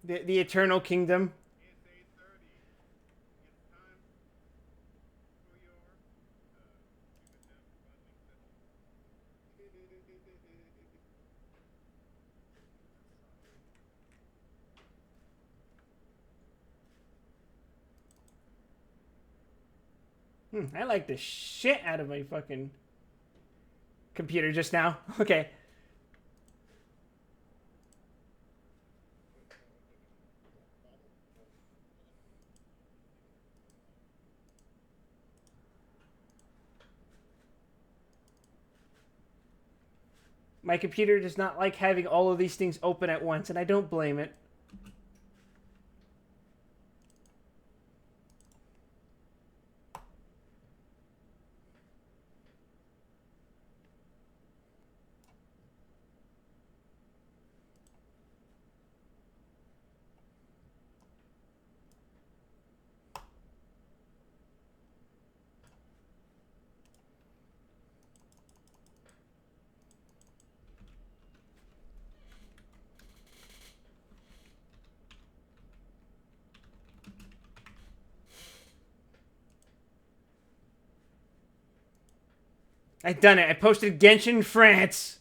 The Eternal Kingdom. I like the shit out of my fucking computer just now. Okay. My computer does not like having all of these things open at once, and I don't blame it. I done it. I posted Genshin France.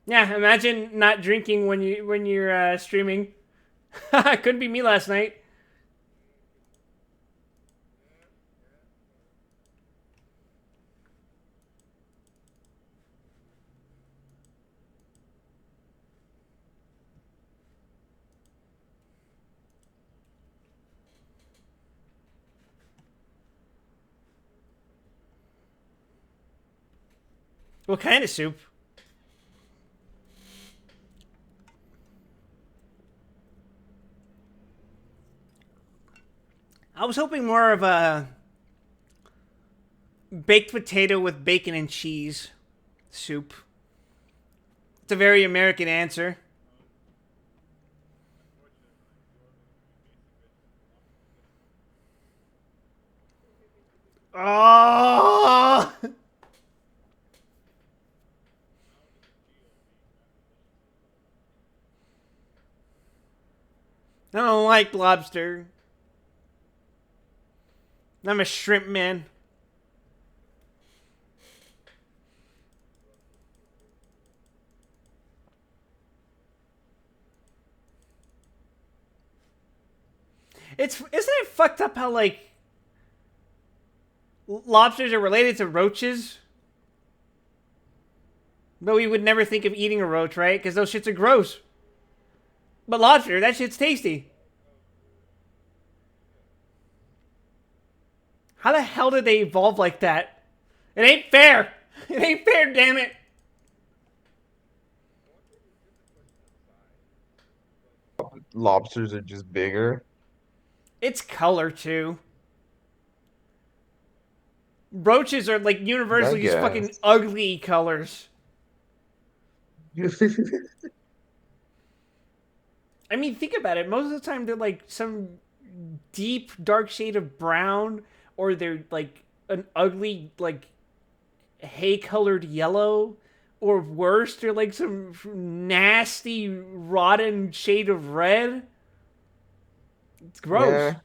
Yeah, imagine not drinking when you're streaming. Couldn't be me last night. What kind of soup? I was hoping more of a baked potato with bacon and cheese soup. It's a very American answer. Oh! I don't like lobster. I'm a shrimp man. Isn't it fucked up how like lobsters are related to roaches? But we would never think of eating a roach, right? Because those shits are gross. But lobster, that shit's tasty. How the hell did they evolve like that? It ain't fair. It ain't fair, damn it. Lobsters are just bigger. It's color too. Roaches are like I universally just fucking guess. ugly colors. I mean, think about it. Most of the time, they're like some deep dark shade of brown, or they're like an ugly like hay colored yellow, or worse, they're like some nasty rotten shade of red. It's gross. Yeah,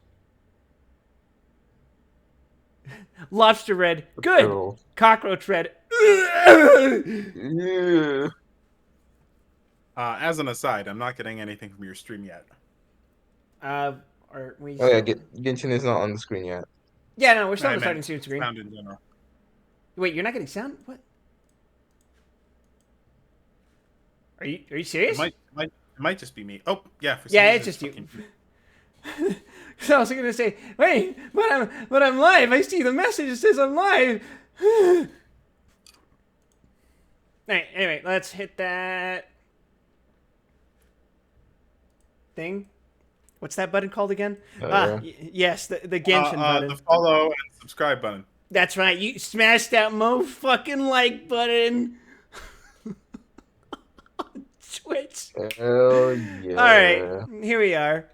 Lobster red, good. true. Cockroach red. Yeah. As an aside, I'm not getting anything from your stream yet. uh, are we Oh yeah, still? Genshin is not on the screen yet. Yeah, no, we're still on I the starting meant screen. Screen. sound in general. Wait, you're not getting sound? What? Are you It serious? might just be me. Oh yeah, for some Yeah, reason it's it's just you. fucking. So I was gonna say, wait, but I'm live. I see the message. It says I'm live. Alright, anyway, let's hit that thing. What's that button called again? Yeah. Yes, the Genshin The button. follow and subscribe button. That's right. You smash that mo fucking like button. Twitch. Hell All right, yeah. here we are.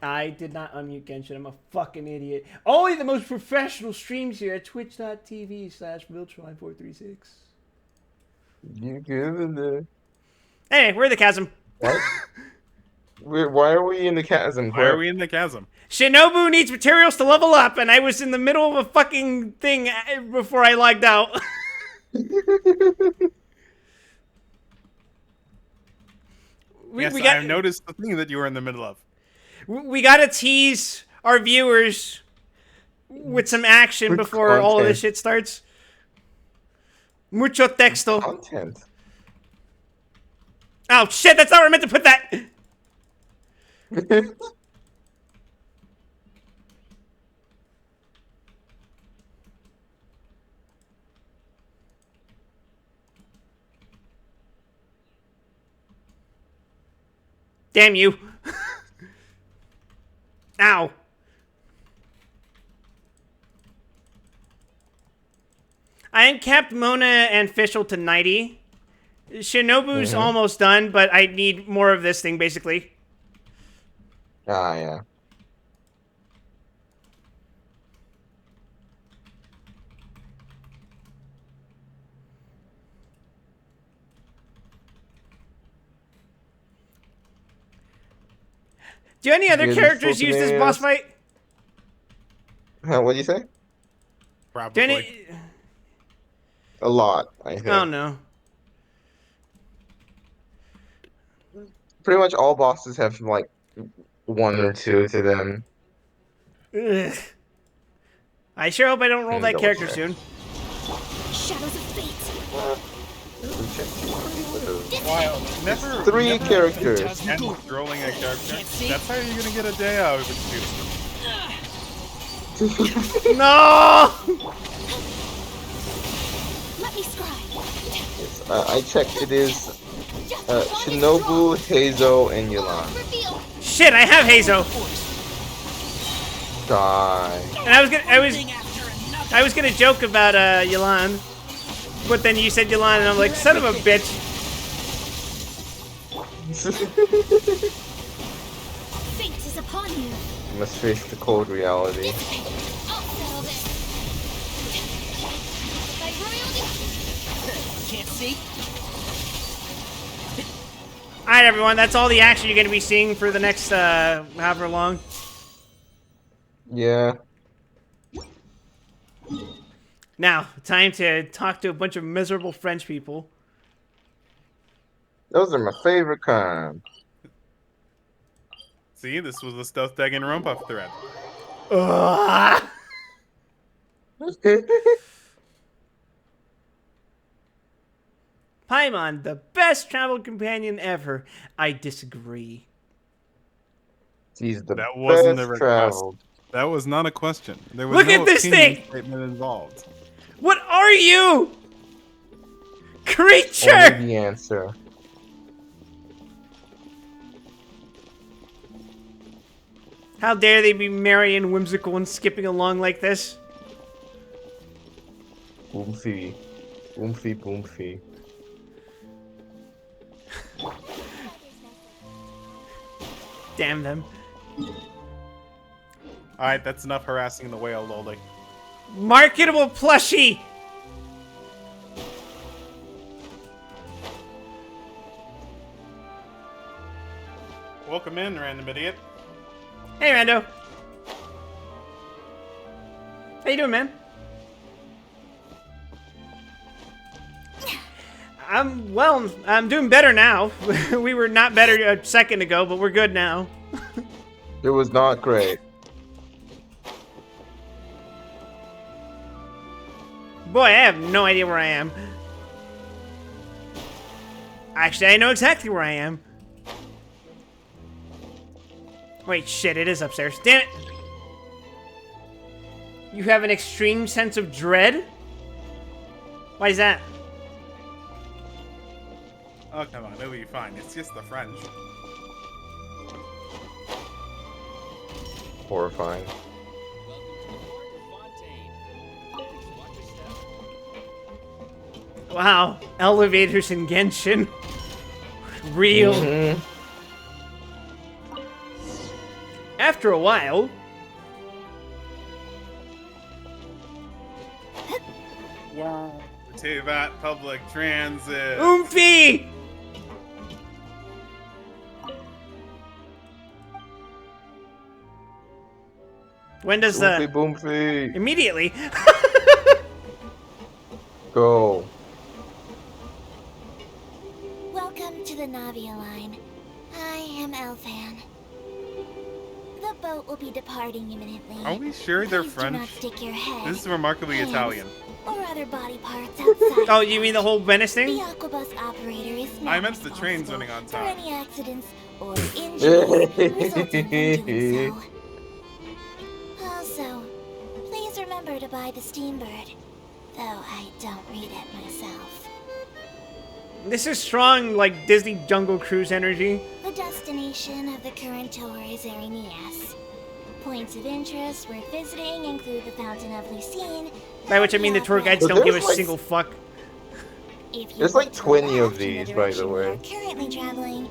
I did not unmute Genshin. I'm a fucking idiot. Only the most professional streams here at twitch.tv/Viltron436. You good there? Hey, we're the chasm. What? Why are we in the chasm? Why are we in the chasm? Shinobu needs materials to level up, and I was in the middle of a fucking thing before I logged out. Yes, we got, I noticed the thing that you were in the middle of. we gotta tease our viewers with some action With before all of this content. shit starts. Mucho texto. Content. Oh shit, that's not where I meant to put that! Damn you. Ow. I capped Mona and Fischl to 90. Shinobu's almost done, but I need more of this thing, basically. Ah, yeah. Do any other Yeah, characters this use this fucking boss ass. fight? What do you say? Do Probably. any... A lot, I think. Oh no. Pretty much all bosses have like one or two to them. Ugh. I sure hope I don't roll Let me that double character check. soon. Shadows of fate. Wow, never. Three never characters. end with rolling a character. That's how you're gonna get a day out of it, dude. No! Let me scribe. I checked. It is Shinobu, Heizo, and Yulan. Reveal. Shit, I have Hazo. Die. And I was gonna joke about Yolan. But then you said Yolan and I'm like, son of a bitch. Fate is upon you. You must face the cold reality. I'll settle this. By royalty. Can't see. Alright everyone, that's all the action you're gonna be seeing for the next however long. Yeah. Now, time to talk to a bunch of miserable French people. Those are my favorite kind. See, this was the stealth tag and rump thread. Ugh. Paimon, the best travel companion ever. I disagree. He's the That wasn't a best request. traveled. That was not a question. There was Look no at this opinion thing! statement involved. What are you? Creature! Only the answer. How dare they be merry and whimsical and skipping along like this? Boomfy. Boomfy, boomfy. Damn them. Alright, that's enough harassing the whale, Loli. Marketable plushie! Welcome in, random idiot. Hey, Rando. How you doing, man? I'm doing better now. We were not better a second ago, but we're good now. It was not great. Boy, I have no idea where I am. Actually, I know exactly where I am. Wait, shit, it is upstairs. Damn it! You have an extreme sense of dread? Why is that? Oh, come on, it'll be fine. It's just the French. Horrifying. Wow, elevators in Genshin. Real. Mhm. after a while. Wow. To that public transit. Oomphy! When does Boomfy, the... boomfy. Immediately. Go. Welcome to the Navia line. I am Elfan. The boat will be departing imminently. Are we sure they're Please do French? not stick your head, This is remarkably hands, Italian. or other body parts outside. Oh, you mean the whole Venice The thing? aquabus operator is not I meant the trains responsible running on for time. any accidents or injuries resulting from doing so. Also, please remember to buy the Steambird, though I don't read it myself. This is strong, like, Disney Jungle Cruise energy. The destination of the current tour is Arenias. Points of interest worth visiting include the Fountain of Lucine. By which I mean the tour guides But don't give a there's, like- single fuck. If you There's like look to 20 of left in these, by the direction we are way. currently traveling,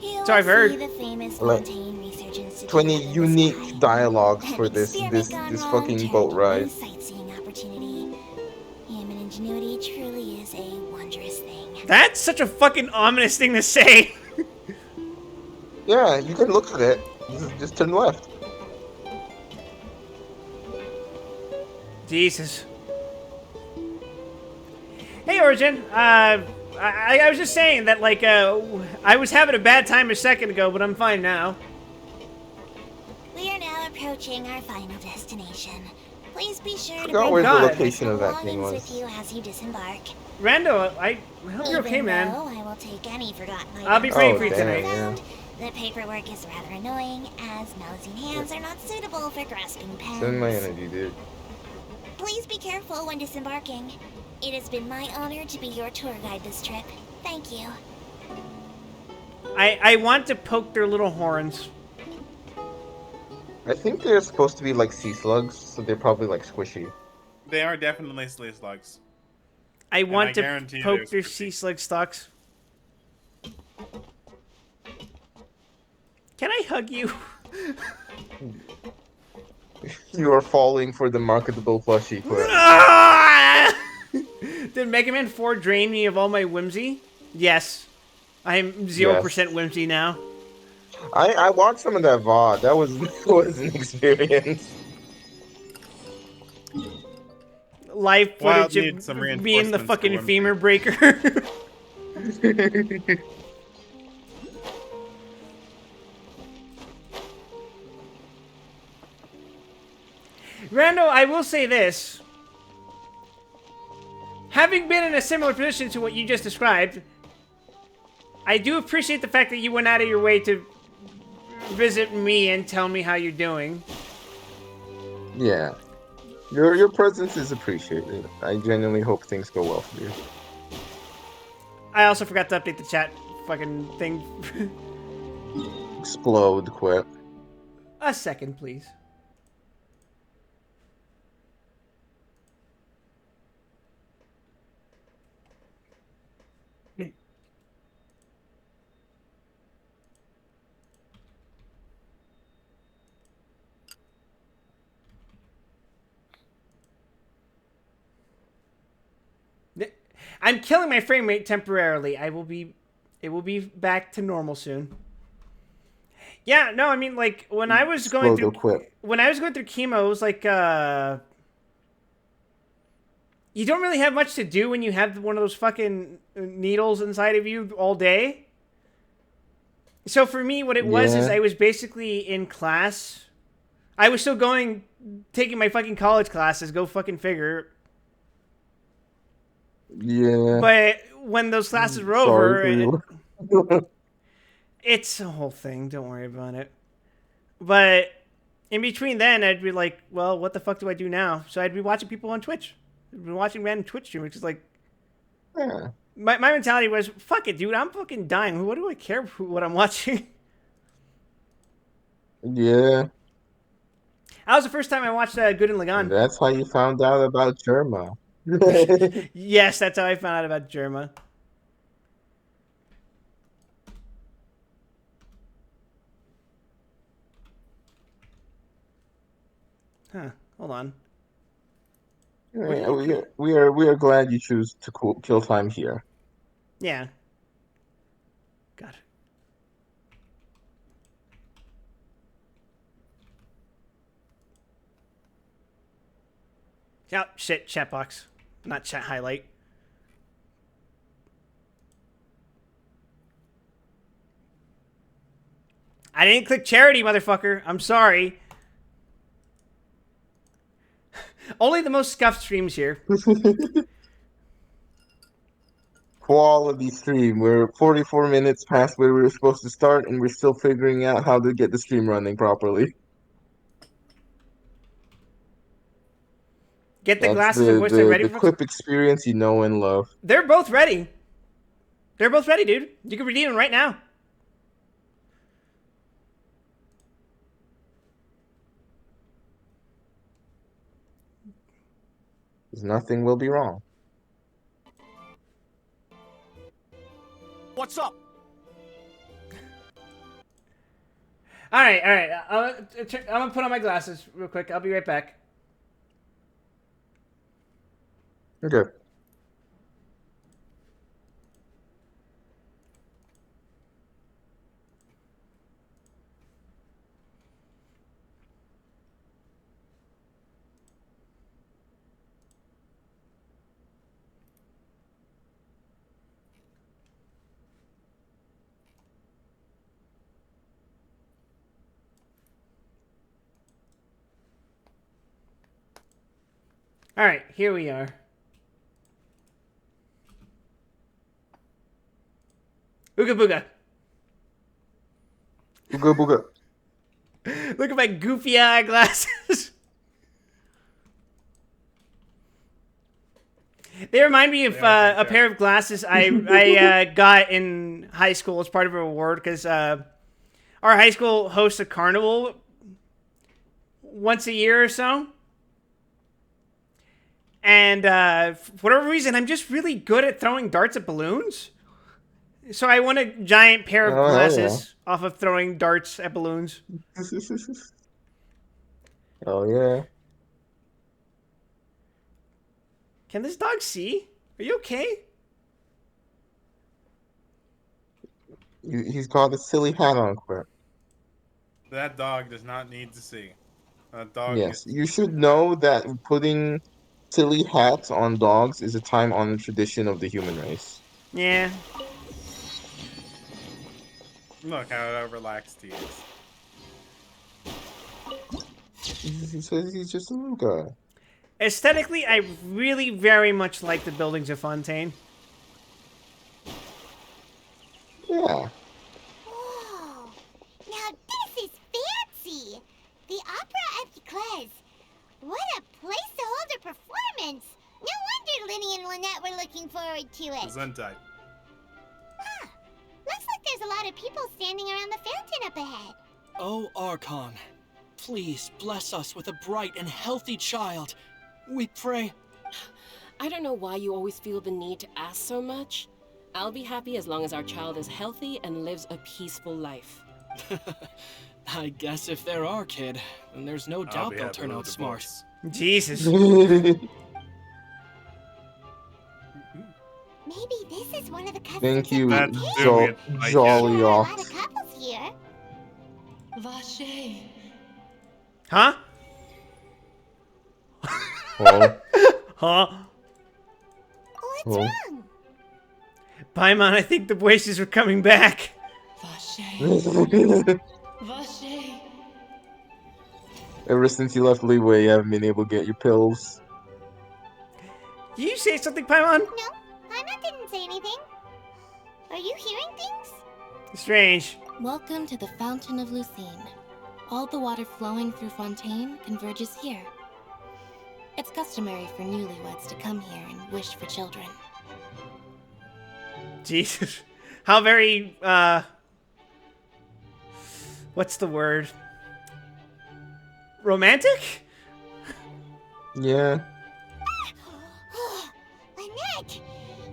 you So I've will heard. see the famous Like, Fontaine Research Institute 20 up in the unique sky. dialogues An for this experiment gone wrong fucking turned boat a ride. new sightseeing opportunity. Human ingenuity truly is a wondrous thing. That's such a fucking ominous thing to say. Yeah, you can look at it. Just turn left. Jesus. Hey, Origin. I was just saying that, like, I was having a bad time a second ago, but I'm fine now. We are now approaching our final destination. Please be sure to Forgot bring where the God. location of that thing belongings was. with you as you disembark. Rando, I hope you're okay, Even man. though I will take any forgotten items I'll be praying Oh, for you damn, tonight. yeah. found, the paperwork is rather annoying, as Melusine hands are not suitable for grasping pens. Send my energy, dude. Please be careful when disembarking. It has been my honor to be your tour guide this trip. Thank you. I want to poke their little horns. I think they're supposed to be like sea slugs, so they're probably like squishy. They are definitely sleigh slugs. I want I to guarantee poke there's their fifty. sea slug stalks. Can I hug you? You are falling for the marketable plushie quip. Ah! Did Mega Man 4 drain me of all my whimsy? Yes. I am 0% whimsy now. I watched some of that VOD. That was an experience. Live Wild footage needs of some me in the reinforcements fucking for whimsy. femur breaker. Rando, I will say this. Having been in a similar position to what you just described, I do appreciate the fact that you went out of your way to visit me and tell me how you're doing. Yeah. Your presence is appreciated. I genuinely hope things go well for you. I also forgot to update the chat fucking thing. Explode quip. A second, please. I'm killing my frame rate temporarily. It will be back to normal soon. Yeah, no, I mean, like, when I was going through chemo, it was like, you don't really have much to do when you have one of those fucking needles inside of you all day. So for me, what it was is I was basically in class. I was still taking my fucking college classes, go fucking figure. Yeah. But when those classes were over, it's a whole thing. Don't worry about it. But in between then, I'd be like, well, what the fuck do I do now? So I'd be watching people on Twitch. I'd be watching random Twitch streamers. Which is like, Yeah. my mentality was, fuck it, dude. I'm fucking dying. What do I care what I'm watching? Yeah. That was the first time I watched Good and Lagan. That's how you found out about Germa. Yes, that's how I found out about Germa. Huh. Hold on. Yeah, we are glad you choose to kill time here. Yeah. God. Oh, shit. Chat box. Not chat highlight. I didn't click charity, motherfucker. I'm sorry. Only the most scuffed streams here. Quality stream. We're 44 minutes past where we were supposed to start, and we're still figuring out how to get the stream running properly. Get the That's glasses and the voice thread the ready the for... clip experience you know and love. They're both ready. They're both ready, dude. You can redeem them right now. Nothing will be wrong. What's up? All right. I'm gonna put on my glasses real quick. I'll be right back. Okay. All right, here we are. Ooga booga. Booga booga. Look at my goofy eyeglasses. They remind me of a pair of glasses I got in high school as part of a reward because our high school hosts a carnival once a year or so. And for whatever reason, I'm just really good at throwing darts at balloons. So I won a giant pair of glasses off of throwing darts at balloons. Oh yeah. Can this dog see? Are you okay? He's got a silly hat on, Quip. That dog does not need to see. That dog. Yes, you should know that putting silly hats on dogs is a time-honored tradition of the human race. Yeah. Look how relaxed he is. He says he's just a little guy. Aesthetically, I really very much like the buildings of Fontaine. Yeah. Whoa! Now this is fancy! The Opera at Eclairs. What a place to hold a performance! No wonder Linny and Lynette were looking forward to it. Gesundheit. Huh. Looks like there's a lot of people standing around the fountain up ahead. Oh, Archon, please bless us with a bright and healthy child. We pray. I don't know why you always feel the need to ask so much. I'll be happy as long as our child is healthy and lives a peaceful life. I guess if they're our kid, then there's no doubt they'll turn out smart. Jesus. Maybe this is one of the cousins. Thank you, That's Jolly There are a off. lot of couples here. Vache. Huh? Well, Huh? What's well. wrong? Paimon, I think the voices are coming back. Vache. Vache. Ever since you left Leeway, you haven't been able to get your pills. Did you say something, Paimon? No, Paimon didn't say anything. Are you hearing things? Strange. Welcome to the Fountain of Lucine. All the water flowing through Fontaine converges here. It's customary for newlyweds to come here and wish for children. Jesus. How very, what's the word? Romantic? Yeah. Lynette!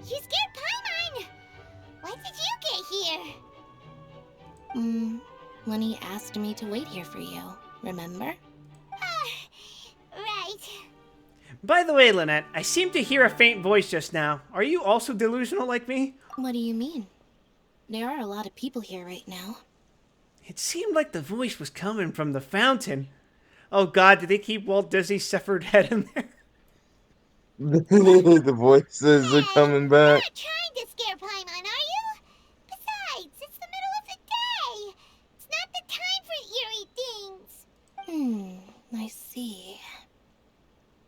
You scared Paimon! When did you get here? Lenny asked me to wait here for you, remember? By the way, Lynette, I seem to hear a faint voice just now. Are you also delusional like me? What do you mean? There are a lot of people here right now. It seemed like the voice was coming from the fountain. Oh god, did they keep Walt Disney's severed head in there? The voices are coming You're back. not trying to scare Paimon, are you? Besides, it's the middle of the day. It's not the time for eerie things. I see.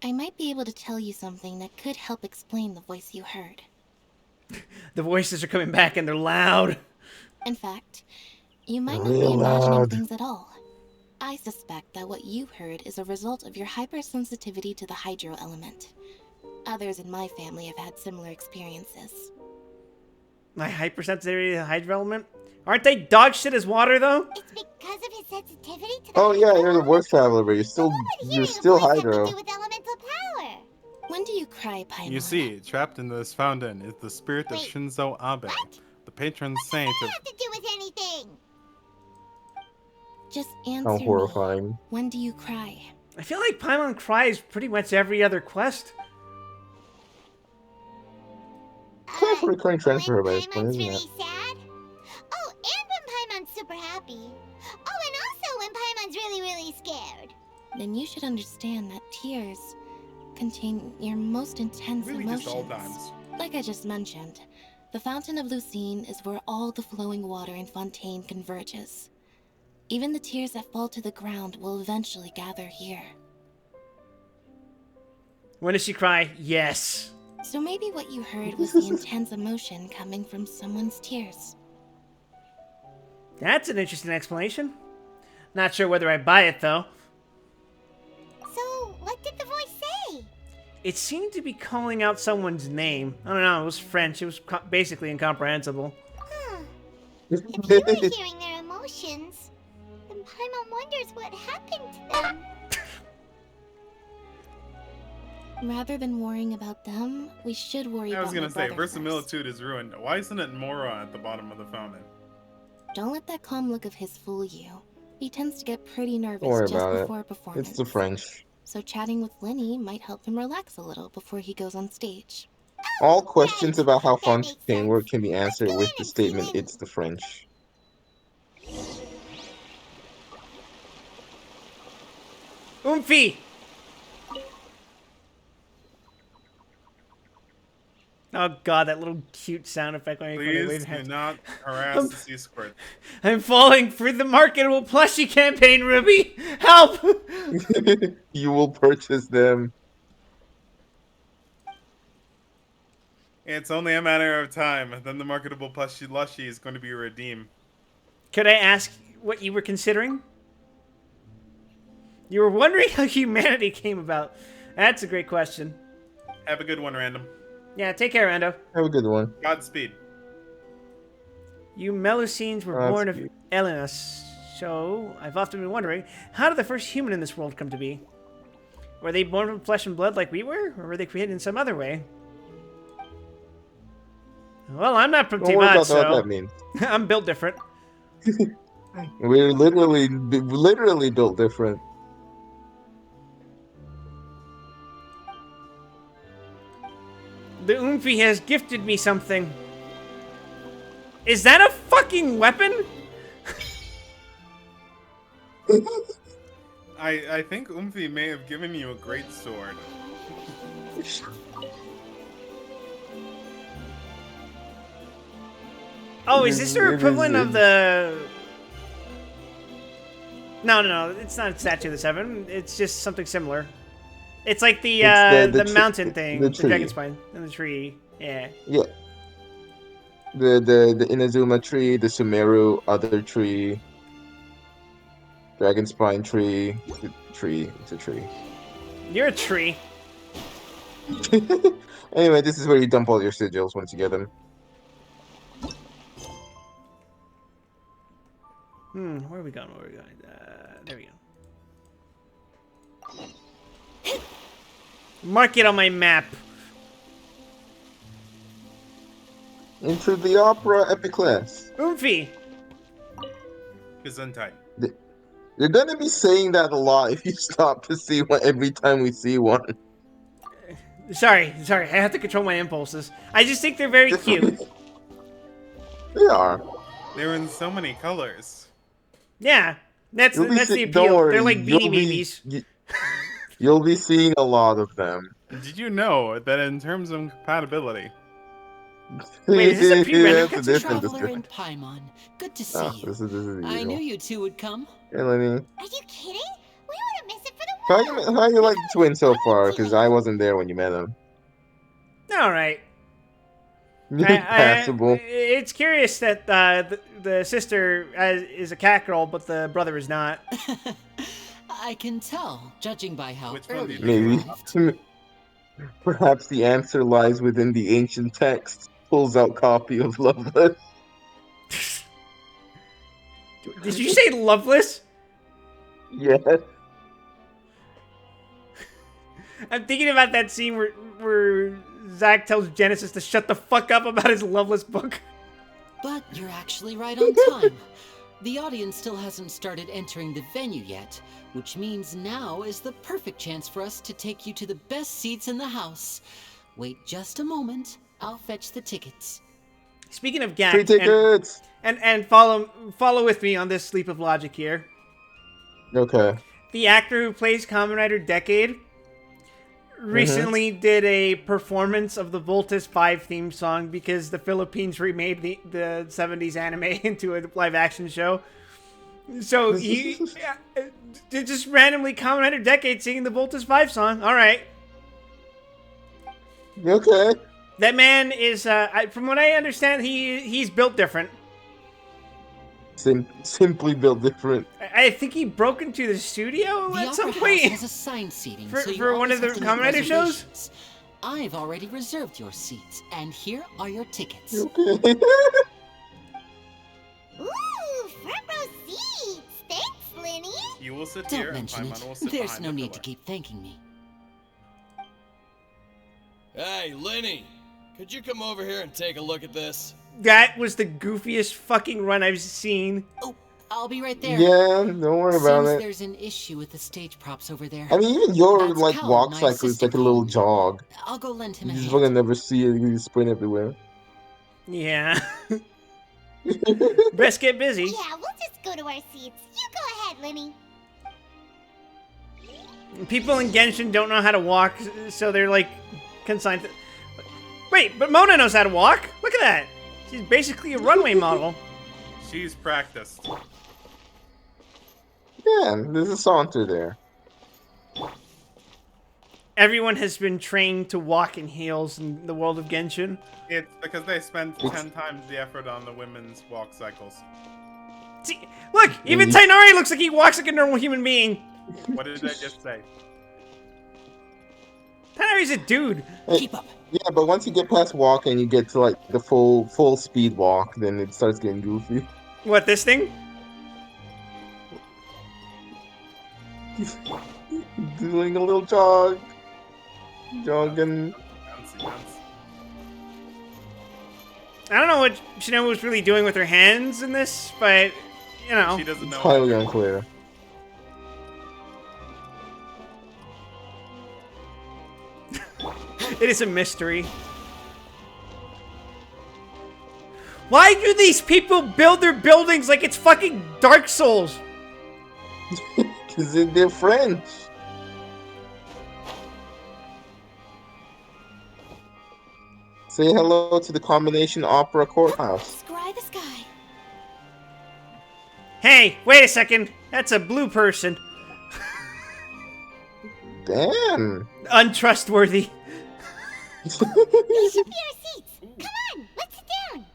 I might be able to tell you something that could help explain the voice you heard. The voices are coming back and they're loud. In fact, you might not Real be imagining loud. things at all. I suspect that what you heard is a result of your hypersensitivity to the hydro element. Others in my family have had similar experiences. My hypersensitivity to the hydro element? Aren't they dog shit as water, though? It's because of his sensitivity to the Oh yeah, you're the hydro worst traveler, but element? What would you're hearing still a voice have to Hydro. do with elemental power? When do you cry, Paimon? You see, trapped in this fountain is the spirit of Wait, Shinzo Abe, what? the patron What saint does of... that have to do with anything? Just How answer me. horrifying. When do you cry? I feel like Paimon cries pretty much every other quest. Quite a recurring trend for her, but When it's fun, Paimon's isn't really it? sad? Oh, and when Paimon's super happy. Oh, and also when Paimon's really, really scared. Then you should understand that tears contain your most intense Really emotions. just all times. Like I just mentioned, the Fountain of Lucine is where all the flowing water in Fontaine converges. Even the tears that fall to the ground will eventually gather here. When does she cry? Yes. So maybe what you heard was the intense emotion coming from someone's tears. That's an interesting explanation. Not sure whether I buy it, though. So, what did the voice say? It seemed to be calling out someone's name. I don't know, it was French. It was basically incomprehensible. Huh. If you were hearing their emotions, then Paimon wonders what happened to them. Rather than worrying about them, we should worry I about was gonna my say, brother first. verisimilitude is ruined. Why isn't it Mora at the bottom of the fountain? Don't let that calm look of his fool you. He tends to get pretty nervous Don't worry just about before a it. performance. It's the French. So chatting with Linny might help him relax a little before he goes on stage. All questions Right. about how That makes Fontaine work can be sense. answered Let's go with in the and see statement, Linny. "It's the French." Oomphy! Oh god, that little cute sound effect when you Please wave do hands. not harass the sea squirt. I'm falling for the marketable plushie campaign, Ruby! Help! You will purchase them. It's only a matter of time. Then the marketable lushy is going to be redeemed. Could I ask what you were considering? You were wondering how humanity came about. That's a great question. Have a good one, Random. Yeah, take care, Rando. Have a good one. Godspeed. You Melusines were born of Godspeed. Elenos, so I've often been wondering, how did the first human in this world come to be? Were they born from flesh and blood like we were, or were they created in some other way? Well, I'm not from Don't worry Tibat, about what so that means. I'm built different. We're literally built different. The Oomphy has gifted me something. Is that a fucking weapon? I think Umfi may have given you a great sword. Oh, is this their It is- equivalent of it- the... No, it's not Statue of the Seven. It's just something similar. It's like the It's the the mountain tree- thing, the the tree. dragon spine, and the tree. Yeah. Yeah. The Inazuma tree, the Sumeru other tree, dragon spine tree, tree. It's a tree. You're a tree. Anyway, this is where you dump all your sigils once you get them. Where are we going? There we go. Mark it on my map. Into the opera epiclass. Oomphy. Gesundheit. You're gonna be saying that a lot if you stop to see one every time we see one. Sorry, I have to control my impulses. I just think they're very cute. They are. They're in so many colors. Yeah, that's You'll be that's the don't appeal. worry. They're like Beanie Babies. You'll be seeing a lot of them. Did you know that in terms of compatibility, Wait, is this a pre-rendered That's a cutscene? different Traveler discussion. and Paimon, good to see Oh, you. this is I knew usual. you two would come. Hey, Lenny. Are you kidding? We wouldn't miss it for the world. How you like the It's twin so always far? fun Because to I wasn't there when you met him. All right. Passable. It's curious that the sister is a cat girl, but the brother is not. I can tell, judging by how Which one do early you you Maybe. arrived. Perhaps the answer lies within the ancient text. Pulls out copy of Loveless. Did you say Loveless? Yes. I'm thinking about that scene where Zack tells Genesis to shut the fuck up about his Loveless book. But you're actually right on time. The audience still hasn't started entering the venue yet, which means now is the perfect chance for us to take you to the best seats in the house. Wait just a moment. I'll fetch the tickets. Speaking of Free Gak, tickets. and follow with me on this leap of logic here. Okay. The actor who plays Kamen Rider Decade recently did a performance of the Voltus 5 theme song because the Philippines remade the 70s anime into a live action show. So he did just randomly Kamen Rider Decade singing the Voltus 5 song. All right. Okay. That man is, from what I understand, he's built different. Simply built different. I think he broke into the studio The at some Opera point. House has assigned seating, For- so you for one always of the have to Kamen make Rider shows? reservations. I've already reserved your seats, and here are your tickets. Okay. Ooh, front row seats. Thanks, Lenny. you will sit here Don't and mention Paimon will sit it. There's behind no the need to pillar. keep thanking me. Hey, Lenny, could you come over here and take a look at this? That was the goofiest fucking run I've seen. Oh, I'll be right there. Yeah, don't worry about Seems it. there's an issue with the stage props over there. I mean, even your That's like Cal, walk my cycle is like a assistant little called me. jog. I'll go lend him You a just hand. fucking never see it. You sprint everywhere. Yeah. Best get busy. Yeah, we'll just go to our seats. You go ahead, Lenny. People in Genshin don't know how to walk, so they're like consigned to... Wait, but Mona knows how to walk. Look at that. She's basically a runway model. She's practiced. Yeah, there's a saunter there. Everyone has been trained to walk in heels in the world of Genshin. It's because they spent 10 times the effort on the women's walk cycles. See, look, even Tainari looks like he walks like a normal human being. What did I just say? Tainari's a dude. Keep up. Yeah, but once you get past walking, you get to like the full speed walk, then it starts getting goofy. What, this thing? Doing a little jog. Jogging. Fancy pants. I don't know what Shinobu was really doing with her hands in this, but, you know. She doesn't It's know. highly unclear. It is a mystery. Why do these people build their buildings like it's fucking Dark Souls? Because they're French. Say hello to the Combination Opera Courthouse. Scry the sky. Hey, wait a second. That's a blue person. Damn. Untrustworthy. These should be our seats. Come on, let's sit down.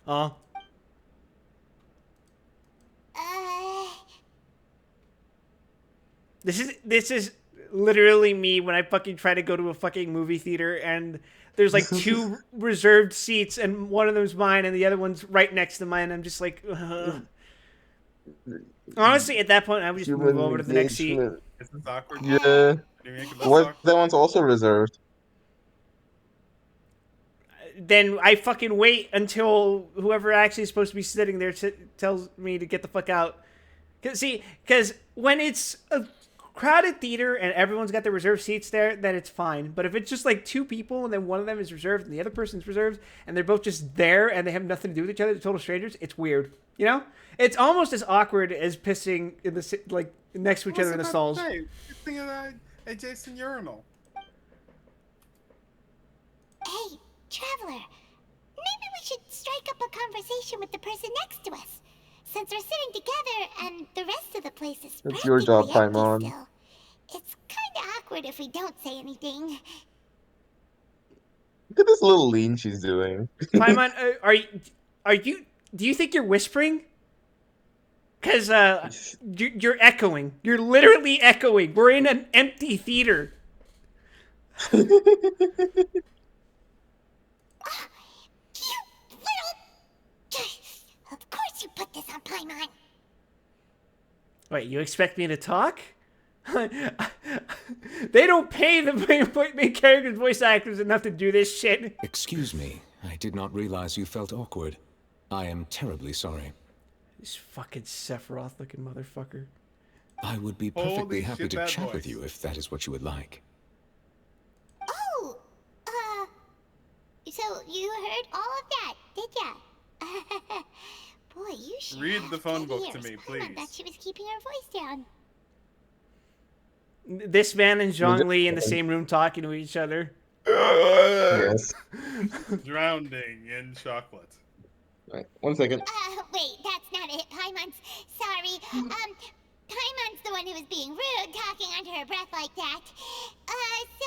Oh. This is literally me when I fucking try to go to a fucking movie theater and there's like two reserved seats and one of them's mine and the other one's right next to mine. I'm just like, honestly, at that point, I would just move over to the next seat. engagement. This is awkward. Yeah. Can you make it less What? awkward? That one's also reserved. then I fucking wait until whoever actually is supposed to be sitting there tells me to get the fuck out. Because when it's a crowded theater and everyone's got their reserved seats there, then it's fine. But if it's just like two people and then one of them is reserved and the other person's reserved and they're both just there and they have nothing to do with each other, they're total strangers, it's weird. You know? It's almost as awkward as pissing in the like next to each other in the stalls. Hey, thing of that adjacent urinal. Hey, Traveler. Maybe we should strike up a conversation with the person next to us. Since we're sitting together and the rest of the place is It's your job, practically empty Paimon. still. It's kind of awkward if we don't say anything. Look at this little lean she's doing. Paimon, do you think you're whispering? Because you're echoing. You're literally echoing. We're in an empty theater. You little... Of course you put this on Paimon. Wait, you expect me to talk? They don't pay the main characters' voice actors enough to do this shit. Excuse me. I did not realize you felt awkward. I am terribly sorry. This fucking Sephiroth-looking motherfucker. I would be perfectly Holy happy shit, to that chat voice. with you if that is what you would like. Oh, so you heard all of that, did ya? Boy, you should Read have the phone good book to ears. me, Paimon please. thought she was keeping her voice down. This man and Zhongli in the same room talking to each other. Yes. Drowning in chocolate. Right. 1 second. Wait, that's not it. Paimon's sorry. Paimon's the one who was being rude, talking under her breath like that. So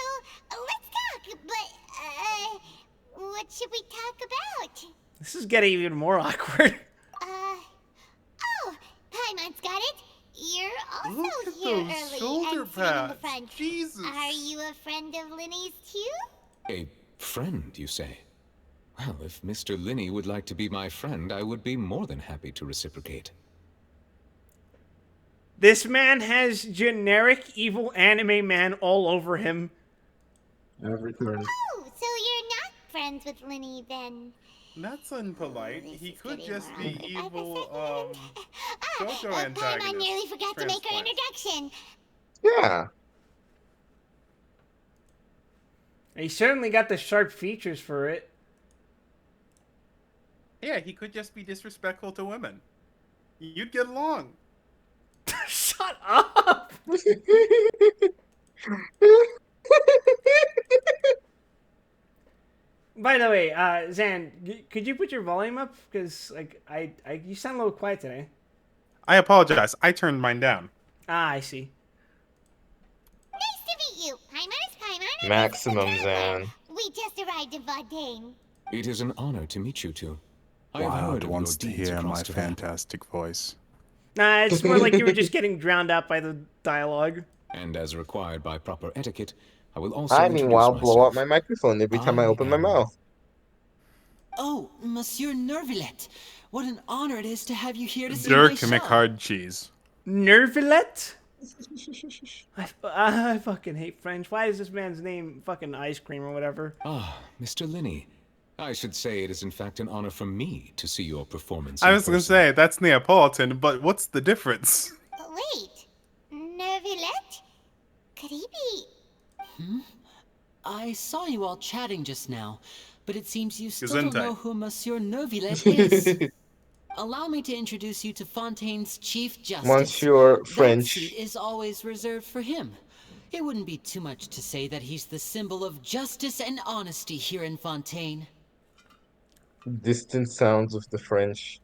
let's talk. But what should we talk about? This is getting even more awkward. Oh, Paimon's got it. You're also Look at here those early shoulder and sitting in the pads. front. Jesus. Are you a friend of Linny's too? A friend, you say? Well, if Mr. Linney would like to be my friend, I would be more than happy to reciprocate. This man has generic evil anime man all over him. Every turn. Oh, so you're not friends with Linny then? That's impolite. This He is could getting just be wild. evil, JoJo Paimon antagonist. nearly forgot to make her Transplant. introduction. Yeah. He certainly got the sharp features for it. Yeah, he could just be disrespectful to women. You'd get along. Shut up! By the way, Zan, could you put your volume up? Because like you sound a little quiet today. I apologize. I turned mine down. Ah, I see. Nice to meet you. Paimon is Paimon. and Maximum, this is Traveler. Zan. We just arrived in Fontaine. It is an honor to meet you two. I have heard Wild of wants your to deeds hear my across Tavern. fantastic voice. Nah, it's more like you were just getting drowned out by the dialogue. And as required by proper etiquette, I will also I introduce meanwhile blow up myself. my microphone every time I open my mouth. Oh, Monsieur Nervillet. What an honor it is to have you here to see my Dirk show. McHard cheese. Nervillet? I fucking hate French. Why is this man's name fucking ice cream or whatever? Ah, Mr. Linney. I should say it is in fact an honor for me to see your performance. I in was gonna person. say, that's Neapolitan, but what's the difference? Wait, Nervillet? Could he be? I saw you all chatting just now, but it seems you still don't Gesundheit. know who Monsieur Nervillet is. Allow me to introduce you to Fontaine's Chief Justice. Monsieur That French. seat is always reserved for him. It wouldn't be too much to say that he's the symbol of justice and honesty here in Fontaine. Distant sounds of the French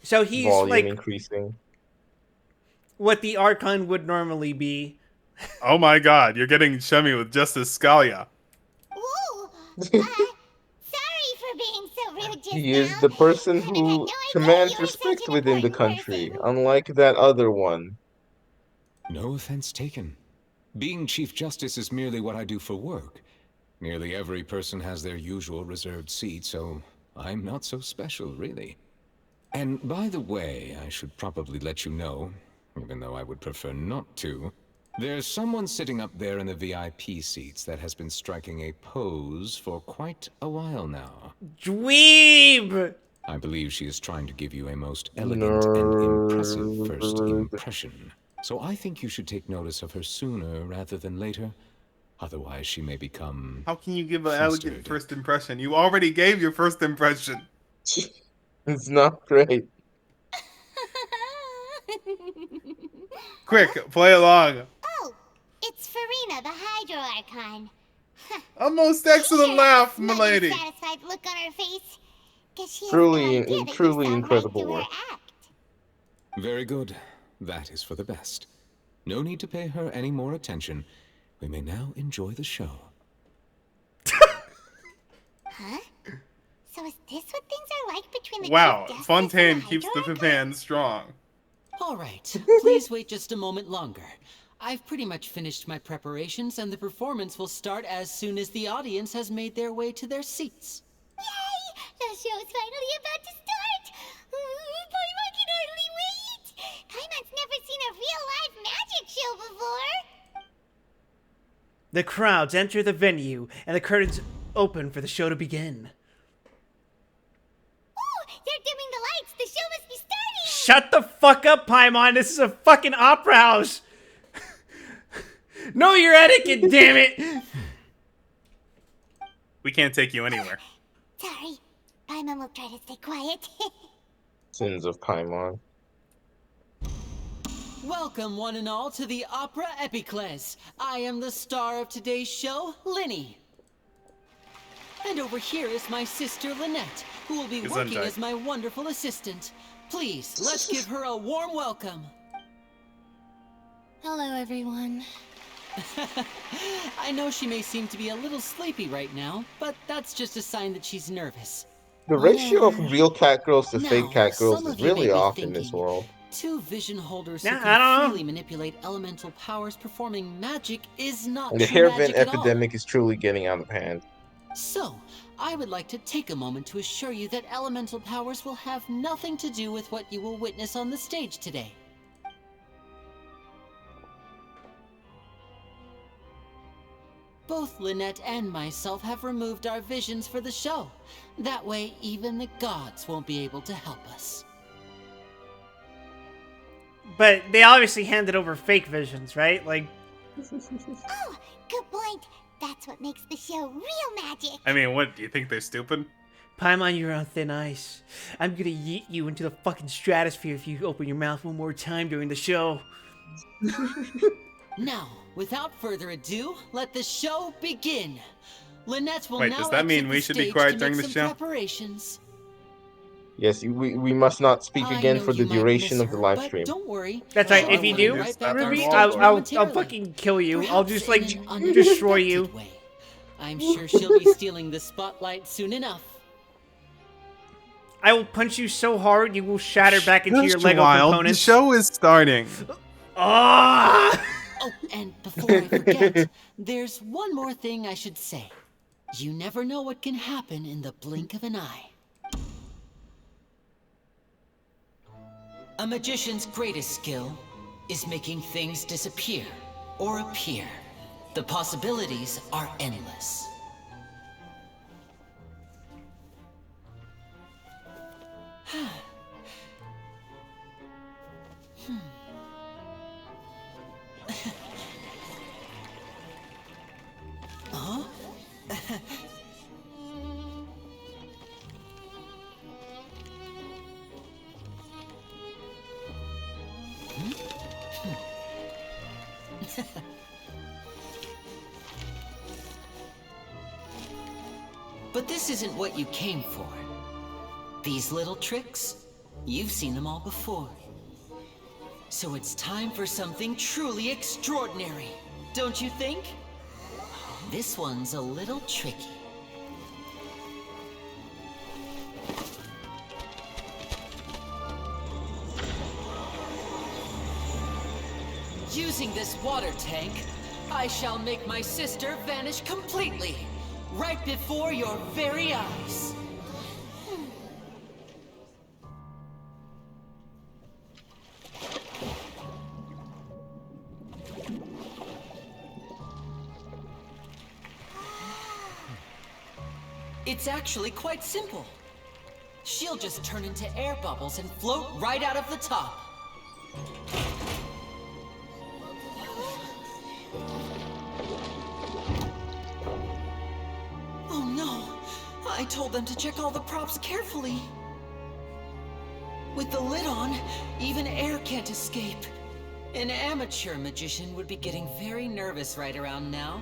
So he's volume like increasing. what the Archon would normally be. Oh my god, you're getting chummy with Justice Scalia. Whoa! Sorry for being so rude just He now. is the person I had who no idea commands you were such respect an within the important country, person. unlike that other one. No offense taken. Being Chief Justice is merely what I do for work. Nearly every person has their usual reserved seat, so I'm not so special, really. And by the way, I should probably let you know, even though I would prefer not to, There's someone sitting up there in the VIP seats that has been striking a pose for quite a while now. Dweeb! I believe she is trying to give you a most elegant and impressive first Nerd. impression. So I think you should take notice of her sooner rather than later. Otherwise, she may become... How can you give an elegant flustered. first impression? You already gave your first impression. It's not great. Quick, play along. Oh, it's Farina, the Hydro Archon. A most excellent Sure, laugh, not a milady. satisfied look on her face. Guess she has Truly, no idea that you truly saw incredible right through work. her act. Very good. That is for the best. No need to pay her any more attention. We may now enjoy the show. Huh? So is this what things are like between the Wow, Chief Justice Fontaine and the keeps the Hydro Archon? fan strong. All right, please wait just a moment longer. I've pretty much finished my preparations, and the performance will start as soon as the audience has made their way to their seats. Yay! The show's finally about to start! Paimon can hardly wait! Paimon's never seen a real live magic show before! The crowds enter the venue, and the curtains open for the show to begin. Ooh, they're dimming the lights! The show must be starting! Shut the fuck up, Paimon! This is a fucking opera house! Know your etiquette, damn it! We can't take you anywhere. Sorry. Paimon will try to stay quiet. Sins of Paimon. Welcome, one and all, to the Opera Epicles. I am the star of today's show, Linny. And over here is my sister, Lynette, who will be working Gesundheit. as my wonderful assistant. Please, let's give her a warm welcome. Hello, everyone. I know she may seem to be a little sleepy right now, but that's just a sign that she's nervous. The ratio of real cat girls to Now, fake cat girls some is of you may really be off in this thinking, world. Two vision holders Nah, who I can don't know. freely manipulate elemental powers performing magic is not The true hair magic vent at all. epidemic is truly getting out of hand. So, I would like to take a moment to assure you that elemental powers will have nothing to do with what you will witness on the stage today. Both Lynette and myself have removed our visions for the show. That way, even the gods won't be able to help us. But they obviously handed over fake visions, right? Like, Oh, good point. That's what makes the show real magic. I mean, what, do you think they're stupid? Paimon, you're on thin ice. I'm gonna yeet you into the fucking stratosphere if you open your mouth one more time during the show. Now, without further ado, let the show begin. Lynette will Wait, now does that mean exit we the should be stage quiet to during make the some show? preparations. Yes, we must not speak I again know for the you might duration miss of the her, live but stream. Don't worry. That's right. She'll If you be do, right back on Ruby, stage I'll momentarily. fucking kill you. I'll Perhaps just in like an destroy you. unexpected way. I'm sure she'll be stealing the spotlight soon enough. I will punch you so hard you will shatter back into your Just Lego wild. components. The show is starting. Ah! Oh, and before I forget, there's one more thing I should say. You never know what can happen in the blink of an eye. A magician's greatest skill is making things disappear or appear. The possibilities are endless. Huh? But this isn't what you came for. These little tricks, you've seen them all before. So it's time for something truly extraordinary, don't you think? This one's a little tricky. Using this water tank, I shall make my sister vanish completely, right before your very eyes. It's actually quite simple. She'll just turn into air bubbles and float right out of the top. Oh no! I told them to check all the props carefully. With the lid on, even air can't escape. An amateur magician would be getting very nervous right around now.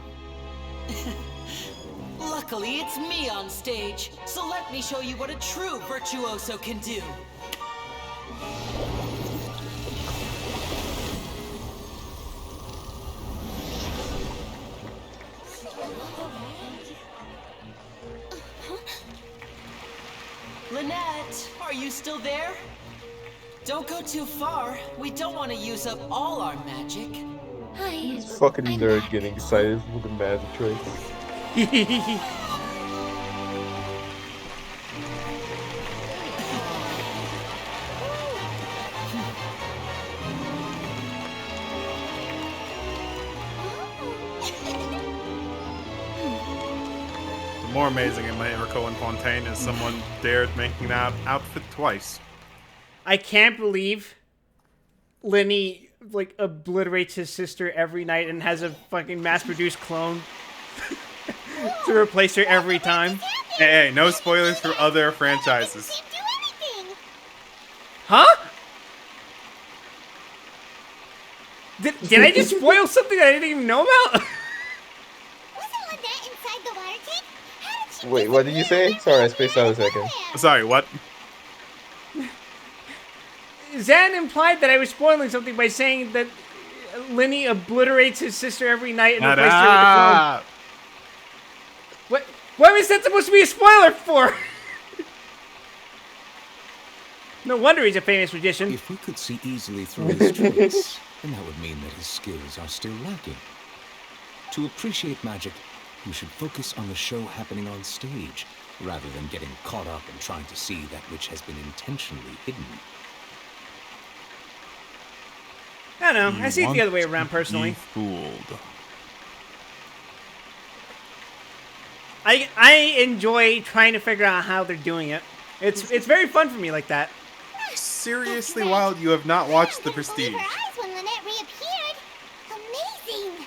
Luckily, it's me on stage, so let me show you what a true virtuoso can do. Lynette, are you still there? Don't go too far. We don't want to use up all our magic. Hi. Fucking I'm nerd back. getting excited with the magic choice. More amazing in Miracle in Fontaine is someone dared making that outfit twice. I can't believe Lenny like obliterates his sister every night and has a fucking mass-produced clone to replace her every time. Hey, no spoilers for other franchises. Huh? Did I just spoil something I didn't even know about? Wasn't Lynette inside the water tank? How did she Wait, what did you say? Sorry, I spaced out a second. Sorry, what? Zan implied that I was spoiling something by saying that Lenny obliterates his sister every night and replaces her with a clone. What was that supposed to be a spoiler for? No wonder he's a famous magician. If we could see easily through his tricks, then that would mean that his skills are still lacking. To appreciate magic, you should focus on the show happening on stage, rather than getting caught up in trying to see that which has been intentionally hidden. I don't know. I see it the other way around, personally. Fooled. I enjoy trying to figure out how they're doing it. It's very fun for me like that. Seriously, Wild, you have not watched The I couldn't Prestige. believe her eyes when Lynette reappeared. Amazing.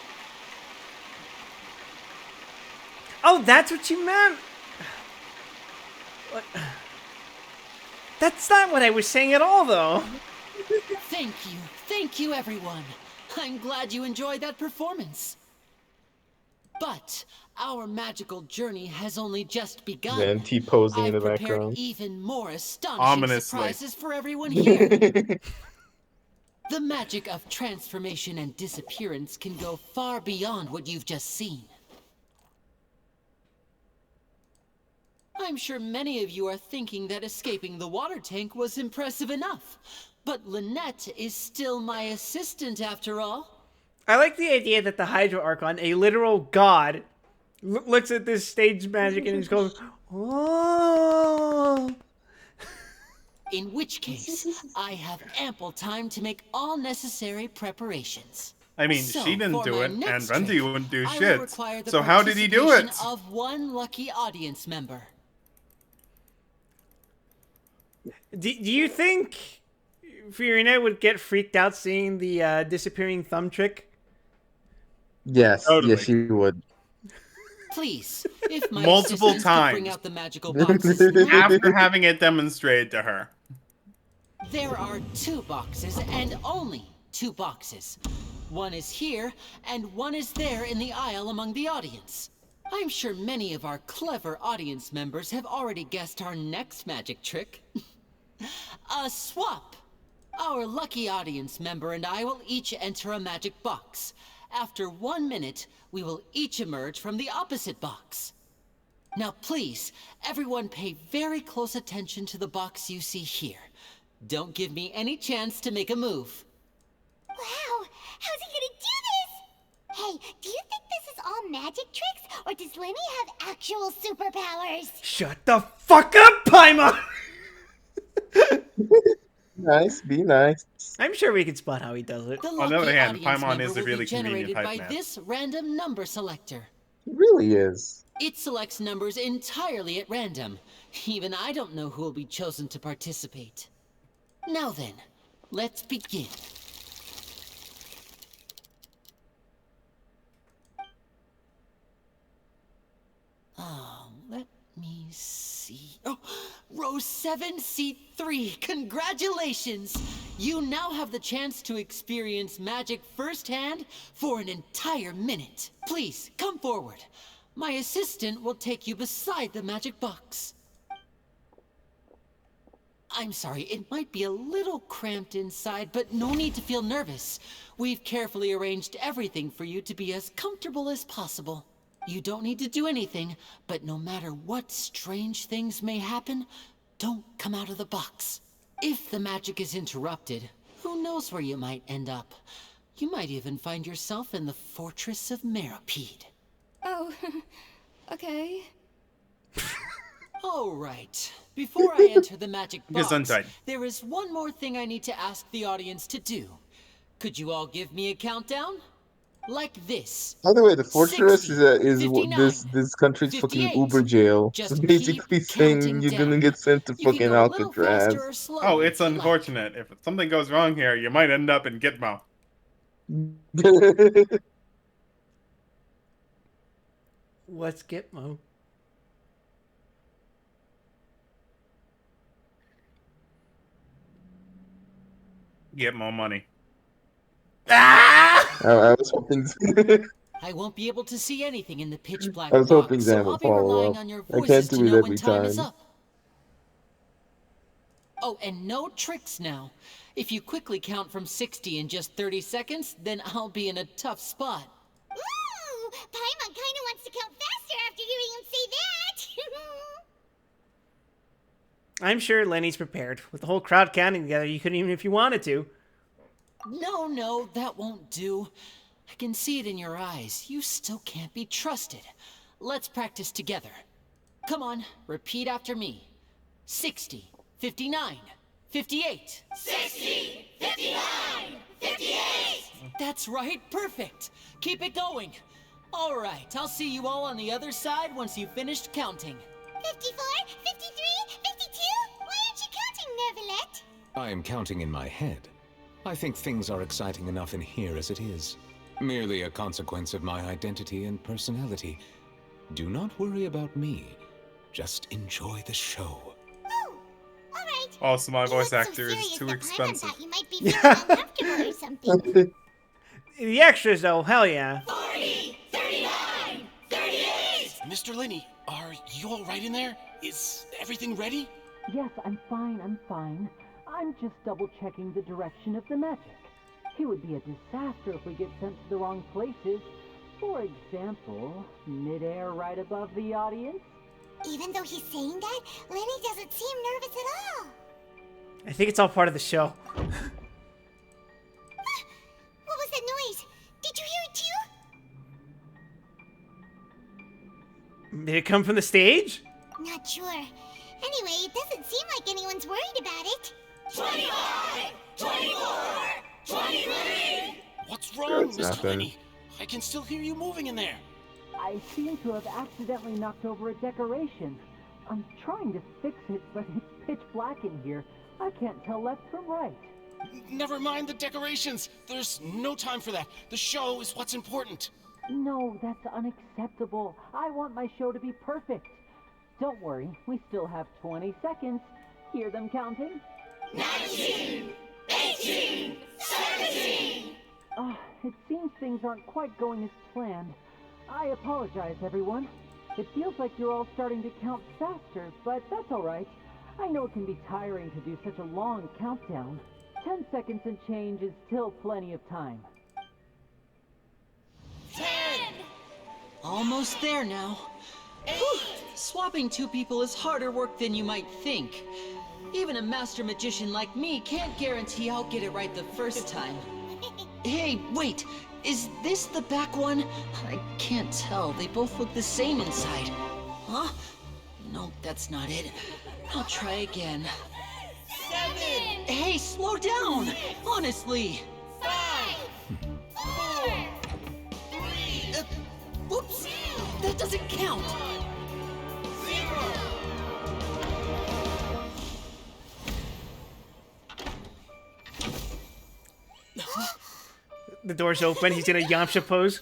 Oh, that's what you meant? What? That's not what I was saying at all, though. Thank you everyone. I'm glad you enjoyed that performance. But our magical journey has only just begun. Then T-posing in the I've prepared background. even more astonishing Ominously. surprises for everyone here. The magic of transformation and disappearance can go far beyond what you've just seen. I'm sure many of you are thinking that escaping the water tank was impressive enough. But Lynette is still my assistant after all. I like the idea that the Hydro Archon, a literal god, looks at this stage magic and just goes, "Oh." In which case, I have ample time to make all necessary preparations. I mean, So, she didn't for do my it, and next Renty trick, wouldn't do I will shit. require the So how did he do it? participation of one lucky audience member. Do you think Fiorina would get freaked out seeing the disappearing thumb trick? Yes, Totally. yes, she would. Please, if my Multiple assistants could bring times. out the magical boxes now. After having it demonstrated to her. There are 2 boxes and only 2 boxes. One is here and one is there in the aisle among the audience. I'm sure many of our clever audience members have already guessed our next magic trick. A swap. Our lucky audience member and I will each enter a magic box. After 1 minute, we will each emerge from the opposite box. Now please, everyone pay very close attention to the box you see here. Don't give me any chance to make a move. Wow, how's he gonna do this? Hey, do you think this is all magic tricks, or does Lenny have actual superpowers? Shut the fuck up, Paimon! Nice, be nice. I'm sure we can spot how he does it. The On the lucky other hand, audience Paimon member is a will be really convenient generated type by man. this random number selector. It really is. It selects numbers entirely at random. Even I don't know who will be chosen to participate. Now then, let's begin. Oh, let me see. Oh, row 7, seat 3. Congratulations! You now have the chance to experience magic firsthand for an entire minute. Please, come forward. My assistant will take you beside the magic box. I'm sorry, it might be a little cramped inside, but no need to feel nervous. We've carefully arranged everything for you to be as comfortable as possible. You don't need to do anything, but no matter what strange things may happen, don't come out of the box. If the magic is interrupted, who knows where you might end up? You might even find yourself in the Fortress of Meropide. Oh, okay. All right. Before I enter the magic box, Gesundheit. there is one more thing I need to ask the audience to do. Could you all give me a countdown? Like this. By the way, the fortress 60, is 59, this country's fucking 58. Uber jail. Just It's keep basically saying counting you're gonna down. get sent to You can fucking go a little faster Alcatraz. or slower. Oh, it's if you like. unfortunate. If something goes wrong here, you might end up in Gitmo. What's Gitmo? Get more money. I was hoping. I won't be able to see anything in the pitch black I was hoping box, to so have a I'll be relying follow-up. on your I voices can't to do it know when every time is time. up. Oh, and no tricks now. If you quickly count from 60 in just 30 seconds, then I'll be in a tough spot. Ooh, Paimon kinda wants to count faster after hearing him say that. I'm sure Lenny's prepared. With the whole crowd counting together, you couldn't even if you wanted to. No, that won't do. I can see it in your eyes. You still can't be trusted. Let's practice together. Come on, repeat after me. 60, 59, 58. 60, 59, 58. That's right, perfect. Keep it going. All right, I'll see you all on the other side once you've finished counting. 54, 53, 52. Why aren't you counting, Nervalet? I am counting in my head. I think things are exciting enough in here as it is. Merely a consequence of my identity and personality. Do not worry about me. Just enjoy the show. Oh, all right. Also, my You voice look so actor is serious too that Paimon expensive. thought you might be feeling uncomfortable or something. The extras, though, hell yeah. 40, 39, 38. Mr. Lenny, are you all right in there? Is everything ready? Yes, I'm fine. I'm just double-checking the direction of the magic. It would be a disaster if we get sent to the wrong places. For example, midair right above the audience. Even though he's saying that, Lenny doesn't seem nervous at all. I think it's all part of the show. What was that noise? Did you hear it too? Did it come from the stage? Not sure. Anyway, it doesn't seem like anyone's worried about it. 25, 24, 23. What's wrong, That's Mr. nothing. Lenny? I can still hear you moving in there. I seem to have accidentally knocked over a decoration. I'm trying to fix it, but it's pitch black in here. I can't tell left from right. Never mind the decorations. There's no time for that. The show is what's important. No, that's unacceptable. I want my show to be perfect. Don't worry, we still have 20 seconds. Hear them counting? 19, 18, 17. It seems things aren't quite going as planned. I apologize, everyone. It feels like you're all starting to count faster, but that's all right. I know it can be tiring to do such a long countdown. 10 seconds and change is still plenty of time. 10, Almost there now. 8. Swapping two people is harder work than you might think. Even a master magician like me can't guarantee I'll get it right the first time. Hey, wait! Is this the back one? I can't tell. They both look the same inside. Huh? No, that's not it. I'll try again. 7, Hey, slow down! Honestly! 5, 4, 3, Whoops! That That doesn't count. The door's open. He's in a Yamcha pose.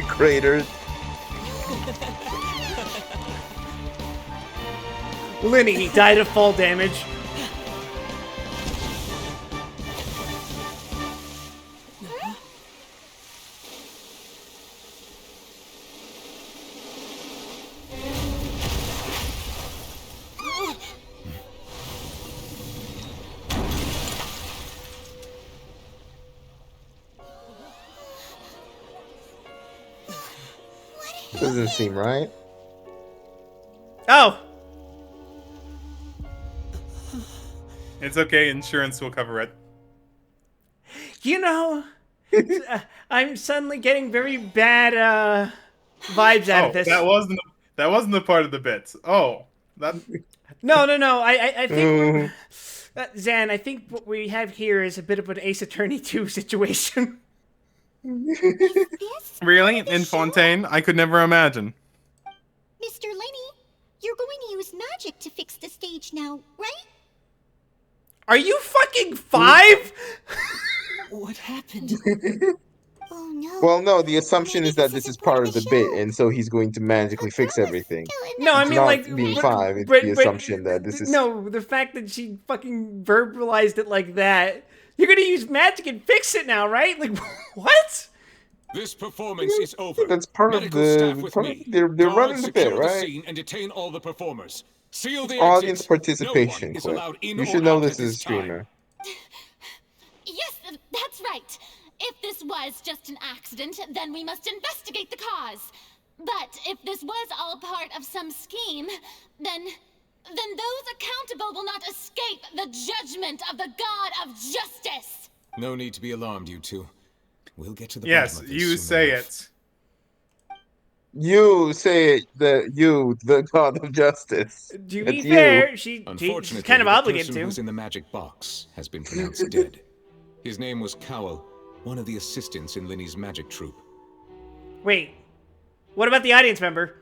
Cratered. Linny died of fall damage. Doesn't seem right. Oh! It's okay, insurance will cover it. You know, I'm suddenly getting very bad vibes out of this. That wasn't the part of the bit. Oh, that. No. I think Zan, I think what we have here is a bit of an Ace Attorney 2 situation. Really? In Fontaine? I could never imagine. Mr. Lenny, you're going to use magic to fix the stage now, right? Are you fucking 5? What happened? Oh no. Well, no, the assumption is that this is part of the bit, and so he's going to magically fix everything. No, I It's mean, not like, being but- 5, it's but- the but- assumption that this is... No, the fact that she fucking verbalized it like that. You're gonna use magic and fix it now, right? Like, what? This performance is over. That's part of Medical the... staff with part of- me. they're Guards, running the bit, secure the right? scene and detain all the performers. Seal the Audience exits. participation, No one is Cliff. allowed in You or should know out this at is a this time. streamer. Yes, that's right. If this was just an accident, then we must investigate the cause. But if this was all part of some scheme, then those accountable will not escape the judgment of the God of justice. No need to be alarmed, you two. We'll get to the Yes, bottom of this you soon say enough. it. You say it, the God of Justice. To be It's fair, you. she's Unfortunately, kind of the obligated person to. who's in the magic box has been pronounced dead. His name was Cowell, one of the assistants in Linny's magic troupe. Wait, what about the audience member?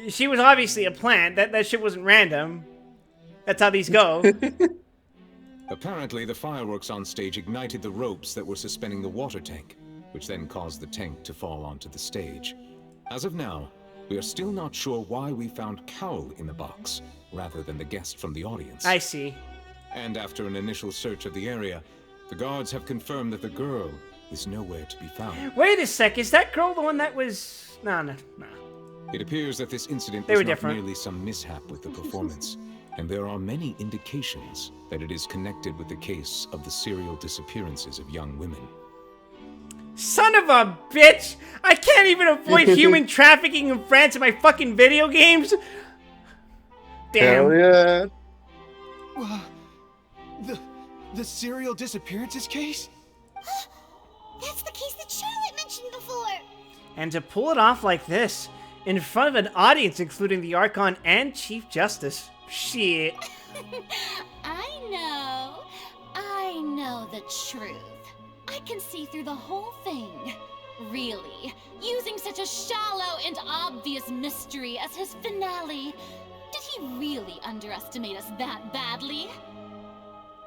She was obviously a plant. That shit wasn't random. That's how these go. Apparently, the fireworks on stage ignited the ropes that were suspending the water tank, which then caused the tank to fall onto the stage. As of now, we are still not sure why we found Cowell in the box, rather than the guest from the audience. I see. And after an initial search of the area, the guards have confirmed that the girl is nowhere to be found. Wait a sec, is that girl the one that was... No. It appears that this incident They was were not different. merely some mishap with the performance, and there are many indications that it is connected with the case of the serial disappearances of young women. Son of a bitch! I can't even avoid human trafficking in France in my fucking video games! Damn. Hell yeah. The serial disappearances case? That's the case that Charlotte mentioned before. And to pull it off like this, in front of an audience including the Archon and Chief Justice. Shit. I know the truth. I can see through the whole thing. Really, using such a shallow and obvious mystery as his finale. Did he really underestimate us that badly?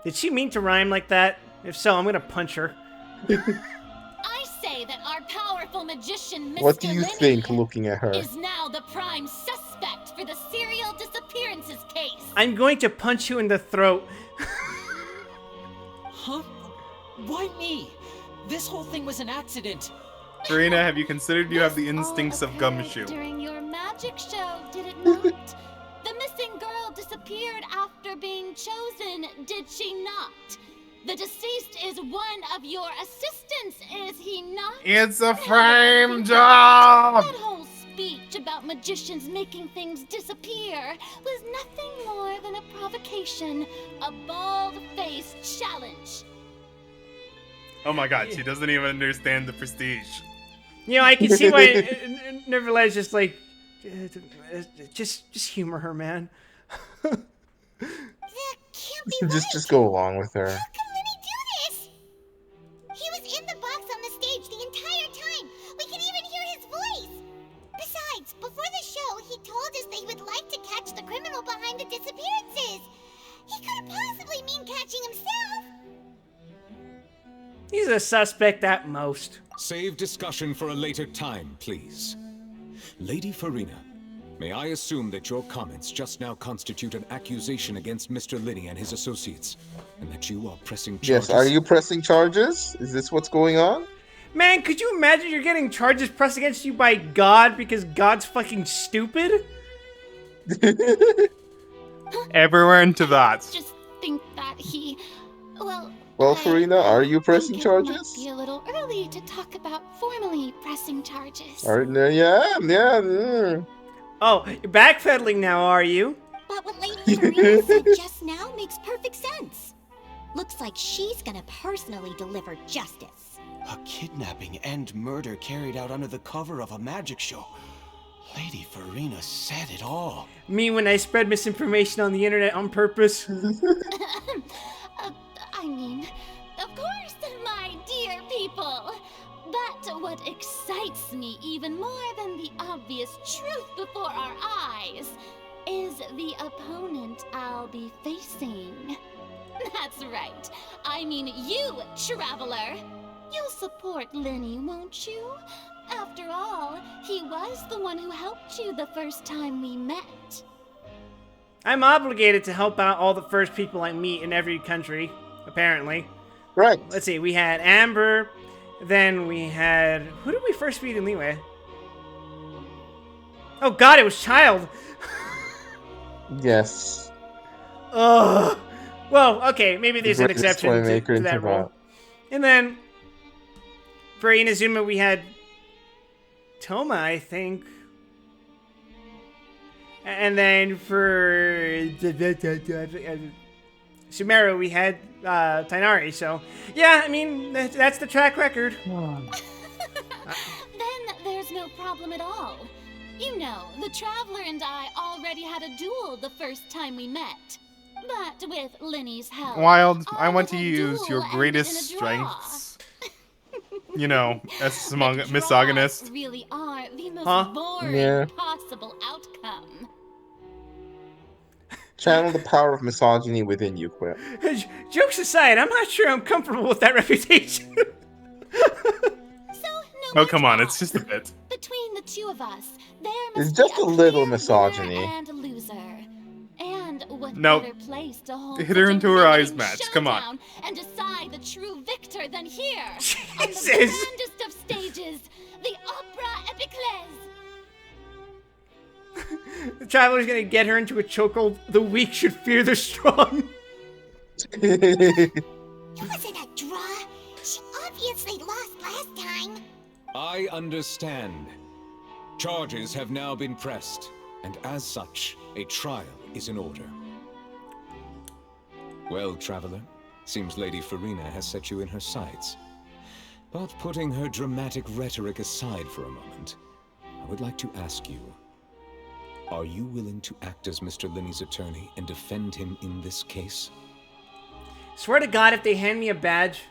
Did she mean to rhyme like that? If so, I'm gonna punch her. I say that our powerful magician, Mr. What do you Lenny, think looking at her? is now the prime suspect for the serial disappearances case. I'm going to punch you in the throat. Huh? Why me? This whole thing was an accident. Serena, have you considered you have the This all instincts of occurred Gumshoe? During your magic show, did it not? The missing girl disappeared after being chosen, did she not? The deceased is one of your assistants, is he not? It's a frame job! That whole speech about magicians making things disappear was nothing more than a provocation, a bald-faced challenge. Oh my god, she doesn't even understand the prestige. You know, I can see why Neverland just like... Just humor her, man. That can't be right. Just go along with her. How can Lenny do this? He was they would like to catch the criminal behind the disappearances. He couldn't possibly mean catching himself. He's a suspect at most. Save discussion for a later time, please. Lady Farina, may I assume that your comments just now constitute an accusation against Mr. Linney and his associates, and that you are pressing charges? Yes, are you pressing charges? Is this what's going on? Man, could you imagine you're getting charges pressed against you by God because God's fucking stupid? Everywhere into that. Just think that he... Well, Farina, are you pressing It charges? might be a little early to talk about formally pressing charges. Yeah. Oh, you're backpedaling now, are you? But what Lady Farina said just now makes perfect sense. Looks like she's gonna personally deliver justice. A kidnapping and murder carried out under the cover of a magic show. Lady Farina said it all. Me when I spread misinformation on the internet on purpose. I mean, of course, my dear people. But what excites me even more than the obvious truth before our eyes is the opponent I'll be facing. That's right. I mean you, Traveler. You'll support Linney, won't you? After all, he was the one who helped you the first time we met. I'm obligated to help out all the first people I meet in every country, apparently. Right. Let's see, we had Amber, then we had... Who did we first meet in Liyue? Oh god, it was Child! Yes. Ugh. Well, okay, maybe there's an Greatest exception to playmaker in that rule. Tibet. And then, for Inazuma, we had Toma, I think. And then for Sumeru, we had Tainari. So, yeah, I mean, that's the track record. Then there's no problem at all. You know, the Traveler and I already had a duel the first time we met. But with Linney's help... Wild, I want to that use duel your ended greatest in a draw. strengths. You know, as among misogynists. Draws really are the most boring Yeah. possible outcome. Channel the power of misogyny within you, Quip. Jokes aside, I'm not sure I'm comfortable with that reputation. Oh, come on, it's just a bit. Between the two of us, there It's must just be a little clear misogyny. winner and loser. And what Nope. better place to hold Hit her such a into her eyes riveting match, come on. showdown and decide the true victor than here, on the Jesus. grandest of stages, the Opera Epiclese. The Traveler's gonna get her into a chokehold. The weak should fear the strong. It wasn't a draw. She obviously lost last time. I understand. Charges have now been pressed, and as such, a trial is in order. Well, Traveler, seems Lady Farina has set you in her sights. But putting her dramatic rhetoric aside for a moment, I would like to ask you, are you willing to act as Mr. Linney's attorney and defend him in this case? Swear to God, if they hand me a badge,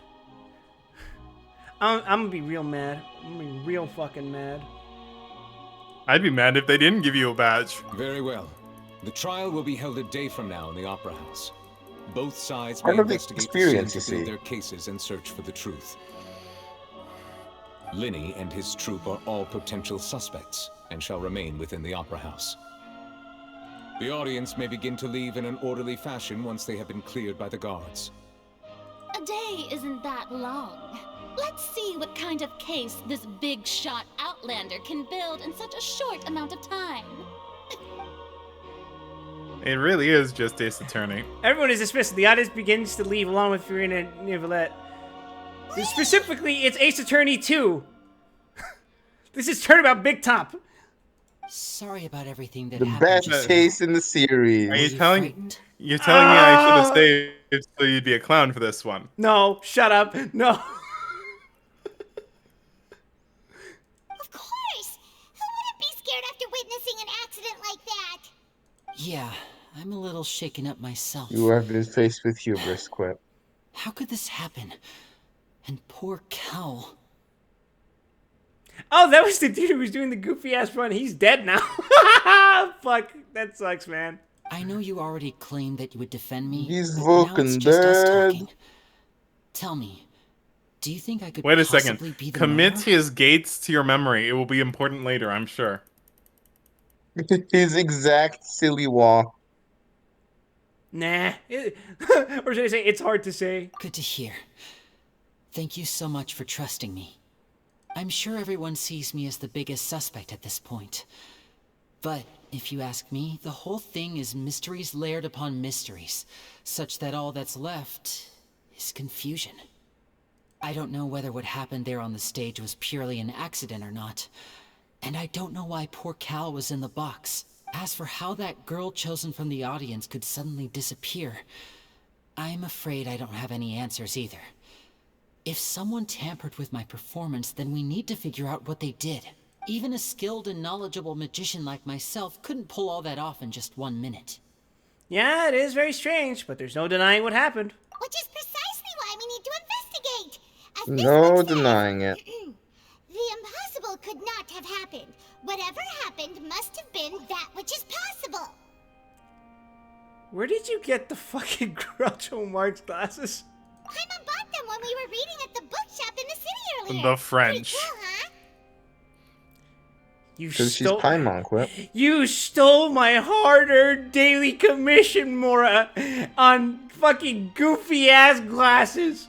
I'm gonna be real mad. I'm gonna be real fucking mad. I'd be mad if they didn't give you a badge. Very well. The trial will be held a day from now in the Opera House. Both sides Part may of the investigate the experience, scene you to build see. their cases and search for the truth. Linney and his troop are all potential suspects and shall remain within the Opera House. The audience may begin to leave in an orderly fashion once they have been cleared by the guards. A day isn't that long. Let's see what kind of case this big shot Outlander can build in such a short amount of time. It really is just Ace Attorney. Everyone is dismissed. The audience begins to leave along with Farina and Nicolette. Specifically, it's Ace Attorney 2. This is Turnabout Big Top. Sorry about everything that The happened. best case in the series. Are you you telling frightened? you're telling me I should have stayed so you'd be a clown for this one? No, shut up. No. Of course. Who wouldn't be scared after witnessing an accident like that? Yeah, I'm a little shaken up myself. You have been faced with hubris, Quip. How could this happen? And poor Kel. Oh, that was the dude who was doing the goofy ass run. He's dead now. Fuck, that sucks, man. I know you already claimed that you would defend me, He's but now it's fucking just us dead. talking. Tell me, do you think I could Wait a possibly second. be the Commit murderer? his gates to your memory. It will be important later, I'm sure. His exact silly wall. Nah. Or should I say, it's hard to say. Good to hear. Thank you so much for trusting me. I'm sure everyone sees me as the biggest suspect at this point. But if you ask me, the whole thing is mysteries layered upon mysteries, such that all that's left is confusion. I don't know whether what happened there on the stage was purely an accident or not. And I don't know why poor Cal was in the box. As for how that girl chosen from the audience could suddenly disappear, I'm afraid I don't have any answers either. If someone tampered with my performance, then we need to figure out what they did. Even a skilled and knowledgeable magician like myself couldn't pull all that off in just 1 minute. Yeah, it is very strange, but there's no denying what happened. Which is precisely why we need to investigate. As this No one says, denying it. the impossible could not have happened. Whatever happened must have been that which is possible. Where did you get the fucking Groucho Marx glasses? Paimon bought them when we were reading at the bookshop in the city earlier. The French. Pretty cool, huh? You Because she's stole. Paimon, Quip. You stole my hard-earned daily commission, Mora, on fucking goofy-ass glasses.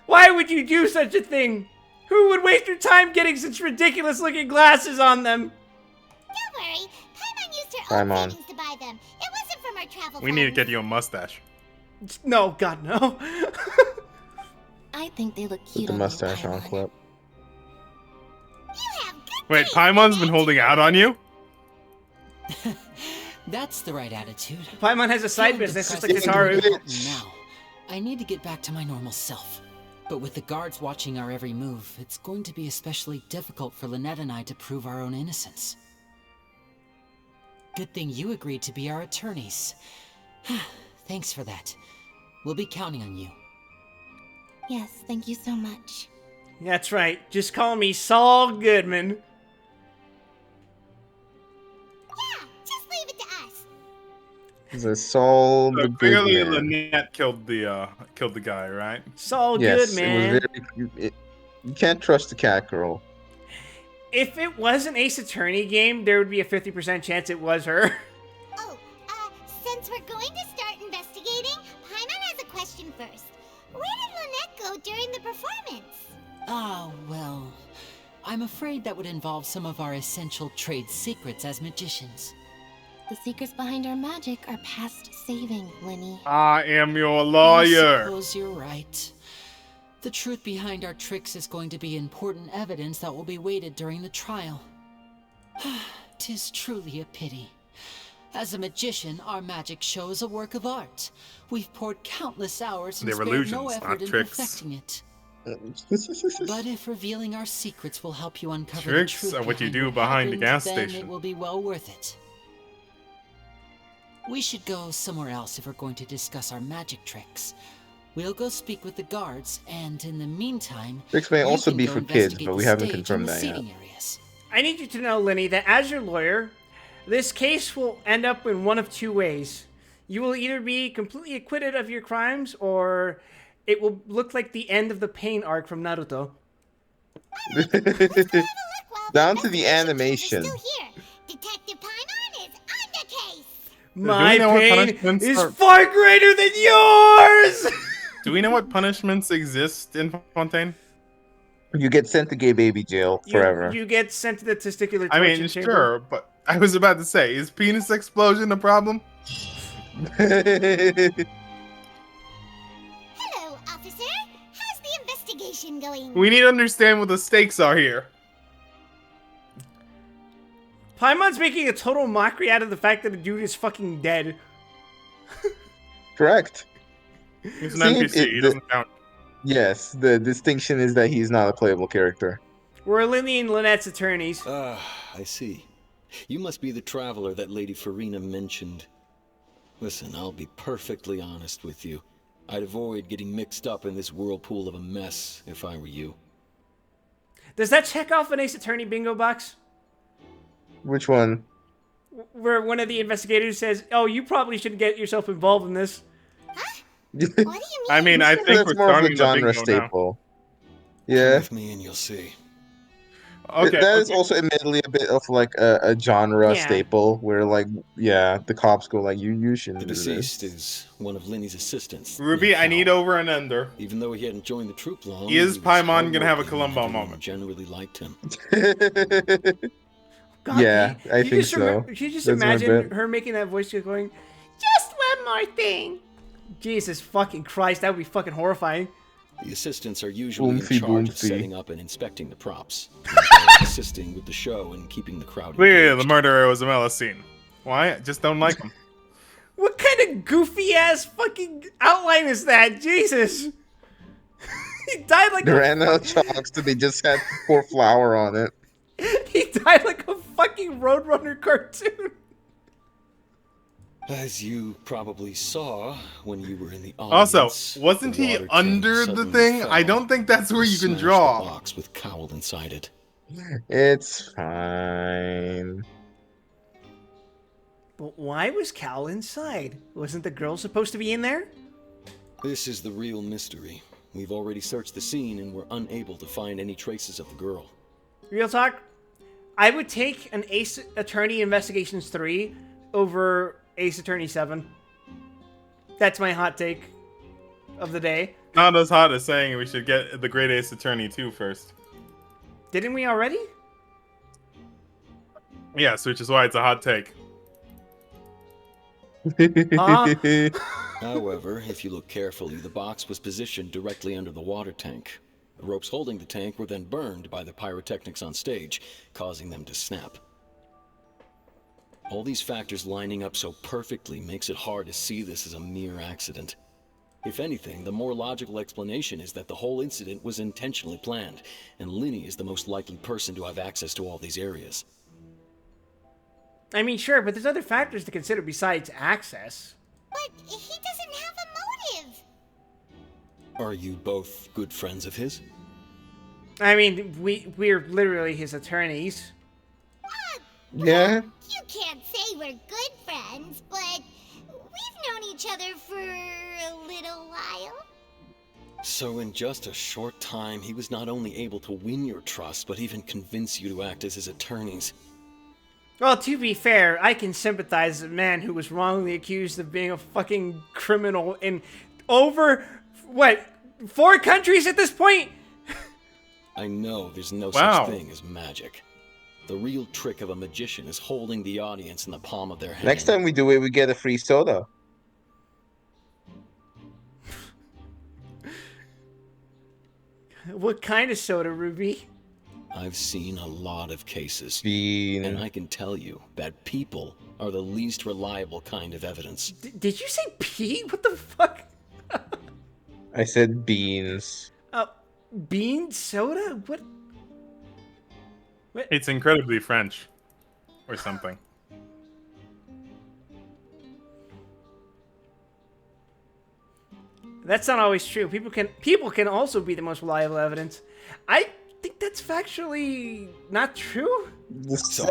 Why would you do such a thing? Who would waste your time getting such ridiculous-looking glasses on them? Don't worry. Paimon used her own Paimon. savings to buy them. It wasn't from our travel We need to funds. get you a mustache. No, God, no. I think they look Put cute the on mustache you, on, Paimon. Quip. You have good Wait, taste, Paimon's been Lynette. holding out on you? That's the right attitude. Paimon has a side Feeling business just like depressed Hitaru. is Hitaru. important now. I need to get back to my normal self. But with the guards watching our every move, it's going to be especially difficult for Lynette and I to prove our own innocence. Good thing you agreed to be our attorneys. Thanks for that. We'll be counting on you. Yes, thank you so much. That's right. Just call me Saul Goodman. Yeah, just leave it to us. He's a Saul So the Good clearly, Man. Lynette killed the guy, right? Saul Yes, Goodman. it was very. You can't trust the cat girl. If it was an Ace Attorney game, there would be a 50% chance it was her. Oh, since we're going to start investigating, Paimon has a question first. Where did Lynette go during the performance? Ah, well, I'm afraid that would involve some of our essential trade secrets as magicians. The secrets behind our magic are past saving, Lenny. I am your I lawyer. suppose you're right. The truth behind our tricks is going to be important evidence that will be weighted during the trial. 'Tis truly a pity. As a magician, our magic show is a work of art. We've poured countless hours and They're spared illusions, no not effort in tricks. perfecting it. But if revealing our secrets will help you uncover Tricks the truth are what you behind do behind the happened, gas then station. it will be well worth it. We should go somewhere else if we're going to discuss our magic tricks. We'll go speak with the guards, and in the meantime, Tricks may you also can be go for kids, investigate but the we haven't stage confirmed and the that yet. seating areas. I need you to know, Lenny, that as your lawyer, this case will end up in one of two ways. You will either be completely acquitted of your crimes, or it will look like the end of the pain arc from Naruto. Down to the animation. Still here. Detective Paimon is on the case. My know what pain punishments is are- far greater than yours! Do we know what punishments exist in Fontaine? You get sent to gay baby jail forever. You get sent to the testicular I torture mean, chamber. sure, but I was about to say, is penis explosion a problem? Hello, officer. How's the investigation going? We need to understand what the stakes are here. Paimon's making a total mockery out of the fact that the dude is fucking dead. Correct. He's an See, NPC, he doesn't count. Yes, the distinction is that he's not a playable character. We're Lily and Lynette's attorneys. Ah, I see. You must be the traveler that Lady Farina mentioned. Listen, I'll be perfectly honest with you. I'd avoid getting mixed up in this whirlpool of a mess if I were you. Does that check off an Ace Attorney bingo box? Which one? Where one of the investigators says, "Oh, you probably should get yourself involved in this." What do you mean? I mean, I think That's we're more of a starting the genre bingo now. staple. Come Yeah. with me and you'll see. Okay. That is also admittedly a bit of like a genre Yeah. staple where like the cops go like you shouldn't The do deceased this. is one of Linny's assistants. Ruby, named I need Cal. over and under. Even though he hadn't joined the troop long, Is he was Paimon gonna have a hardworking and Columbo everyone moment? Generally liked him. God, Yeah, I think just so. Can you just That's my imagine bet. her making that voice, just going, "Just one more thing." Jesus fucking Christ, that would be fucking horrifying. The assistants are usually in Boomsy, charge of boomsy. setting up and inspecting the props, as well as assisting with the show and keeping the crowd Clearly, the engaged. murderer was a Melusine. Why? I just don't like him. What kind of goofy ass fucking outline is that? Jesus. He died like They ran out of chalks, so they just had pour flour on it. he died like a fucking Roadrunner cartoon. As you probably saw when you were in the Also, audience, wasn't the he water tank under the suddenly thing? fell I don't think that's where and you can smashed draw. the box with Cowl inside it. It's fine. But why was Cal inside? Wasn't the girl supposed to be in there? This is the real mystery. We've already searched the scene and we're unable to find any traces of the girl. Real talk, I would take an Ace Attorney Investigations 3 over Ace Attorney 7. That's my hot take of the day. Not as hot as saying we should get the Great Ace Attorney 2 first. Didn't we already? Yes, which is why it's a hot take. However, if you look carefully, the box was positioned directly under the water tank. The ropes holding the tank were then burned by the pyrotechnics on stage, causing them to snap. All these factors lining up so perfectly makes it hard to see this as a mere accident. If anything, the more logical explanation is that the whole incident was intentionally planned, and Linny is the most likely person to have access to all these areas. I mean, sure, but there's other factors to consider besides access. But he doesn't have a motive. Are you both good friends of his? I mean, we're literally his attorneys. Yeah. You can't say we're good friends, but we've known each other for a little while. So in just a short time, he was not only able to win your trust, but even convince you to act as his attorneys. Well, to be fair, I can sympathize with a man who was wrongly accused of being a fucking criminal in over, 4 countries at this point? I know there's no Wow. such thing as magic. The real trick of a magician is holding the audience in the palm of their hand. Next time we do it, we get a free soda. What kind of soda, Ruby? I've seen a lot of cases, Bean. and I can tell you that people are the least reliable kind of evidence. Did you say pea? What the fuck? I said beans. Bean soda? What? It's incredibly French. Or something. That's not always true. People can also be the most reliable evidence. I think that's factually not true.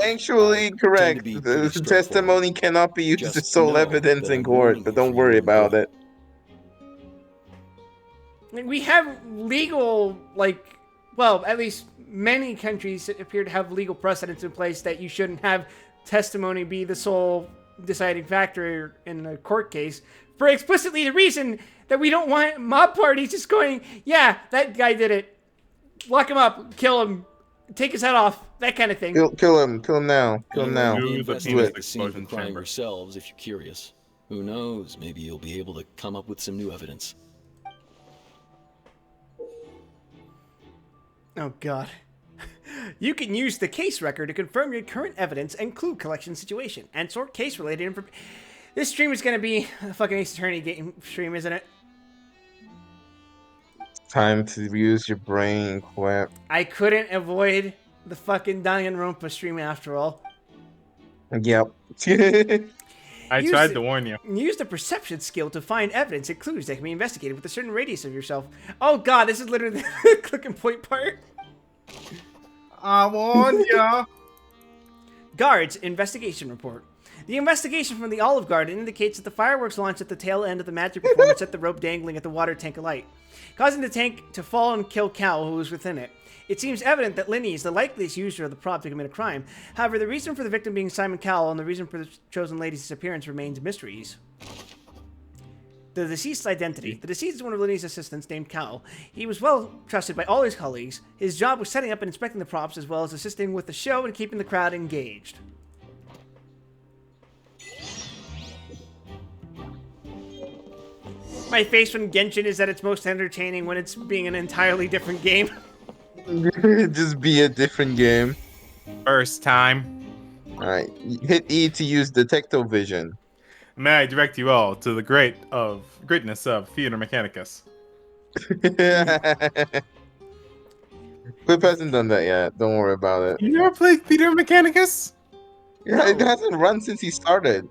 Actually correct. be The pretty testimony cannot be used Just as sole know evidence that in I'm court, warning but you don't for worry your own about good. it. Like, we have legal, well, at least many countries appear to have legal precedents in place that you shouldn't have testimony be the sole deciding factor in a court case for explicitly the reason that we don't want mob parties just going, yeah, that guy did it. Lock him up, kill him, take his head off, that kind of thing. Kill him now. Kill him now. Do the Investigate penis the scene of the explosion crime chamber. yourselves if you're curious. Who knows? Maybe you'll be able to come up with some new evidence. Oh, God. You can use the case record to confirm your current evidence and clue collection situation and sort case-related information. This stream is going to be a fucking Ace Attorney game stream, isn't it? Time to use your brain, Quip. I couldn't avoid the fucking Danganronpa stream after all. Yep. I Use tried it- to warn you. Use the perception skill to find evidence and clues that can be investigated with a certain radius of yourself. Oh, God, this is literally the click and point part. I warned ya. Guards, investigation report. The investigation from the Olive Garden indicates that the fireworks launched at the tail end of the magic performance set the rope dangling at the water tank alight, causing the tank to fall and kill Cal, who was within it. It seems evident that Linny is the likeliest user of the prop to commit a crime. However, the reason for the victim being Simon Cowell and the reason for the chosen lady's disappearance remains mysteries. The deceased's identity. The deceased is one of Linny's assistants named Cowell. He was well trusted by all his colleagues. His job was setting up and inspecting the props as well as assisting with the show and keeping the crowd engaged. My face when Genshin is at its most entertaining when it's being an entirely different game. Just be a different game. First time. Alright, hit E to use Detecto Vision. May I direct you all to the greatness of Theater Mechanicus. Clip hasn't done that yet. Don't worry about it. You never played Theater Mechanicus? Yeah, it hasn't run since he started.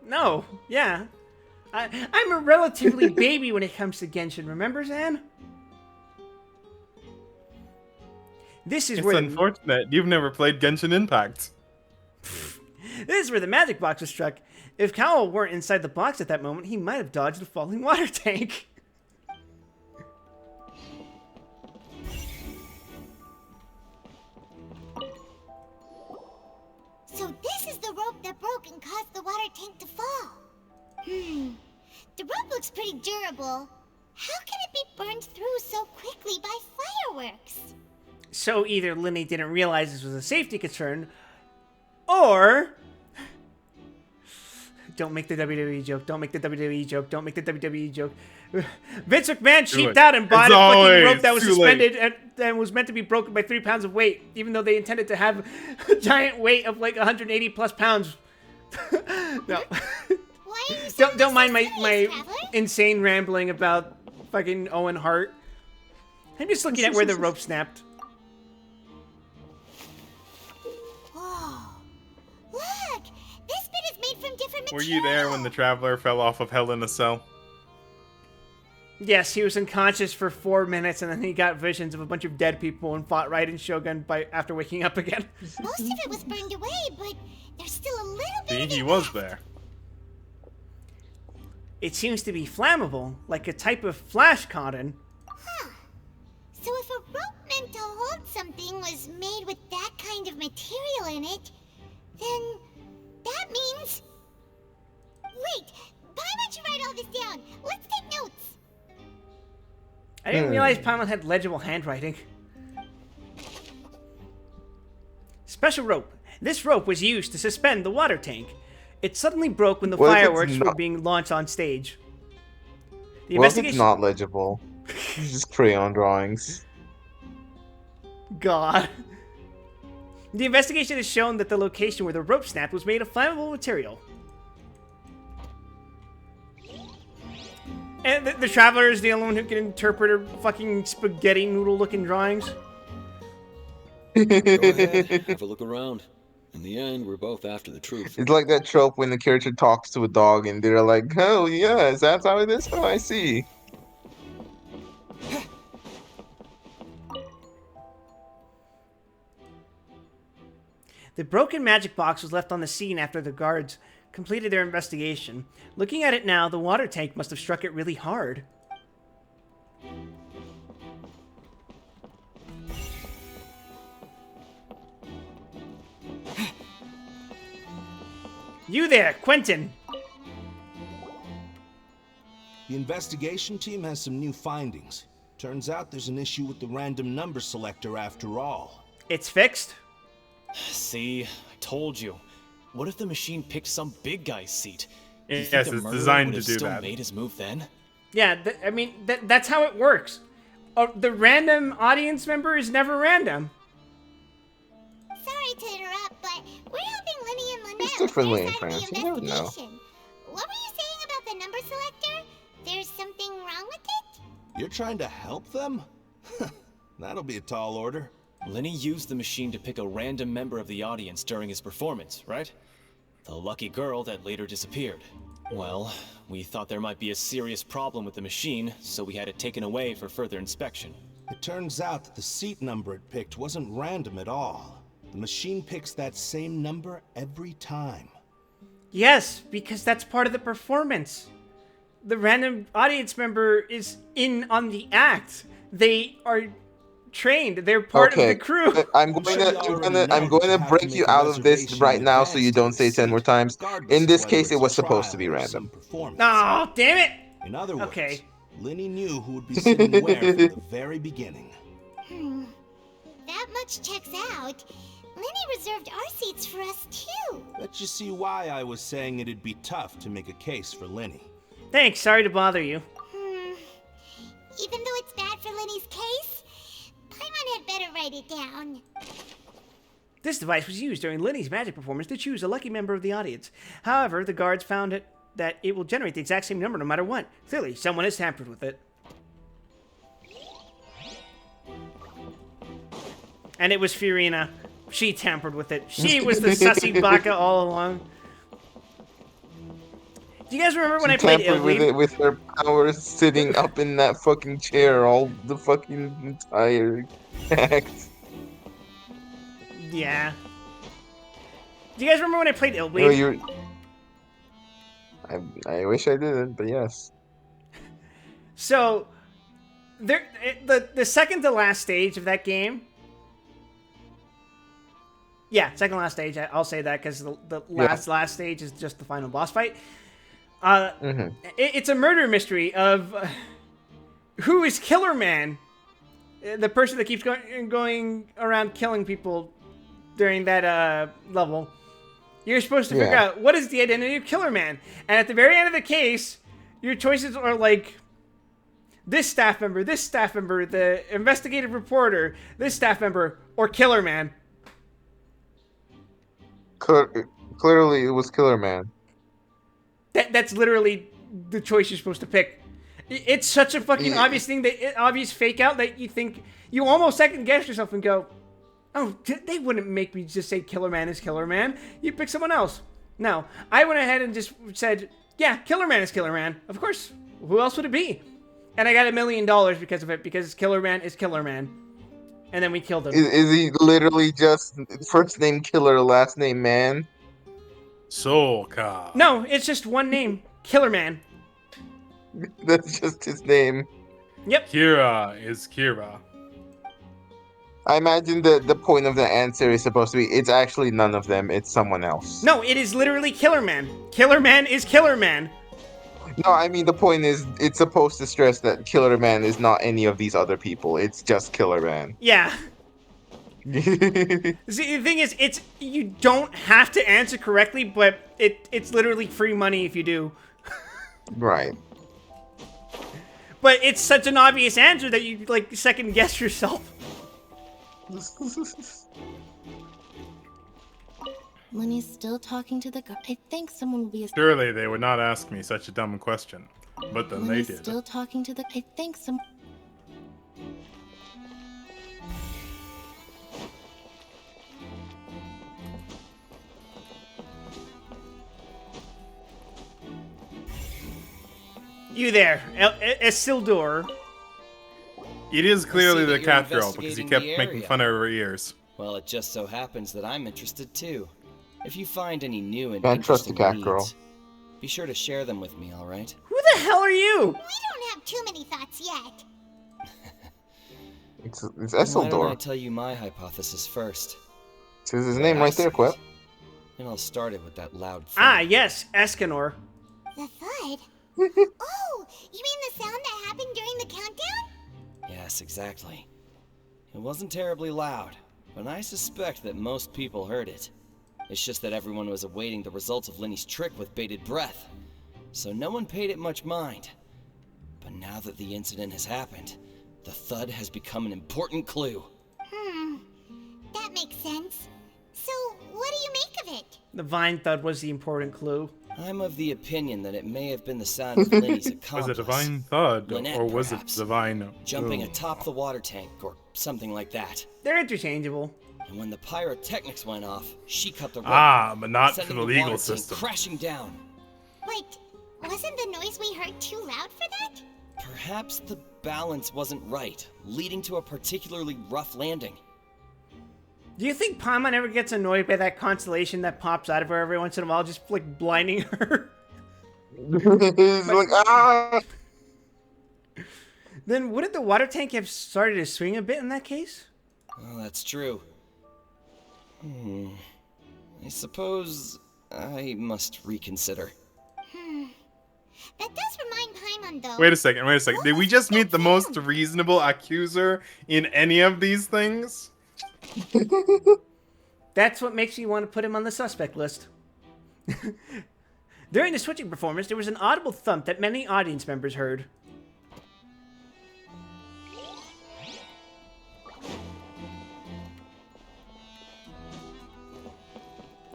No, yeah. I'm a relatively baby when it comes to Genshin, remember, Zan? This is It's where unfortunate you've never played Genshin Impact. This is where the magic box was struck. If Cowell weren't inside the box at that moment, he might have dodged a falling water tank. So this is the rope that broke and caused the water tank to fall. The rope looks pretty durable. How can it be burned through so quickly by fireworks? So either Linny didn't realize this was a safety concern, or... Don't make the WWE joke. Don't make the WWE joke. Don't make the WWE joke. Vince McMahon cheaped out and bought a fucking rope that was suspended and was meant to be broken by 3 pounds of weight, even though they intended to have a giant weight of like 180 plus pounds. No. Don't mind my insane rambling about fucking Owen Hart. I'm just looking at where the rope snapped. Look! This bit is made from different material. Were you there when the Traveler fell off of Hell in a Cell? Yes, he was unconscious for 4 minutes, and then he got visions of a bunch of dead people and fought Raiden Shogun after waking up again. Most of it was burned away, but there's still a little bit See, of it he was left. there. It seems to be flammable, like a type of flash cotton. Huh. So if a rope meant to hold something was made with that kind of material in it, then that means... Wait, why don't you write all this down? Let's take notes. I didn't realize Paimon had legible handwriting. Special rope. This rope was used to suspend the water tank. It suddenly broke when the fireworks were being launched on stage. The investigation... It's not legible. It's just crayon drawings. God. The investigation has shown that the location where the rope snapped was made of flammable material. And the Traveler is the only one who can interpret her fucking spaghetti noodle looking drawings. Go ahead, have a look around. In the end, we're both after the truth. It's like that trope when the character talks to a dog and they're like, oh yes, that's how it is? Oh, I see. The broken magic box was left on the scene after the guards completed their investigation. Looking at it now, the water tank must have struck it really hard. You there, Quentin! The investigation team has some new findings. Turns out there's an issue with the random number selector after all. It's fixed? See, I told you. What if the machine picked some big guy's seat? Yes, it's designed to do that. Made his move then? Yeah, I mean, that's how it works. The random audience member is never random. Sorry to interrupt, but we're helping Linny and Lynette It's with differently their in side of France. the You never know. investigation. What were you saying about the number selector? There's something wrong with it? You're trying to help them? That'll be a tall order. Linny used the machine to pick a random member of the audience during his performance, right? The lucky girl that later disappeared. Well, we thought there might be a serious problem with the machine, so we had it taken away for further inspection. It turns out that the seat number it picked wasn't random at all. The machine picks that same number every time. Yes, because that's part of the performance. The random audience member is in on the act. They are trained. They're part of the crew. I'm going to break you out of this right now so you don't say it 10 more times. In this case, it was supposed to be random. Oh, damn it! In other words, okay. Lenny knew who would be sitting where from the very beginning. That much checks out. Lenny reserved our seats for us too. Let you see why I was saying it'd be tough to make a case for Lenny. Thanks, sorry to bother you. Even though it's bad for Lenny's case, Paimon had better write it down. This device was used during Lenny's magic performance to choose a lucky member of the audience. However, the guards found that it will generate the exact same number no matter what. Clearly, someone has tampered with it. And it was Furina. She tampered with it. She was the sussy baka all along. Do you guys remember when I played tampered with it with her powers sitting up in that fucking chair all the fucking entire act. Yeah. Do you guys remember when I played Illweed? I wish I didn't, but yes. So, the second to last stage of that game. Yeah, second to last stage. I'll say that because the last stage is just the final boss fight. It's a murder mystery of who is Killer Man, the person that keeps going around killing people during that level. You're supposed to figure out what is the identity of Killer Man, and at the very end of the case, your choices are like this staff member, the investigative reporter, this staff member, or Killer Man. Clearly, it was Killer Man. That's literally the choice you're supposed to pick. It's such a fucking obvious thing, obvious fake out that you think, you almost second guess yourself and go, oh, they wouldn't make me just say Killer Man is Killer Man. You pick someone else. No, I went ahead and just said, yeah, Killer Man is Killer Man. Of course, who else would it be? And I got $1 million because of it, because Killer Man is Killer Man. And then we killed him. Is he literally just first name Killer, last name Man? Soulka. No, it's just one name, Killer Man. That's just his name. Yep. Kira is Kira. I imagine the point of the answer is supposed to be, it's actually none of them, it's someone else. No, it is literally Killer Man. Killer Man is Killer Man. No, I mean, the point is, it's supposed to stress that Killer Man is not any of these other people, it's just Killer Man. Yeah. See, the thing is, you don't have to answer correctly, but it's literally free money if you do. Right. But it's such an obvious answer that you, like, second guess yourself. Lenny's still talking to the guard. I think someone will be. Surely they would not ask me such a dumb question, but then Lenny's they did. Still talking to the. I think some. You there, Isildur. It is clearly the you're cat girl because he kept investigating the making area. fun of her ears. Well, it just so happens that I'm interested too. If you find any new and Can't trust the interesting cat girl. leads, be sure to share them with me, all right? Who the hell are you? We don't have too many thoughts yet. It's Why don't I Isildur. tell you my hypothesis first? Says his name right there, Quip. And I'll start it with that loud thud. Ah, yes, Escanor. The thud? Oh, you mean the sound that happened during the countdown? Yes, exactly. It wasn't terribly loud, but I suspect that most people heard it. It's just that everyone was awaiting the results of Lenny's trick with bated breath, so no one paid it much mind. But now that the incident has happened, the thud has become an important clue. That makes sense. So, what do you make of it? The vine thud was the important clue. I'm of the opinion that it may have been the sound of Lenny's accomplice. Was it a divine thud, Lynette, or was perhaps. it divine Jumping boom? atop the water tank, or something like that. They're interchangeable. And when the pyrotechnics went off, she cut the rope. Ah, but not sending for the the legal water tank system. crashing down. Wait, wasn't the noise we heard too loud for that? Perhaps the balance wasn't right, leading to a particularly rough landing. Do you think Paimon ever gets annoyed by that constellation that pops out of her every once in a while, just like blinding her? He's like, ah! Then wouldn't the water tank have started to swing a bit in that case? Oh, that's true. I suppose I must reconsider. That does remind Paimon, though. Wait a second. Did we just meet the most reasonable accuser in any of these things? That's what makes me want to put him on the suspect list. During the switching performance, there was an audible thump that many audience members heard.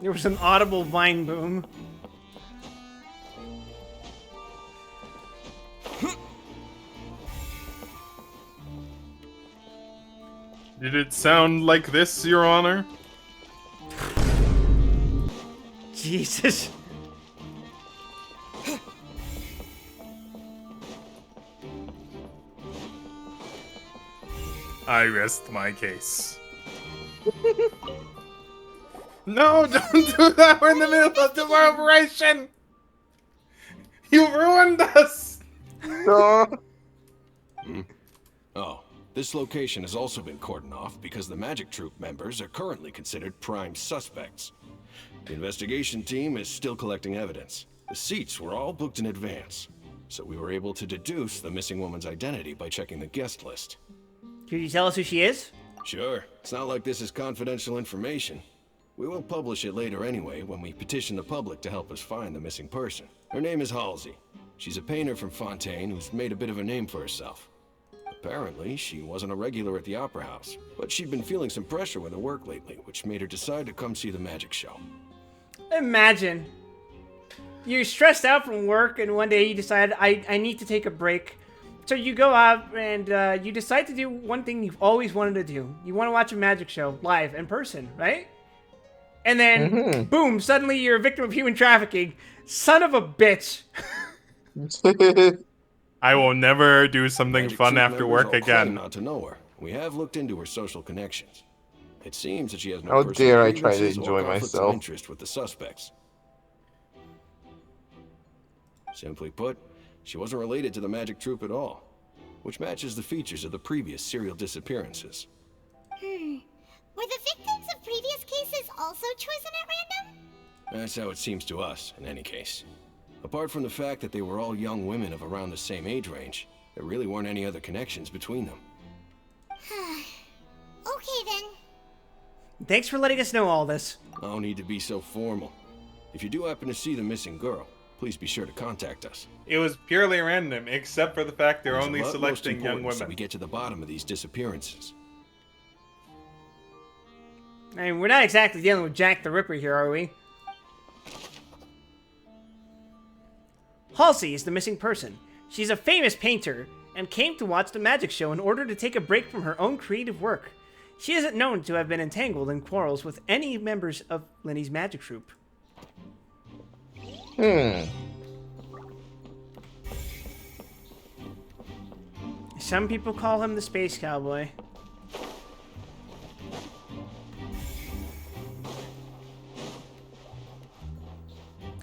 There was an audible vine boom. Did it sound like this, Your Honor? Jesus. I rest my case. No, don't do that. We're in the middle of the operation. You ruined us. No. Oh, this location has also been cordoned off because the Magic Troop members are currently considered prime suspects. The investigation team is still collecting evidence. The seats were all booked in advance, so we were able to deduce the missing woman's identity by checking the guest list. Could you tell us who she is? Sure. It's not like this is confidential information. We will publish it later anyway when we petition the public to help us find the missing person. Her name is Halsey. She's a painter from Fontaine who's made a bit of a name for herself. Apparently, she wasn't a regular at the Opera House, but she'd been feeling some pressure with her work lately, which made her decide to come see the magic show. Imagine. You're stressed out from work and one day you decide, I need to take a break. So you go out and you decide to do one thing you've always wanted to do. You want to watch a magic show live in person, right? And then, boom, suddenly you're a victim of human trafficking. Son of a bitch. I will never do something Magic fun Troop after members work all claim again. not to know her. We have looked into her social connections. It seems that she has no How personal dare I try to grievances or enjoy conflicts of myself. interest with the suspects. Simply put, she wasn't related to the Magic Troop at all, which matches the features of the previous serial disappearances. Were the victims of previous cases also chosen at random? That's how it seems to us, in any case. Apart from the fact that they were all young women of around the same age range, there really weren't any other connections between them. Okay then. Thanks for letting us know all this. No need to be so formal. If you do happen to see the missing girl, please be sure to contact us. It was purely random, except for the fact they're It's only of utmost selecting young importance that women. we get to the bottom of these disappearances. I mean, we're not exactly dealing with Jack the Ripper here, are we? Halsey is the missing person. She's a famous painter and came to watch the magic show in order to take a break from her own creative work. She isn't known to have been entangled in quarrels with any members of Lenny's magic troupe. Some people call him the Space Cowboy.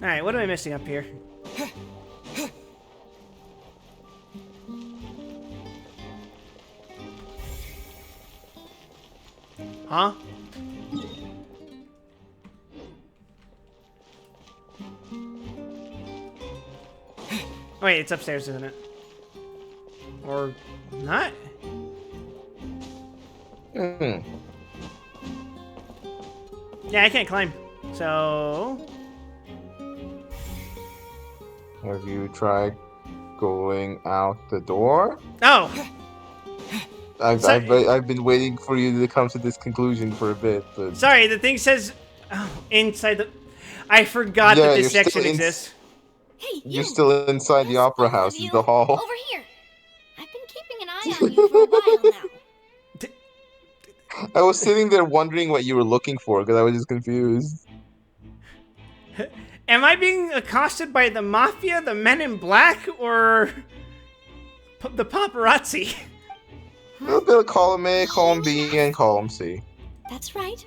Alright, what am I missing up here? Huh? Oh, wait, it's upstairs, isn't it? Or not? Yeah, I can't climb. So... Have you tried going out the door? Oh! I've been waiting for you to come to this conclusion for a bit, but... Sorry, the thing says inside the... I forgot that this section exists. Hey, You're still inside the Opera House, the hall. Over here. I've been keeping an eye on you for a while now. I was sitting there wondering what you were looking for, because I was just confused. Am I being accosted by the Mafia, the Men in Black, or... The paparazzi. A little bit of column A, column B, and column C. That's right.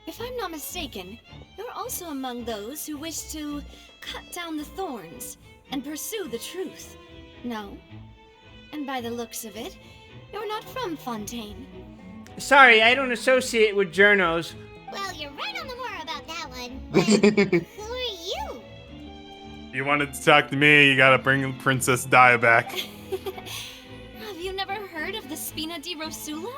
If I'm not mistaken, you're also among those who wish to cut down the thorns and pursue the truth. No? And by the looks of it, you're not from Fontaine. Sorry, I don't associate with journos. Well, you're right on the moor about that one. But who are you? You wanted to talk to me, you gotta bring Princess Dia back. Have you never heard of the Spina di Rosula?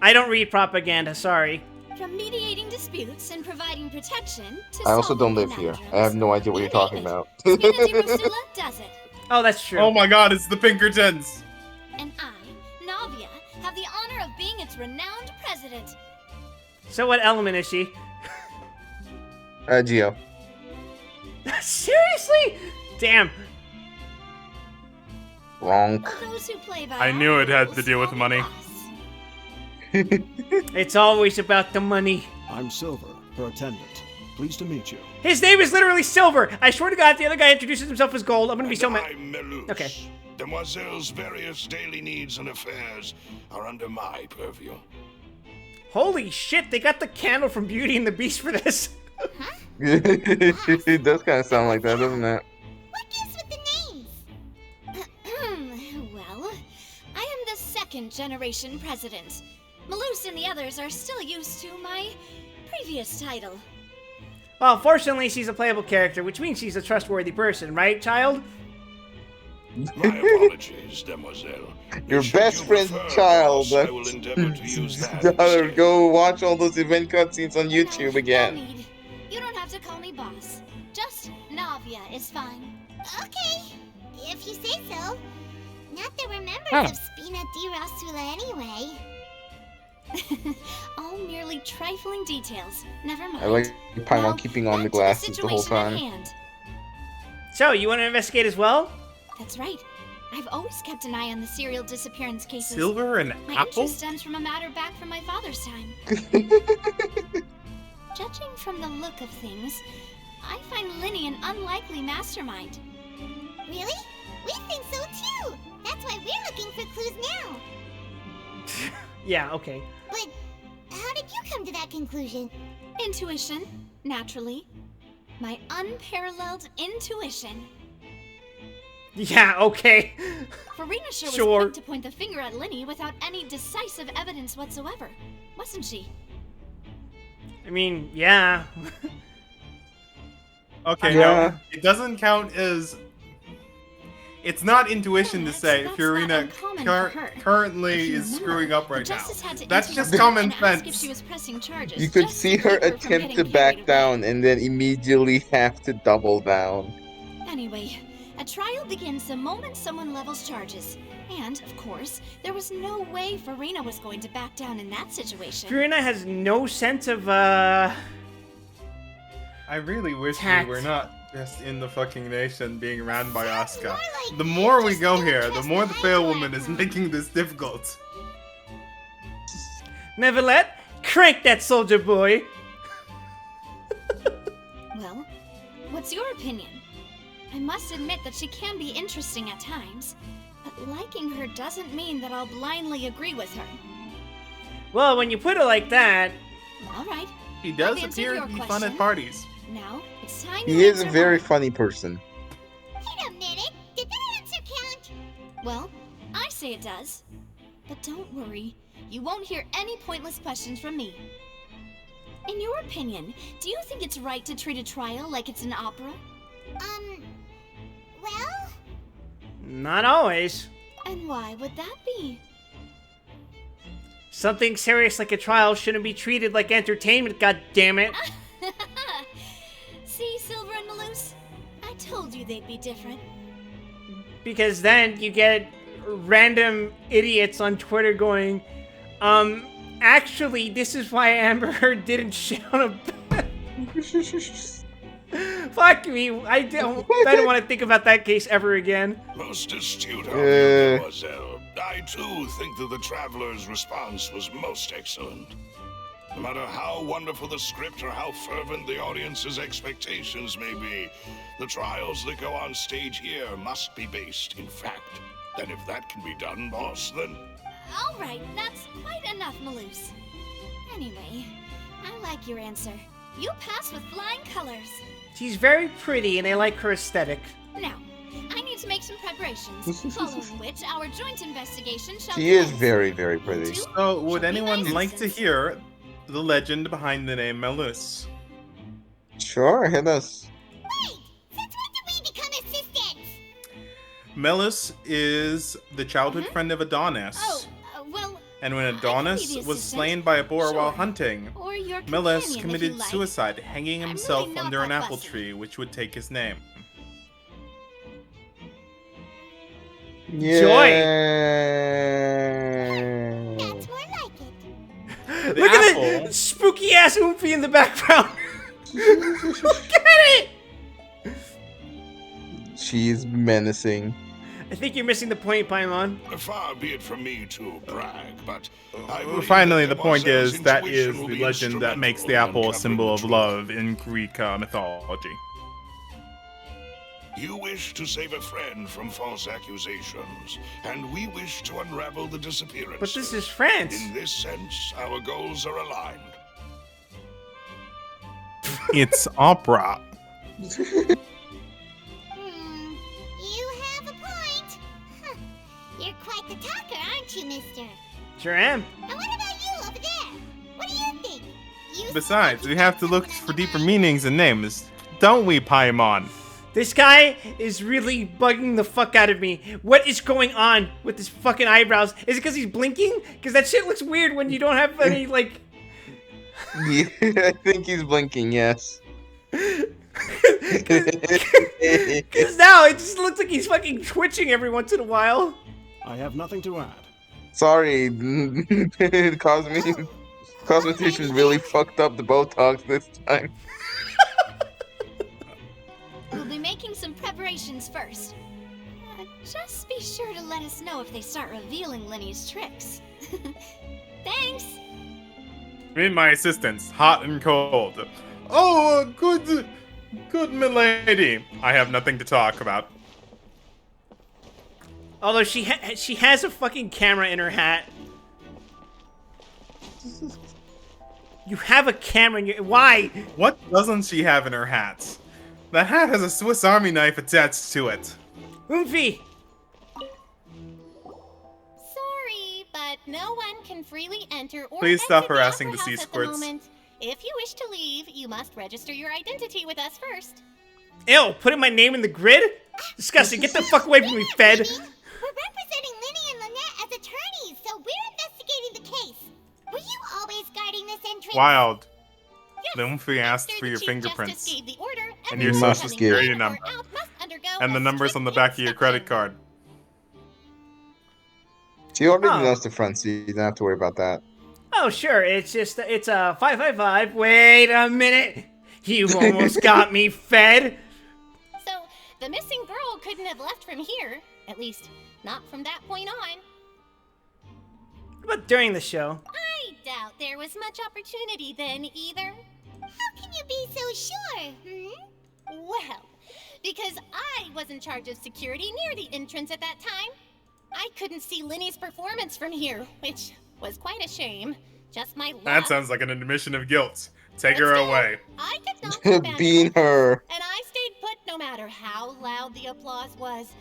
I don't read propaganda, sorry. From mediating disputes and providing protection to I also don't solving live here. conundrums, I have no idea what you're you talking name it. about. Spina di Rosula does it. Oh, that's true. Oh my god, it's the Pinkertons! And I, Navia, have the honor of being its renowned president. So what element is she? Geo. Seriously? Damn. Wrong. Those who play by I knew it had to do with money. It's always about the money. I'm Silver, her attendant. Pleased to meet you. His name is literally Silver. I swear to God, if the other guy introduces himself as Gold, I'm gonna be so mad. I'm Melus. Okay. Demoiselle's various daily needs and affairs are under my purview. Holy shit, they got the candle from Beauty and the Beast for this. It does kind of sound like that, doesn't it? What gives with the names? Well, I am the second generation president. Malus and the others are still used to my previous title. Well, fortunately, she's a playable character, which means she's a trustworthy person, right, child? My apologies, Demoiselle. Your best friend child. I will endeavor to use that. Daughter, go watch all those event cutscenes on YouTube again. You don't have to call me boss. Just Navia is fine. Okay, if you say so. Not that we're members of Spina di Rosula anyway. All merely trifling details. Never mind. I like Paimon keeping on the glasses the whole time. So, you want to investigate as well? That's right. I've always kept an eye on the serial disappearance cases. Silver and My Apple? interest stems from a matter back from my father's time. Judging from the look of things, I find Linny an unlikely mastermind. Really? We think so too. That's why we're looking for clues now. Yeah, okay. But how did you come to that conclusion? Intuition, naturally. My unparalleled intuition. Yeah, okay. Farina sure was Sure. quick to point the finger at Linny without any decisive evidence whatsoever, wasn't she? I mean, yeah. Okay, Yeah. no, it doesn't count as... It's not intuition to say Farina currently is screwing up right now. That's just common sense. You could see her attempt to back down and then immediately have to double down. Anyway, a trial begins the moment someone levels charges. And, of course, there was no way Farina was going to back down in that situation. Farina has no sense of, I really wish tact. we were not just in the fucking nation being ran by Asuka. The more we go here, the more the Fail Woman is making this difficult. Neverlet, crank that soldier boy. Well, what's your opinion? I must admit that she can be interesting at times, but liking her doesn't mean that I'll blindly agree with her. Well, when you put it like that... All right. He does I've answered appear your to be fun question. at parties. Now, it's time to He is a answer very mine. funny person. Wait a minute. Did that answer count? Well, I say it does. But don't worry, you won't hear any pointless questions from me. In your opinion, do you think it's right to treat a trial like it's an opera? Well? Not always. And why would that be? Something serious like a trial shouldn't be treated like entertainment, god damn it. See, Silver and Malus? I told you they'd be different. Because then you get random idiots on Twitter going, actually, this is why Amber Heard didn't shit on a Fuck me, I don't want to think about that case ever again. Most astute of you, Mademoiselle. I too think that the Traveler's response was most excellent. No matter how wonderful the script or how fervent the audience's expectations may be, the trials that go on stage here must be based in fact. And if that can be done, boss, then... All right, that's quite enough, Maloose. Anyway, I like your answer. You pass with flying colors. She's very pretty, and I like her aesthetic. Now, I need to make some preparations, following which our joint investigation shall She is commence. very, very pretty. So, would anyone like to hear the legend behind the name Melus? Sure, hit us. Wait! Since when did we become assistants? Melus is the childhood friend of Adonis. Oh, well, And when Adonis was assistant. slain by a boar while Sure. hunting, or your Melus companion, if committed you like. suicide, hanging I'm himself really not under an that apple fussy. tree, which would take his name. That's more like it. Look at the spooky ass Oomphy in the background. Look at it. She is menacing. I think you're missing the point, Paimon. Far be it from me to brag, but I believe Finally, that the point Demoiselle's is that is intuition will the be legend that makes the instrumental in apple a symbol of uncovering love in Greek mythology. You wish to save a friend from false accusations, and we wish to unravel the disappearance. But this is France. In this sense, our goals are aligned. It's opera. You have a point. Huh. You're quite the talker, aren't you, mister? Sure am. And what about you over there? What do you think? You Besides, we have to look for deeper meanings and names, don't we, Paimon? This guy is really bugging the fuck out of me. What is going on with his fucking eyebrows? Is it because he's blinking? Because that shit looks weird when you don't have any, like... Yeah, I think he's blinking, yes. Because now it just looks like he's fucking twitching every once in a while. I have nothing to add. Sorry, cosmetician really fucked up the Botox this time. We'll be making some preparations first. Just be sure to let us know if they start revealing Lenny's tricks. Thanks! Meet my assistants, hot and cold. Oh, good milady. I have nothing to talk about. Although she has a fucking camera in her hat. You have a camera in your... Why? What doesn't she have in her hat? The hat has a Swiss Army knife attached to it. Oomphy! Sorry, but no one can freely enter or Please stop exit the harassing Opera the sea House at squirts. moment. If you wish to leave, you must register your identity with us first. Ew, putting my name in the grid? Disgusting, get the fuck away from me, Fed! We're representing Linny and Lynette as attorneys, so we're investigating the case. Were you always guarding this entrance? Wild. Lumpy asked for your fingerprints. And your social security number. And the numbers on the back of your credit card. She already knows the front, so you don't have to worry about that. Oh, sure, it's a 555. Wait a minute! You almost got me, Fed! So, the missing girl couldn't have left from here. At least, not from that point on. What about during the show? I doubt there was much opportunity then, either. How can you be so sure, Well, because I was in charge of security near the entrance at that time. I couldn't see Linny's performance from here, which was quite a shame. Just my luck. That sounds like an admission of guilt. Take her away. I did not abandon Being her. and I stayed put no matter how loud the applause was.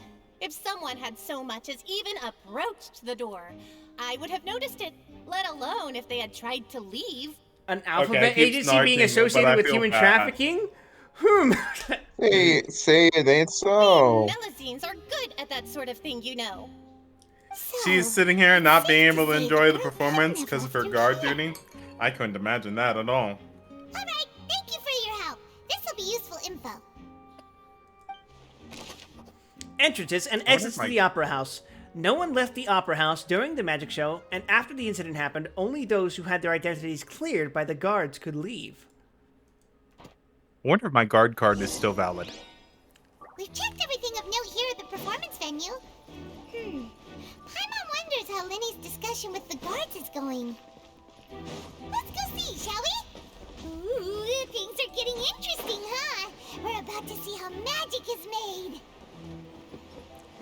If someone had so much as even approached the door, I would have noticed it, let alone if they had tried to leave. An alphabet I keep agency being snarking, associated but I with feel human bad. trafficking? Hey, say it ain't so. Melusines are good at that sort of thing, you know. She's sitting here not being able to enjoy the performance because of her guard duty. I couldn't imagine that at all. Alright, thank you for your help. This will be useful info. Entrances and wonder exits if to the Opera House. No one left the Opera House during the magic show, and after the incident happened, only those who had their identities cleared by the guards could leave. I wonder if my guard card is still valid. We've checked everything of note here at the performance venue. Paimon wonders how Linny's discussion with the guards is going. Let's go see, shall we? Ooh, things are getting interesting, huh? We're about to see how magic is made.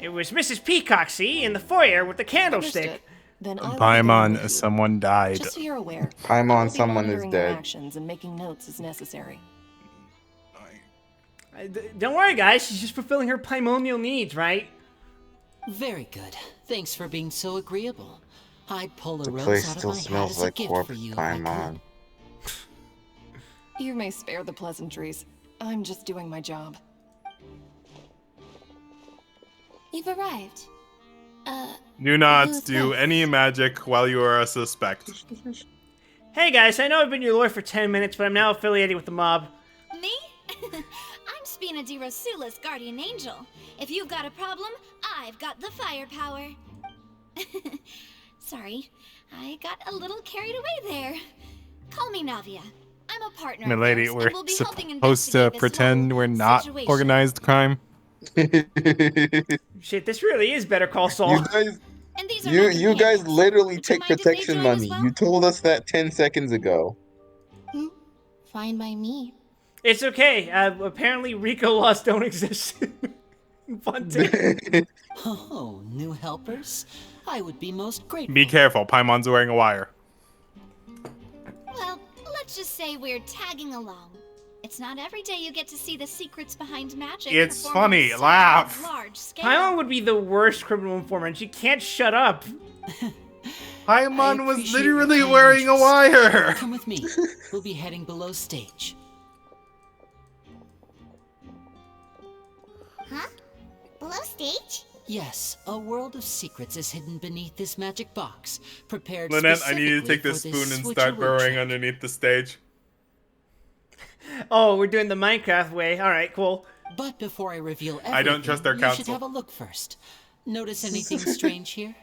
It was Mrs. Peacock, see, in the foyer with the candlestick. Understood. Then I will be Paimon, going with you. someone died. Just so you're aware, Paimon, I will be someone is monitoring their dead. actions and making notes as necessary. Don't worry, guys. She's just fulfilling her paimonial needs, right? Very good. Thanks for being so agreeable. I'd pull The a rose place out of still my hat smells as a like gift corpse for you if I Paimon. could. You may spare the pleasantries. I'm just doing my job. You've arrived. Do not who's do this? any magic while you are a suspect. Hey, guys. I know I've been your lawyer for 10 minutes, but I'm now affiliated with the mob. Me? I'm Spina di Rosula's guardian angel. If you've got a problem, I've got the firepower. Sorry, I got a little carried away there. Call me Navia. I'm a partner. of Milady, theirs, we're and we'll be helping supposed to investigate this pretend whole we're not situation. organized crime. Shit, this really is Better Call Saul. You guys, And these are my you guys companions. literally Would you take mind if they protection join as money. well? You told us that 10 seconds ago. Fine by me. It's okay. Apparently, Rico laws don't exist in Fontaine. Oh, new helpers? I would be most grateful. Be careful, Paimon's wearing a wire. Well, let's just say we're tagging along. It's not every day you get to see the secrets behind magic. It's performed on funny, such a laugh. large scale. Paimon would be the worst criminal informant. She can't shut up. Paimon was appreciate your literally kind wearing a interest. wire. Come with me. We'll be heading below stage. Huh? Below stage? Yes, a world of secrets is hidden beneath this magic box, prepared Lynette, I need you to take this specifically spoon for and this start switcheroo burrowing trick. underneath the stage. Oh, we're doing the Minecraft way. All right, cool. But before I reveal everything, I don't trust their you counsel. should have a look first. Notice anything strange here?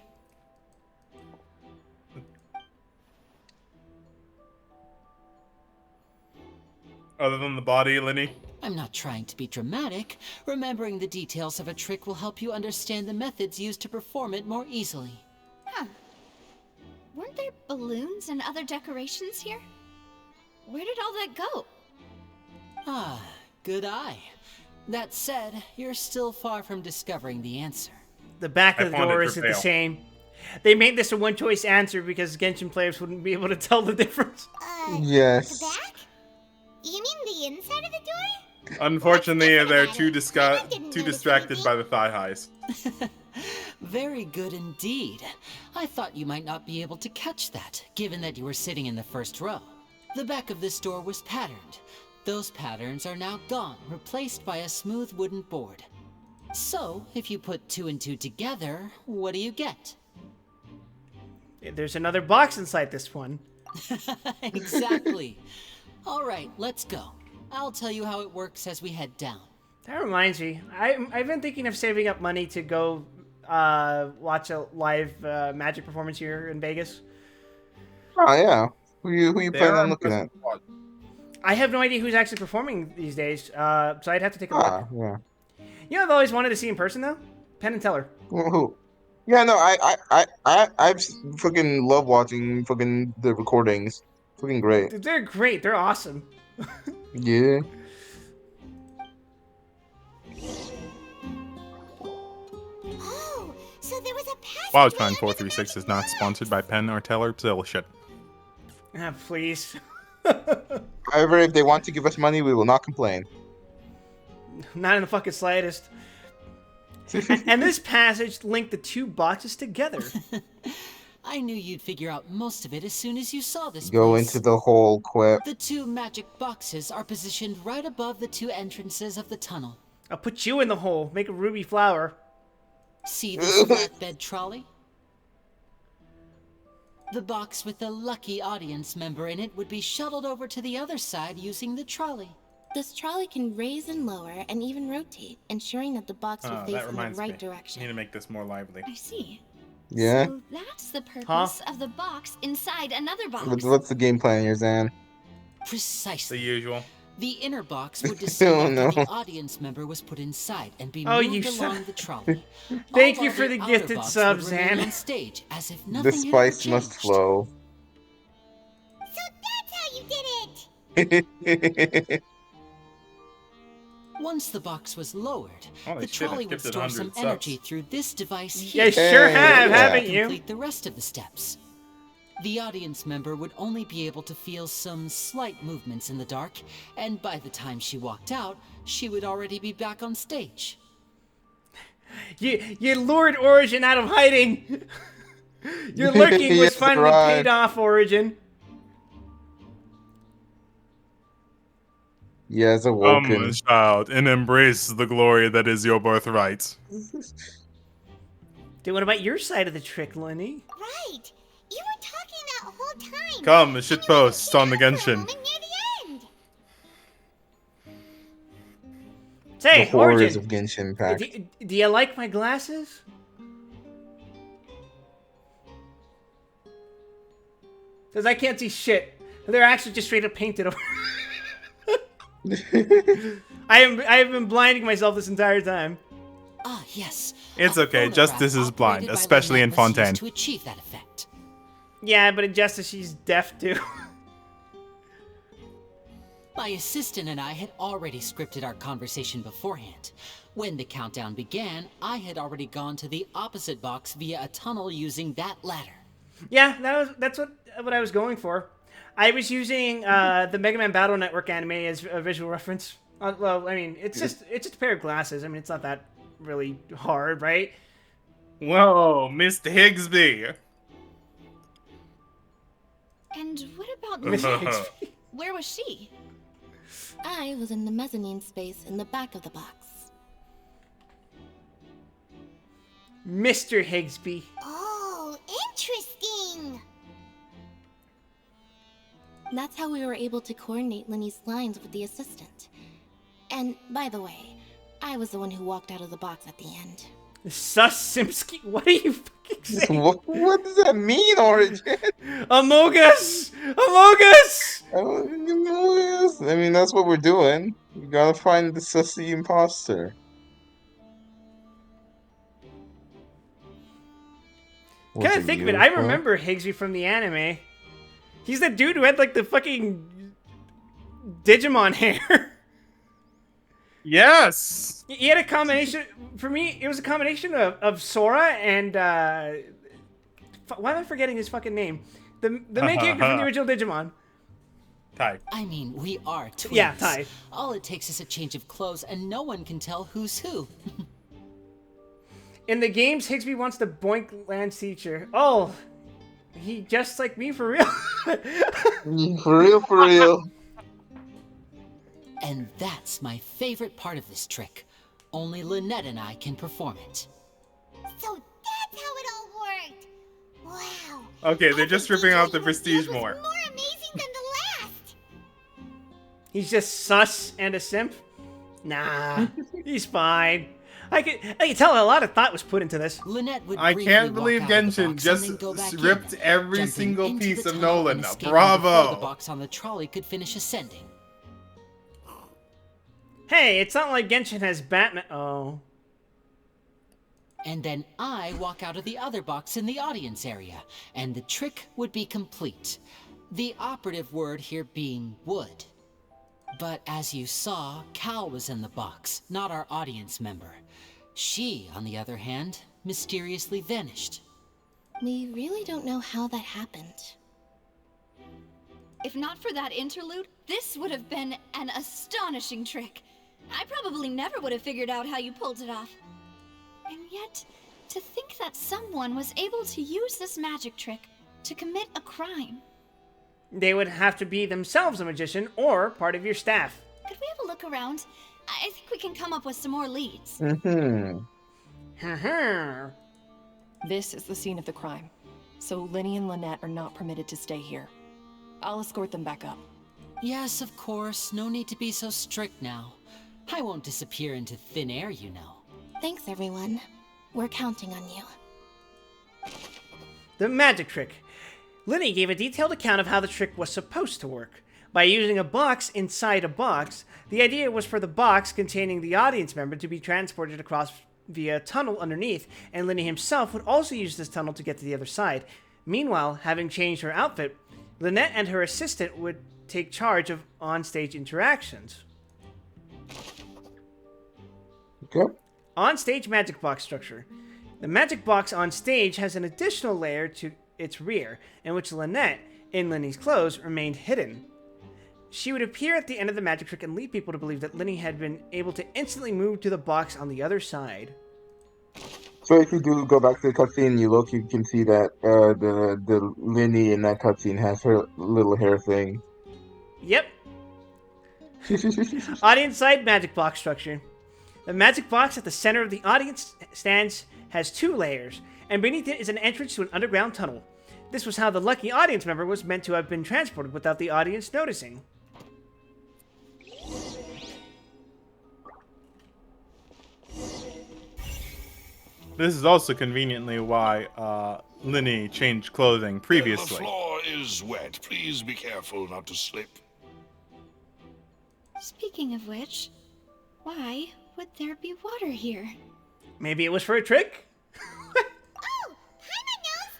Other than the body, Linny. I'm not trying to be dramatic. Remembering the details of a trick will help you understand the methods used to perform it more easily. Huh. Weren't there balloons and other decorations here? Where did all that go? Ah, good eye. That said, you're still far from discovering the answer. The back of the I found door it for isn't the fail. same. They made this a one-choice answer because Genshin players wouldn't be able to tell the difference. Yes. The back? You mean the inside of the door? Unfortunately, they're too didn't too notice distracted anything. by the thigh highs. Very good indeed. I thought you might not be able to catch that, given that you were sitting in the first row. The back of this door was patterned. Those patterns are now gone, replaced by a smooth wooden board. So, if you put 2 and 2 together, what do you get? There's another box inside this one. Exactly. All right, let's go. I'll tell you how it works as we head down. That reminds me. I've been thinking of saving up money to go watch a live magic performance here in Vegas. Oh yeah. Who you They planning are on looking at? impressive to watch. I have no idea who's actually performing these days, so I'd have to take a look. Yeah. You know, I've always wanted to see in person though. Penn and Teller. Who? Yeah, no, I fucking love watching fucking the recordings. Fucking great. They're great. They're awesome. Yeah. Oh, so there was a passage. WildTron 436 is not sponsored by Penn or Teller Bullshit. Ah, please. However, if they want to give us money, we will not complain. Not in the fucking slightest. And this passage linked the two boxes together. I knew you'd figure out most of it as soon as you saw this Go place. into the hole, Quip. The two magic boxes are positioned right above the two entrances of the tunnel. I'll put you in the hole. Make a ruby flower. See this flatbed trolley? The box with the lucky audience member in it would be shuttled over to the other side using the trolley. This trolley can raise and lower and even rotate, ensuring that the box will face That in the reminds right me. direction. Need to make this more lively. I see. Yeah. So that's the purpose of the box inside another box. What's the game plan here, Zan? Precisely. The usual. The inner box would descend Oh, after no. the audience member was put inside and be Oh, moved you along son- the trolley. Thank All you while for the outer gifted box sub, would remain Zan. on stage as if The nothing had ever spice must changed. flow. So that's how you did it. Once the box was lowered, Holy the shit, I trolley would skipped store 100 some subs. energy through this device You here. sure have, yeah. haven't To you? complete the rest of the steps. The audience member would only be able to feel some slight movements in the dark, and by the time she walked out, she would already be back on stage. You lured Origin out of hiding. Your lurking was Yes, finally right. paid off, Origin. He has Come, awoken. child, and embrace the glory that is your birthright. Dude, what about your side of the trick, Lenny? Right. You were talking that whole time. Come, shitpost on the Genshin. Near the end. Say, The horrors Origin, of Genshin Impact. do you like my glasses? Because I can't see shit. They're actually just straight up painted over. I have been blinding myself this entire time. Ah, yes. It's A okay, phonograph Justice is blind, operated by especially in Lynette was used Fontaine. to achieve that effect. Yeah, but in Justice, she's deaf too. My assistant and I had already scripted our conversation beforehand. When the countdown began, I had already gone to the opposite box via a tunnel using that ladder. Yeah, that's what I was going for. I was using the Mega Man Battle Network anime as a visual reference. Well, I mean, it's just a pair of glasses. I mean, it's not that really hard, right? Whoa, Mr. Higsby. And what about Miss Lynette? Higsby. Where was she? I was in the mezzanine space in the back of the box. Mr. Higsby. Oh, interesting. That's how we were able to coordinate Lenny's lines with the assistant. And, by the way, I was the one who walked out of the box at the end. Sus Simsky? What are you fucking saying? What does that mean, Origin? Among Us! Among Us! I mean, that's what we're doing. We gotta find the sussy imposter. Was Kind of think of it. you, I huh? remember Higsby from the anime. He's the dude who had like the fucking Digimon hair. Yes! He had a combination. For me, it was a combination of Sora and why am I forgetting his fucking name? The main character from the original Digimon. Tai. I mean, we are twins. Yeah, Tai. All it takes is a change of clothes, and no one can tell who's who. In the games, Higsby wants to boink Lance teacher. Oh, he just like me for real. For real, for real. And that's my favorite part of this trick. Only Lynette and I can perform it. So that's how it all worked. Wow. Okay, they're just ripping out the prestige more. More amazing than the last. He's just sus and a simp. Nah, he's fine. I can tell a lot of thought was put into this. Lynette would I briefly can't walk believe out of the Genshin box just and then go back ripped in, every jumping single into piece the of tunnel Nolan. and Now, escaping bravo! before the box on the trolley could finish ascending. Hey, it's not like Genshin has Batman. Oh. And then I walk out of the other box in the audience area, and the trick would be complete. The operative word here being would. But as you saw, Cal was in the box, not our audience member. She, on the other hand, mysteriously vanished. We really don't know how that happened. If not for that interlude, this would have been an astonishing trick. I probably never would have figured out how you pulled it off. And yet, to think that someone was able to use this magic trick to commit a crime. They would have to be themselves a magician or part of your staff. Could we have a look around? I think we can come up with some more leads. Mm-hmm. This is the scene of the crime, so Lenny and Lynette are not permitted to stay here. I'll escort them back up. Yes, of course. No need to be so strict now. I won't disappear into thin air, you know. Thanks, everyone. We're counting on you. The magic trick. Linny gave a detailed account of how the trick was supposed to work. By using a box inside a box, the idea was for the box containing the audience member to be transported across via a tunnel underneath, and Linny himself would also use this tunnel to get to the other side. Meanwhile, having changed her outfit, Lynette and her assistant would take charge of on-stage interactions. Okay. On-stage magic box structure. The magic box on stage has an additional layer to its rear, in which Lynette, in Linny's clothes, remained hidden. She would appear at the end of the magic trick and lead people to believe that Linny had been able to instantly move to the box on the other side. So if you do go back to the cutscene and you look, you can see that the Linny in that cutscene has her little hair thing. Yep. Audience side magic box structure. The magic box at the center of the audience stands has 2 layers, and beneath it is an entrance to an underground tunnel. This was how the lucky audience member was meant to have been transported without the audience noticing. This is also conveniently why Linny changed clothing previously. The floor is wet. Please be careful not to slip. Speaking of which, why would there be water here? Maybe it was for a trick? Oh, Paimon knows!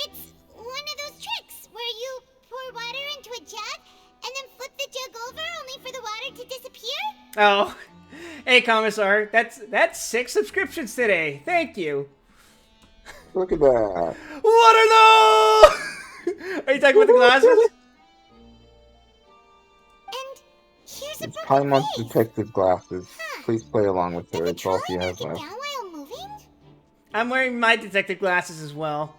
It's one of those tricks where you pour water into a jug and then flip the jug over only for the water to disappear? Oh, hey Commissar, that's 6 subscriptions today. Thank you. Look at that. Water though! Are you talking about the glasses? Here's a It's Paimon's detective glasses. Please play along with her. It's all she has left. while moving? I'm wearing my detective glasses as well.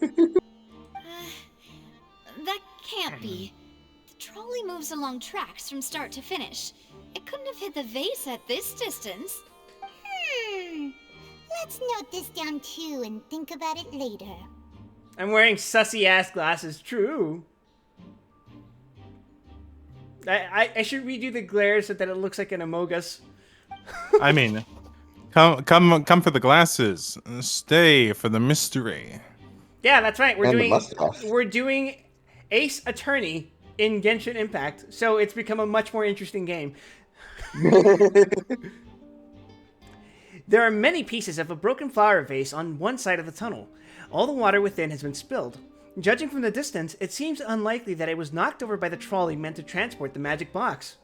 That can't be. The trolley moves along tracks from start to finish. It couldn't have hit the vase at this distance. Let's note this down too and think about it later. I'm wearing sussy ass glasses, true. I should redo the glare so that it looks like an Amogus. I mean, come for the glasses. Stay for the mystery. Yeah, that's right. And We're doing Ace Attorney in Genshin Impact, so it's become a much more interesting game. There are many pieces of a broken flower vase on one side of the tunnel. All the water within has been spilled. Judging from the distance, it seems unlikely that it was knocked over by the trolley meant to transport the magic box.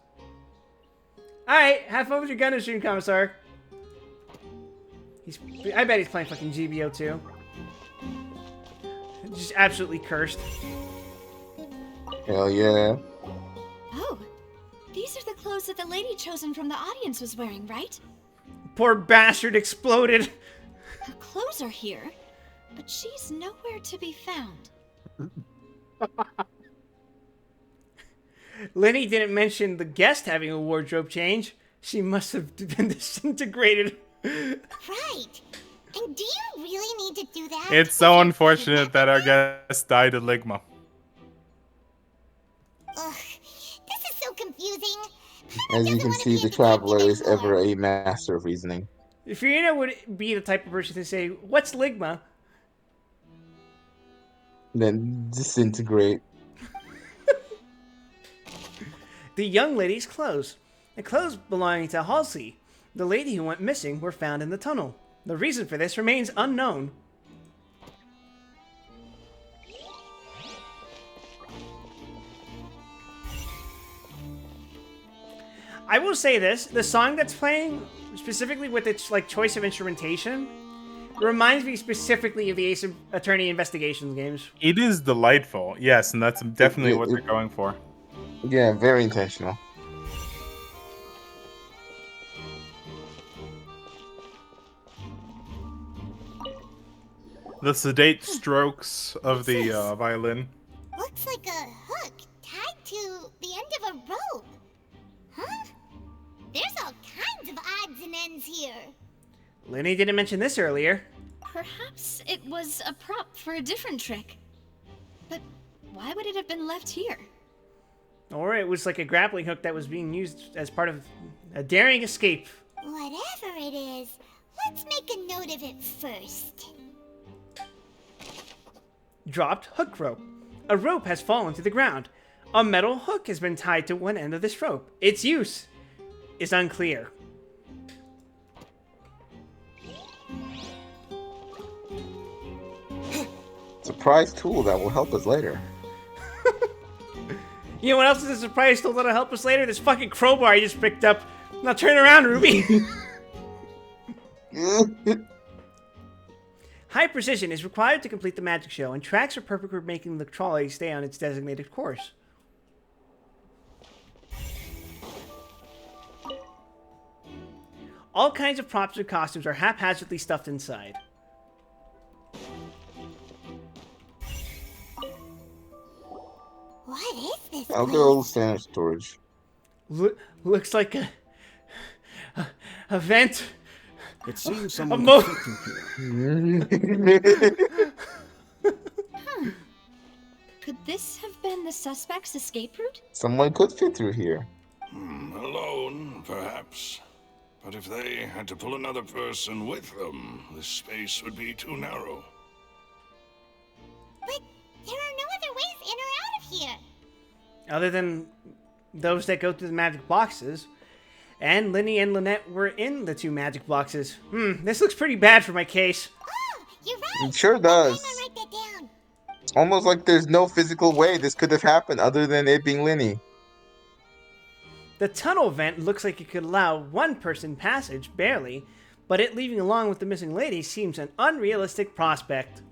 Alright, have fun with your gun stream, Commissar. I bet he's playing fucking GBO too. Just absolutely cursed. Hell yeah. Oh, these are the clothes that the lady chosen from the audience was wearing, right? Poor bastard exploded. Her clothes are here, but she's nowhere to be found. Linny didn't mention the guest having a wardrobe change. She must have been disintegrated. Right. And do you really need to do that? It's so unfortunate that our guest died of Ligma. Ugh, this is so confusing. As you can see, the Traveler is ever a master of reasoning. Fiorina would be the type of person to say, "What's Ligma?" Then disintegrate. The young lady's clothes. The clothes belonging to Halsey, the lady who went missing, were found in the tunnel. The reason for this remains unknown. I will say this, the song that's playing, specifically with its choice of instrumentation, reminds me specifically of the Ace Attorney Investigations games. It is delightful, yes, and that's definitely what they're going for. Yeah, very intentional. The sedate strokes of the violin. Looks like a hook tied to the end of a rope. Huh? There's all kinds of odds and ends here. Linny didn't mention this earlier. Perhaps it was a prop for a different trick. But why would it have been left here? Or it was like a grappling hook that was being used as part of a daring escape. Whatever it is, let's make a note of it first. Dropped hook rope. A rope has fallen to the ground. A metal hook has been tied to one end of this rope. Its use is unclear. Surprise tool that will help us later. You know what else is a surprise tool that'll help us later? This fucking crowbar I just picked up. Now turn around, Ruby. High precision is required to complete the magic show, and tracks are perfect for making the trolley stay on its designated course. All kinds of props and costumes are haphazardly stuffed inside. What is this I'll place? go Spanish storage. Looks like a vent. It seems someone could fit through here. Could this have been the suspect's escape route? Someone could fit through here. Alone, perhaps. But if they had to pull another person with them, the space would be too narrow. But there are no other ways in or out of here. Other than those that go through the magic boxes. And Linny and Lynette were in the 2 magic boxes. This looks pretty bad for my case. Oh, you're right. It sure does. I'll write that down. Almost like there's no physical way this could have happened other than it being Linny. The tunnel vent looks like it could allow one person passage, barely, but it leaving along with the missing lady seems an unrealistic prospect.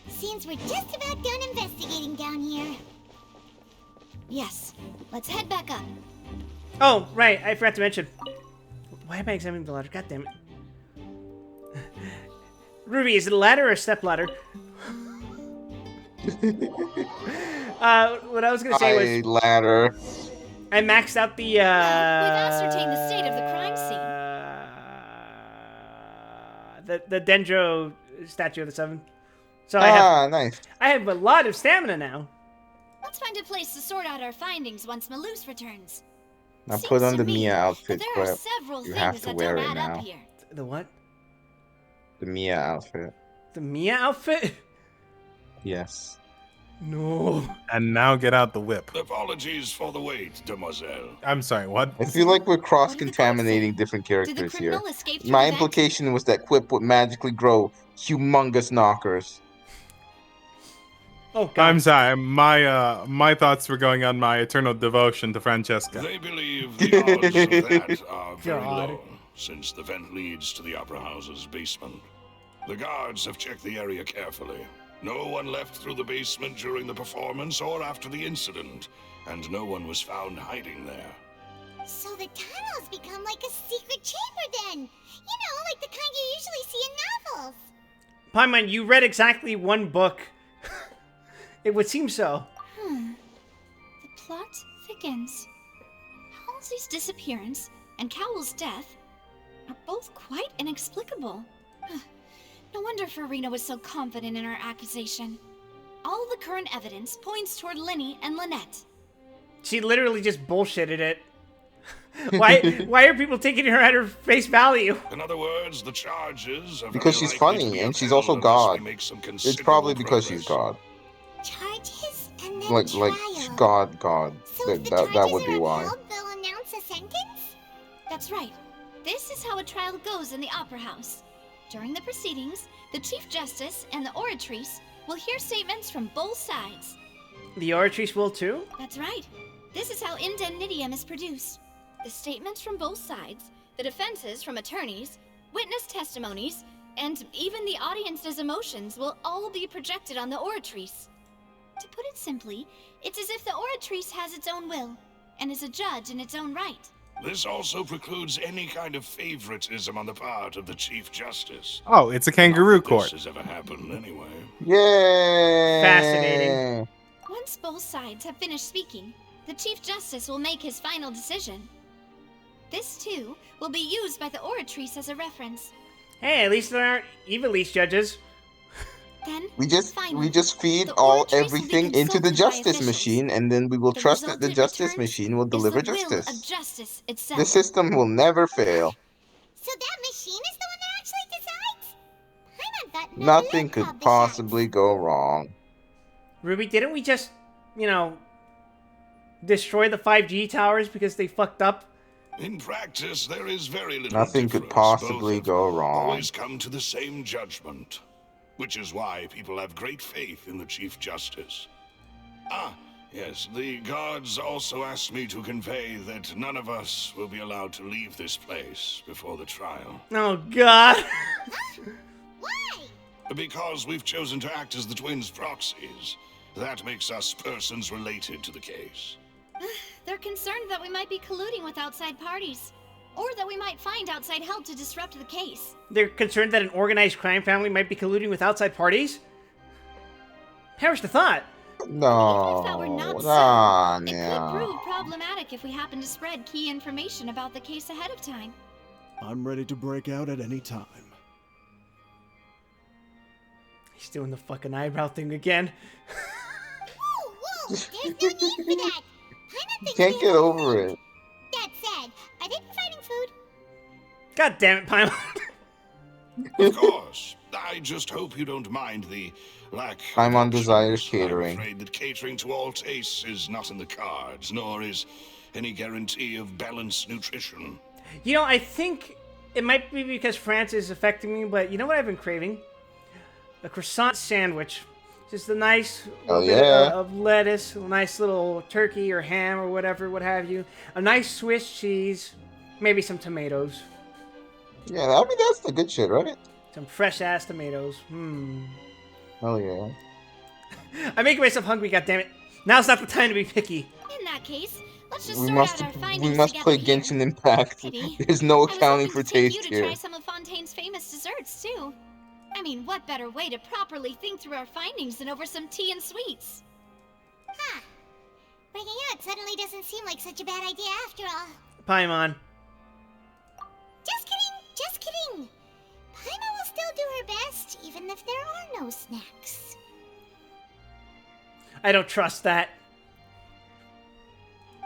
Seems we're just about done investigating down here. Yes. Let's head back up. Oh, right, I forgot to mention. Why am I examining the ladder? God damn it. Ruby, is it a ladder or a step ladder? What I was gonna say was ladder. I maxed out the We've ascertained the state of the crime scene. the Dendro statue of the 7. So I nice. I have a lot of stamina now. Let's find a place to sort out our findings once Malus returns. Now Seems put on to the me Mia that outfit, there are but several you things have to that wear don't it add up now. here. The what? The Mia outfit. The Mia outfit? Yes. No. And now get out the whip. Apologies for the wait, demoiselle. I'm sorry, what? I feel like we're cross-contaminating different characters here. My implication was that Quip would magically grow humongous knockers. Oh, God. I'm sorry. My thoughts were going on my eternal devotion to Francesca. They believe the odds of that are very God. low, since the vent leads to the Opera House's basement. The guards have checked the area carefully. No one left through the basement during the performance or after the incident, and no one was found hiding there. So the tunnels become like a secret chamber then. You know, like the kind you usually see in novels. Paimon, you read exactly one book. It would seem so. The plot thickens. Halsey's disappearance and Cowell's death are both quite inexplicable. No wonder Farina was so confident in her accusation. All the current evidence points toward Linny and Lynette. She literally just bullshitted it. Why are people taking her at her face value? In other words, the charges are Because she's funny, and she's also God. It's probably because she's God. Charges and then Like trial. God. So if the That charges would be are why. upheld, they'll announce a sentence? That's right. This is how a trial goes in the Opera House. During the proceedings, the Chief Justice and the Oratrice will hear statements from both sides. The Oratrice will too? That's right. This is how indemnitium is produced. The statements from both sides, the defenses from attorneys, witness testimonies, and even the audience's emotions will all be projected on the Oratrice. To put it simply, it's as if the Oratrice has its own will, and is a judge in its own right. This also precludes any kind of favoritism on the part of the Chief Justice. Oh, it's a kangaroo Not that court. This has ever happened anyway. Yay! Fascinating. Once both sides have finished speaking, the Chief Justice will make his final decision. This, too, will be used by the Oratrice as a reference. Hey, at least there aren't Evilise judges. Then, We just feed the all Oratrice will be everything into the consulted by justice officials. machine, and then we will The trust that result the it justice returns machine will is deliver the will justice. of justice itself. The system will never fail. So that machine is the one that actually decides? Paimon thought Nothing Lynette could called the possibly go wrong. Ruby, didn't we just, destroy the 5G towers because they fucked up? In practice, there is very little Nothing could difference. possibly Both go wrong. always come to the same judgment, which is why people have great faith in the Chief Justice. Yes, the guards also asked me to convey that none of us will be allowed to leave this place before the trial. Oh, God. Because we've chosen to act as the twins' proxies. That makes us persons related to the case. They're concerned that we might be colluding with outside parties, or that we might find outside help to disrupt the case. They're concerned that an organized crime family might be colluding with outside parties? Perish the thought. No. If that were not so, Nah, it could yeah. prove problematic if we happen to spread key information about the case ahead of time. I'm ready to break out at any time. He's doing the fucking eyebrow thing again. Whoa, there's no need for that. Can't get over it. That said, are they providing food? God damn it, Paimon. Of course. I just hope you don't mind the lack Paimon of desires options. catering. I'm afraid that catering to all tastes is not in the cards, nor is any guarantee of balanced nutrition. You know, I think it might be because France is affecting me, but you know what I've been craving? A croissant sandwich. Just a nice little bit of lettuce, a nice little turkey or ham or whatever, what have you. A nice Swiss cheese, maybe some tomatoes. Yeah, I mean, that's the good shit, right? Some fresh-ass tomatoes. Hell yeah. I'm making myself hungry, goddammit. Now's not the time to be picky. In that case, let's just We sort must, out our findings we must play together Genshin Impact. Kitty, There's no I was accounting hoping for to take taste you to here. try some of Fontaine's famous desserts, too. I mean, what better way to properly think through our findings than over some tea and sweets? Huh. Breaking out suddenly doesn't seem like such a bad idea after all. Paimon. Just kidding. Paimon will still do her best, even if there are no snacks. I don't trust that.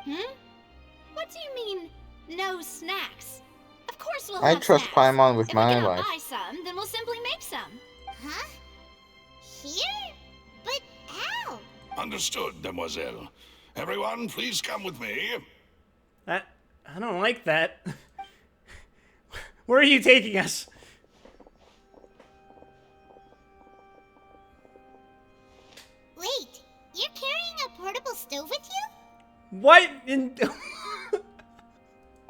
What do you mean, no snacks? Of course we'll I have trust snacks. Paimon with if my we cannot life. buy some, then we'll simply make some. Huh? Here? But how? Understood, demoiselle. Everyone, please come with me. I don't like that. Where are you taking us? Wait, you're carrying a portable stove with you? What in...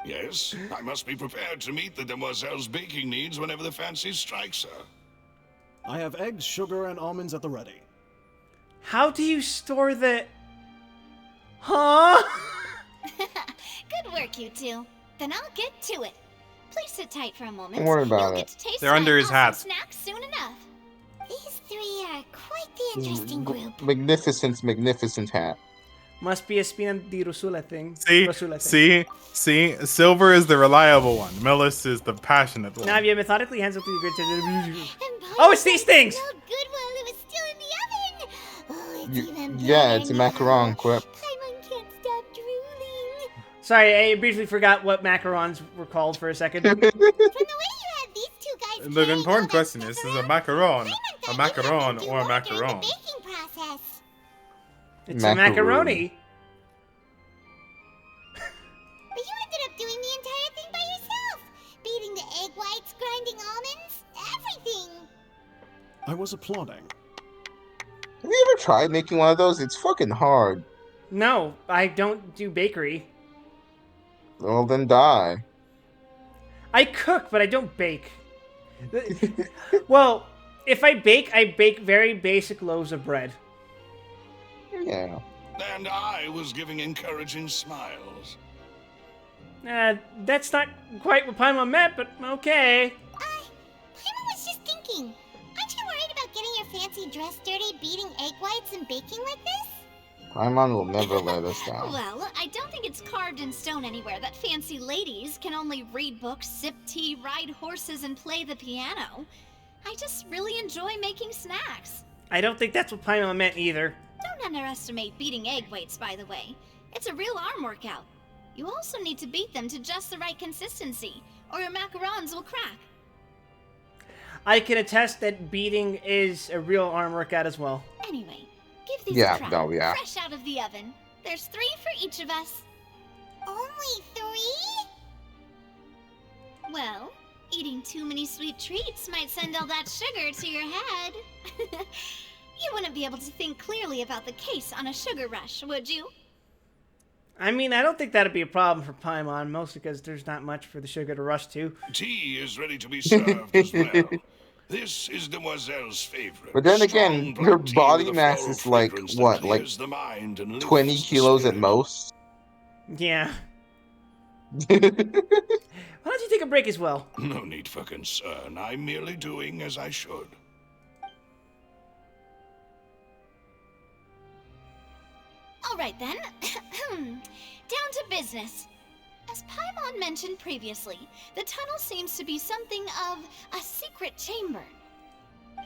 Yes, I must be prepared to meet the demoiselle's baking needs whenever the fancy strikes her. I have eggs, sugar, and almonds at the ready. How do you store the... Huh? Good work, you two. Then I'll get to it. Please sit tight for a moment. Don't worry about You'll it. get to taste They're under my his hat. awesome snacks soon enough. These three are quite the interesting group. Magnificent hat. Must be a Spina di Rosula thing. See? Rosula thing. Silver is the reliable one. Melis is the passionate one. Now, you methodically hands up to the grid to... Oh, it's these things! So good while it was still in the oven. Oh, it's even Yeah, better it's a now. macaron, Quip. Paimon can't stop drooling. Sorry, I briefly forgot what macarons were called for a second. From the way you had these two guys The important question is a macaron or a macaron? baking process. It's a macaroni. But you ended up doing the entire thing by yourself. Beating the egg whites, grinding almonds, everything. I was applauding. Have you ever tried making one of those? It's fucking hard. No, I don't do bakery. Well, then die. I cook, but I don't bake. Well, if I bake very basic loaves of bread. Yeah. And I was giving encouraging smiles. That's not quite what Paimon meant, but okay. Paimon was just thinking. Aren't you worried about getting your fancy dress dirty, beating egg whites and baking like this? Paimon will never let us down. Well, I don't think it's carved in stone anywhere that fancy ladies can only read books, sip tea, ride horses, and play the piano. I just really enjoy making snacks. I don't think that's what Paimon meant either. Don't underestimate beating egg whites, by the way. It's a real arm workout. You also need to beat them to just the right consistency, or your macarons will crack. I can attest that beating is a real arm workout as well. Anyway, give these Yeah, a try. no, yeah. Fresh out of the oven. There's 3 for each of us. Only 3? Well, eating too many sweet treats might send all that sugar to your head. You wouldn't be able to think clearly about the case on a sugar rush, would you? I mean, I don't think that'd be a problem for Paimon, mostly because there's not much for the sugar to rush to. Tea is ready to be served as well. This is Demoiselle's favorite. But then again, Strong her black tea body with a mass floral is like, fragrance that what, like clears the mind and 20 lifts the kilos at spirit. most? Yeah. Why don't you take a break as well? No need for concern. I'm merely doing as I should. All right then. Down to business. As Paimon mentioned previously, the tunnel seems to be something of a secret chamber.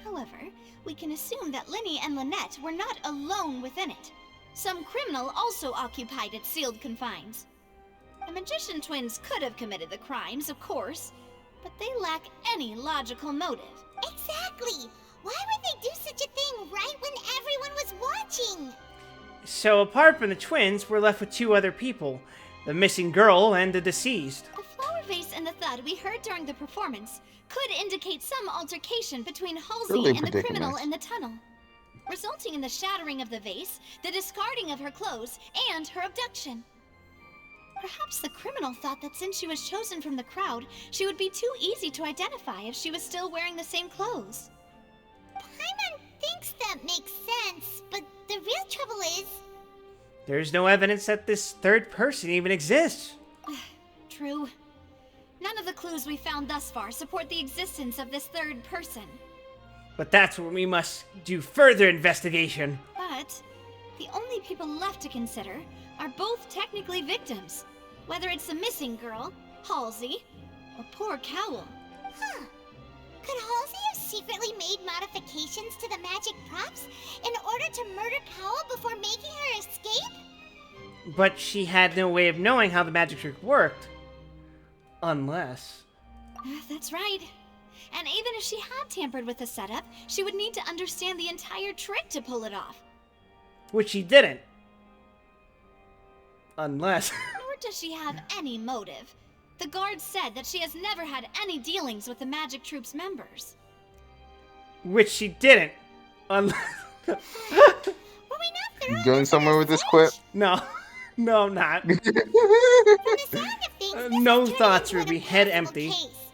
However, we can assume that Linny and Lynette were not alone within it. Some criminal also occupied its sealed confines. The magician twins could have committed the crimes, of course, but they lack any logical motive. Exactly! Why would they do such a thing right when everyone was watching? So, apart from the twins, we're left with two other people. The missing girl and the deceased. The flower vase and the thud we heard during the performance could indicate some altercation between Halsey Really and the criminal predicament. in the tunnel, resulting in the shattering of the vase, the discarding of her clothes, and her abduction. Perhaps the criminal thought that since she was chosen from the crowd, she would be too easy to identify if she was still wearing the same clothes. Paimon thinks that makes sense, but the real trouble is... There's no evidence that this third person even exists. True. None of the clues we found thus far support the existence of this third person. But that's when we must do further investigation. But the only people left to consider are both technically victims, whether it's the missing girl, Halsey, or poor Cowl. Huh. Could Halsey have secretly made modifications to the magic props in order to murder Cowl before making her escape? But she had no way of knowing how the magic trick worked. Unless... That's right. And even if she had tampered with the setup, she would need to understand the entire trick to pull it off. Which she didn't. Unless... Nor does she have any motive. The guard said that she has never had any dealings with the magic troop's members. Which she didn't. Unless... Were we not through? Going somewhere with this quip? No. No, I'm not. From the sound of things, this No is turning thoughts, into an Ruby. Head impossible empty. case.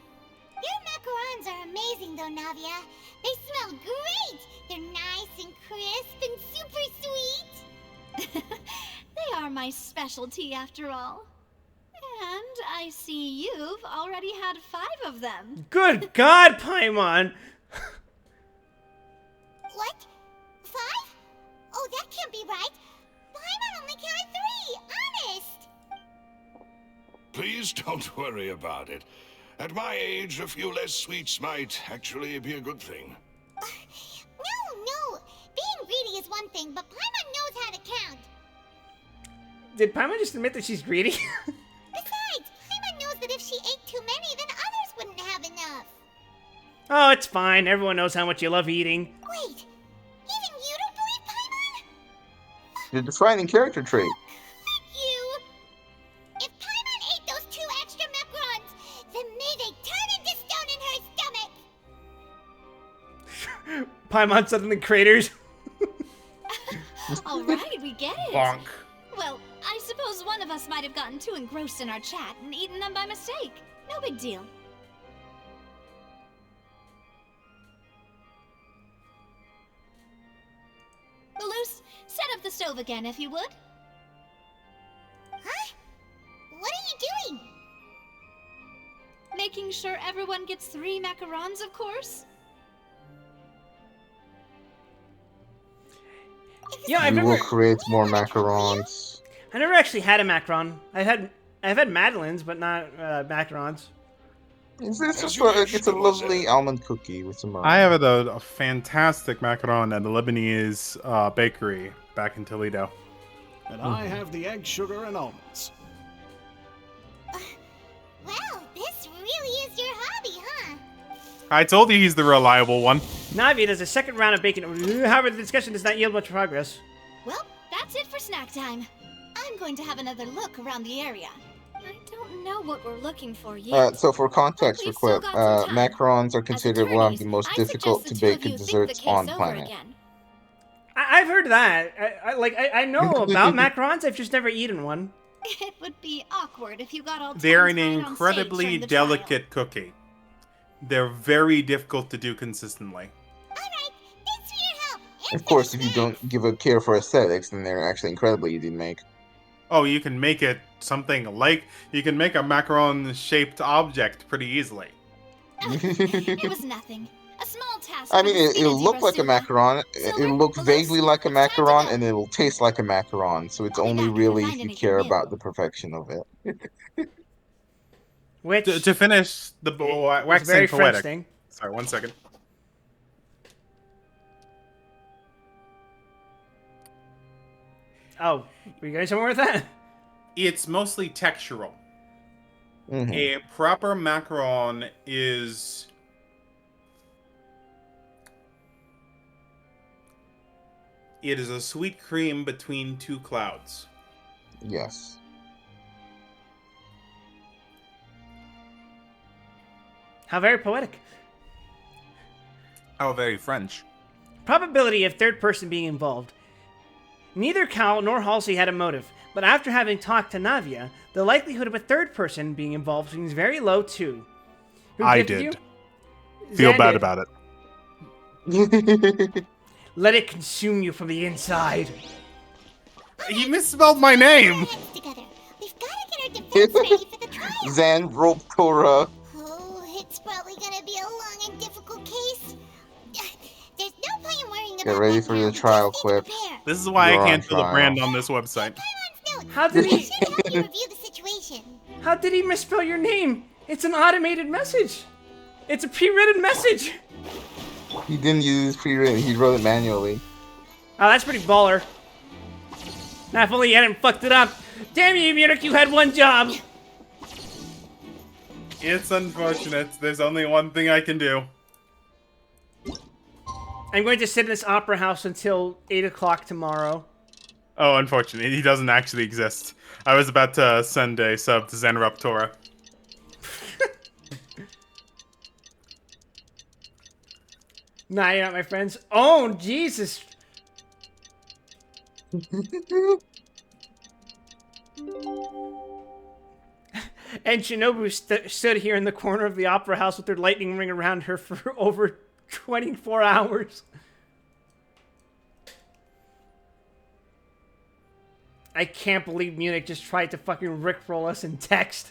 Your macarons are amazing though, Navia. They smell great! They're nice and crisp and super sweet. They are my specialty after all. And I see you've already had 5 of them. Good God, Paimon! What? 5? Oh, that can't be right. Paimon only counted 3, honest. Please don't worry about it. At my age, a few less sweets might actually be a good thing. No. Being greedy is one thing, but Paimon knows how to count. Did Paimon just admit that she's greedy? Besides, Paimon knows that if she ate too many, then others wouldn't have enough. Oh, it's fine. Everyone knows how much you love eating. Wait, even you don't believe Paimon? The defining character trait. You! If Paimon ate those 2 extra macarons, then may they turn into stone in her stomach! Paimon suddenly craters. All right, we get it. Bonk. Well, I suppose one of us might have gotten too engrossed in our chat and eaten them by mistake. No big deal. Malus, set up the stove again if you would. Huh? What are you doing? Making sure everyone gets 3 macarons, of course. Yeah, I've We will never, create more macarons. I never actually had a macaron. I've had madeleines, but not macarons. It's a lovely almond cookie with some. I have a fantastic macaron at the Lebanese bakery back in Toledo. And I have the egg, sugar, and almonds. Well, this really is your hobby, huh? I told you he's the reliable one. Navi does a second round of bacon. However, the discussion does not yield much progress. Well, that's it for snack time. I'm going to have another look around the area. I don't know what we're looking for yet. So for context for We've still Quip, got some time. macarons are As considered one of the attorneys, most I difficult suggest to the two bake of you think desserts the case on over planet. again. I've heard that. I know about macarons. I've just never eaten one. It would be awkward if you got all They're an tongue-tied on stage incredibly during the trial. delicate cookie. They're very difficult to do consistently. Of course, if you don't give a care for aesthetics, then they're actually incredibly easy to make. Oh, you can make it something like... You can make a macaron-shaped object pretty easily. It was nothing. A small task. I mean, it'll look like a macaron, it'll look vaguely like a macaron, and it'll taste like a macaron, so it's only really if you care about the perfection of it. Which to finish the waxing very poetic. French thing. Sorry, 1 second. Oh, were you going somewhere with that? It's mostly textural. Mm-hmm. A proper macaron is... It is a sweet cream between two clouds. Yes. How very poetic. How very French. Probability of third person being involved. Neither Cal nor Halsey had a motive, but after having talked to Navia, the likelihood of a third person being involved seems very low too. Who I gifted did. you? Feel Zan bad did. about it. Let it consume you from the inside. He misspelled my name. Zan rope Tora. Oh, it's probably gonna be a long and difficult case. There's no point in worrying Get about ready that for now. the We trial just need to clip. prepare. This is why You're I on can't build a trial. brand on this website. How did he? Should help you review the situation. How did he misspell your name? It's an automated message. It's a pre-written message. He didn't use pre-written, he wrote it manually. Oh, that's pretty baller. Now, if only you hadn't fucked it up. Damn you, Munich, you had one job. It's unfortunate. There's only one thing I can do. I'm going to sit in this opera house until 8 o'clock tomorrow. Oh, unfortunately, he doesn't actually exist. I was about to send a sub to Zenruptora. Nah, you're not my friends. Oh, Jesus. And Shinobu stood here in the corner of the opera house with her lightning ring around her for over 24 hours. I can't believe Munich just tried to fucking rickroll us in text.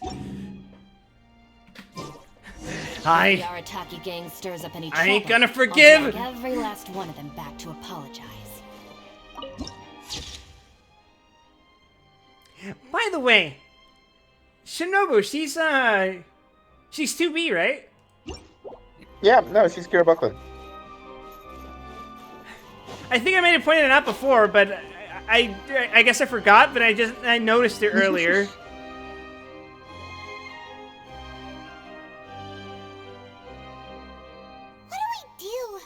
The I Arataki gang stirs up any I ain't trouble, gonna forgive. I'll drag every last one of them back to apologize. By the way, Shinobu, she's 2B, right? Yeah, no, she's Kira Buckland. I think I may have pointed it out before, but I guess I forgot, but I noticed it earlier. What do we do?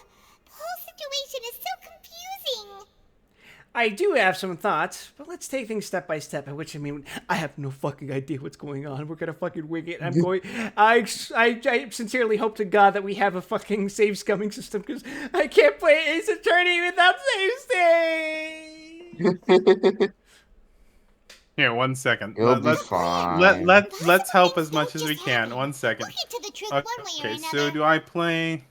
The whole situation is so confusing. I do have some thoughts, but let's take things step by step. By which I mean, I have no fucking idea what's going on. We're gonna fucking wing it. I sincerely hope to God that we have a fucking save scumming system, because I can't play Ace Attorney without save state. Here, 1 second. It'll be fine. Let's help as much as we can. 1 second. Okay, so do I play...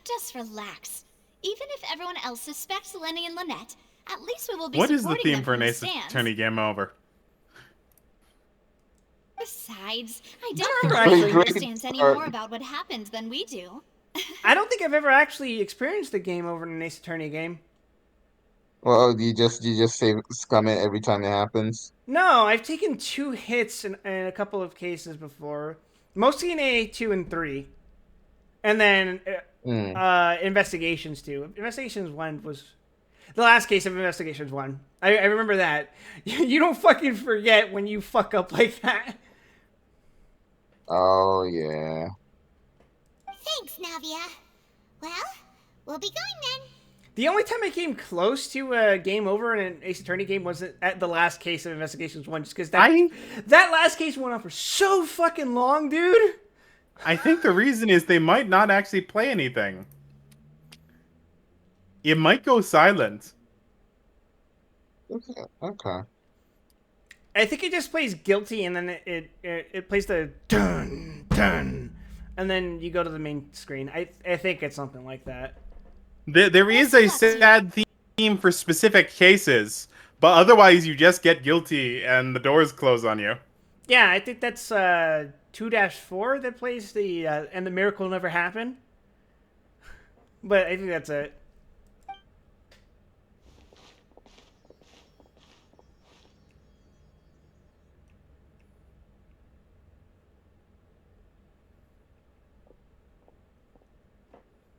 Just relax. Even if everyone else suspects Lenny and Lynette, at least we will be What is the supporting theme them for an from the Ace stands. Attorney game over? Besides, I doubt Great, Lynette great understands any start. more about what happened than we do. I don't think I've ever actually experienced a game over in an Ace Attorney game. Well, you just save scum it every time it happens. No, I've taken 2 hits in a couple of cases before. Mostly in A2 and 3. And then Investigations 2. Investigations 1 was... The last case of Investigations 1. I remember that. You don't fucking forget when you fuck up like that. Oh, yeah. Thanks, Navia. Well, we'll be going then. The only time I came close to a game over in an Ace Attorney game was at the last case of Investigations 1, just because that last case went on for so fucking long, dude. I think the reason is they might not actually play anything. It might go silent. Okay. I think it just plays guilty, and then it plays the dun dun, and then you go to the main screen. I think it's something like that. There is a sad theme for specific cases, but otherwise you just get guilty and the doors close on you. Yeah, I think that's 2-4 that plays the and the miracle never happened. But I think that's it.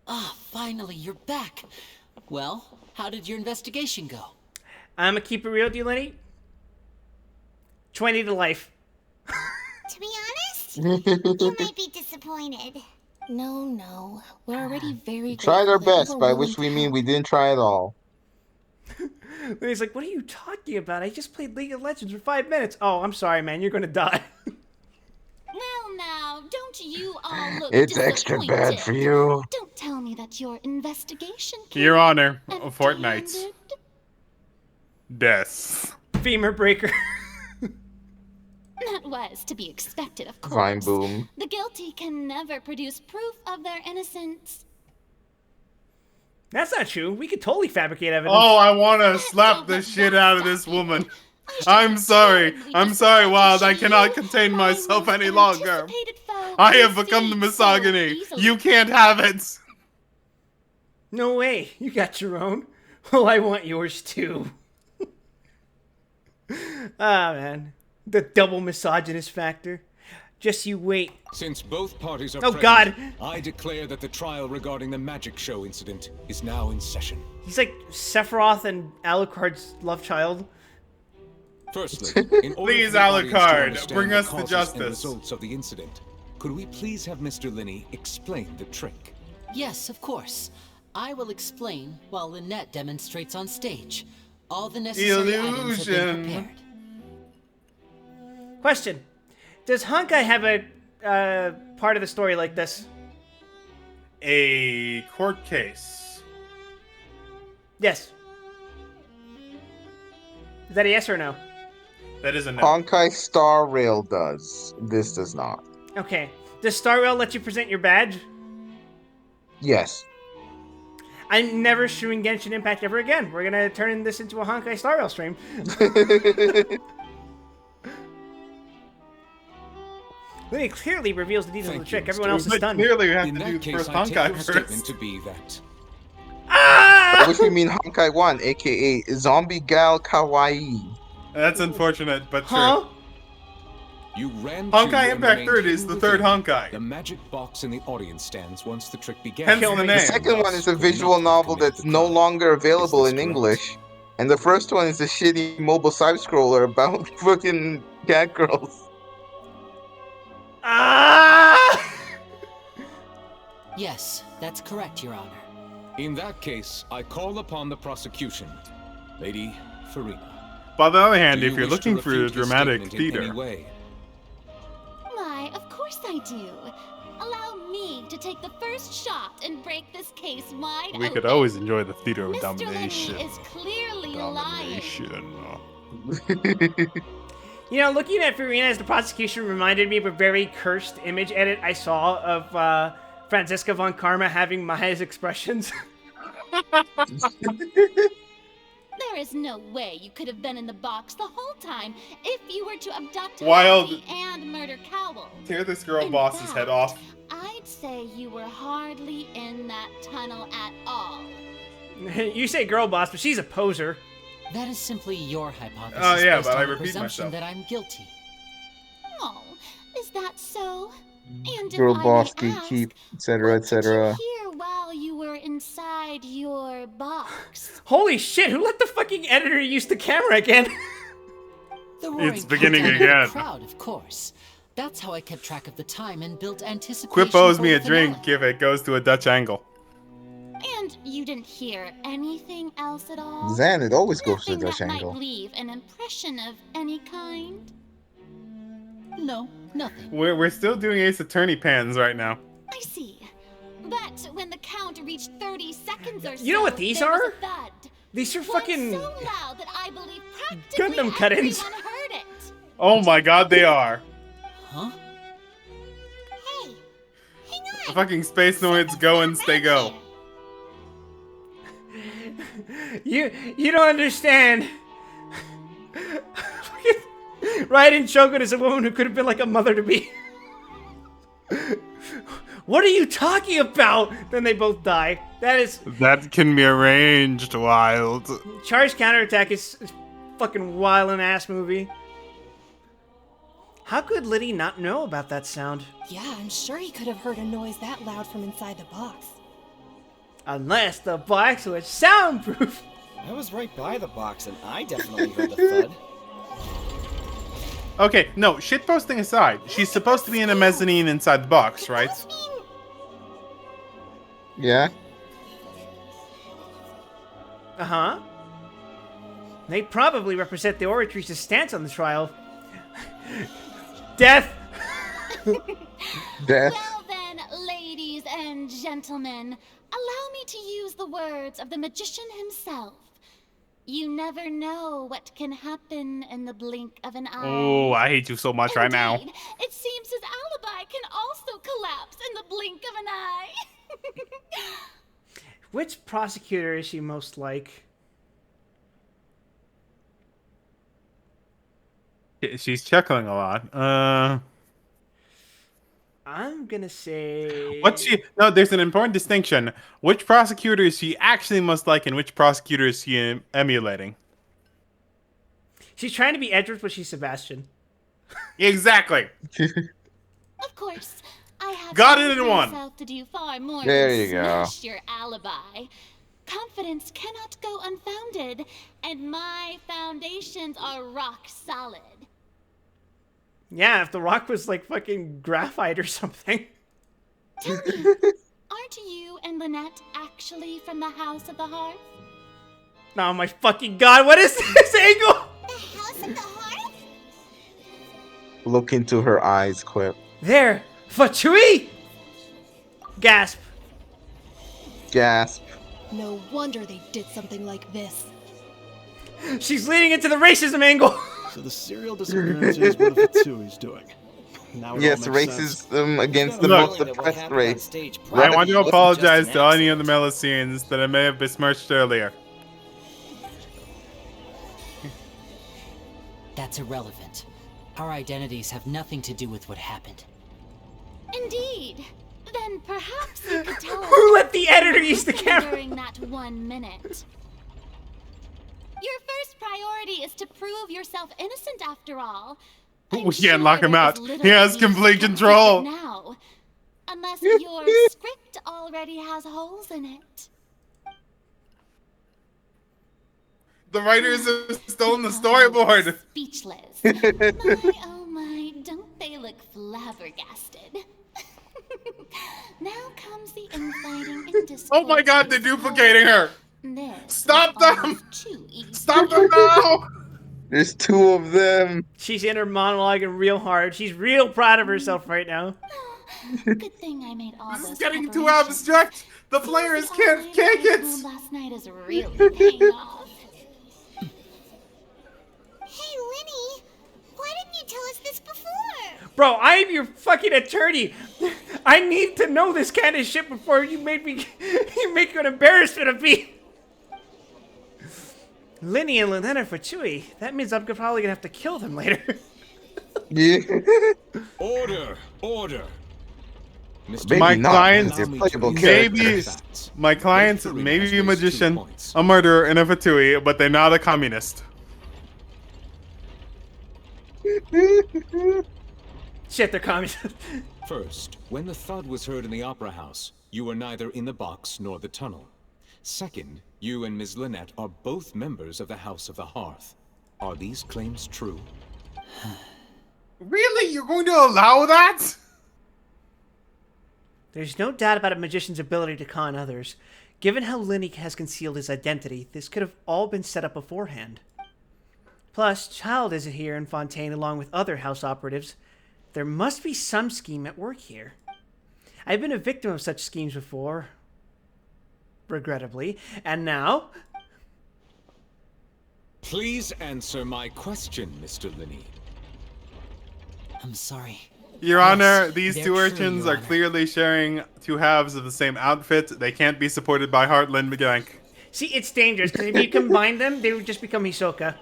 Ah, finally, you're back. Well, how did your investigation go? I'm gonna keep it real with you, Lenny. 20 to life. To be honest, you might be disappointed. No. We're already very Tried our grateful that you best, were by willing which to we mean help. we didn't try at all. He's like, what are you talking about? I just played League of Legends for 5 minutes. Oh, I'm sorry, man. You're gonna die. Well, now, don't you all look It's extra bad for you. Don't tell me that your investigation Your Honor, empty-handed. Fortnite's death. Femur breaker. That was to be expected, of course. Vine boom. The guilty can never produce proof of their innocence. That's not true. We could totally fabricate evidence. Oh, I want to slap the shit out of this woman. I'm sorry. I'm sorry, Wild. I cannot contain myself any longer. I have become the misogyny. You can't have it. No way. You got your own. Well, I want yours too. Ah, man. The double misogynist factor. Just you wait. Since both parties are present, God! I declare that the trial regarding the magic show incident is now in session. He's like Sephiroth and Alucard's love child. Firstly, in order Please, for the audience to Alucard, understand bring us the causes justice. and results of the incident, could we please have Mr. Linney explain the trick? Yes, of course. I will explain while Lynette demonstrates on stage. All the necessary items have been prepared. Question. Does Honkai have a part of the story like this? A court case. Yes. Is that a yes or no? That is a no. Honkai Star Rail does. This does not. Okay. Does Star Rail let you present your badge? Yes. I'm never streaming Genshin Impact ever again. We're gonna turn this into a Honkai Star Rail stream. It clearly reveals the details of the trick. Everyone else is stunned. Clearly, we have In to that do case, first I take Honkai your first. statement to be that. Ah! Which we mean Honkai 1, aka Zombie Gal Kawaii. That's unfortunate, but true. Huh? You ran Honkai to and Impact remained 3rd is hidden the third within Honkai. The magic box in the audience stands once the trick began. Hence the name. The second one is a visual novel that's no longer available in English. And the first one is a shitty mobile side-scroller about fucking cat girls. Ah! Yes, that's correct, Your Honor. In that case, I call upon the prosecution. Lady Farina. By the other hand, Do if you you're wish to looking for refute his dramatic statement in any theater, way? Why, of course I do. Allow me to take the first shot and break this case wide we open. could always enjoy the theater of Mr. domination. Lenny is clearly lying. You know, looking at Farina as the prosecution reminded me of a very cursed image edit I saw of Franziska von Karma having Maya's expressions. There is no way you could have been in the box the whole time if you were to abduct Wild. Halsey and murder Cowell. Tear this girl In boss's fact, head off. I'd say you were hardly in that tunnel at all. You say girl boss, but she's a poser. That is simply your hypothesis Oh, yeah, based but I on the repeat presumption myself. that I'm guilty. Oh, is that so? And if Girl I boss, may ask, gatekeep, etc., etc. here while you were inside your box. Holy shit, who let the fucking editor use the camera again? The roaring It's beginning countdown of the again. crowd, of course. That's how I kept track of the time and built anticipation. Quip owes for me the a drink finale. if it goes to a Dutch angle. And you didn't hear anything else at all? Zan, it always goes to Nothing the Dutch that angle. might leave an impression of any kind? No, nothing. We're still doing Ace Attorney pans right now. I see. But when the the count reached 30 seconds or so, You know what these there was are? a thud. These are One fucking so loud that I believe practically Gundam cut-ins. everyone heard it. Oh my god, they are. Huh? Hey, hang The on. fucking space noids go and stay go. You don't understand. Raiden Shogun is a woman who could have been like a mother to me. What are you talking about? Then they both die. That can be arranged wild. Charge counterattack is fucking wild and ass movie. How could Liddy not know about that sound? Yeah, I'm sure he could have heard a noise that loud from inside the box. Unless the box was soundproof. I was right by the box and I definitely heard the thud. Okay, no, shitposting aside, she's supposed to be in a mezzanine inside the box, right? Yeah. Uh-huh. They probably represent the Oratrice's stance on the trial. Death! Death. Well then, ladies and gentlemen, allow me to use the words of the magician himself. You never know what can happen in the blink of an eye. Oh, I hate you so much right now. Indeed, it seems his alibi can also collapse in the blink of an eye. Which prosecutor is she most like? She's chuckling a lot. I'm gonna say... No, there's an important distinction. Which prosecutor is she actually most like, and which prosecutor is she emulating? She's trying to be Edward, but she's Sebastian. Exactly. Of course, I have Got it in one. myself to do far more There than you go. smash your alibi. Confidence cannot go unfounded, and my foundations are rock solid. Yeah, if the rock was like fucking graphite or something. Tell me, aren't you and Lynette actually from the House of the Hearth? Oh my fucking god, what is this angle? The House of the Hearth? Look into her eyes, Quip. There! Fatui! Gasp. Gasp. No wonder they did something like this. She's leaning into the racism angle. So the serial disappearance is what Fatsui's doing. Now it Yes, all makes sense. racism against the Look, most oppressed race. I want to apologize to any of the Melusines that I may have besmirched earlier. That's irrelevant. Our identities have nothing to do with what happened. Indeed. Then perhaps you could tell us Who let the editor use the what camera? happened during that 1 minute. Your first priority is to prove yourself innocent after all. We can't lock him there out. is little He has reason complete to control. keep it now, unless your script already has holes in it. The writers have stolen the storyboard. Speechless. My, oh my, don't they look flabbergasted? Now comes the infighting and discord. Oh my god, they're duplicating her. This Stop is them! almost too easy. Stop them now! There's two of them. She's in her monologuing real hard. She's real proud of herself right now. Good thing I made all This those is getting too preparations. abstract. The players can't take it. Last night is really paying off. Hey, Linny, why didn't you tell us this before? Bro, I'm your fucking attorney. I need to know this kind of shit before you make an embarrassment of me. Linny and Lynette are Fatui. That means I'm probably gonna have to kill them later. Yeah. Order! Order! Maybe My not, clients, because they're playable maybe characters. my clients, maybe a magician, a murderer, and a Fatui, but they're not a communist. Shit, they're communists. First, when the thud was heard in the Opera House, you were neither in the box nor the tunnel. Second, you and Ms. Lynette are both members of the House of the Hearth. Are these claims true? Really? You're going to allow that? There's no doubt about a magician's ability to con others. Given how Linny has concealed his identity, this could have all been set up beforehand. Plus, Child isn't here in Fontaine along with other house operatives. There must be some scheme at work here. I've been a victim of such schemes before. regrettably. And now... Please answer my question, Mr. Linney. I'm sorry. Your Yes, Honor, these they're two true, urchins Your are Honor. clearly sharing two halves of the same outfit. They can't be supported by Heartland McGank. See, it's dangerous, because if you combine them, they would just become Hisoka.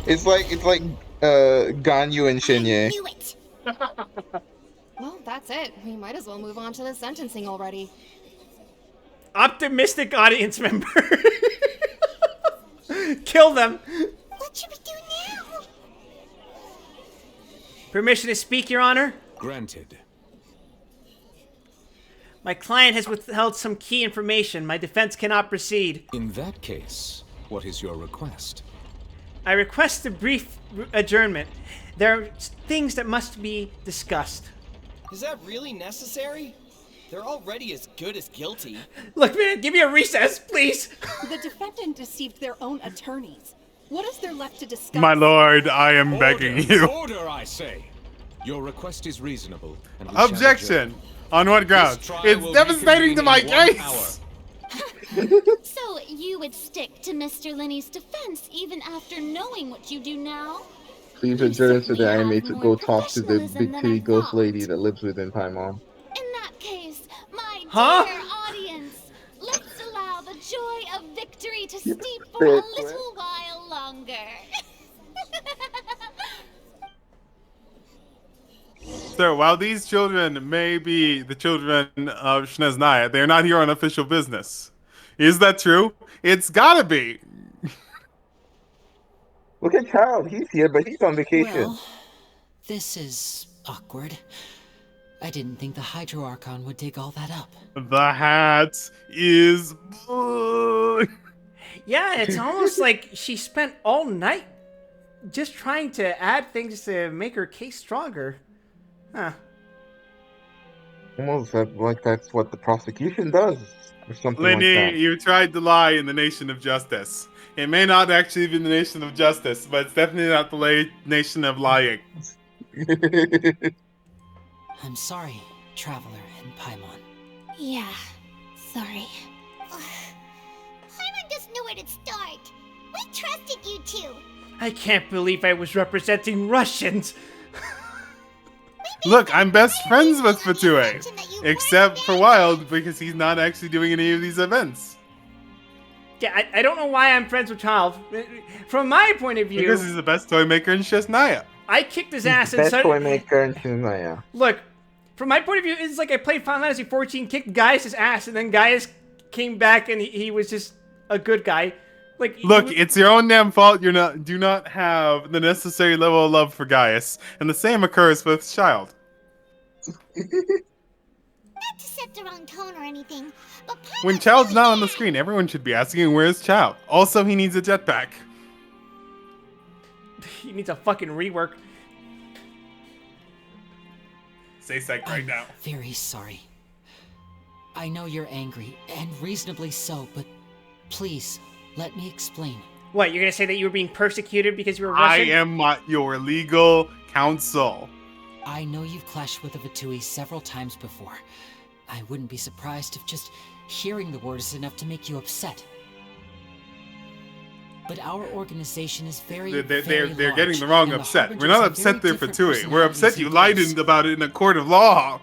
It's like Ganyu and Shinye. Knew it. Well, that's it. We might as well move on to the sentencing already. Optimistic audience member. Kill them. What should we do now? Permission to speak, Your Honor? Granted. My client has withheld some key information. My defense cannot proceed. In that case, what is your request? I request a brief adjournment. There are things that must be discussed. Is that really necessary? They're already as good as guilty. Look, man, give me a recess, please. The defendant deceived their own attorneys. What is there left to discuss? My lord, I am begging you. Order, I say. Your request is reasonable. And we shall Objection. adjourn. On what grounds? This trial It's will devastating to my reconvene in 1 case. So you would stick to Mr. Linney's defense even after knowing what you do now? Please adjourn so that I may have go more talk to the professionalism big than titty I ghost thought. lady that lives within Paimon. In that case, my Huh? dear audience, let's allow the joy of victory to steep for fair a little while longer. Sir, while these children may be the children of Shneznaya, they are not here on official business. Is that true? It's gotta be. Look at Child. He's here, but he's on vacation. Well, this is awkward. I didn't think the Hydro Archon would dig all that up. The hat is... Yeah, it's almost like she spent all night just trying to add things to make her case stronger. Huh. Almost like that's what the prosecution does, or something Lenny, like that. you tried to lie in the nation of justice. It may not actually be the nation of justice, but it's definitely not the nation of lying. I'm sorry, Traveler and Paimon. Yeah, sorry. Paimon doesn't know where to start. We trusted you two. I can't believe I was representing Russians. Look, I'm best friends with Fatue, except for Wild because he's not actually doing any of these events. Yeah, I don't know why I'm friends with Child. From my point of view, Because he's the best toy maker in Shesnaya. I kicked his ass Best and toy maker in Shneznaya. Look, from my point of view, it's like I played Final Fantasy 14, kicked Gaius' ass, and then Gaius came back and he was just a good guy. Like, Look, it's your own damn fault you do not have the necessary level of love for Gaius, and the same occurs with Child. Not to set the wrong tone or anything, but Paimon's When Child's really not on the bad. screen, everyone should be asking where's Child. Also, he needs a jetpack. he needs a fucking rework. Say psych right now. Very sorry. I know you're angry, and reasonably so, but please, let me explain. What, you're gonna say that you were being persecuted because you were I Russian? am your legal counsel. I know you've clashed with the Vatui several times before. I wouldn't be surprised if just hearing the word is enough to make you upset. But our organization is very, They're very getting large, the wrong and the upset. We're Harbingers not have upset very there for different Tui. We're upset personalities you and lied gifts. about it in a court of law.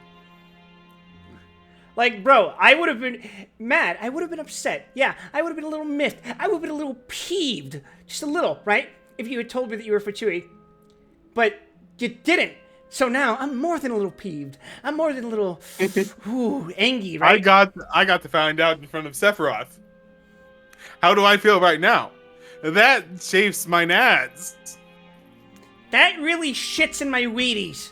Like, bro, I would have been mad. I would have been upset. Yeah, I would have been a little miffed. I would have been a little peeved. Just a little, right? If you had told me that you were Fatui. But you didn't. So now I'm more than a little peeved. I'm more than a little angry, right? I got to find out in front of Sephiroth. How do I feel right now? That chafes my nads. That really shits in my Wheaties.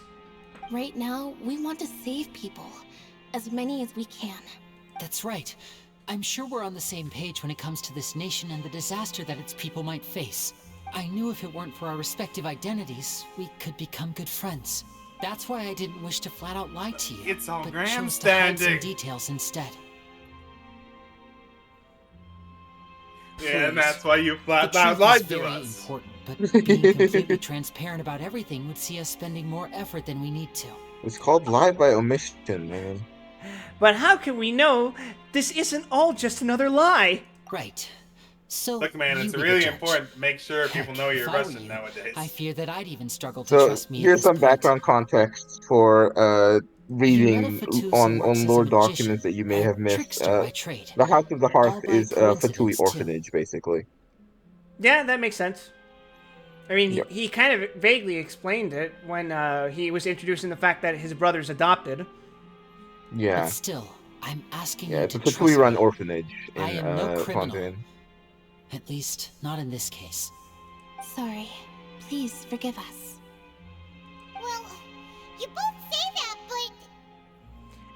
Right now, we want to save people. As many as we can. That's right. I'm sure we're on the same page when it comes to this nation and the disaster that its people might face. I knew if it weren't for our respective identities, we could become good friends. That's why I didn't wish to flat out lie to you. It's all but chose to hide some grandstanding. details instead. Yeah, and Please. that's why you The flat truth out is lied to very us. important, but being completely transparent about everything would see us spending more effort than we need to. It's called lie by omission, man. But how can we know this isn't all just another lie. Right. So, Look, man, you it's be the really judge. important to make sure people know you're If I were Russian you, nowadays. I fear that I'd even struggle to So trust me at here's this some point. background context for Yumeta reading Fatusa works on as a lore magician, documents that you may a have missed. trickster by trade. The House of the Hearth All by is Fatui coincidence, too. Orphanage, basically. Yeah, that makes sense. I mean, Yep. he kind of vaguely explained it when he was introducing the fact that his brother's adopted. Yeah. But still, I'm asking Yeah, you it's to a trust Fatui-run me. orphanage in I am no criminal. Fontaine. At least, not in this case. Sorry. Please forgive us. Well, you both say that, but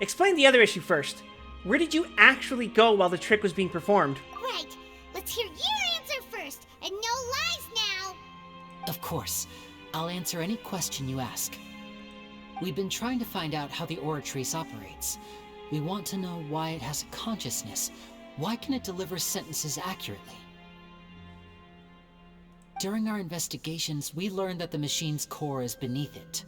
Explain the other issue first. Where did you actually go while the trick was being performed? right. Let's hear your answer first, and no lies now. Of course. I'll answer any question you ask. We've been trying to find out how the Oratrice operates. We want to know why it has a consciousness. Why can it deliver sentences accurately? During our investigations, we learned that the machine's core is beneath it.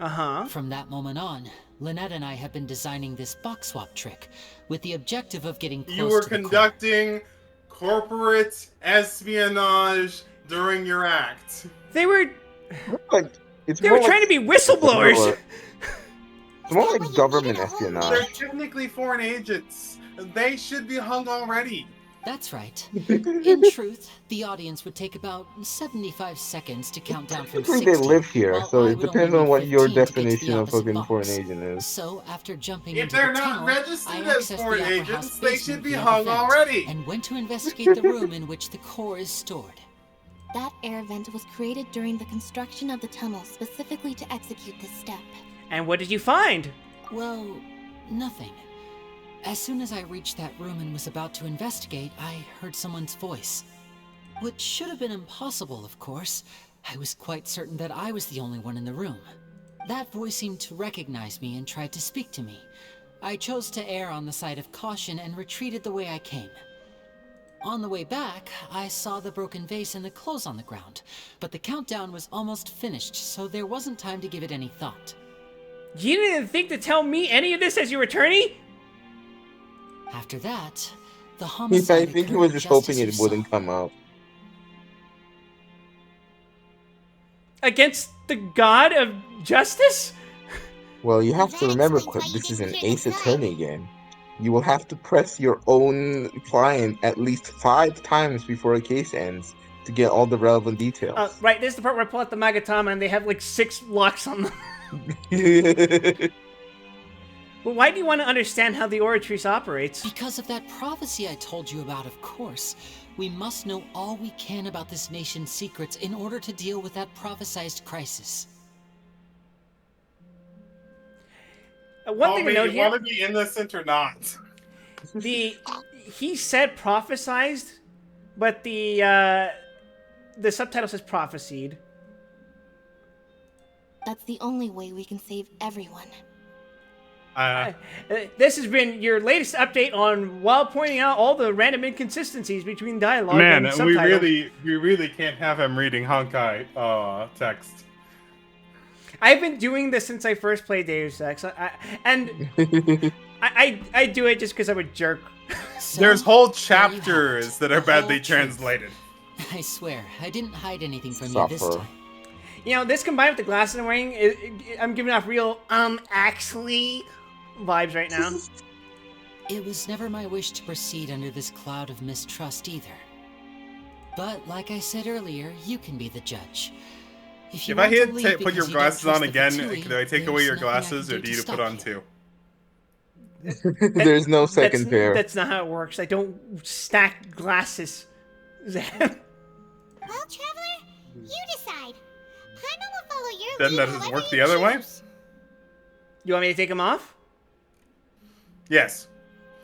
Uh-huh. From that moment on, Lynette and I have been designing this box swap trick with the objective of getting close You were to the core. conducting corporate espionage during your act. They were... Like, it's They more were like trying to be whistleblowers. It's more like government espionage. They're technically foreign agents. They should be hung already. That's right. In truth, the audience would take about 75 seconds to count down from Technically, 60. they live here, while so I it would depends only on need what your 15 to get to the definition of opposite fucking box. foreign agent is. So after jumping If into they're the not tunnel, registered I as accessed foreign the Opera agents, House they basement should be via the hung vent already. and went to investigate the room in which the core is stored. That air vent was created during the construction of the tunnel specifically to execute this step. And what did you find? Well, nothing. As soon as I reached that room and was about to investigate, I heard someone's voice. Which should have been impossible, of course. I was quite certain that I was the only one in the room. That voice seemed to recognize me and tried to speak to me. I chose to err on the side of caution and retreated the way I came. On the way back, I saw the broken vase and the clothes on the ground, but the countdown was almost finished, so there wasn't time to give it any thought. You didn't think to tell me any of this as your attorney? After that, the I homicide think he occurred was just just hoping as you it saw. wouldn't come out. Against the god of justice? Well, you have to remember, Clip, this is an Ace Attorney game. You will have to press your own client at least 5 times before a case ends to get all the relevant details. Right, this is the part where I pull out the Magatama and they have like 6 locks on them. Well, why do you want to understand how the Oratrice operates? Because of that prophecy I told you about, of course. We must know all we can about this nation's secrets in order to deal with that prophesized crisis. One thing to note You here, want to be innocent or not? he said prophesized, but the subtitle says prophesied. That's the only way we can save everyone. This has been your latest update on, while pointing out all the random inconsistencies between dialogue Man, and we subtitles. really can't have him reading Honkai text. I've been doing this since I first played Deus Ex, I do it just because I'm a jerk. There's whole chapters that are badly translated. I swear, I didn't hide anything from you this time. You know, this combined with the glasses I'm wearing, I'm giving off real, actually vibes right now. It was never my wish to proceed under this cloud of mistrust either. But like I said earlier, you can be the judge. If I hit put your glasses on again, do I take away your glasses or do you put on 2? There's no second pair. That's not how it works. I don't stack glasses. Well, Traveler, you decide. Paimon will follow your Then lead that doesn't however work you the other way? choose. You want me to take them off? Yes.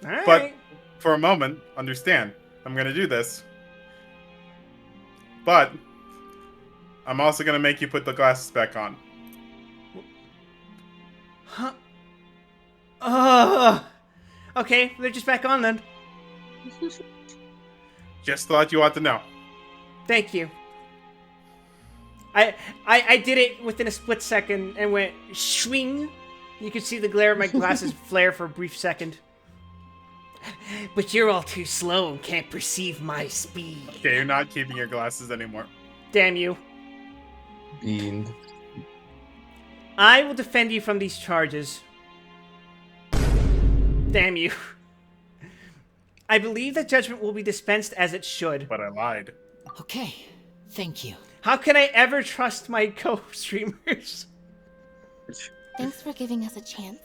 All right. But for a moment, understand, I'm gonna do this. But I'm also gonna make you put the glasses back on. Huh? Okay, they're just back on then. Just thought you ought to know. Thank you. I did it within a split second and went swing. You can see the glare of my glasses flare for a brief second. But you're all too slow and can't perceive my speed. Okay, you're not keeping your glasses anymore. Damn you. Beamed. I will defend you from these charges. Damn you. I believe that judgment will be dispensed as it should. But I lied. Okay, thank you. How can I ever trust my co-streamers? Thanks for giving us a chance.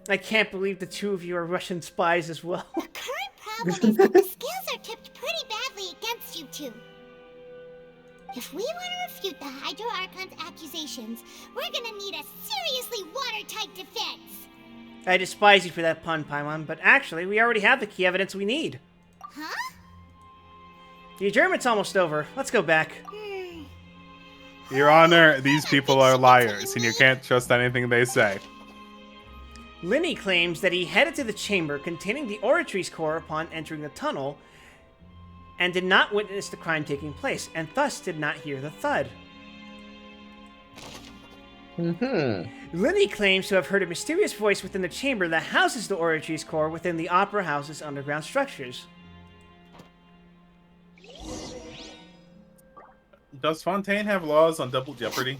I can't believe the two of you are Russian spies as well. The current problem is that the scales are tipped pretty badly against you two. If we want to refute the Hydro Archon's accusations, we're gonna need a seriously watertight defense. I despise you for that pun, Paimon, but actually, we already have the key evidence we need. Huh? The adjournment's almost over. Let's go back. Your Honor, these people are liars, and you can't trust anything they say. Linny claims that he headed to the chamber containing the Oratory's core upon entering the tunnel, and did not witness the crime taking place, and thus did not hear the thud. Linny claims to have heard a mysterious voice within the chamber that houses the Oratory's core within the Opera House's underground structures. Does Fontaine have laws on double jeopardy?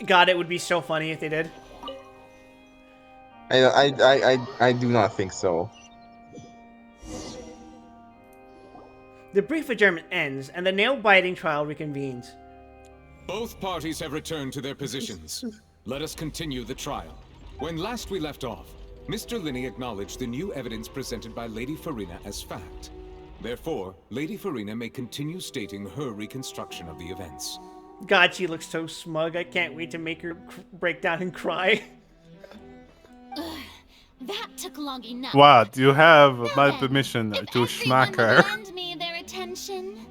God, it would be so funny if they did. I do not think so. The brief adjournment ends, and the nail-biting trial reconvenes. Both parties have returned to their positions. Let us continue the trial. When last we left off, Mr. Linney acknowledged the new evidence presented by Lady Farina as fact. Therefore, Lady Farina may continue stating her reconstruction of the events. God, she looks so smug. I can't wait to make her break down and cry. Ugh, that took long enough. What? You have my permission to smack her. Lend me their attention.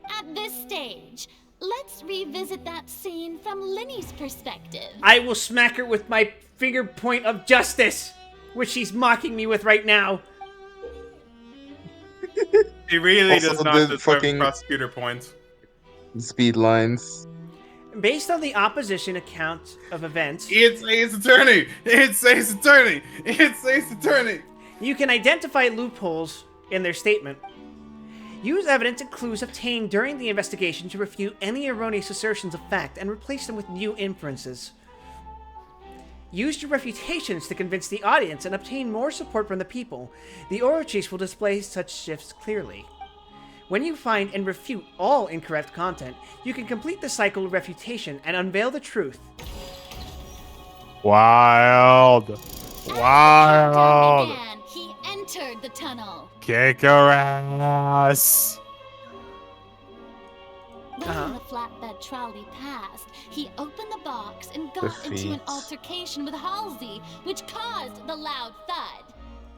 At this stage, let's revisit that scene from Linny's perspective. I will smack her with my finger point of justice, which she's mocking me with right now. He really Also, does not the deserve fucking prosecutor points. speed lines. Based on the opposition account of events... It's Ace Attorney! It's Ace Attorney! It's Ace Attorney! You can identify loopholes in their statement. Use evidence and clues obtained during the investigation to refute any erroneous assertions of fact and replace them with new inferences. Use your refutations to convince the audience and obtain more support from the people. The oratories will display such shifts clearly. When you find and refute all incorrect content, you can complete the cycle of refutation and unveil the truth. Wild. Wild. Began, he entered the tunnel. Kick her ass. When the flatbed trolley passed, he opened the box and got into an altercation with Halsey, which caused the loud thud.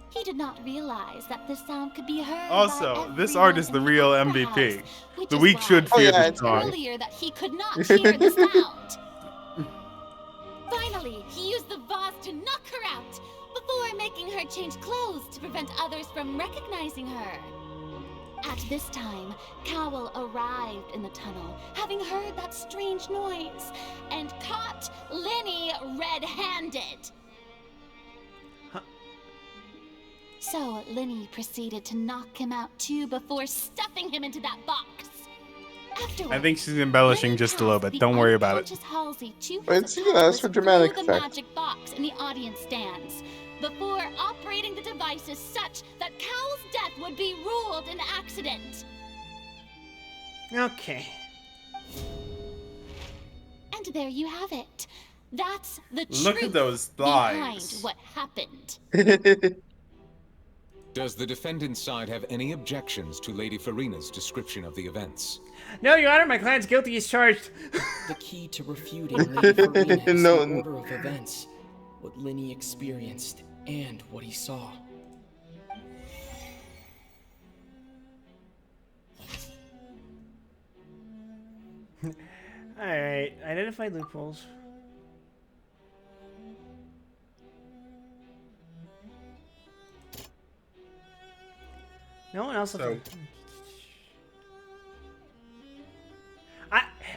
He did not realize that the sound could be heard. Also, this art is the real MVP. The weak should fear the strong. Earlier that he could not hear the sound. Finally, he used the vase to knock her out before making her change clothes to prevent others from recognizing her. At this time, Cowell arrived in the tunnel, having heard that strange noise, and caught Linny red-handed. So Linny proceeded to knock him out too before stuffing him into that box. Afterwards, I think she's embellishing just a little bit. Don't worry about it. Halsey to It's, you know, it's for dramatic the effect. magic box in the audience stands before operating the devices such that Cowell's death would be ruled an accident. Okay. And there you have it. That's the Look at truth those behind thighs. what happened. Does the defendant's side have any objections to Lady Farina's description of the events? No, Your Honor, my client's guilty as charged. The key to refuting Lady Farina is No. the order of events, what Linny experienced, and what he saw. Alright, identify loopholes. No one else.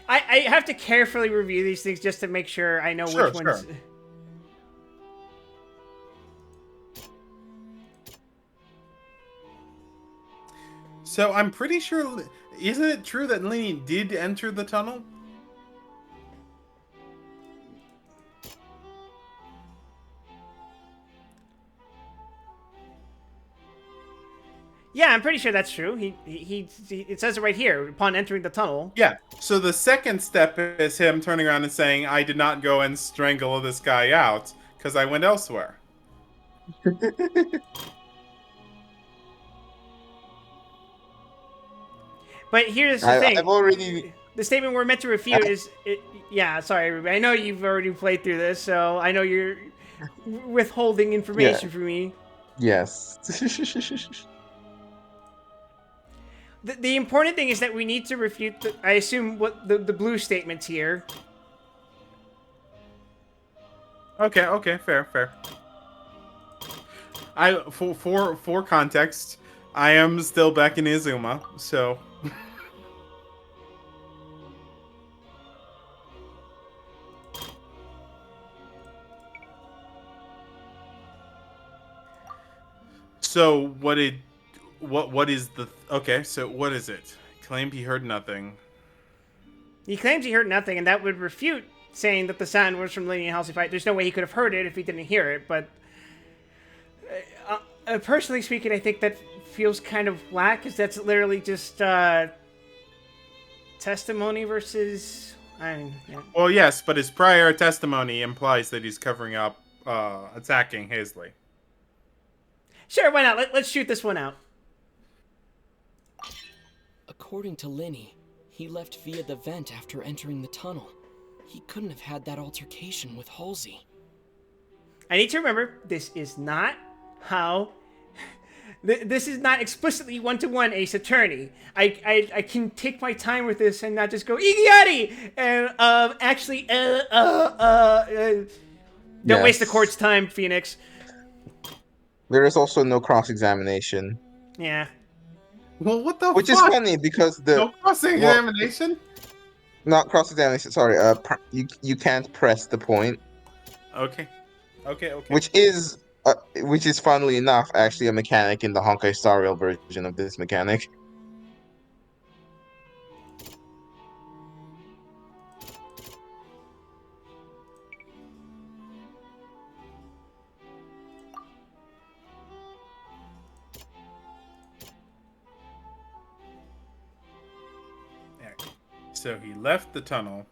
I I have to carefully review these things just to make sure I know which ones. Sure. So I'm pretty sure, isn't it true that Lenny did enter the tunnel? Yeah, I'm pretty sure that's true. It says it right here upon entering the tunnel. Yeah. So the second step is him turning around and saying, "I did not go and strangle this guy out because I went elsewhere." But here's the thing. I've already... The statement we're meant to refute is... yeah, sorry, everybody. I know you've already played through this, so I know you're withholding information from me. Yes. The important thing is that we need to refute, I assume, what the blue statements here. Okay, fair. For context, I am still back in Izuma, so... So what is the okay? So what is it? Claimed he heard nothing. He claims he heard nothing, and that would refute saying that the sound was from Lenny and Halsey fight. There's no way he could have heard it if he didn't hear it. But personally speaking, I think that feels kind of whack, because that's literally just testimony versus. Yeah. Well, yes, but his prior testimony implies that he's covering up attacking Hazley. Sure, why not? Let's shoot this one out. According to Lenny, he left via the vent after entering the tunnel. He couldn't have had that altercation with Halsey. I need to remember, this is not how... This is not explicitly one-to-one Ace Attorney. I can take my time with this and not just go, Iggy and actually, don't waste the court's time, Phoenix. There is also no cross-examination. Yeah. Well, what the Which fuck? is funny because the... No cross-examination? Not cross-examination, sorry. You can't press the point. Okay. Which is funnily enough, actually a mechanic in the Honkai Star Rail version of this mechanic. So he left the tunnel.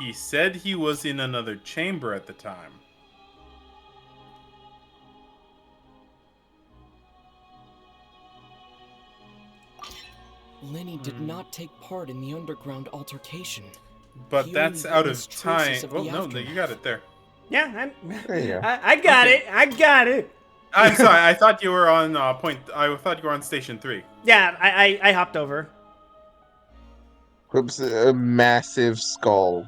He said he was in another chamber at the time. Lenny did not take part in the underground altercation. But that's out of time. Oh, no, you got it there. Yeah, Yeah. I got it. I got it. I'm sorry. I thought you were on point. I thought you were on station 3. Yeah, I hopped over. Oops, a massive skull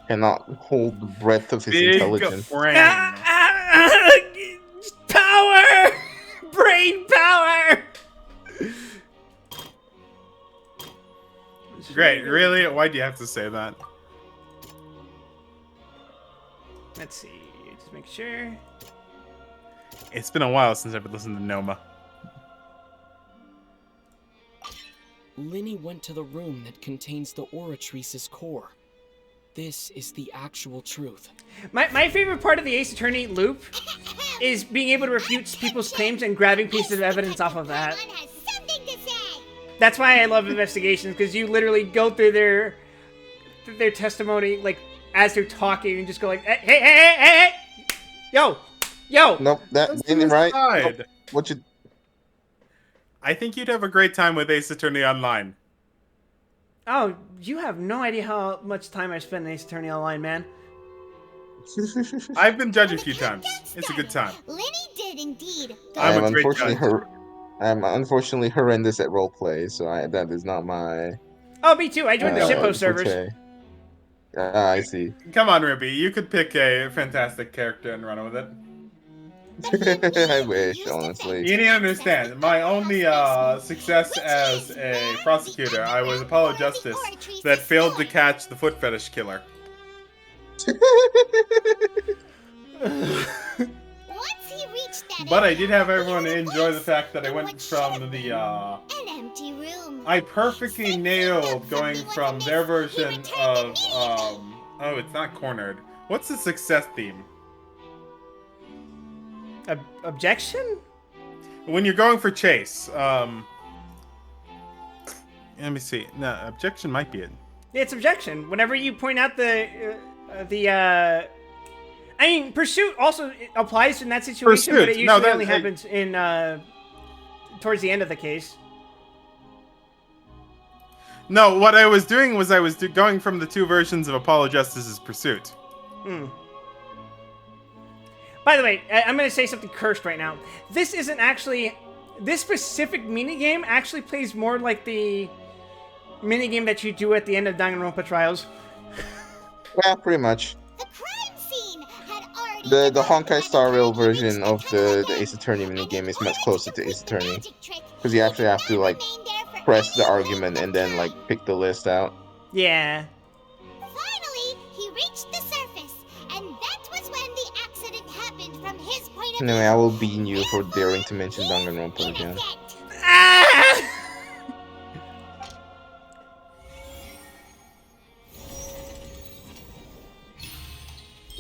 cannot hold the breadth of his intelligence. Brain. Power! Brain power! Great, really? Why do you have to say that? Let's see, just make sure. It's been a while since I've listened to Noma. Lenny went to the room that contains the Oratrice's core. This is the actual truth. My favorite part of the Ace Attorney loop is being able to refute people's claims and grabbing pieces of evidence off of that. That's why I love investigations, because you literally go through their testimony like as they're talking and just go like, hey, yo. Nope, that ain't right. Nope. What you? I think you'd have a great time with Ace Attorney Online. Oh, you have no idea how much time I spent in Ace Attorney Online, man. I've been judged a few times. It's a good time. Lenny did indeed. I'm a great judge. I'm unfortunately horrendous at roleplay, so that is not my... Oh, me too. I joined the shitpost servers. I see. Come on, Ruby. You could pick a fantastic character and run with it. I wish, honestly. You need to understand, my only success as a prosecutor, I was Apollo Justice that failed to catch the foot fetish killer. But I did have everyone enjoy the fact that I went from the I perfectly nailed going from their version of oh, it's not cornered. What's the success theme? Objection? When you're going for chase, let me see. No, objection might be it. Yeah, it's objection. Whenever you point out I mean, pursuit also applies in that situation, Pursuit. but it usually only happens in towards the end of the case. No, what I was doing was I was going from the two versions of Apollo Justice's Pursuit. Hmm. By the way, I'm going to say something cursed right now. This isn't actually... This specific minigame actually plays more like the minigame that you do at the end of Danganronpa Trials. Yeah, pretty much. The Honkai Star Rail version of the Ace Attorney minigame is much closer to Ace Attorney. Because you actually have to, like, press the argument and then, like, pick the list out. Yeah. Finally, he reached the surface, and that was when the accident happened from his point of Anyway, I will bean you for daring to mention Danganronpa again. Ah!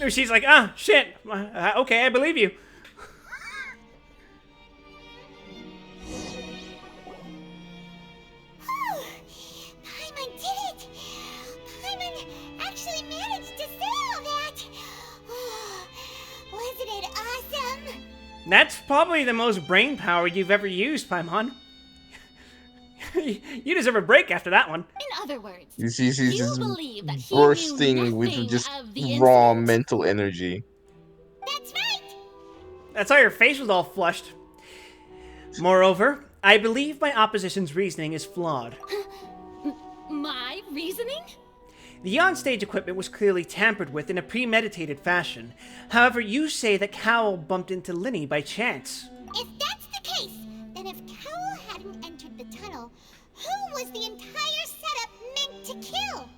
She's like, ah, shit. Okay, I believe you. Paimon did it! Paimon actually managed to say all that! Wasn't it awesome? That's probably the most brain power you've ever used, Paimon. You deserve a break after that one. In other words, She's just believe that he bursting with just raw mental energy. That's right! That's why her face was all flushed. Moreover, I believe my opposition's reasoning is flawed. My reasoning? The onstage equipment was clearly tampered with in a premeditated fashion. However, you say that Cowell bumped into Linny by chance. If that's the case, then if Cowell hadn't entered the tunnel, who was the entire setup meant to kill?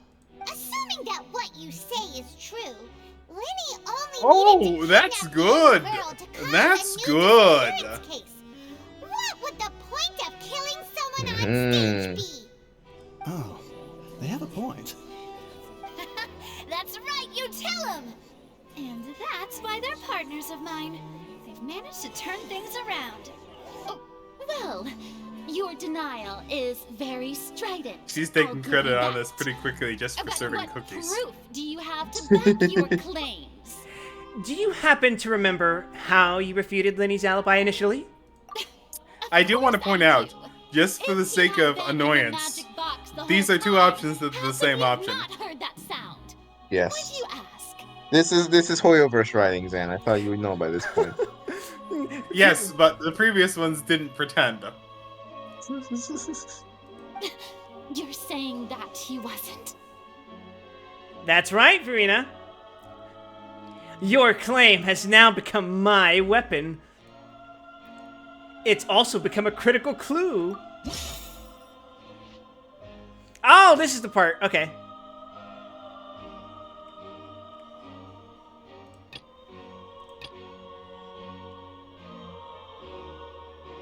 Assuming that what you say is true, Linny only needed to that's kidnap good. the girl to cause That's a new good. disappearance case. What would the point of killing someone on stage be? Oh, they have a point. That's right, you tell them! And that's why they're partners of mine. They've managed to turn things around. Oh, well, your denial is very strident. She's taking credit on this pretty quickly just for serving cookies. What proof do you have to back your claims? Do you happen to remember how you refuted Linny's alibi initially? I do want to point out, just for the sake of annoyance, these are two options that are the same option. Heard that sound. Yes. You ask. This is Hoyoverse writing, Zan. I thought you would know by this point. Yes, but the previous ones didn't pretend. You're saying that he wasn't? That's right, Verena. Your claim has now become my weapon. It's also become a critical clue. Oh, this is the part. Okay.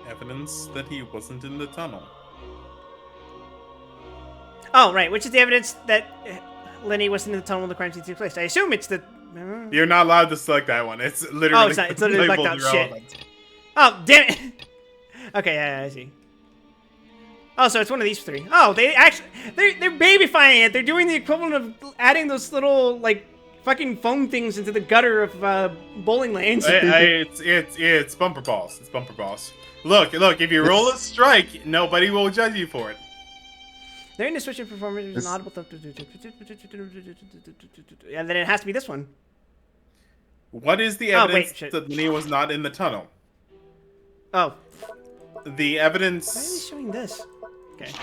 Evidence that he wasn't in the tunnel. Oh, right. Which is the evidence that Linny wasn't in the tunnel when the crime scene took place? I assume it's the... You're not allowed to select that one. It's literally. Oh, it's not. It's literally blacked out shit. Oh, damn it. Okay, yeah, I see. Oh, so it's one of these three. Oh, they actually... They're babyfying it. They're doing the equivalent of adding those little, like, fucking foam things into the gutter of bowling lanes. It's bumper balls. It's bumper balls. Look, if you roll a strike, nobody will judge you for it. They're in the switching performance. There's an audible... And then it has to be this one. What is the evidence that Linny was not in the tunnel? Oh. The evidence... Why are they showing this? Okay.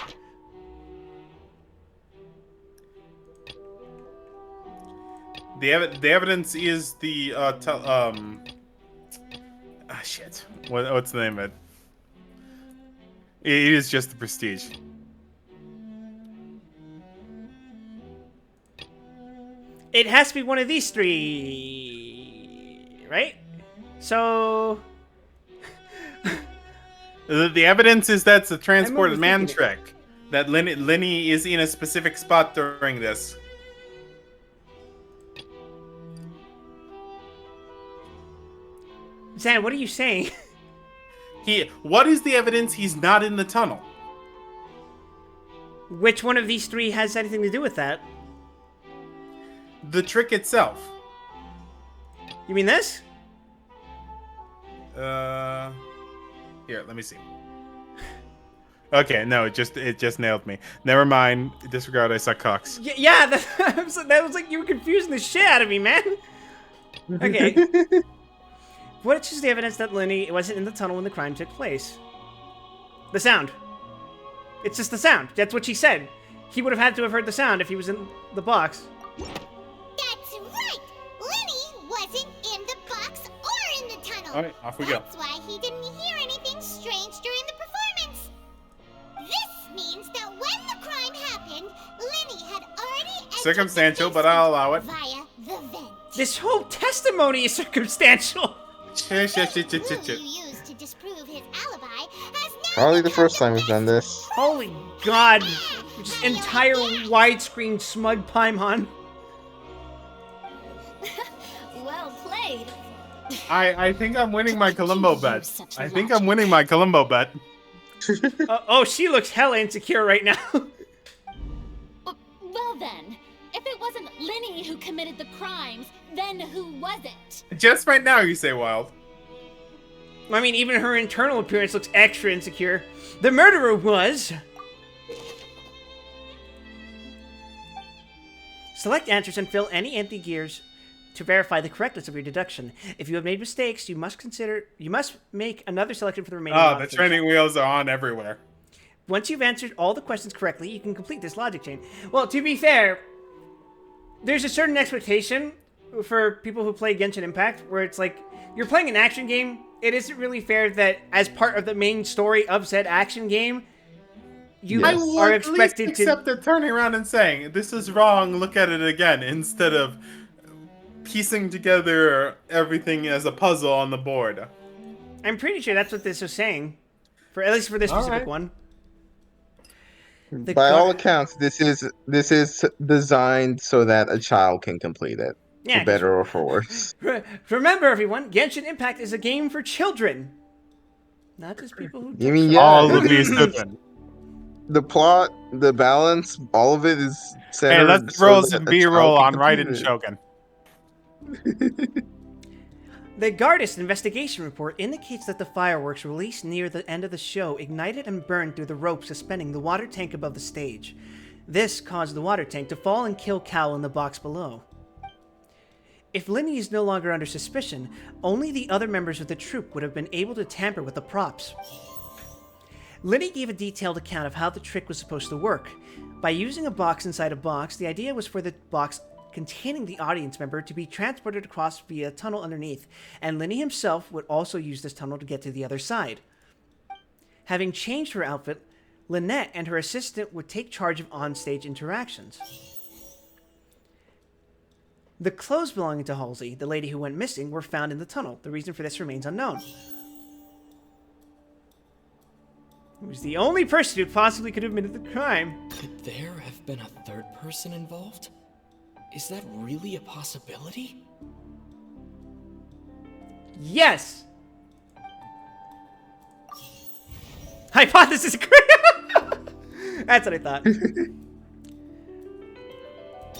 The evidence is the shit. What's the name of it? It is just the Prestige. It has to be one of these three, right? So... The evidence is that's a transported I'm man overthinking it. trick. That Lenny is in a specific spot during this. Zan, what are you saying? What is the evidence he's not in the tunnel? Which one of these three has anything to do with that? The trick itself. You mean this? Here, let me see. Okay, no, it just nailed me. Never mind. Disregard. I suck cocks. Yeah, that was like you were confusing the shit out of me, man. Okay. What is the evidence that Lenny wasn't in the tunnel when the crime took place? The sound. It's just the sound. That's what she said. He would have had to have heard the sound if he was in the box. That's right! Lenny wasn't in the box or in the tunnel. Alright, off we go. That's why he didn't hear anything strange during the performance. This means that when the crime happened, Lenny had already entered Circumstantial, but I'll allow it. via the vent. This whole testimony is circumstantial. You used to disprove his alibi has now Probably the first time we've done this. Holy God. Just entire widescreen smug Paimon. Well played. I think I'm winning my Columbo bet. I think I'm winning my Columbo bet. Oh, she looks hella insecure right now. Well then, if it wasn't Lenny who committed the crimes, then who was it? Just right now, you say, Wild. I mean, even her internal appearance looks extra insecure. The murderer was... Select answers and fill any empty gears to verify the correctness of your deduction. If you have made mistakes, you must make another selection for the remaining Oh, the options. training wheels are on everywhere. Once you've answered all the questions correctly, you can complete this logic chain. Well, to be fair, there's a certain expectation for people who play Genshin Impact where it's like, you're playing an action game. It isn't really fair that as part of the main story of said action game, you are expected to... Except they're turning around and saying, this is wrong, look at it again, instead of piecing together everything as a puzzle on the board. I'm pretty sure that's what this was saying. At least for this specific one. By all accounts, this is designed so that a child can complete it. Yeah, for better or for worse. Remember, everyone, Genshin Impact is a game for children. Not just people who... You mean, yeah, all of these children. The plot, the balance, all of it is centered. Hey, let's roll some B-roll on Raiden Shogun. The Gardist investigation report indicates that the fireworks released near the end of the show ignited and burned through the rope suspending the water tank above the stage. This caused the water tank to fall and kill Cal in the box below. If Lenny is no longer under suspicion, only the other members of the troupe would have been able to tamper with the props. Lenny gave a detailed account of how the trick was supposed to work. By using a box inside a box, the idea was for the box containing the audience member to be transported across via a tunnel underneath, and Lenny himself would also use this tunnel to get to the other side. Having changed her outfit, Lynette and her assistant would take charge of onstage interactions. The clothes belonging to Halsey, the lady who went missing, were found in the tunnel. The reason for this remains unknown. He was the only person who possibly could have committed the crime. Could there have been a third person involved? Is that really a possibility? Yes! Hypothesis correct! That's what I thought.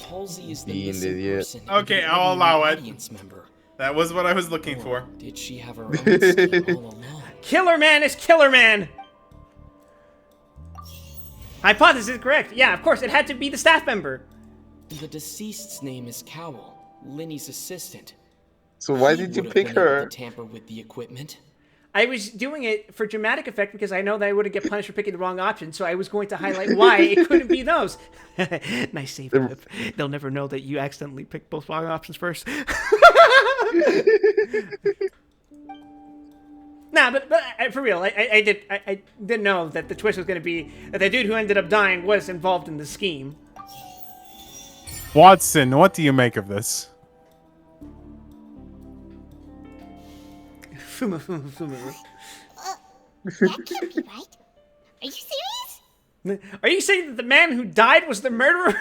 Halsey is the Being missing idiot. person. Okay, I'll allow it. Audience member. That was what I was looking for. Did she have her own scheme all along? Killer Man is Killer Man! Hypothesis correct. Yeah, of course, it had to be the staff member. The deceased's name is Cowell, Lenny's assistant. So why He did you would have pick been able her? to tamper with the equipment. I was doing it for dramatic effect because I know that I would get punished for picking the wrong option, so I was going to highlight why it couldn't be those. Nice save, Clip. They'll never know that you accidentally picked both wrong options first. Nah, but for real, I didn't know that the twist was going to be that the dude who ended up dying was involved in the scheme. Watson, what do you make of this? Fuma, fuma, fuma. That can't be right. Are you serious? Are you saying that the man who died was the murderer?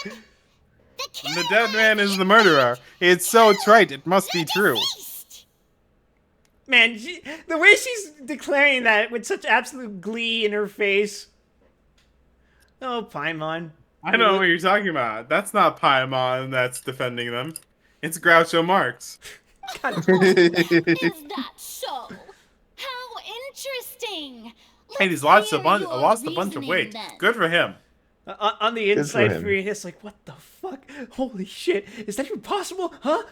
The dead man is the murderer. It's so trite, it must be true. Man, the way she's declaring that with such absolute glee in her face. Oh, Paimon. I don't know what you're talking about. That's not Paimon that's defending them. It's Groucho Marx. Is that so? How interesting. Hey, he's lost a bunch of weight. Good for him. On the inside, Furious, like, what the fuck? Holy shit. Is that even possible? Huh?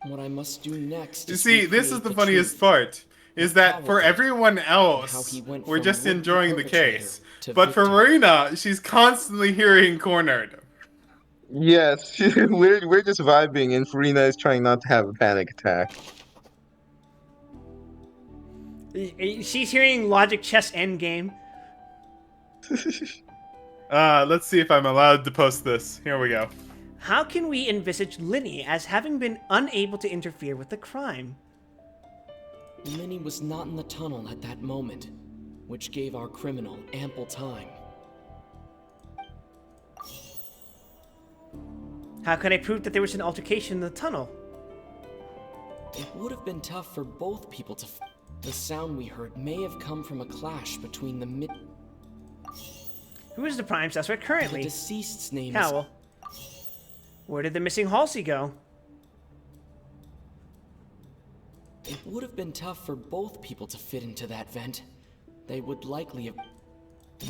What I must do next. You see, this is the funniest part. Is that for everyone else, we're just enjoying the case. But for Marina, she's constantly hearing cornered. Yes, we're just vibing, and Farina is trying not to have a panic attack. She's hearing Logic Chess Endgame. Let's see if I'm allowed to post this. Here we go. How can we envisage Linny as having been unable to interfere with the crime? Linny was not in the tunnel at that moment, which gave our criminal ample time. How can I prove that there was an altercation in the tunnel? It would have been tough for both people to... The sound we heard may have come from a clash between the Who is the prime suspect currently? The deceased's name Cowell. Where did the missing Halsey go? It would have been tough for both people to fit into that vent. They would likely have...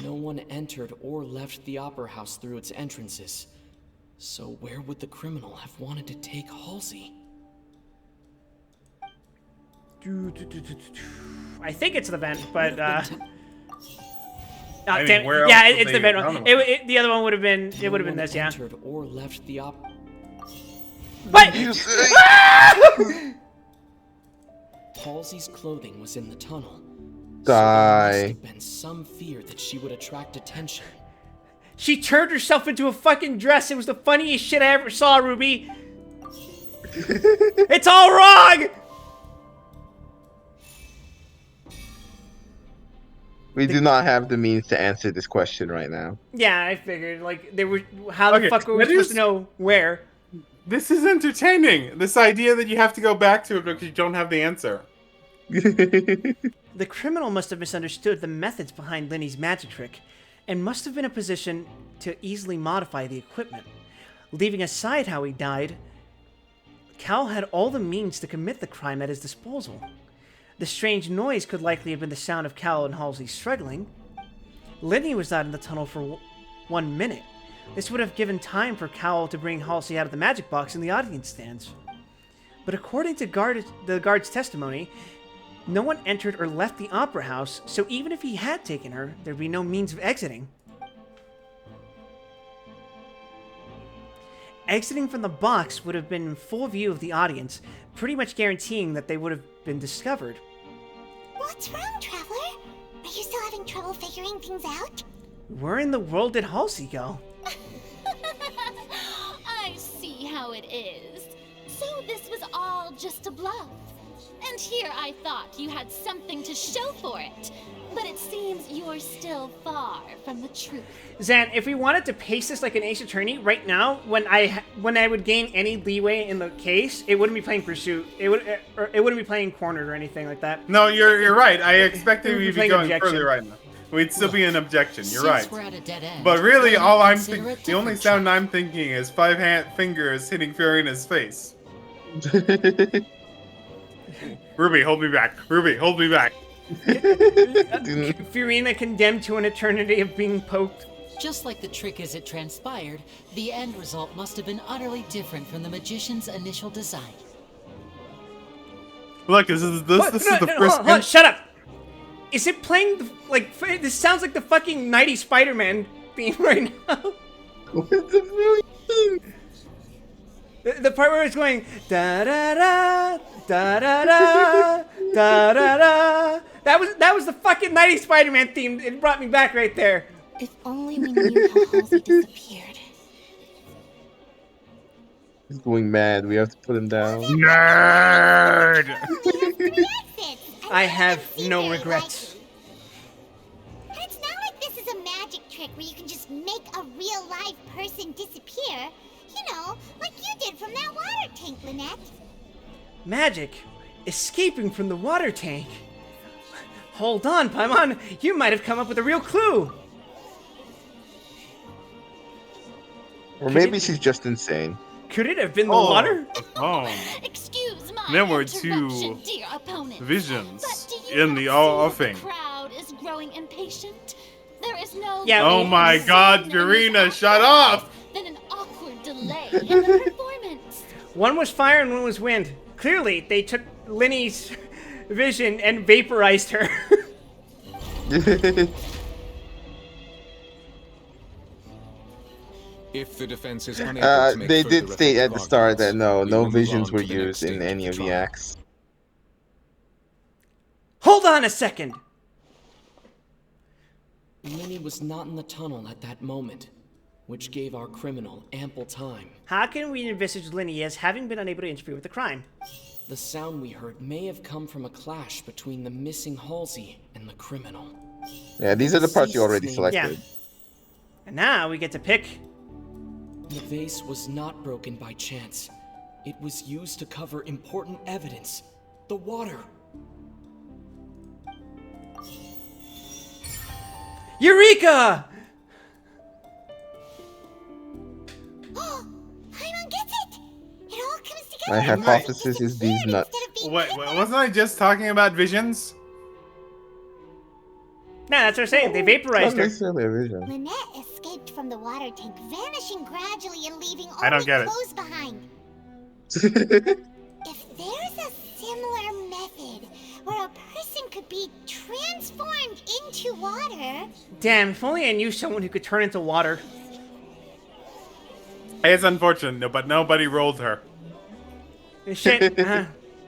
No one entered or left the Opera House through its entrances. So where would the criminal have wanted to take Halsey? I think it's the vent, but I mean, where else yeah, would it's they the vent. run them? The other one would have been. It would have been this, yeah. Entered or left the What? Halsey's clothing was in the tunnel. Die. So there must have been some fear that she would attract attention. She turned herself into a fucking dress. It was the funniest shit I ever saw, Ruby. It's all wrong. We do not have the means to answer this question right now. Yeah, I figured. Like, they were. How the fuck were we supposed to know where? This is entertaining. This idea that you have to go back to it because you don't have the answer. The criminal must have misunderstood the methods behind Linny's magic trick, and must have been in a position to easily modify the equipment. Leaving aside how he died, Cal had all the means to commit the crime at his disposal. The strange noise could likely have been the sound of Cal and Halsey struggling. Linny was not in the tunnel for 1 minute. This would have given time for Cal to bring Halsey out of the magic box in the audience stands. But according to the guard's testimony, no one entered or left the Opera House, so even if he had taken her, there'd be no means of exiting. Exiting from the box would have been in full view of the audience, pretty much guaranteeing that they would have been discovered. What's wrong, Traveler? Are you still having trouble figuring things out? Where in the world did Halsey go? I see how it is. So this was all just a bluff. And here I thought you had something to show for it. But it seems you're still far from the truth. Zan, if we wanted to pace this like an Ace Attorney, right now, when I would gain any leeway in the case, it wouldn't be playing Pursuit. It wouldn't be playing Cornered or anything like that. No, you're right. I expected we'd be going objection. further right now. We'd still be an objection. You're right. Since we're at a dead end, But really, all I'm consider a the only different sound I'm thinking is 5 fingers hitting Furina's face. Ruby, hold me back. Ruby, hold me back. Furina condemned to an eternity of being poked. Just like the trick as it transpired, the end result must have been utterly different from the magician's initial design. Look, this is the first. Hold on, shut up! Is it playing like this? Sounds like the fucking 90s Spider-Man theme right now. The part where it's going da da da da da da da da da. That was the fucking 90s Spider-Man theme. It brought me back right there. If only we knew how Halsey disappeared. He's going mad. We have to put him down. Nerd! I have no regrets. And it's not like this is a magic trick where you can just make a real live person disappear. You know, like you did from that water tank, Lynette. Magic? Escaping from the water tank? Hold on, Paimon. You might have come up with a real clue. Or maybe she's just insane. Could it have been the water? Oh. Excuse my There were interruption, two dear opponent. visions But do you in not the see offing. The crowd is growing impatient. There is no Oh my God, Karina, shut up! Then an awkward delay in the performance. One was fire and one was wind. Clearly, they took Linny's vision and vaporized her. If the defense is unable to make they further did state at the effective start that arguments, no we will move visions on were to the next used in stage any of of the trial. acts. Hold on a second. Minnie was not in the tunnel at that moment, which gave our criminal ample time. How can we envisage Linny as having been unable to interfere with the crime? The sound we heard may have come from a clash between the missing Halsey and the criminal. Yeah, these are the parts you already Deceased's name- selected. Yeah. And now we get to pick. The vase was not broken by chance. It was used to cover important evidence. The water. Eureka! Paimon gets it! It all comes together. My hypothesis is these nuts. Wait, wasn't I just talking about visions? No, that's what I'm saying. They vaporized her. necessarily a vision. Lynette escaped from the water tank, vanishing gradually and leaving I don't only get it. clothes behind. If there's a similar method where a person could be transformed into water, Damn, if only I knew someone who could turn into water. It's unfortunate, but nobody rolled her. Shit.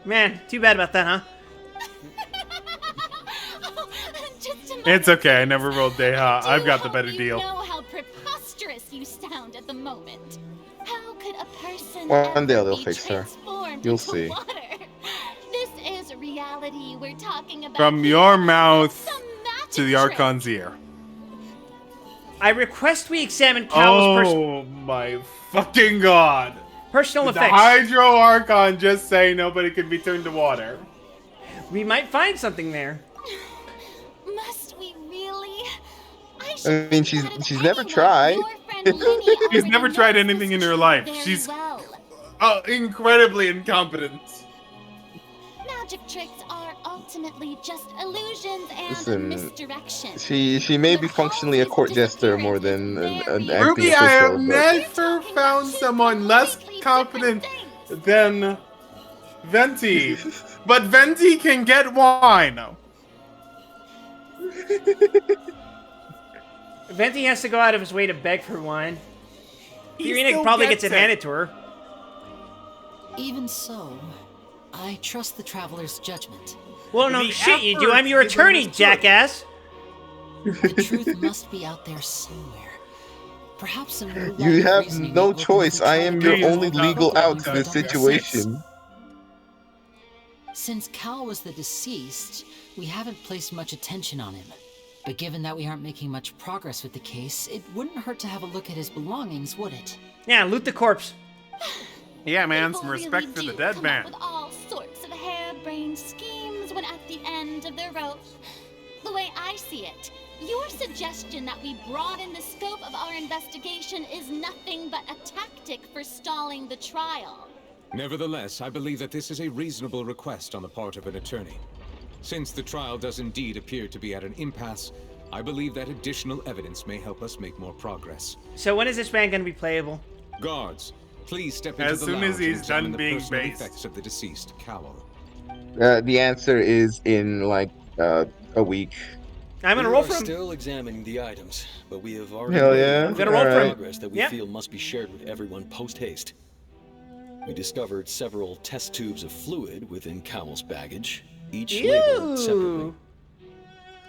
Man, too bad about that, huh? It's okay, I never rolled Deha. I've got the better You deal. know how preposterous you sound at the moment. How could a person One day ever they'll be fix her. transformed You'll into see. water? This is reality we're talking about. From here. your mouth to the trick. Archon's ear. I request we examine Cal's Oh my fucking god. personal Did the effects. Hydro Archon just say nobody could be turned to water? We might find something there. Must we really? I mean, she's never tried. She's never tried anything in her life. She's incredibly incompetent. Magic tricks are ultimately just illusions and Listen, misdirection. she may be functionally a court jester more than an acting Ruby, I have official, but never found someone less competent than Venti. But Venti can get wine. Venti has to go out of his way to beg for wine. He Irina still probably gets gets it it. handed to her. Even so, I trust the traveler's judgment. Well, no The shit you do. I'm efforts your given attorney, is good. jackass. The truth must be out there somewhere. Perhaps some new line you of have reasoning no will open choice. the I am your Please, only God, legal God, out to God, this God, situation. Since Cal was the deceased, we haven't placed much attention on him. But given that we aren't making much progress with the case, it wouldn't hurt to have a look at his belongings, would it? Yeah, loot the corpse. Yeah, man, People some respect really for the do dead come man. up with all sorts of harebrained schemes when at the end of their rope. The way I see it, your suggestion that we broaden the scope of our investigation is nothing but a tactic for stalling the trial. Nevertheless, I believe that this is a reasonable request on the part of an attorney. Since the trial does indeed appear to be at an impasse, I believe that additional evidence may help us make more progress. So when is this man going to be playable? Guards, please step into As the soon lounge as he's and examine done the being personal based. effects of the deceased Cowell. The answer is in like a week. I'm going to We roll are for him. still examining the items, but we have already Hell made yeah. I'm gonna roll for him. progress that we Yep. feel must be shared with everyone post-haste. We discovered several test tubes of fluid within Cowell's baggage, each Ew. labeled separately.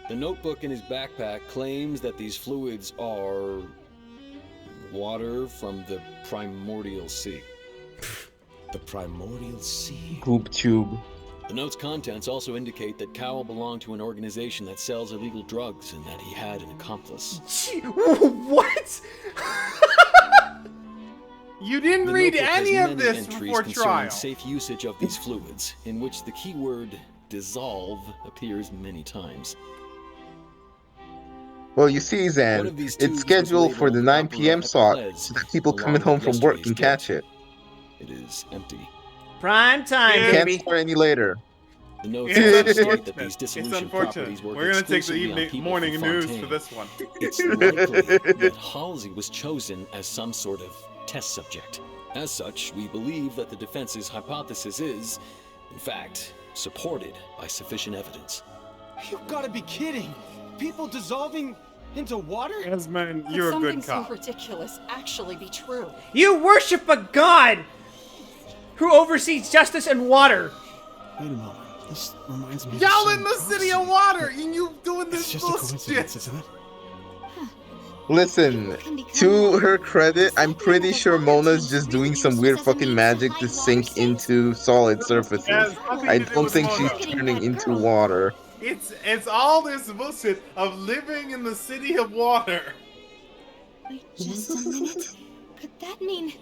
The notebook in his backpack claims that these fluids are water from the primordial sea. The primordial sea. Goop tube. The note's contents also indicate that Cowell belonged to an organization that sells illegal drugs and that he had an accomplice. What? You didn't The read notebook has any of many this entries before concerning trial. safe usage of these fluids, in which the keyword dissolve appears many times. Well, you see, One Zan, of these it's tubes was scheduled for the labeled 9 Opera p.m. slot Epiclese, so that people along coming with home from work yesterday's can date. catch it. It is empty. Prime time, Can't baby. start any later. The notes It's also state unfortunate. that these It's dissolution unfortunate. properties work We're gonna take the exclusively on people morning from news Fontaine. for this one. It's likely that Halsey was chosen as some sort of test subject. As such, we believe that the defense's hypothesis is, in fact, supported by sufficient evidence. You've got to be kidding! People dissolving into water? Esmond, Could you're a something good cop. so ridiculous actually be true? You worship a god who oversees justice and water. Wait a moment. This reminds me Y'all of in the city of water, and you doing It's this just a coincidence, bullshit. isn't it? Listen, to her credit, I'm pretty sure Mona's just doing some weird fucking magic to sink into solid surfaces. Has nothing I to do don't with think she's Mona. turning into water. It's all this bullshit of living in the city of water. Wait just a minute. Could that mean...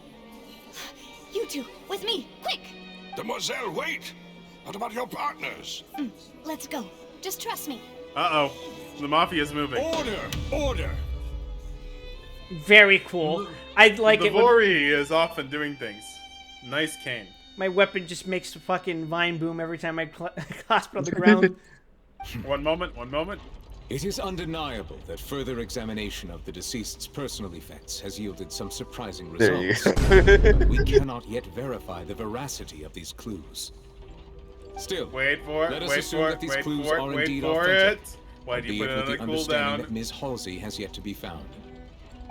You two, with me, quick! Demoiselle, wait! What about your partners? Let's go. Just trust me. Uh-oh. The mafia's moving. Order! Order! Very cool. I'd like it when Vori is often doing things. Nice cane. my weapon just makes the fucking vine boom every time I clasp it on the ground. One moment, one moment. It is undeniable that further examination of the deceased's personal effects has yielded some surprising There you results. go. But we cannot yet verify the veracity of these clues. Still, Wait for it, let us wait assume for that it, these wait clues for it, are wait indeed for authentic. it. Why do you put albeit it with on the a understanding cooldown? that Ms. Halsey has yet to be found.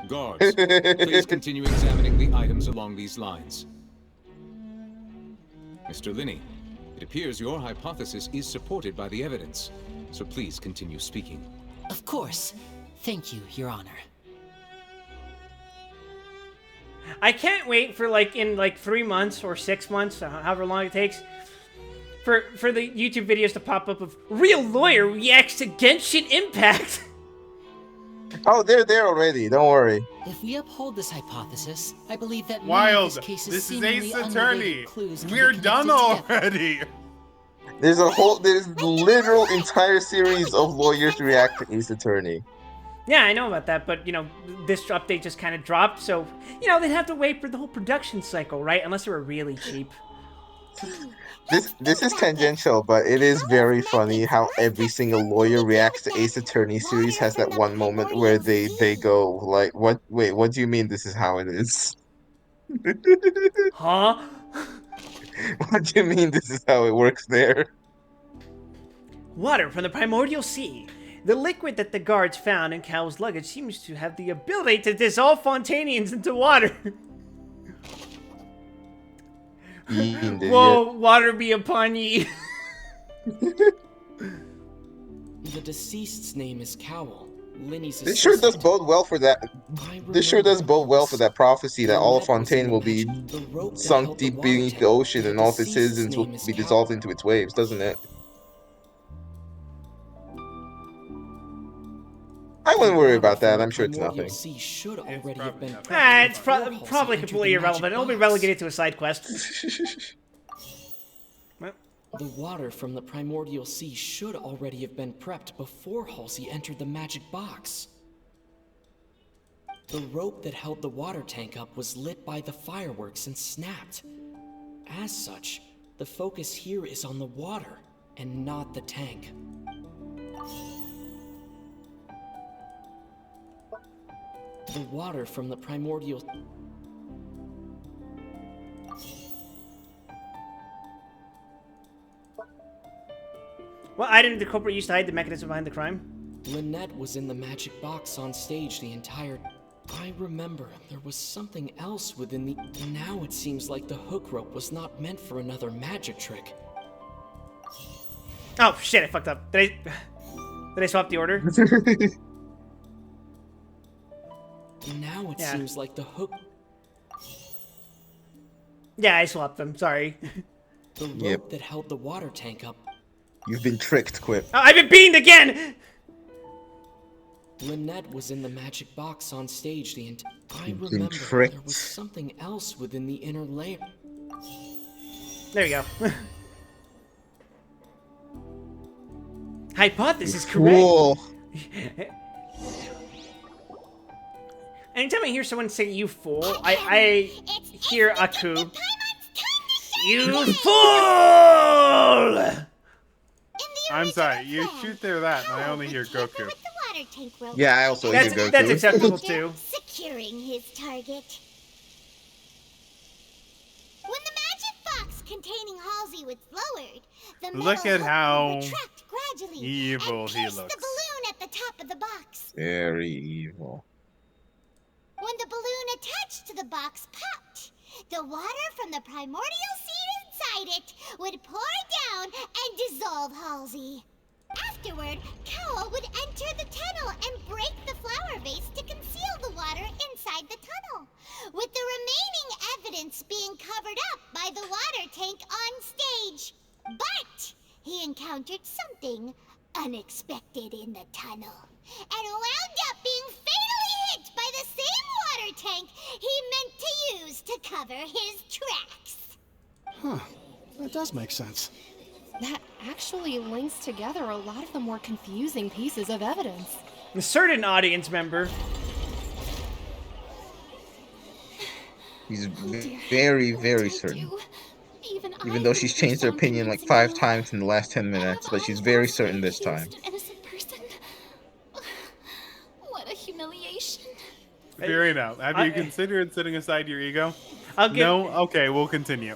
Guards, please continue examining the items along these lines. Mr. Linney, it appears your hypothesis is supported by the evidence, so please continue speaking. Of course. Thank you, Your Honor. I can't wait for in 3 months or 6 months, however long it takes, for the YouTube videos to pop up of real lawyer reacts to Genshin Impact. Oh, they're there already. Don't worry. If we uphold this hypothesis, I believe that many Wild. of this case's This is seemingly Ace unrelated Attorney. clues can We're be done connected together. already. There's literal entire series of lawyers react to Ace Attorney. Yeah, I know about that, but this update just kind of dropped, so they'd have to wait for the whole production cycle, right? Unless they were really cheap. This is tangential, but it is very funny how every single lawyer reacts to Ace Attorney series has that one moment where they go like, "What? Wait, what do you mean this is how it is?" Huh? What do you mean this is how it works there? Water from the primordial sea. The liquid that the guards found in Cal's luggage seems to have the ability to dissolve Fontanians into water. Whoa, water be upon ye. The deceased's name is Cowell. Linny's This sure does assistant. bode well for that. This sure does bode well for that prophecy that all of Fontaine will be sunk deep beneath the ocean and all of its citizens will be dissolved into its waves, doesn't it? I wouldn't worry about that. I'm sure it's nothing. Sea should already have been It's probably completely irrelevant. It'll be relegated to a side quest. The water from the primordial sea should already have been prepped before Halsey entered the magic box. The rope that held the water tank up was lit by the fireworks and snapped. As such, the focus here is on the water and not the tank. The water from the primordial... What item did the culprit use to hide the mechanism behind the crime? Lynette was in the magic box on stage the entire... I remember there was something else within the... Now it seems like the hook rope was not meant for another magic trick. Oh shit! I fucked up. Did I swap the order? Now it seems like the hook... Yeah, I swapped them. Sorry. The rope that held the water tank up. You've been tricked, Quip. Oh, I've been beamed again! Lynette was in the magic box on stage I You've been remember tricked. there was something else within the inner layer. There we go. Hypothesis correct. Cool. Anytime I hear someone say "you fool," I hear Aku. You fool! I'm sorry, you shoot through that, and I only hear Goku. Yeah, I also hear Goku. That's acceptable too. Securing his target. When the magic box containing Halsey was lowered, the Look metal at hook how will retract gradually evil and he pierce looks. the balloon at the top of the box. Very evil. When the balloon attached to the box popped, the water from the primordial seed inside it would pour down and dissolve Halsey. Afterward, Cowl would enter the tunnel and break the flower vase to conceal the water inside the tunnel, with the remaining evidence being covered up by the water tank on stage. But he encountered something unexpected in the tunnel, and wound up being fatally hit by the same water tank he meant to use to cover his tracks. Huh. That does make sense. That actually links together a lot of the more confusing pieces of evidence. A certain audience member. He's very, very certain. Even though she's changed her opinion like 5 times in the last 10 minutes, but she's very certain this time. What a humiliation. Fiorino, have you considered setting aside your ego? No? Okay, we'll continue.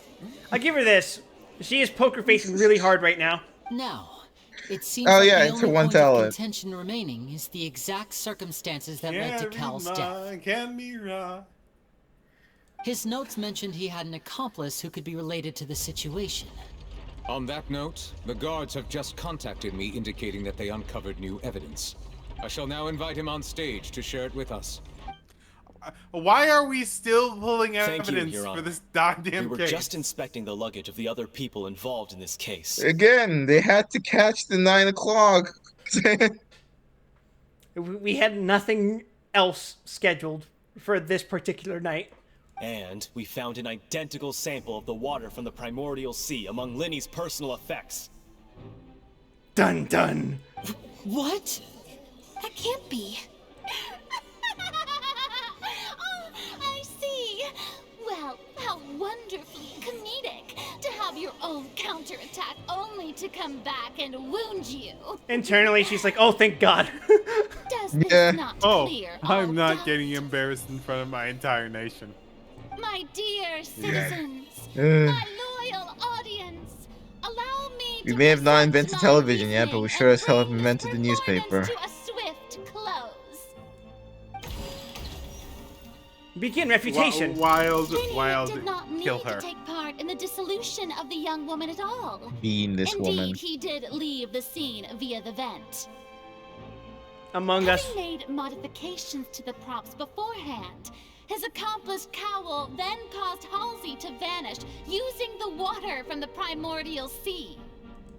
I'll give her this. She is poker facing really hard right now. Now, it seems Oh, like yeah, the it's her only one point talent. of contention remaining is the exact circumstances that led to Cal's death. Can be wrong. His notes mentioned he had an accomplice who could be related to the situation. On that note, the guards have just contacted me indicating that they uncovered new evidence. I shall now invite him on stage to share it with us. Why are we still pulling Thank you, evidence Your for Honor. this goddamn We were case? just inspecting the luggage of the other people involved in this case. Again, they had to catch the 9 o'clock. We had nothing else scheduled for this particular night. And we found an identical sample of the water from the primordial sea among Linny's personal effects. Dun dun. What? That can't be. Oh, I see. Well, how wonderfully comedic to have your own counterattack only to come back and wound you. Internally, she's like, "Oh, thank God." Does this not clear all I'm not doubt? getting embarrassed in front of my entire nation. My dear citizens, Yeah. my loyal audience, allow me We to may have not present invented my television yet, but we evening sure and as hell have bring invented the this newspaper. performance to a swift close. Begin refutation. Wild Did not need kill to her. take part in the dissolution of the young woman at all. Being this Indeed, woman. he did leave the scene via the vent. Among Us. Having made modifications to the props beforehand, his accomplice Cowl then caused Halsey to vanish using the water from the primordial sea.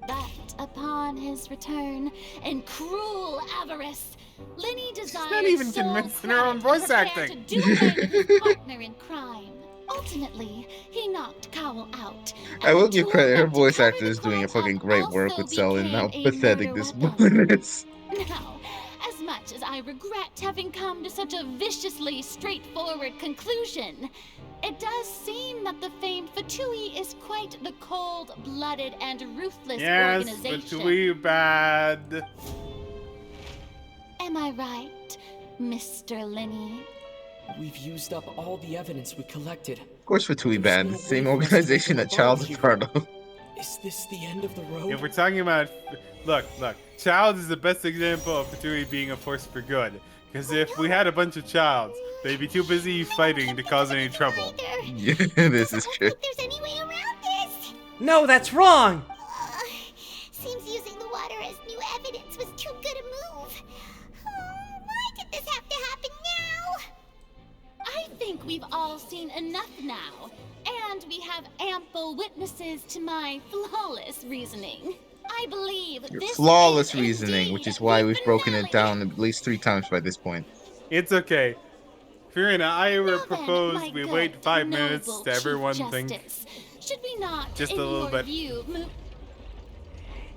But upon his return, in cruel avarice, Linny desired not even sole convinced in her own credit voice to prepare acting. to do away with his partner in crime. Ultimately, he knocked Cowl out. I will give credit, her voice actor is doing a fucking great work with selling how pathetic this woman is. Now, as much as I regret having come to such a viciously straightforward conclusion, it does seem that the famed Fatui is quite the cold-blooded and ruthless Yes, organization. but we bad. Am I right, Mr. Linny? We've used up all the evidence we collected. Of course, Fatui Band, the same organization that Child's a part of. Is this the end of the road? If we're talking about, look, Child is the best example of Fatui being a force for good, Because if we had a bunch of childs, they'd be too busy fighting to cause any trouble. Yeah, this is true. There's any way around this. No, that's wrong! Seems using the water as new evidence was too good a move. Why did this have to happen now? I think we've all seen enough now, and we have ample witnesses to my flawless reasoning. I believe Your this flawless is reasoning, indeed which is why we've broken finale. it down at least 3 times by this point. It's okay. Fiorina, I would My propose we good, wait 5 minutes noble to everyone Chief think. Justice, should we not, Just in a little your bit. view,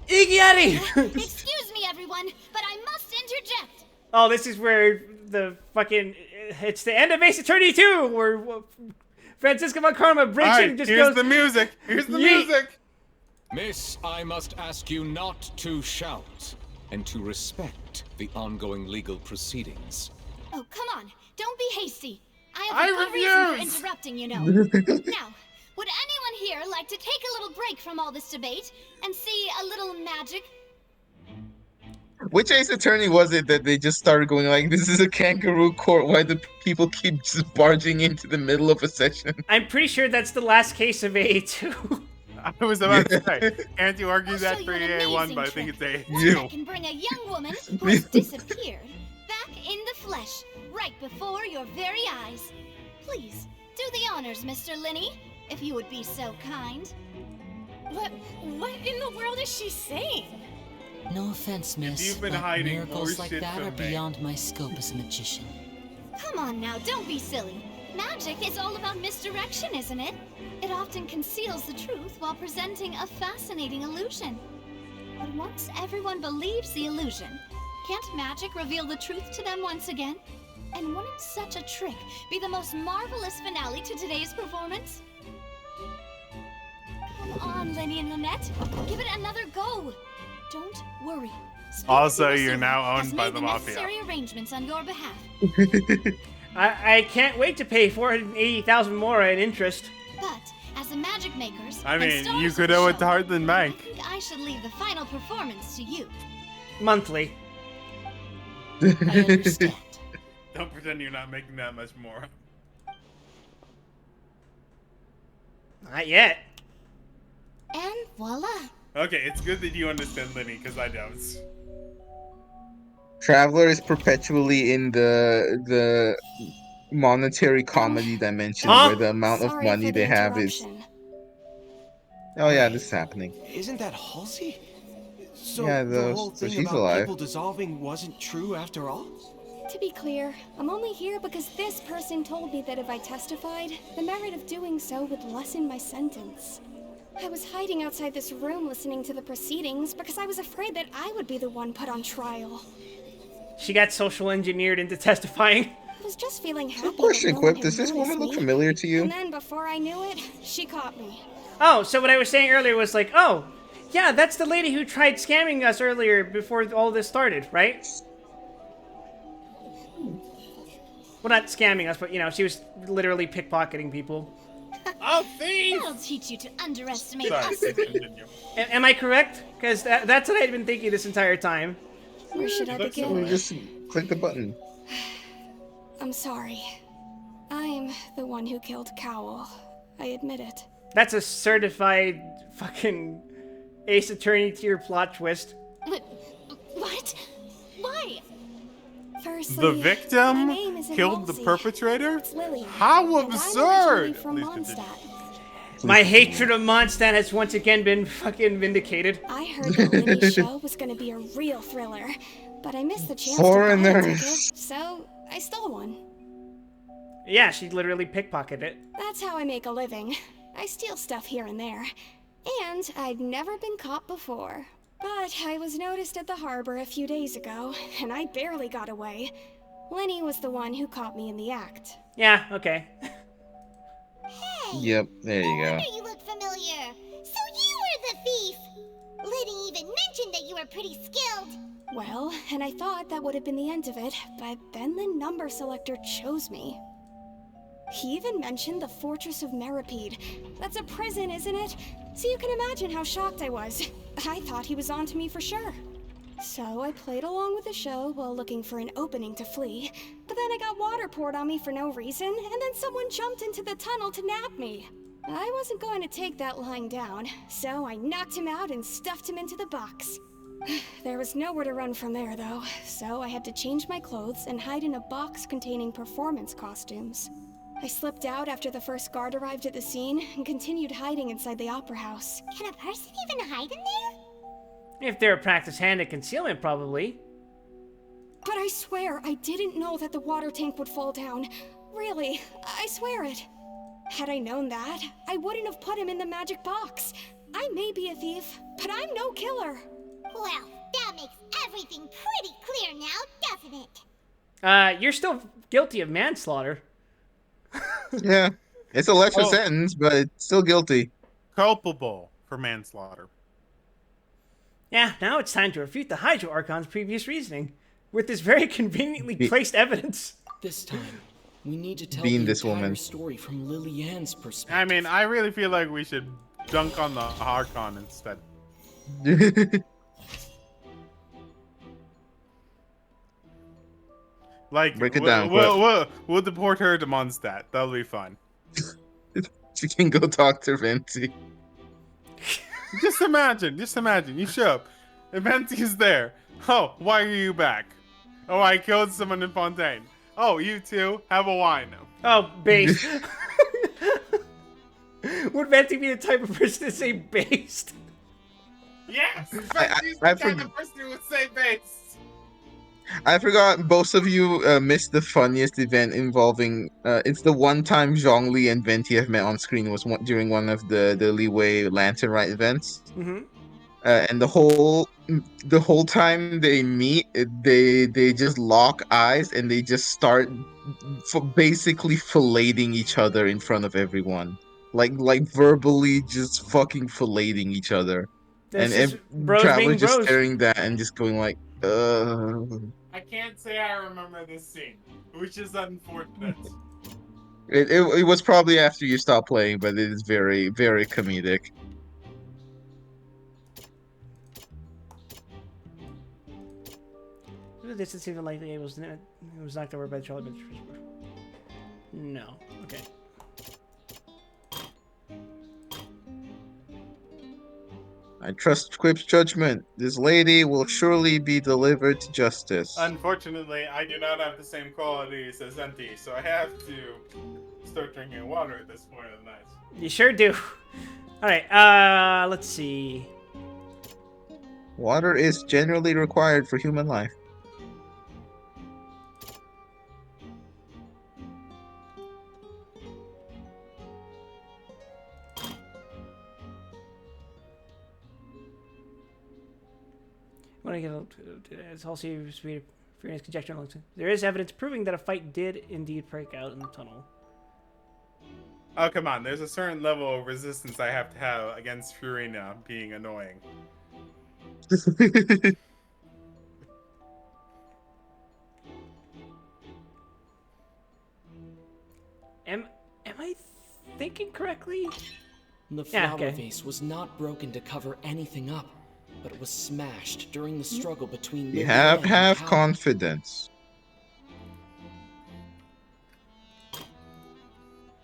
Iggy! Excuse me, everyone, but I must interject. Oh, this is where the fucking... It's the end of Ace Attorney 2, where Francisco von Karma breaks All in right, and just here's goes... the music. Here's the Yeet. music. Miss, I must ask you not to shout and to respect the ongoing legal proceedings. Oh, come on. Don't be hasty. I have I a good reason for refuse. interrupting, you know. Now, would anyone here like to take a little break from all this debate and see a little magic? Which Ace Attorney was it that they just started going like, this is a kangaroo court, why do people keep just barging into the middle of a session? I'm pretty sure that's the last case of AA2. I was about to say, can't you argue that show for you an EA1, but I amazing think it's One A2. that can bring a young woman who has disappeared back in the flesh, right before your very eyes. Please, do the honors, Mr. Linney, if you would be so kind. What in the world is she saying? No offense, miss, you've been but hiding miracles more like shit that from are me. beyond my scope as a magician. Come on now, don't be silly. Magic is all about misdirection, isn't it? It often conceals the truth while presenting a fascinating illusion. But once everyone believes the illusion, can't magic reveal the truth to them once again? And wouldn't such a trick be the most marvelous finale to today's performance? Come on, Lenny and Lynette. Give it another go. Don't worry. Spirit Also, Hero you're Silver now has owned by made the the Mafia. necessary arrangements on your behalf. I can't wait to pay 480,000 more in interest. But as the magic makers, I and mean, stars you of could the owe it show, to Heartland Bank. I think I should leave the final performance to you. Monthly. I understand. Don't pretend you're not making that much more. Not yet. And voila. Okay, it's good that you understand Linny, because I don't. Traveler is perpetually in the monetary comedy dimension where the amount of money they have is... Oh yeah, this is happening. Isn't that Halsey? So Yeah, the whole so thing she's about alive. people dissolving wasn't true after all? To be clear, I'm only here because this person told me that if I testified, the merit of doing so would lessen my sentence. I was hiding outside this room listening to the proceedings because I was afraid that I would be the one put on trial. She got social engineered into testifying. I was just feeling happy. Question, that no one Quip, does had this woman noticed look me. familiar to you? And then before I knew it, she caught me. Oh, so what I was saying earlier was like, oh, yeah, that's the lady who tried scamming us earlier before all this started, right? Well, not scamming us, but, you know, she was literally pickpocketing people. Oh, thief! That'll teach you to underestimate Sorry, us. continue. Am I correct? Because that's what I'd been thinking this entire time. Where should I begin? Well, just click the button. I'm sorry. I'm the one who killed Cowell. I admit it. That's a certified fucking Ace Attorney tier plot twist. What? Why? Firstly, The my victim name isn't killed the Halsey. perpetrator? It's Lily. How And I'm absurd! originally from Please continue. Mondstadt. My hatred of Mondstadt has once again been fucking vindicated. I heard that Linny's show was gonna be a real thriller, but I missed the chance to buy a Foreigners. ticket, so I stole one. Yeah, she literally pickpocketed it. That's how I make a living. I steal stuff here and there. And I'd never been caught before. But I was noticed at the harbor a few days ago, and I barely got away. Lenny was the one who caught me in the act. Yeah, okay. Yep, there you go. No wonder you look familiar. So you were the thief. Liddy even mentioned that you were pretty skilled. Well, and I thought that would have been the end of it, but then the number selector chose me. He even mentioned the Fortress of Meripede. That's a prison, isn't it? So you can imagine how shocked I was. I thought he was on to me for sure. So I played along with the show while looking for an opening to flee, but then I got water poured on me for no reason, and then someone jumped into the tunnel to nab me. I wasn't going to take that lying down, so I knocked him out and stuffed him into the box. There was nowhere to run from there, though, so I had to change my clothes and hide in a box containing performance costumes. I slipped out after the first guard arrived at the scene and continued hiding inside the opera house. Can a person even hide in there? If they're a practiced hand at concealment, probably. But I swear I didn't know that the water tank would fall down. Really, I swear it. Had I known that, I wouldn't have put him in the magic box. I may be a thief, but I'm no killer. Well, that makes everything pretty clear now, doesn't it? You're still guilty of manslaughter. Yeah, it's a lesser Oh. sentence, but it's still guilty. Culpable for manslaughter. Yeah, now it's time to refute the Hydro Archon's previous reasoning with this very conveniently placed evidence. This time, we need to tell Being the this entire woman. story from Lily-Ann's perspective. I mean, I really feel like we should dunk on the Archon instead. Like, Break it down, quick. we'll deport her to Mondstadt. That'll be fun. She can go talk to Venti. Just imagine. You show up. And Venti is there. Oh, why are you back? Oh, I killed someone in Fontaine. Oh, you too? Have a wine. Oh, based. Would Venti be the type of person to say based? Yes! Venti's I the kind of person who would say based. I forgot both of you missed the funniest event involving. It's the one time Zhongli and Venti have met on screen was during one of the Leeway Lantern Rite events. Mm-hmm. And the whole time they meet, they just lock eyes and they just start basically filleting each other in front of everyone, like verbally just fucking filleting each other. This and is bros Traveler being just bros. staring that and just going like, I can't say I remember this scene, which is unfortunate. It was probably after you stopped playing, but it is very, very comedic. This is even likely it was knocked over by Charlie. No. Okay. I trust Quip's judgment. This lady will surely be delivered to justice. Unfortunately, I do not have the same qualities as Venti, so I have to start drinking water at this point of the night. You sure do. Alright, let's see. Water is generally required for human life. When I get it's also Furious conjecture. There is evidence proving that a fight did indeed break out in the tunnel. Oh, come on. There's a certain level of resistance I have to have against Furina being annoying. Am I thinking correctly? The flower vase was not broken to cover anything up, but it was smashed during the struggle between You Lily have and Cal. confidence.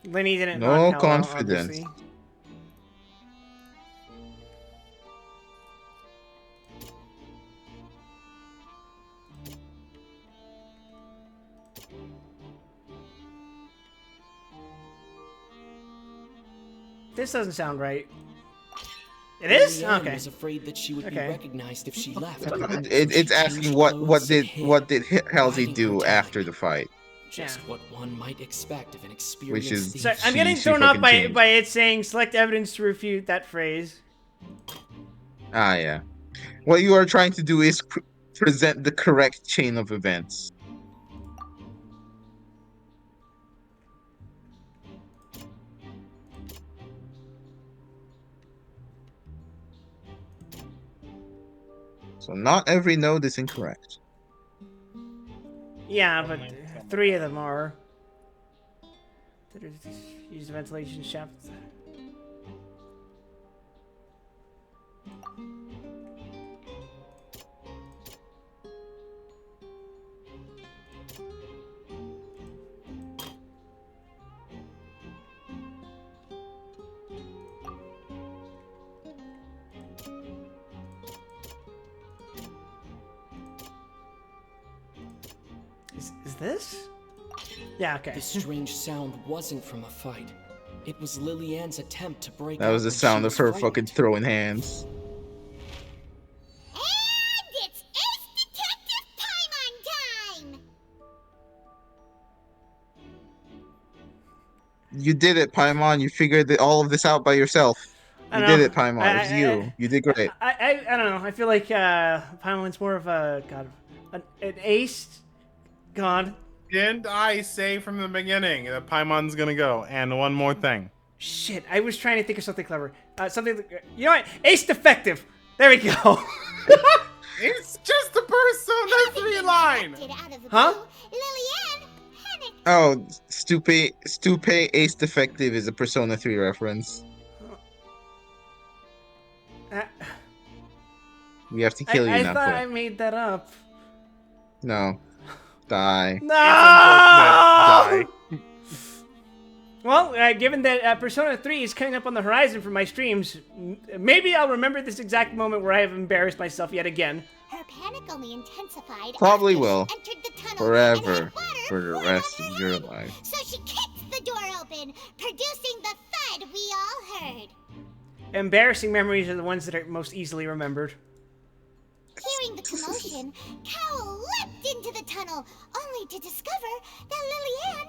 Lenny didn't. No knock Cal out, confidence. obviously. This doesn't sound right. It is? Lily-Ann Okay. was afraid that she would be recognized if she left. It's asking what did Halsey do after the fight, Just what one might expect of an experienced which is thief. So I'm getting she thrown off fucking by changed. it saying select evidence to refute that phrase. Ah, yeah. What you are trying to do is present the correct chain of events. So not every node is incorrect. Yeah, but 3 of them are. Use the ventilation shaft. Is this? Yeah, okay. The strange sound wasn't from a fight. It was Lily-Ann's attempt to break That out was the when she sound of was her frightened. fucking throwing hands. And it's Ace Detective Paimon time! You did it, Paimon. You figured all of this out by yourself. I You don't did know. it, Paimon. It was you. You did great. I don't know. I feel like Paimon's more of a an ace god. Didn't I say from the beginning that Paimon's gonna go? And one more thing. Shit, I was trying to think of something clever. Something. You know what? Ace defective. There we go. It's just a Persona 3 line. Huh? Oh, Stupe Ace Defective is a Persona 3 reference. We have to kill you I now. thought Quick. I made that up. No. Die. No! Well, given that Persona 3 is coming up on the horizon for my streams, maybe I'll remember this exact moment where I have embarrassed myself yet again. Her panic only intensified Probably after will. she entered the tunnel Forever. For the rest of your life. So she kicked the door open, producing the thud we all heard. Embarrassing memories are the ones that are most easily remembered. Hearing the commotion, Cowl leapt into the tunnel, only to discover that Lily-Ann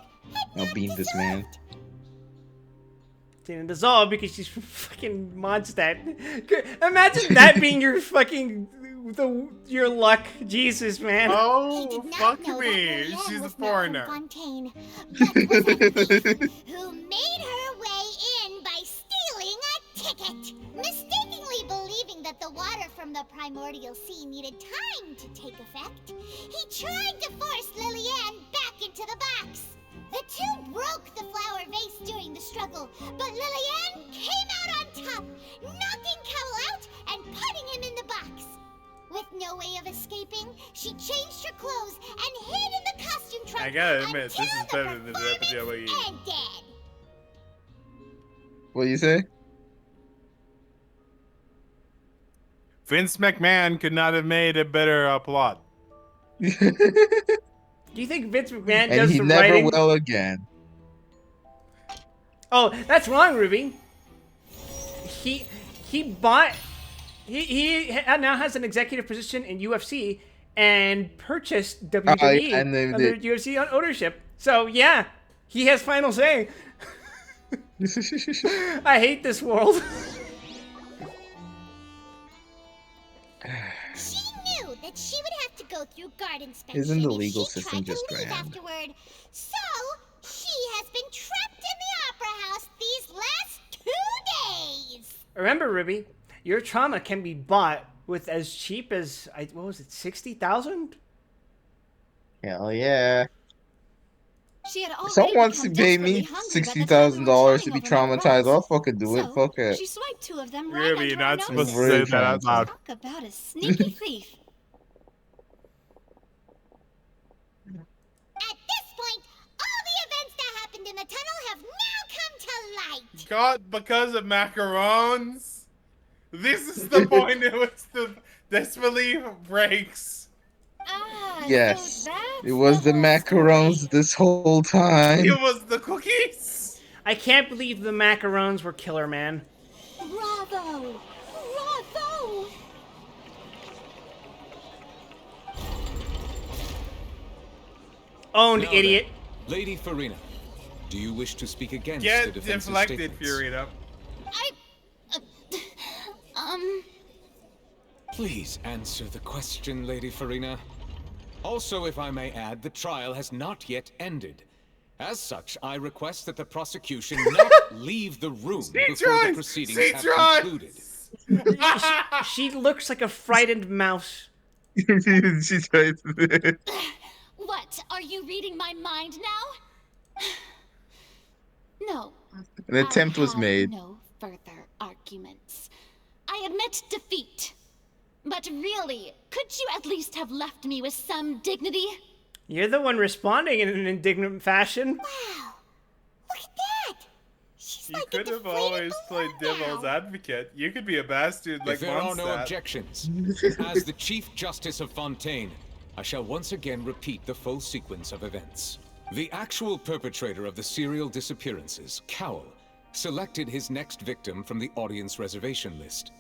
had I'll beam this man. Didn't dissolve because she's fucking Mondstadt. Imagine that being your fucking your luck, Jesus, man. Oh, fuck me! She's a foreigner. Fontaine, but was a thief who made her way in by stealing a ticket. Mistakenly believing that the water from the primordial sea needed time to take effect, he tried to force Lily-Ann back into the box. The two broke the flower vase during the struggle, but Lily-Ann came out on top, knocking Cowl out and putting him in the box. With no way of escaping, she changed her clothes and hid in the costume trunk. I gotta admit, this is better than the WWE. Ended. What do you say? Vince McMahon could not have made a better plot. Do you think Vince McMahon And does he the never writing? will again. Oh, that's wrong, Ruby. He bought. He now has an executive position in UFC and purchased WWE and they under did. UFC ownership. So yeah, he has final say. I hate this world. She knew that she would have to go through guard inspection Isn't the if legal she system tried to just leave grand? afterward. So she has been trapped in the opera house these last 2 days. Remember, Ruby, your trauma can be bought with as cheap as what was it, 60,000? Hell yeah. She had If already someone wants to become pay desperately me hungry by the time we were $60,000 to chatting be over my traumatized, rose. I'll fucking do it. So, Fuck it. she swiped 2 of them right Ruby, onto you're her not nose. supposed to Very say that out loud. Talk about a sneaky thief. At this point, all the events that happened in the tunnel have now come to light. God, because of macarons? This is the point at which the disbelief breaks. Yes. It was the macarons this whole time. It was the cookies. I can't believe the macarons were killer, man. Bravo! Bravo! Owned, Now idiot. then, Lady Farina, do you wish to speak against the Get defense's deflected, statements? Fiorita. Please answer the question, Lady Farina. Also, if I may add, the trial has not yet ended. As such, I request that the prosecution not leave the room before the proceedings have concluded. She looks like a frightened mouse. She's right. What? Are you reading my mind now? No. An attempt was made. No further arguments. I admit defeat. But really, could you at least have left me with some dignity? You're the one responding in an indignant fashion. Wow. Look at that. She's You like could a have always played devil's advocate. You could be a bastard like If there are no Mondstadt. objections, as the Chief Justice of Fontaine, I shall once again repeat the full sequence of events. The actual perpetrator of the serial disappearances, Cowl, selected his next victim from the audience reservation list.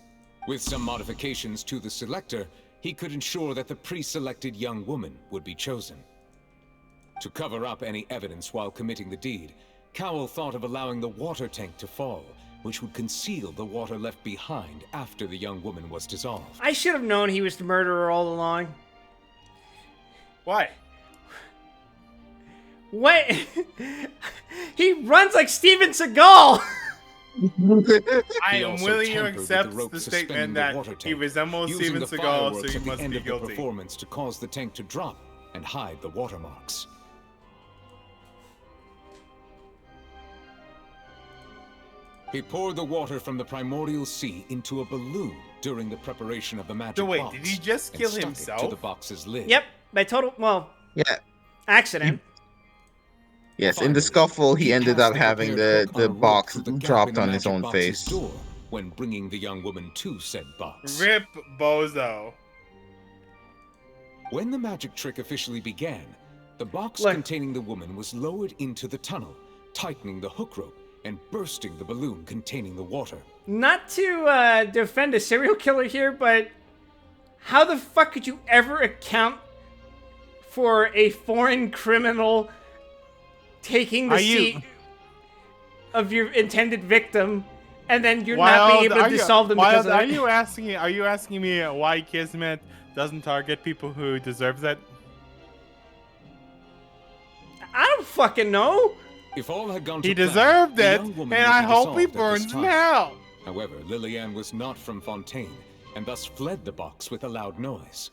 With some modifications to the selector, he could ensure that the pre-selected young woman would be chosen. To cover up any evidence while committing the deed, Cowl thought of allowing the water tank to fall, which would conceal the water left behind after the young woman was dissolved. I should have known he was the murderer all along. Why? What? He runs like Steven Seagal! I am willing to accept the statement that he resembles Steven Seagal, so he must be guilty. Performance to cause the tank to drop and hide the watermarks. He poured the water from the primordial sea into a balloon during the preparation of the magic So wait, box. did he just kill and stuck himself? it to the box's lid. Yep, by total, well, Yeah. accident. Yes, in the scuffle, he ended up having the box dropped on his own face. Door when bringing the young woman to said box. Rip Bozo. When the magic trick officially began, the box containing the woman was lowered into the tunnel, tightening the hook rope and bursting the balloon containing the water. Not to defend a serial killer here, but how the fuck could you ever account for a foreign criminal taking the seat of your intended victim, and then you're not being able to dissolve them because of Are it? you asking me why Kismet doesn't target people who deserve that? I don't fucking know. If all had gone to He plan, deserved the it, young and woman I would be hope he dissolved at burns this in time. hell. However, Lillian was not from Fontaine, and thus fled the box with a loud noise.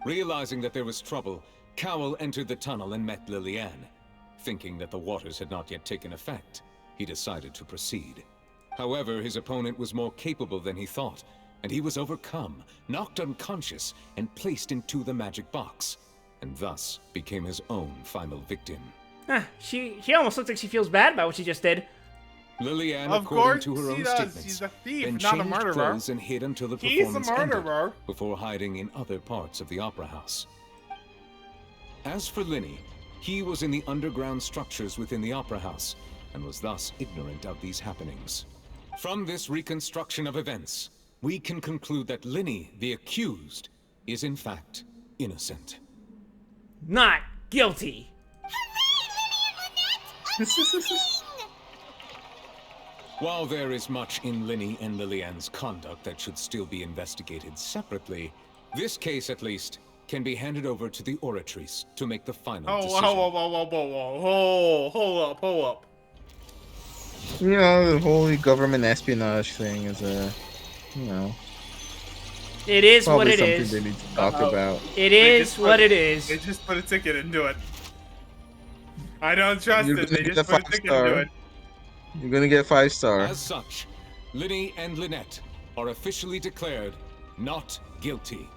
Realizing that there was trouble, Cowl entered the tunnel and met Lillian. Thinking that the waters had not yet taken effect, he decided to proceed. However, his opponent was more capable than he thought, and he was overcome, knocked unconscious, and placed into the magic box, and thus became his own final victim. She almost looks like she feels bad about what she just did. Lillian, Of according course to her she own does. statements, She's a thief, then not a changed murderer. clothes and hid until the He's a performance murderer. ended, before hiding in other parts of the opera house. As for Linny, he was in the underground structures within the opera house, and was thus ignorant of these happenings. From this reconstruction of events, we can conclude that Linny, the accused, is in fact innocent. Not guilty. While there is much in Linny and Lillian's conduct that should still be investigated separately, this case at least can be handed over to the Oratrice to make the final decision. Hold up. You know, the whole government espionage thing is It is what probably it something is. they need to talk about. It is what it is. They just put a ticket into it. I don't trust You're it. gonna They get just a put a ticket 5-star. into it. You're gonna get 5-star. As such, Linny and Lynette are officially declared not guilty.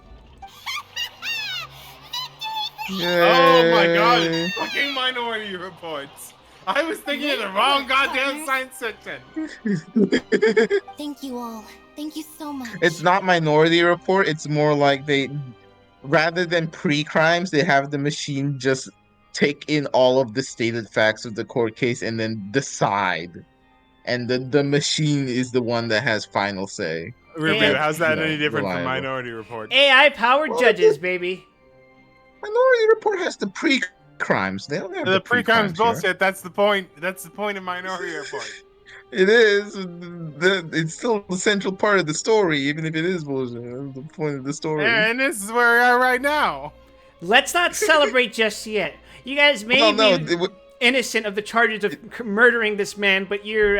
Oh my god, fucking Minority Reports. I was thinking of the wrong goddamn science section. Thank you all. Thank you so much. It's not Minority Report. It's more like rather than pre-crimes, they have the machine just take in all of the stated facts of the court case and then decide. And the machine is the one that has final say. Review, how's that any different reliable. from Minority Report? AI-powered judges, baby. Minority Report has the pre-crimes. They don't have The pre-crimes here. bullshit. That's the point. That's the point of Minority Report. It is. It's still the central part of the story, even if it is bullshit. That's the point of the story. And this is where we are right now. Let's not celebrate just yet. You guys may be innocent of the charges of murdering this man, but you're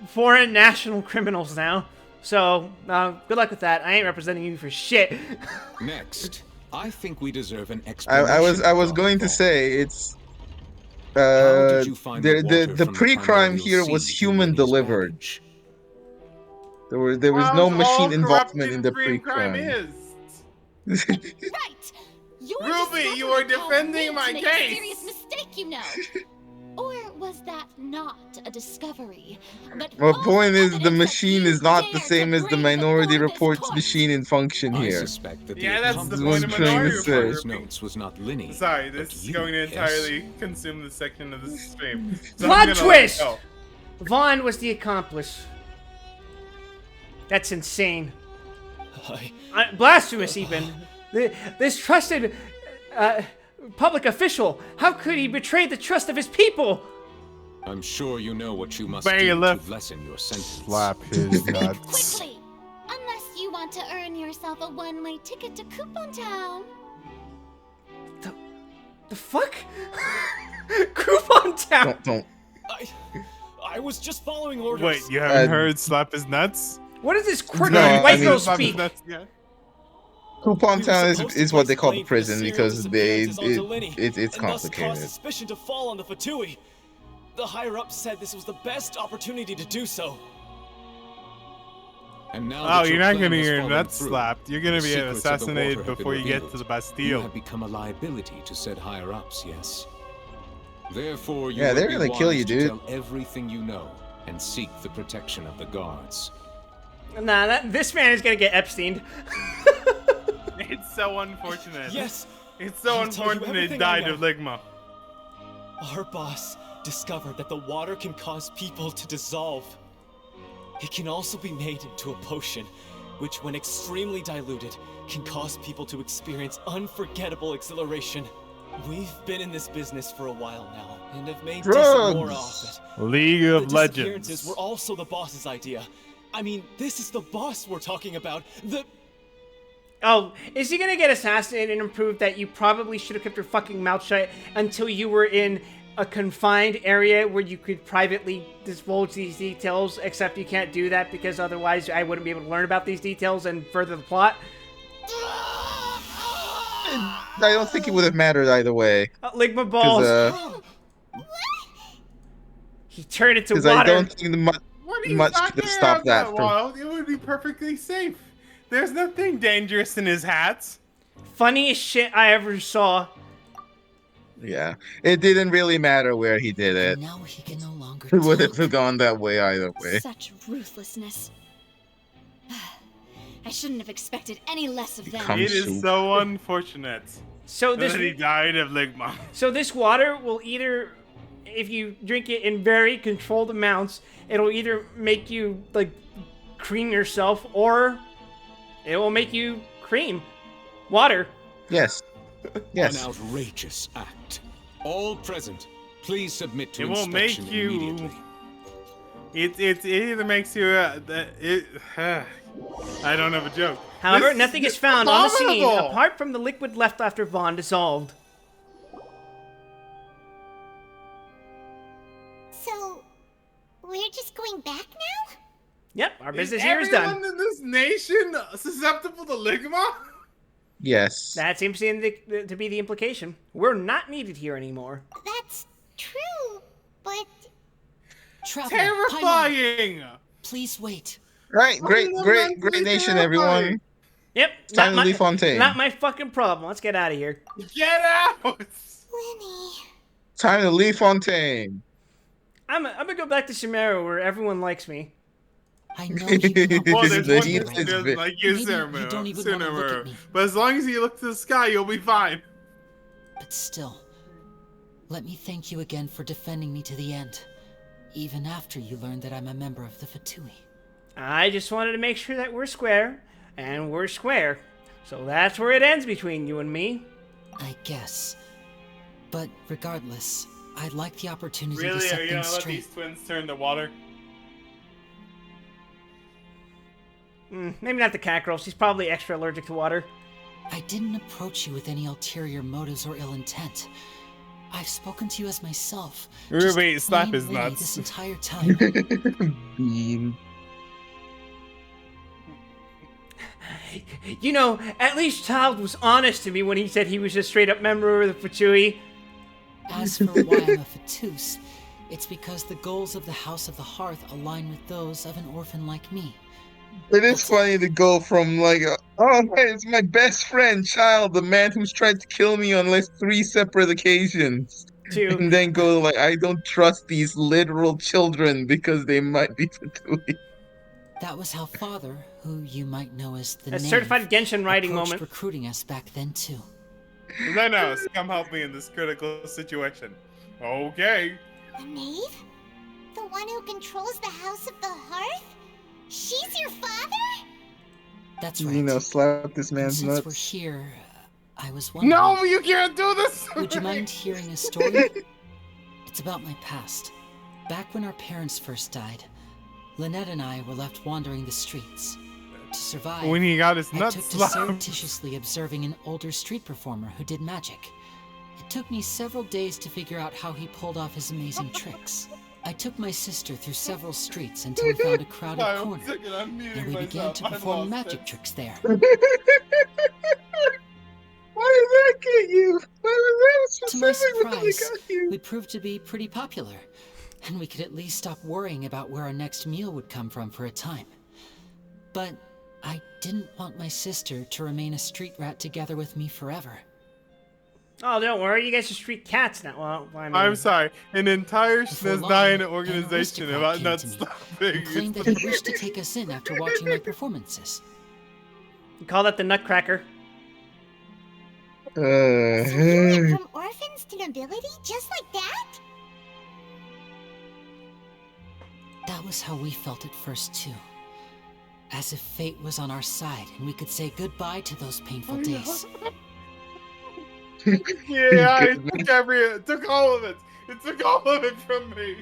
foreign national criminals now. So, good luck with that. I ain't representing you for shit. Next, I think we deserve an explanation. I was going to say it's did you find the water the from the pre-crime primordial here sea was in human Linny's delivered. There was no machine involvement in the pre-crime. Right. Ruby, you are defending my a case. serious mistake, you know. Or was that not a discovery, but My false point is, the evidence that machine you is not the dare to same as the bring Minority before this Report's court. machine in function I here. suspect that Yeah, the that's the That's what point I'm of trying to Minority say. Report. Those notes was not Linny. Sorry, this but is you, going to yes? entirely consume this section of the stream. So I'm Plot gonna let it twist! go. Vaughn was the accomplice. That's insane. Blasphemous, even. This trusted public official, how could he betray the trust of his people? I'm sure you know what you must Bailiff. do to lessen your sentence. Slap his nuts. Quickly! Unless you want to earn yourself a one-way ticket to Coupon Town. The fuck? Coupon Town! Don't. I was just following orders. Wait, you haven't heard slap his nuts? What is this quirky No, white I mean- girl Slap his speak? nuts, yeah. Coupon Town supposed to is what they place call the blame for the prison serial because disappearances onto Linny, it's and thus cause complicated. suspicion to fall on the Fatui. The higher-ups said this was the best opportunity to do so. And now Oh, that you're your not plan gonna has get your fallen nuts through, slapped. You're gonna the be secrets of the assassinated water have before been you get revealed. to the You Bastille. have become a liability to said higher-ups, yes? Therefore, you Yeah, would they're be gonna kill wise you, to dude. tell everything you know and seek the protection of the guards. Nah, this man is gonna get Epsteined. It's so unfortunate. Yes, It's so I'll tell you unfortunate it everything I died know. of ligma. Our boss discovered that the water can cause people to dissolve. It can also be made into a potion, which when extremely diluted, can cause people to experience unforgettable exhilaration. We've been in this business for a while now, and have made decent more off it. League The of disappearances Legends. were also the boss's idea. I mean, this is the boss we're talking about. Oh, is he gonna get assassinated and prove that you probably should have kept your fucking mouth shut until you were in a confined area where you could privately divulge these details, except you can't do that because otherwise I wouldn't be able to learn about these details and further the plot? I don't think it would have mattered either way. Ligma balls. He turned into Because water. I don't think What are you much talking could have stopped about, that from. Wild? It would be perfectly safe. There's nothing dangerous in his hats. Funniest shit I ever saw. Yeah, it didn't really matter where he did it. Now he can no longer It would have gone that way either way. Such ruthlessness. I shouldn't have expected any less of them. It is so unfortunate. So this that he died of ligma. So this water will either, if you drink it in very controlled amounts, it'll either make you like cream yourself, or it will make you cream water. Yes. Yes. An outrageous act. All present, please submit to It won't make inspection you. immediately. It either makes you. I don't have a joke. However, This nothing is found on the scene abominable. apart from the liquid left after Vaughn dissolved. So, we're just going back now? Yep, our business here is done. Everyone in this nation susceptible to ligma? Yes. That seems to be the implication. We're not needed here anymore. That's true, but... Traveler, Terrifying! Please wait. Right, great nation, everyone. Yep, Time to leave Fontaine. Not my fucking problem. Let's get out of here. Get out! Lenny. Time to leave Fontaine. I'm gonna go back to Shimera where everyone likes me. I know you cannot Well, This there's is one the- thing that does like you, Maybe you don't even wanna look at me. But as long as you look to the sky, you'll be fine. But still, let me thank you again for defending me to the end, even after you learned that I'm a member of the Fatui. I just wanted to make sure that we're square, and we're square. So that's where it ends between you and me. I guess. But regardless, I'd like the opportunity to Really? set Are you things gonna let straight. these twins turn to water? Maybe not the cat girl. She's probably extra allergic to water. I didn't approach you with any ulterior motives or ill intent. I've spoken to you as myself. just Wait, slap plain his Lenny nuts. This entire time. Bean. You know, at least Child was honest to me when he said he was a straight up member of the Fatui. As for why I'm a Fatus, it's because the goals of the House of the Hearth align with those of an orphan like me. It is funny to go from like, oh, hey, it's my best friend, Child, the man who's tried to kill me on like 3 separate occasions, too. And then go like, I don't trust these literal children because they might be Fatui. That was how Father, who you might know as the A Knave, certified Genshin writing approached moment. recruiting us back then too. Zenos, come help me in this critical situation. Okay. The knave? The one who controls the House of the Hearth? She's your father? That's right. You know, slap this And man's since nuts. we're here, I was wondering... No, you can't do this! Would you mind hearing a story? It's about my past. Back when our parents first died, Lynette and I were left wandering the streets. To survive, When he got his I nuts took to slapped. surreptitiously observing an older street performer who did magic. It took me several days to figure out how he pulled off his amazing tricks. I took my sister through several streets until we found a crowded I'm corner, sick of unmuting and we began myself. to I've perform lost magic it. tricks there. Why did that get you? Why was that To my specific when they surprise, got you? we proved to be pretty popular, and we could at least stop worrying about where our next meal would come from for a time. But I didn't want my sister to remain a street rat together with me forever. Oh, don't worry, you guys are street cats now. Well, I mean... I'm sorry. An entire Before long, Snezdyne an organization aristocrat about came not to me stopping. and claimed that he wished to take us in after watching my performances. You call that the Nutcracker? So you went from orphans to nobility just like that? That was how we felt at first, too. As if fate was on our side and we could say goodbye to those painful days. Yeah, it took all of it. It took all of it from me.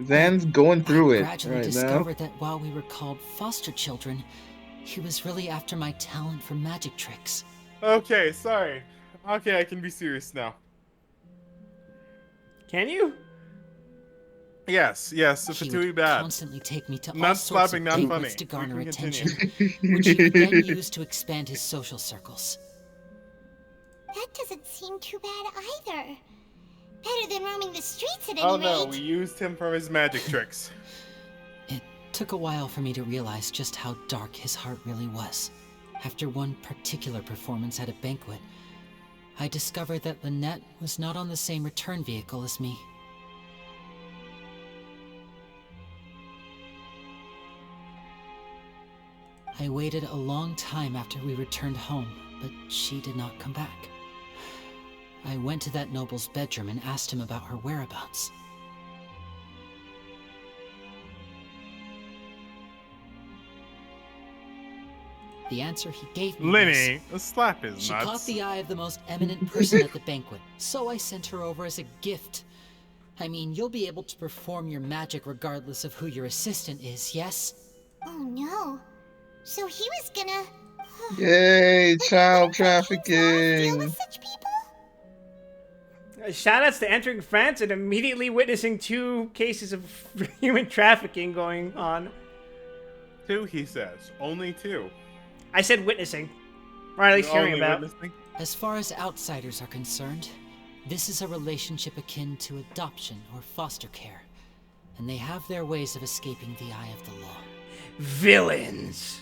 Zan's going through it Gradually right now. discovered that while we were called foster children, he was really after my talent for magic tricks. Okay, sorry. Okay, I can be serious now. Can you? Yes, the He Fatui would bad. constantly take me to all Not sorts slapping, of not banquets funny. to garner We can attention, continue. which he would then use to expand his social circles. That doesn't seem too bad either. Better than roaming the streets at any Oh rate. no, we used him for his magic tricks. It took a while for me to realize just how dark his heart really was. After one particular performance at a banquet, I discovered that Lynette was not on the same return vehicle as me. I waited a long time after we returned home, but she did not come back. I went to that noble's bedroom and asked him about her whereabouts. The answer he gave me Linny, was, slap his she nuts. caught the eye of the most eminent person at the banquet, so I sent her over as a gift. I mean, you'll be able to perform your magic regardless of who your assistant is, yes? Oh no. So he was gonna... Yay, child trafficking. such people? Shoutouts to entering France and immediately witnessing 2 cases of human trafficking going on. 2, he says. Only 2. I said witnessing. Or at least hearing Only about. witnessing? As far as outsiders are concerned, this is a relationship akin to adoption or foster care, and they have their ways of escaping the eye of the law. Villains!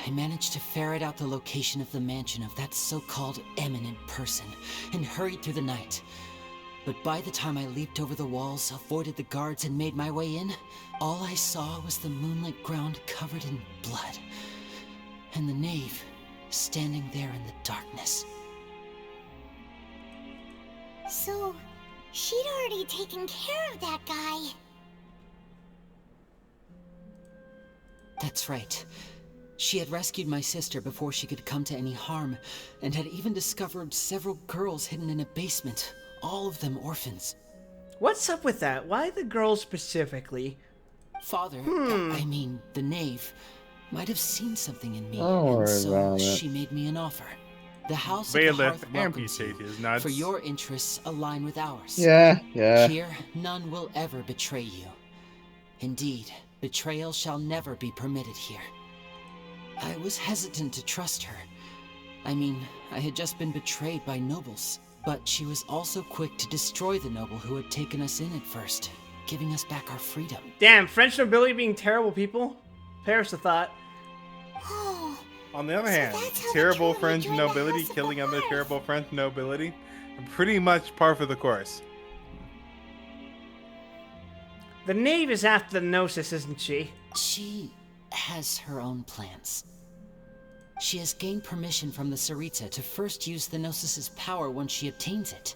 I managed to ferret out the location of the mansion of that so-called eminent person, and hurried through the night. But by the time I leaped over the walls, avoided the guards, and made my way in, all I saw was the moonlit ground covered in blood, and the knave standing there in the darkness. So, she'd already taken care of that guy. That's right. She had rescued my sister before she could come to any harm, and had even discovered several girls hidden in a basement, all of them orphans. What's up with that? Why the girls specifically? Father, I mean, the knave, might have seen something in me, Don't and worry so about it. she made me an offer. The house of the Bailiff, hearth welcomes amputate you, his nuts. for your interests align with ours. Yeah. Here, none will ever betray you. Indeed, betrayal shall never be permitted here. I was hesitant to trust her. I mean, I had just been betrayed by nobles. But she was also quick to destroy the noble who had taken us in at first, giving us back our freedom. Damn, French nobility being terrible people? Perish the thought. Oh, On the other hand, terrible friends nobility killing other terrible friends nobility, pretty much par for the course. The knave is after the Gnosis, isn't she? She has her own plans. She has gained permission from the Tsaritsa to first use the Gnosis's power once she obtains it.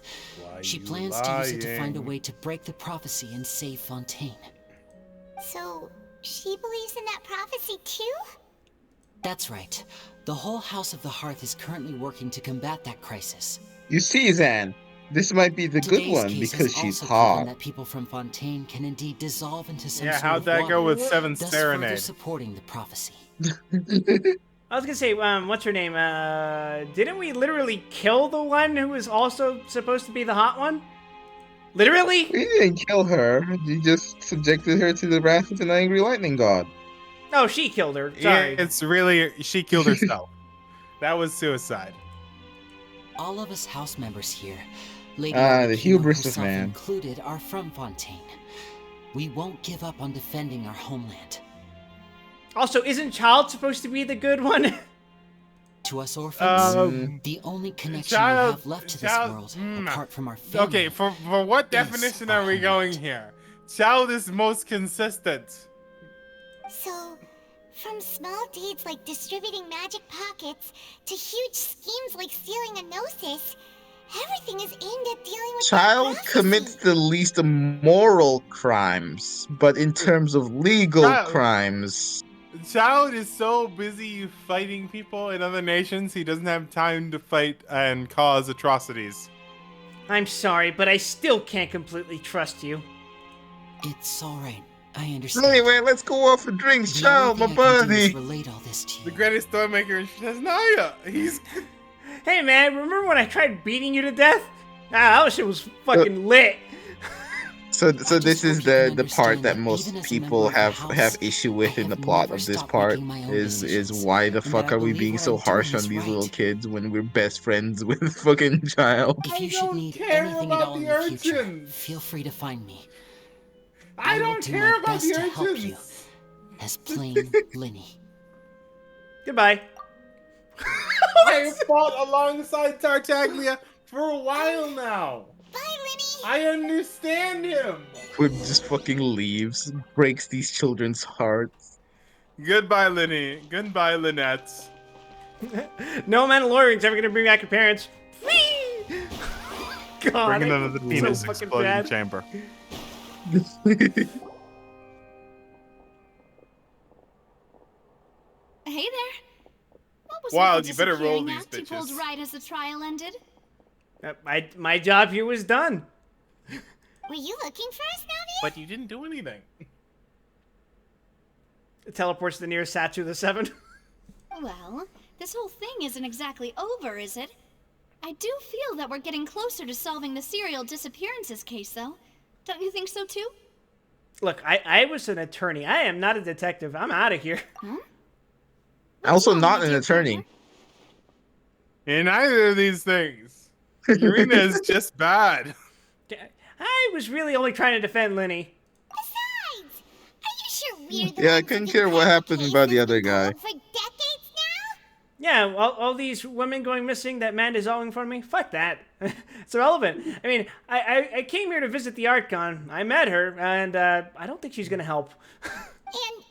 She plans to use it to find a way to break the prophecy and save Fontaine. So, she believes in that prophecy too? That's right. The whole House of the Hearth is currently working to combat that crisis. You see, Zan, this might be the good one because she's hot. That people from Fontaine can indeed dissolve into some Yeah, sort how'd of that go water, with Seventh thus Serenade? further supporting the prophecy. I was gonna say, what's her name? Didn't we literally kill the one who was also supposed to be the hot one? Literally? We didn't kill her. You just subjected her to the wrath of an angry lightning god. Oh, she killed her. Sorry. Yeah, it's really, she killed herself. That was suicide. All of us house members here, Lady the hubris of herself man. included, are from Fontaine. We won't give up on defending our homeland. Also, isn't Child supposed to be the good one? To us orphans, the only connection we have left to this world, apart from our family. Okay, for what definition are we going here? Child is most consistent. So, from small deeds like distributing magic pockets to huge schemes like stealing a Gnosis, everything is aimed at dealing with Child that prophecy. commits the least moral crimes, but in terms of legal crimes... Child is so busy fighting people in other nations, he doesn't have time to fight and cause atrocities. I'm sorry, but I still can't completely trust you. It's alright. I understand. Anyway, let's go off for drinks, Child, my buddy. Relate all this to you. The greatest toy maker in Shazanaya. He's... Hey man, remember when I tried beating you to death? Ah, that shit was fucking lit. So this is the part that most people have issue with in the plot of this part is why the fuck are we being so harsh on these little kids when we're best friends with fucking Child? If you should need anything at all in the future, feel free to find me. I don't care about the to help you, urchins. as plain Linny. Goodbye. I have fought alongside Tartaglia for a while now. Bye, Linny. I understand him. Who just fucking leaves, breaks these children's hearts. Goodbye, Linny. Goodbye, Lynette. No Mandalorian's ever gonna bring back your parents. Whee! God, Bring them to the penis so fucking explosion bad. chamber. Hey there. What was Wild, with the you better roll disappearing these act you pulled bitches. right as the trial ended? My job here was done. Were you looking for us, Navia? But you didn't do anything. It teleports to the nearest statue of the Seven. Well, this whole thing isn't exactly over, is it? I do feel that we're getting closer to solving the serial disappearances case, though. Don't you think so, too? Look, I was an attorney. I am not a detective. I'm out of here. Huh? Also not an attorney. In either of these things, Urena is just bad. I was really only trying to defend Linny. Besides, are you sure we're the Yeah, I ones couldn't who care what declared the happened case about the has other been guy. cold for decades now? Yeah, all these women going missing that man is owing for me? Fuck that. It's irrelevant. I mean, I came here to visit the ArtCon. I met her, and I don't think she's gonna help.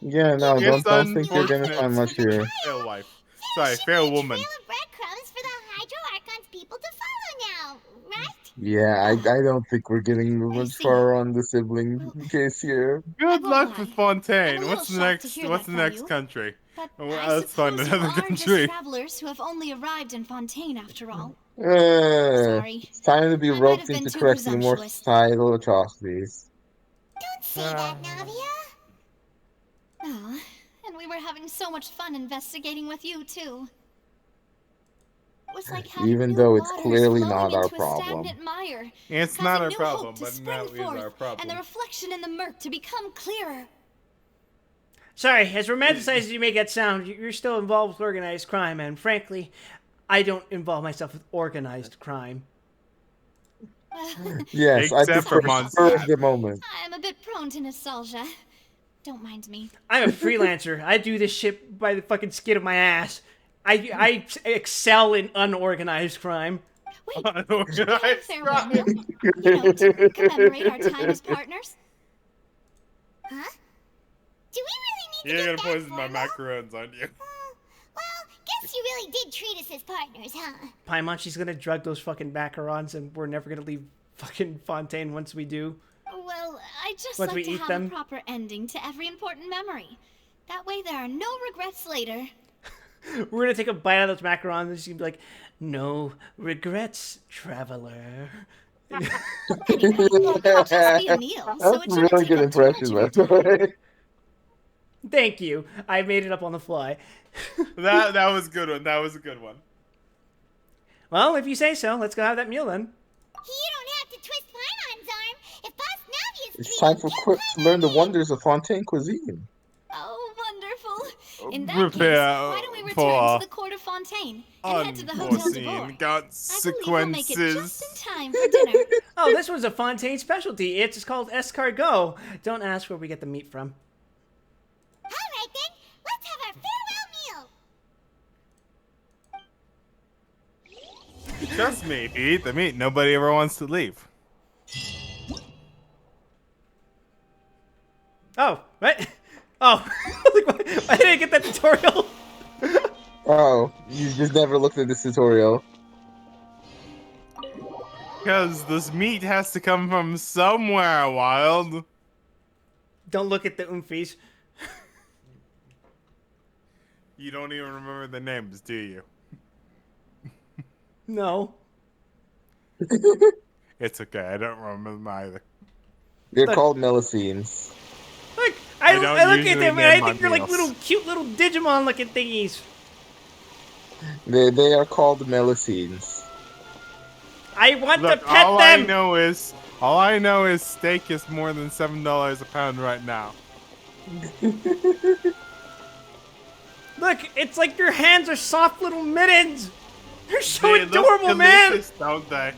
Yeah, no, It's don't think you're gonna unfortunate. find much here. Fair wife. Sorry, fair woman. Trail of breadcrumbs for the Hydro Archon's people to follow now, right? Yeah, I don't think we're getting much far on the sibling case here. Good luck with Fontaine. I'm a What's the little shocked to next? hear What's that the from next you. country? But Well, I let's find suppose you another are country. just travelers who have only arrived in Fontaine, after all. Sorry. It's time to be I might roped have been into too correcting more presumptuous. societal atrocities. Don't say that, Navia. Oh, and we were having so much fun investigating with you, too. It was like having Even new though it's waters clearly flowing not our into a problem. stagnant mire, It's causing not our new problem, hope to but spring now is forth, our problem. and the reflection in the murk to become clearer. Sorry, as romanticized as you make that sound, you're still involved with organized crime, and frankly, I don't involve myself with organized crime. Yes, I Except prefer for Mondstadt. spur of the moment. I'm a bit prone to nostalgia. Don't mind me. I'm a freelancer. I do this shit by the fucking skin of my ass. I excel in unorganized crime. Unorganized farewell meal? To commemorate our time as partners? Huh? Do we really need You're to gonna get poison my macarons, aren't you? Well, guess you really did treat us as partners, huh? Paimon, she's gonna drug those fucking macarons, and we're never gonna leave fucking Fontaine once we do. Well, I just Once like we to eat have them. a proper ending to every important memory. That way there are no regrets later. We're gonna take a bite out of those macarons, and she's gonna be like, "No regrets, traveler." It'll just be a meal, so it That's shouldn't really take good up too much impression, of by your the way. Thank you. I made it up on the fly. That was a good one. That was a good one. Well, if you say so, let's go have that meal then. You don't have to twist Paimon's arm. If Boss Navi is It's time for Quip to learn the wonders of Fontaine cuisine. Oh, wonderful. In that Prepare case, why don't we return for to the court of Fontaine and head to the Hotel de unforeseen Boer? I believe we'll make it consequences. just in time for dinner. Oh, this one's a Fontaine specialty. It's called escargot. Don't ask where we get the meat from. All right then, let's have our farewell meal. Trust me, if you eat the meat, nobody ever wants to leave. Oh, what? Oh, like, why did I get that tutorial? Oh, you just never looked at this tutorial. Because this meat has to come from somewhere, Wild. Don't look at the oomfies. You don't even remember the names, do you? No. It's okay, I don't remember them either. They're called Melusines. Look, I I don't look at usually them and name I my think they're like meals. little cute little Digimon looking thingies. They are called Melusines. I want Look, to pet all them. I know is steak is more than $7 a pound right now. Look, it's like your hands are soft little mittens. They're so They look adorable, man. delicious, don't they?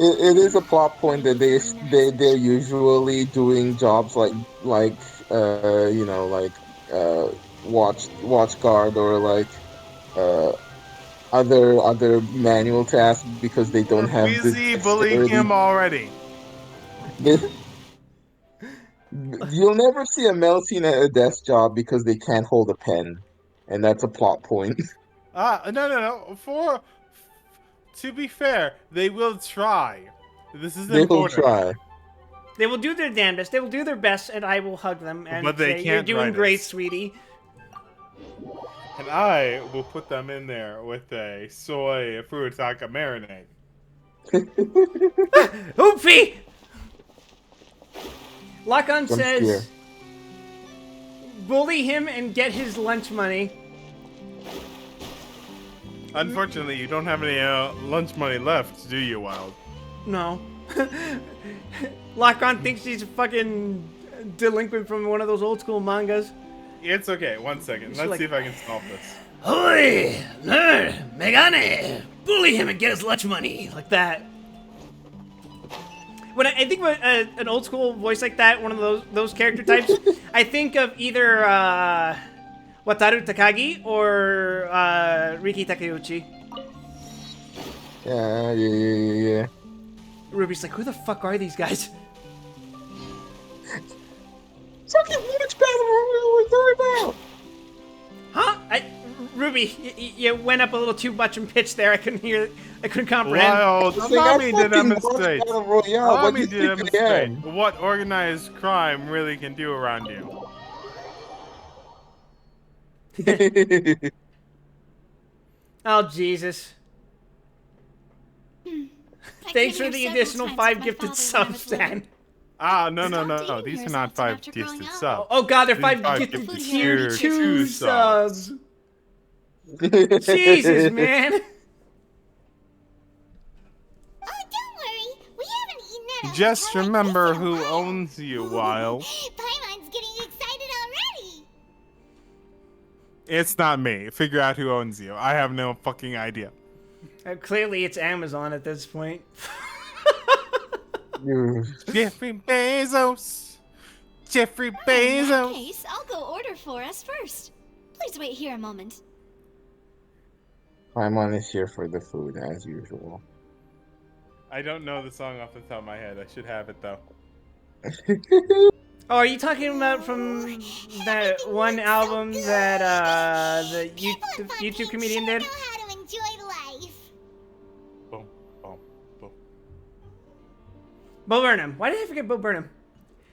It is a plot point that they're usually doing jobs like watch guard or like other manual tasks because they don't have the Busy bullying dexterity. him already. You'll never see a Melusine at a desk job because they can't hold a pen, and that's a plot point. No. To be fair, they will try. This is They will important. try. They will do their damnedest. They will do their best, and I will hug them and But they say, "You're can't doing write great, it. sweetie." And I will put them in there with a soy furutaka marinade. Oopsie! Lakan Jump says, scare. bully him and get his lunch money. Unfortunately, you don't have any lunch money left, do you, Wild? No. Lakan thinks he's a fucking delinquent from one of those old school mangas. It's okay. 1 second. Let's see if I can solve this. Hoi! Megane! Bully him and get his lunch money! Like that. When I think of an old school voice like that, one of those character types, I think of either Wataru Takagi or Riki Takeuchi. Yeah. Ruby's like, who the fuck are these guys? Fucking watch battle royale about. Huh? Ruby, you went up a little too much in pitch there. I couldn't hear. I couldn't comprehend. Wild, allow me to demonstrate. Allow me to think demonstrate again? what organized crime really can do around you. Oh, Jesus. Thanks for the additional 5 gifted subs, Dan. No. These are not 5 gifted subs. Oh, God, they're These 5 are gifted tier tier 2 2 subs. Jesus, man. Oh, don't worry. We haven't eaten at a Just hotel like remember this in a who while. owns you, Wild. Paimon's getting excited already. It's not me. Figure out who owns you. I have no fucking idea. Clearly, it's Amazon at this point. Jeffrey Bezos. Jeffrey In that Bezos. case, I'll go order for us first. Please wait here a moment. Paimon is here for the food, as usual. I don't know the song off the top of my head. I should have it though. Oh, are you talking about from that one album that the YouTube comedian did? How to enjoy life. Boom, boom, boom. Bo Burnham. Why did I forget Bo Burnham?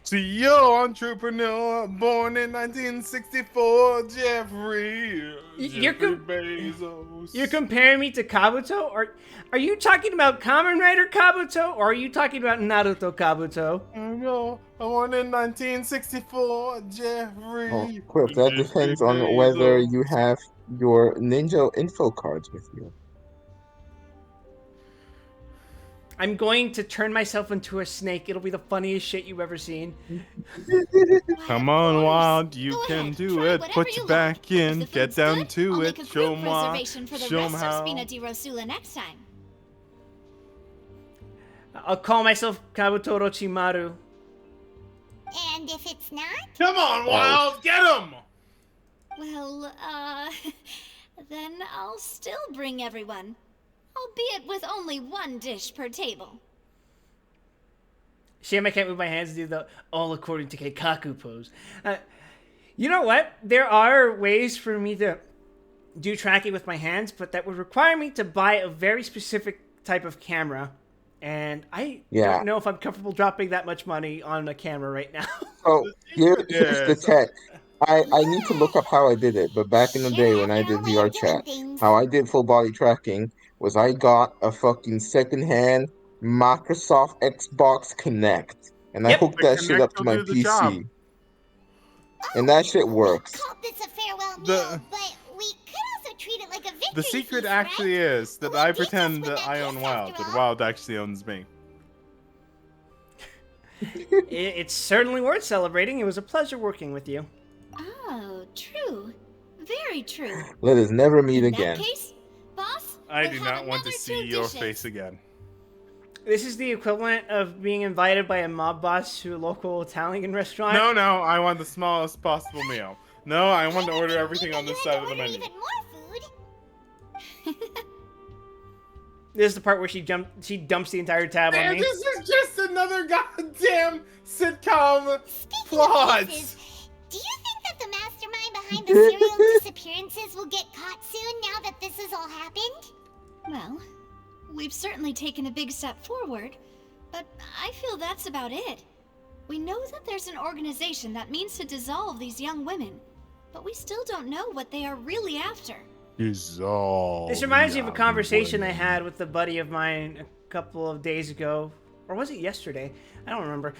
CEO entrepreneur, born in 1964, Jeffrey Bezos. You're comparing me to Kabuto? Or are you talking about Kamen Rider Kabuto? Or are you talking about Naruto Kabuto? No, born in 1964, Jeffrey. Oh, Quip, that depends on whether you have your ninja info cards with you. I'm going to turn myself into a snake. It'll be the funniest shit you've ever seen. Come on, Wild, you can do it. Put your back in, get down to it. Show 'em why, show 'em how. Spina di Rosula next time. I'll call myself Kabuto Orochimaru. And if it's not? Come on, Wild, get him! Well, then I'll still bring everyone. Albeit with only one dish per table. Shame I can't move my hands to do the all according to Keikaku pose. You know what? There are ways for me to do tracking with my hands, but that would require me to buy a very specific type of camera. And I don't know if I'm comfortable dropping that much money on a camera right now. Oh, here's the tech. I need to look up how I did it, but back in the day when I did VR chat, how I did full body tracking was I got a fucking secondhand Microsoft Xbox Connect, and I hooked that shit up to my PC. And that shit works. Call this a farewell meal, but we could also treat it like a victory The secret feast, actually is that I pretend that I own Wild, but Wild actually owns me. It's certainly worth celebrating. It was a pleasure working with you. Oh, true. Very true. Let us never meet again. In that case, boss, I do not want to see your face again. This is the equivalent of being invited by a mob boss to a local Italian restaurant. No, I want the smallest possible meal. No, I want to order everything on this side of the menu. This is the part where she dumps the entire tab on me. This is just another goddamn sitcom plot. Do you think that the mastermind behind the serial disappearances will get caught soon now that this has all happened? Well, we've certainly taken a big step forward, but I feel that's about it. We know that there's an organization that means to dissolve these young women, but we still don't know what they are really after. Dissolve. This reminds me of a conversation I had with a buddy of mine a couple of days ago. Or was it yesterday? I don't remember.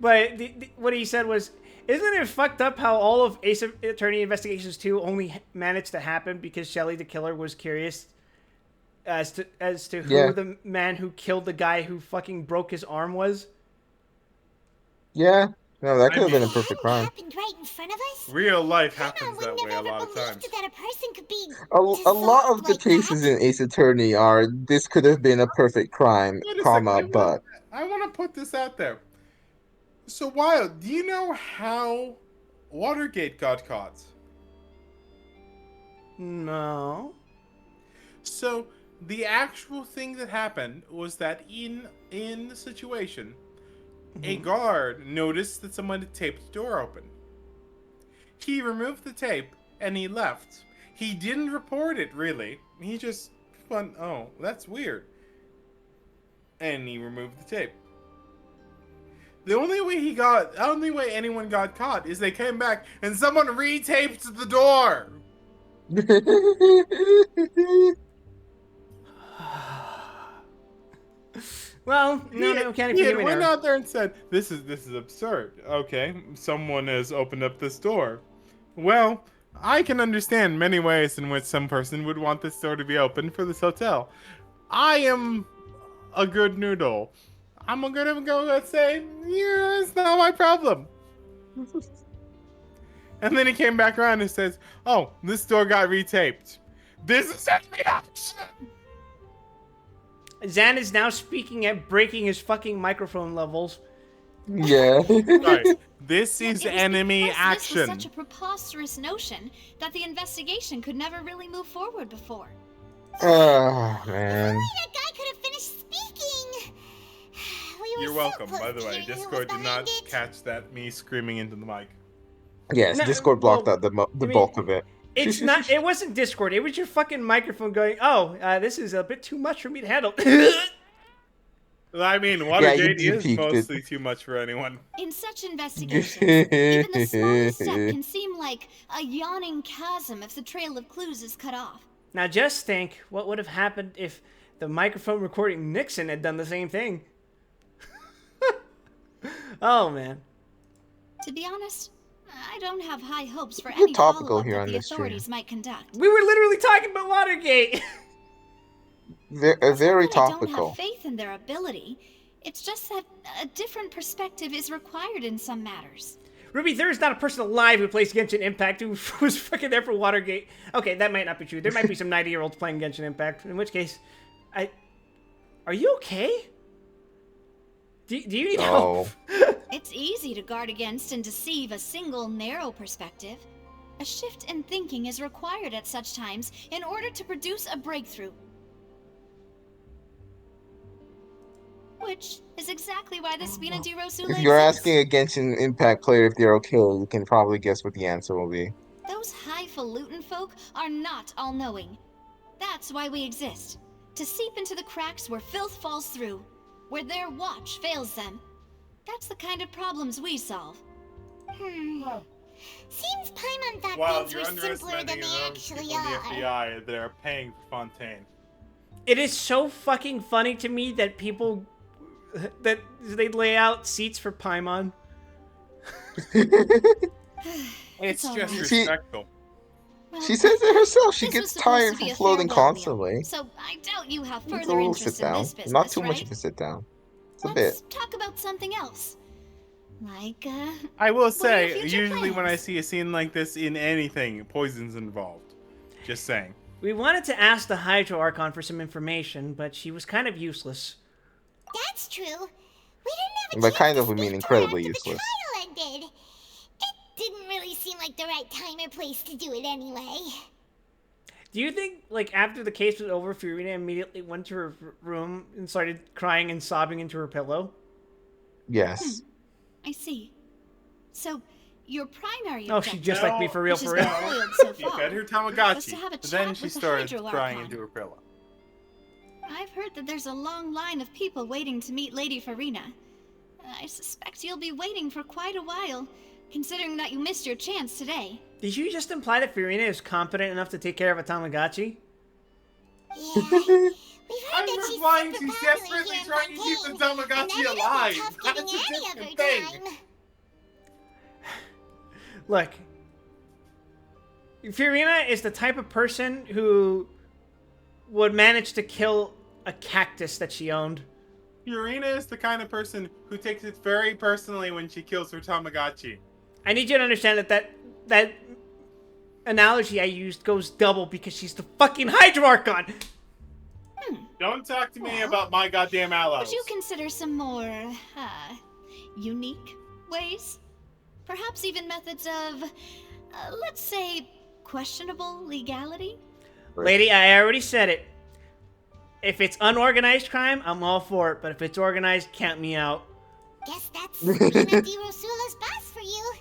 But what he said was, isn't it fucked up how all of Ace Attorney Investigations 2 only managed to happen because Shelly the Killer was curious as to who the man who killed the guy who fucking broke his arm was? Yeah. No, that could have been a perfect crime. Happened right in front of us? Real life happens that way a lot of times. That a person could be A lot of the cases in Ace Attorney are, this could have been a perfect crime, but... I want to put this out there. So, Wild, do you know how Watergate got caught? No. So, the actual thing that happened was that in the situation, a guard noticed that someone had taped the door open. He removed the tape and he left. He didn't report it, really. He just went, oh, that's weird. And he removed the tape. The only way anyone got caught is they came back and someone retaped the door. Well, no, can't He went out there and said, "This is absurd." Okay, someone has opened up this door. Well, I can understand many ways in which some person would want this door to be open for this hotel. I am a good noodle. I'm gonna go and say, yeah, it's not my problem. And then he came back around and says, "Oh, this door got retaped. This is enemy action." Zan is now speaking at breaking his fucking microphone levels. Yeah. Right. This is enemy action. This was such a preposterous notion that the investigation could never really move forward before. Ah, man. That guy could have finished speaking. We were You're so welcome, close by the to way. hearing who was Discord did behind not it. catch that me screaming into the mic. Yes, No, Discord blocked well, out the I mean, bulk of it. it's not. It wasn't Discord. It was your fucking microphone going. Oh, this is a bit too much for me to handle. I mean, Yeah, Watergate you is peaked it. mostly too much for anyone. In such investigations, even the smallest step can seem like a yawning chasm if the trail of clues is cut off. Now just think what would have happened if the microphone recording Nixon had done the same thing. Oh man. To be honest, I don't have high hopes for We're any topical follow-up here that on the this stream. authorities might conduct. We were literally talking about Watergate. Very I don't have topical. faith in their ability. It's just that a different perspective is required in some matters. Ruby, there is not a person alive who plays Genshin Impact who was fucking there for Watergate. Okay, that might not be true. There might be some 90-year-olds playing Genshin Impact, in which case, are you okay? Do you need help? It's easy to guard against and deceive a single narrow perspective. A shift in thinking is required at such times in order to produce a breakthrough. Which is exactly why the Spina di Rosula If you're exists. asking a Genshin Impact player if they're okay, you can probably guess what the answer will be. Those highfalutin folk are not all-knowing. That's why we exist. To seep into the cracks where filth falls through, where their watch fails them. That's the kind of problems we solve. Seems Paimon thought Wow, things you're were simpler than underestimating they those actually people in the are. FBI that are paying for Fontaine. It is so fucking funny to me that people that they lay out seats for Paimon. It's all just right. respectful. She says it herself. She This gets was supposed tired to be from a floating farewell meal, constantly. so I doubt you have It's a further little interest sit in down. this business, Not too right? much of a sit down. It's a Let's bit. talk about something else. Like, I will what are your say, future usually when I plans? see a scene like this in anything, poison's involved. Just saying. We wanted to ask the Hydro Archon for some information, but she was kind of useless. That's true. We didn't have a By chance kind to of, we mean speak to her incredibly after useless. the trial ended. It didn't really seem like the right time or place to do it anyway. Do you think, like, after the case was over, Fiorina immediately went to her room and started crying and sobbing into her pillow? Yes. I see. So, your primary Oh, objective, she's just like me for real, which for has real. been foiled so She far, fed her was Tamagotchi, to have a but then chat she with the started Hydro crying Archon. into her pillow. I've heard that there's a long line of people waiting to meet Lady Farina. I suspect you'll be waiting for quite a while, considering that you missed your chance today. Did you just imply that Fiorina is competent enough to take care of a Tamagotchi? I'm replying she's desperately trying to keep the Tamagotchi alive. That's a different thing. Look, Fiorina is the type of person who would manage to kill a cactus that she owned. Fiorina is the kind of person who takes it very personally when she kills her Tamagotchi. I need you to understand that analogy I used goes double because she's the fucking Hydro Archon. Don't talk to me about my goddamn allies. Would you consider some more, unique ways? Perhaps even methods of, let's say, questionable legality? Lady, I already said it. If it's unorganized crime, I'm all for it. But if it's organized, count me out. Guess that's Spina di Rosula's boss for you.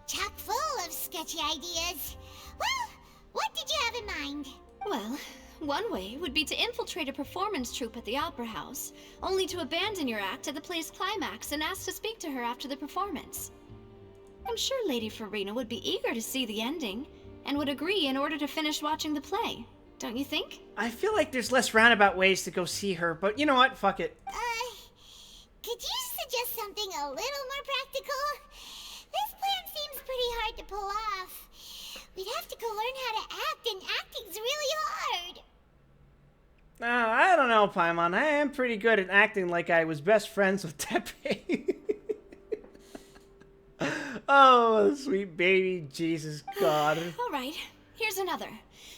Chock full of sketchy ideas. Well, what did you have in mind? Well, one way would be to infiltrate a performance troupe at the Opera House, only to abandon your act at the play's climax and ask to speak to her after the performance. I'm sure Lady Farina would be eager to see the ending, and would agree in order to finish watching the play. Don't you think? I feel like there's less roundabout ways to go see her, but you know what? Fuck it. Could you suggest something a little more practical? This plan seems pretty hard to pull off. We'd have to go learn how to act, and acting's really hard. I don't know, Paimon. I am pretty good at acting like I was best friends with Tepe. Oh, sweet baby Jesus God. All right, here's another.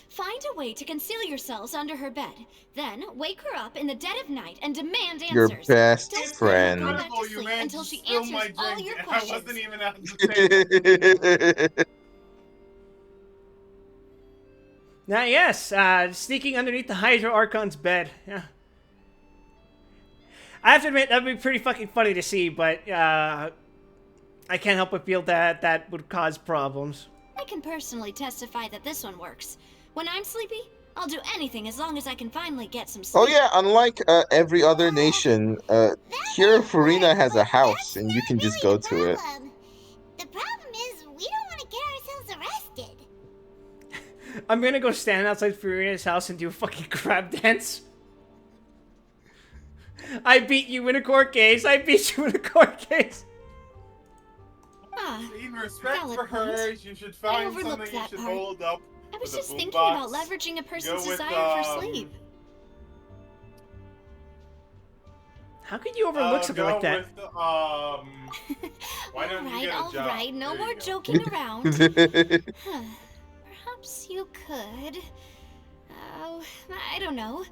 Find a way to conceal yourselves under her bed. Then wake her up in the dead of night and demand answers. Your best Don't friend. Go back to sleep until she answers all your I questions. wasn't even at the table. Now, yes, sneaking underneath the Hydro Archon's bed. Yeah. I have to admit, that would be pretty fucking funny to see, but I can't help but feel that that would cause problems. I can personally testify that this one works. When I'm sleepy, I'll do anything as long as I can finally get some sleep. Oh yeah, unlike every other nation, here Farina has a house, and you can just go to it. The problem is, we don't want to get ourselves arrested. I'm gonna go stand outside Farina's house and do a fucking crab dance. I beat you in a court case. I beat you in a court case. In respect for her, you should find something you should hold up. I was just thinking box. about leveraging a person's Go with, desire for sleep. How could you overlook something like that? With, why don't you get a job? Alright, no more joking around. Perhaps you could... I don't know.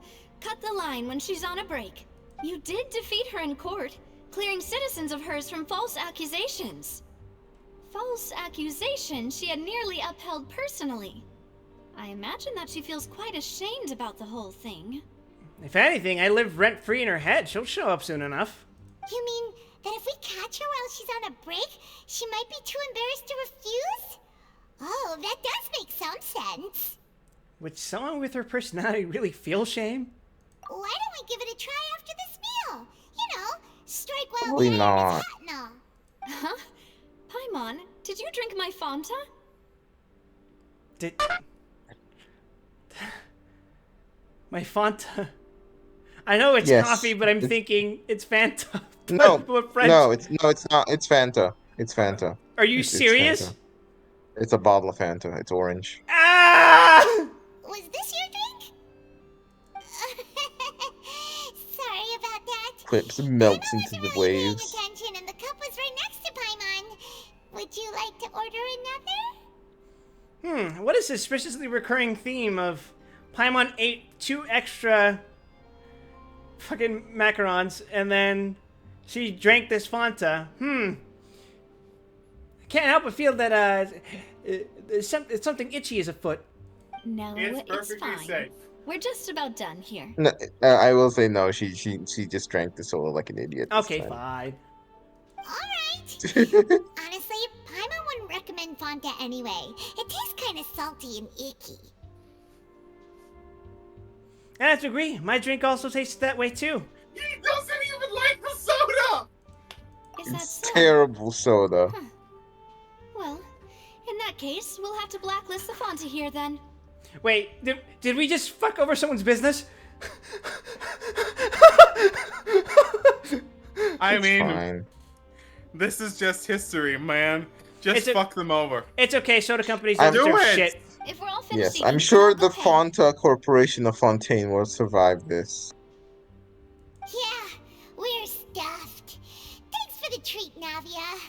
Cut the line when she's on a break. You did defeat her in court, clearing citizens of hers from false accusations. False accusations she had nearly upheld personally. I imagine that she feels quite ashamed about the whole thing. If anything, I live rent-free in her head. She'll show up soon enough. You mean that if we catch her while she's on a break, she might be too embarrassed to refuse? Oh, that does make some sense. Would someone with her personality really feel shame? Why don't we give it a try after this meal? You know, strike while Probably the iron not. is hot and all. Huh? Paimon, did you drink my Fanta? My Fanta. I know it's coffee, but I'm thinking it's Fanta. No, it's not. It's Fanta. It's Fanta. Are you serious? Fanta. It's a bottle of Fanta. It's orange. Ah! Was this your drink? Sorry about that. Clips and melts into the waves. Attention, and the cup was right next to Paimon. Would you like to order another? What is this suspiciously recurring theme of Paimon ate 2 extra fucking macarons and then she drank this Fanta? I can't help but feel that something itchy is afoot. No, it's fine. Safe. We're just about done here. No, I will say no. She just drank the soda like an idiot. Okay, fine. Honestly, Paimon wouldn't recommend Fanta anyway. It tastes kind of salty and icky. I have to agree. My drink also tastes that way too. He doesn't even like the soda! It's terrible soda. Huh. Well, in that case, we'll have to blacklist the Fanta here then. Wait, did we just fuck over someone's business? I mean, fine. This is just history, man. Just fuck them over. It's okay, soda companies don't deserve shit. If we're all Yes, I'm sure the Fanta Corporation of Fontaine will survive this. Yeah, we're stuffed. Thanks for the treat, Navia.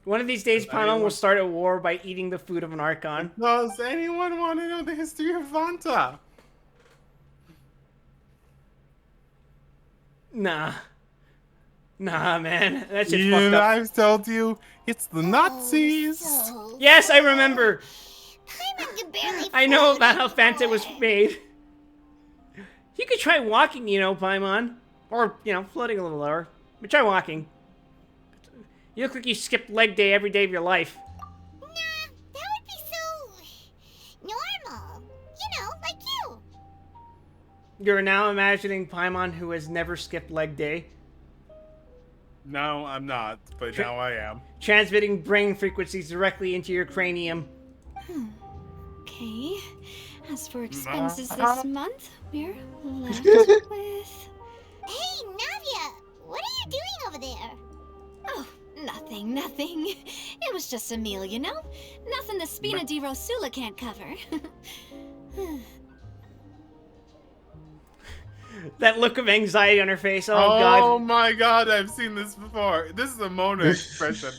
One of these days, Paimon will start a war by eating the food of an Archon. Does anyone want to know the history of Fanta? Nah, man, that shit's fucked up. I've told you, it's the Nazis. Yes, I remember. Paimon can barely I know about how Fanta was made. You could try walking, Paimon. Or, floating a little lower. But try walking. You look like you skipped leg day every day of your life. Nah, that would be so... normal. Like you. You're now imagining Paimon who has never skipped leg day. No, I'm not, but now I am. Transmitting brain frequencies directly into your cranium. Okay. As for expenses this month, we're left with... Hey, Navia! What are you doing over there? Oh, nothing. It was just a meal, Nothing the Spina di Rosula can't cover. That look of anxiety on her face. Oh, God. Oh, my God. I've seen this before. This is a Mona expression.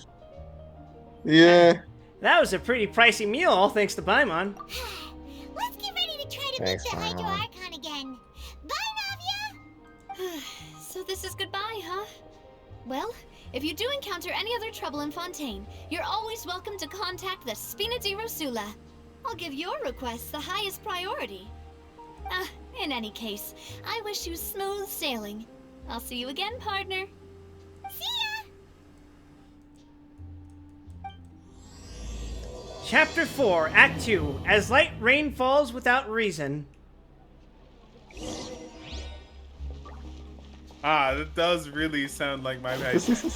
Yeah. That was a pretty pricey meal, all thanks to Paimon. Let's get ready to try to meet the Hydro Archon again. Bye, Navia! So this is goodbye, huh? Well, if you do encounter any other trouble in Fontaine, you're always welcome to contact the Spina di Rosula. I'll give your requests the highest priority. In any case, I wish you smooth sailing. I'll see you again, partner. See ya! Chapter 4, Act 2. As light rain falls without reason. That does really sound like my passion.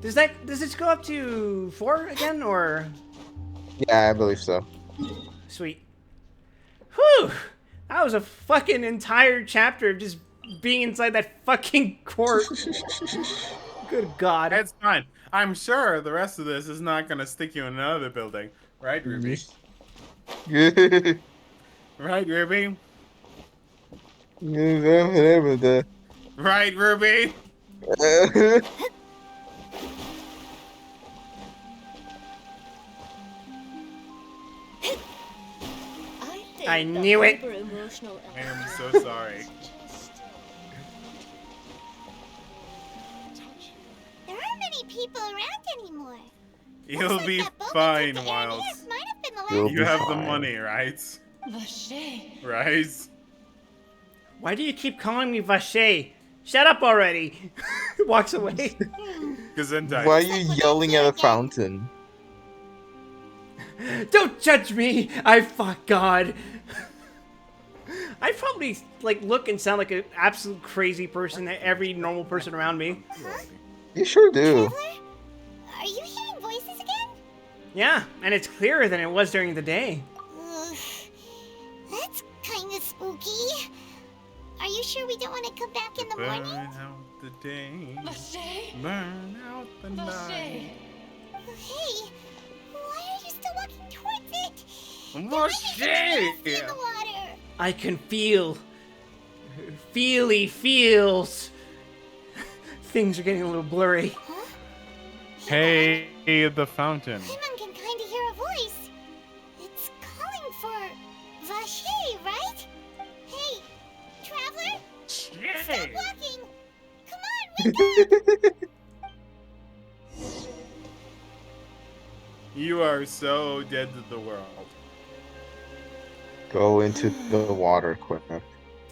Does this go up to 4 again, or? Yeah, I believe so. Sweet. Whew! That was a fucking entire chapter of just being inside that fucking court. Good God. It's fine. I'm sure the rest of this is not gonna stick you in another building. Right, Ruby? Right, Ruby? Right, Ruby? I knew it. I am so sorry. There aren't many people around anymore. You'll be fine, Wild. You have the money, right? Vache. Right? Why do you keep calling me Vache? Shut up already. Walks away. Gesundheit. Why are you yelling at a fountain? Don't judge me. I fuck God. I probably like look and sound like an absolute crazy person to every normal person around me. You sure do. Are you hearing voices again? Yeah, and it's clearer than it was during the day. That's kind of spooky. Are you sure we don't want to come back in the morning? Burn out the day. Vache? Burn out the night. Hey, why are you still walking towards it? Vache! I can feel. Feels. Things are getting a little blurry. Hey, the fountain. Paimon can kind of hear a voice. It's calling for Vache, right? Hey, traveler? Stop walking! Come on, wake up! You are so dead to the world. Go into the water quick.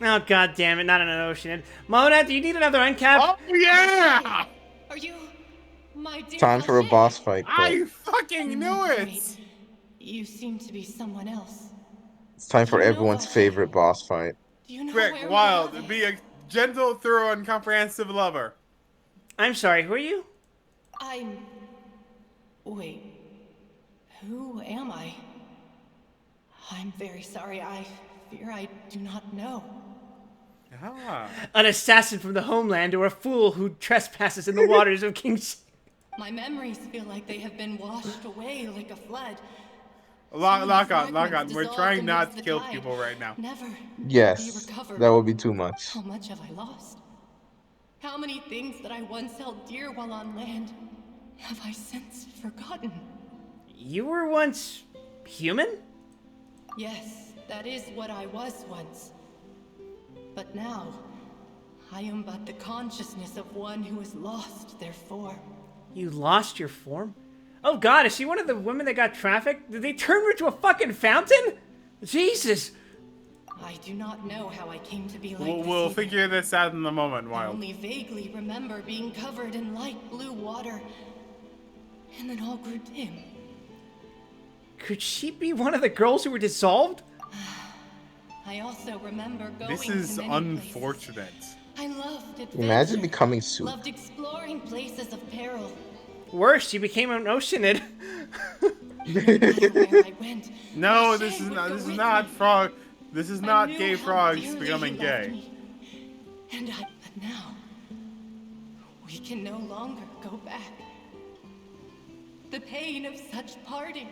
Oh God damn it! Not in an ocean. Mona, do you need another uncap? Oh yeah! Are you my dear? Time for a boss fight. I fucking knew it! Wait, you seem to be someone else. It's time for everyone's favorite boss fight. Quick, Wild, be a gentle, thorough, and comprehensive lover. I'm sorry, who are you? Wait. Who am I? I'm very sorry. I fear I do not know. An assassin from the homeland or a fool who trespasses in the waters of King's... My memories feel like they have been washed away like a flood. Lock on. We're trying not to kill people right now. Never Yes, that would be too much. How much have I lost? How many things that I once held dear while on land have I since forgotten? You were once human? Yes, that is what I was once. But now, I am but the consciousness of one who has lost their form. You lost your form? Oh God, is she one of the women that got trafficked? Did they turn her into a fucking fountain? Jesus! I do not know how I came to be like We'll this. figure this out in the moment, I Wild. only vaguely remember being covered in light blue water, and then all grew dim. Could she be one of the girls who were dissolved? I also remember going This is to many unfortunate. places. I loved adventure. Imagine becoming soup. Loved exploring places of peril. Worse, she became an oceanid. No, this is not frog. This is not gay frogs becoming gay. But now, we can no longer go back. The pain of such parting.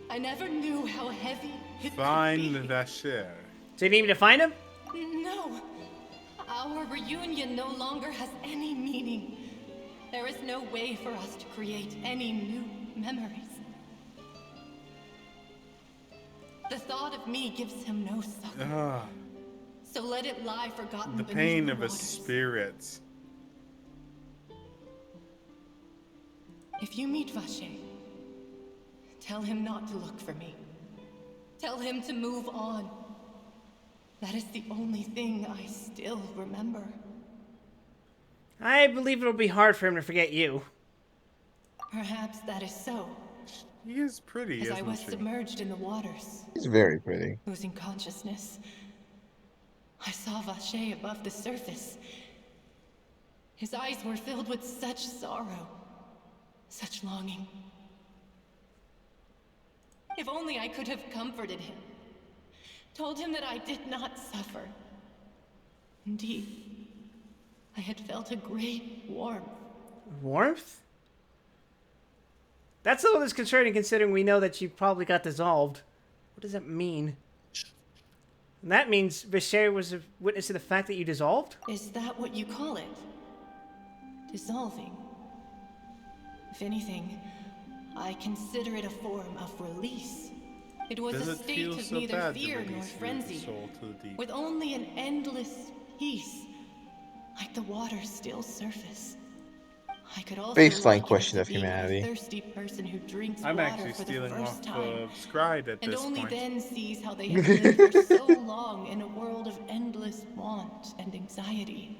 I never knew how heavy it Find the share. So you need me to find him? No. Our reunion no longer has any meaning. There is no way for us to create any new memories. The thought of me gives him no succor. So let it lie forgotten The beneath pain the of a waters. spirit. If you meet Vache, Tell him not to look for me. Tell him to move on. That is the only thing I still remember. I believe it'll be hard for him to forget you. Perhaps that is so. She is pretty, As isn't I was she? submerged in the waters, She's very pretty. losing consciousness, I saw Vacher above the surface. His eyes were filled with such sorrow, such longing. If only I could have comforted him, told him that I did not suffer. Indeed, I had felt a great warmth. Warmth? That's a little disconcerting considering we know that you probably got dissolved. What does that mean? And that means Vacher was a witness to the fact that you dissolved? Is that what you call it? Dissolving? If anything, I consider it a form of release. It was Does a it state feel of so neither bad to fear nor release your frenzy, soul to the deep? with only an endless peace, like the water's still surface. I could also Baseline liken it question to of being humanity. a thirsty person who drinks I'm water actually for the stealing first off time, Scride at and this only point. then sees how they have lived for so long in a world of endless want and anxiety.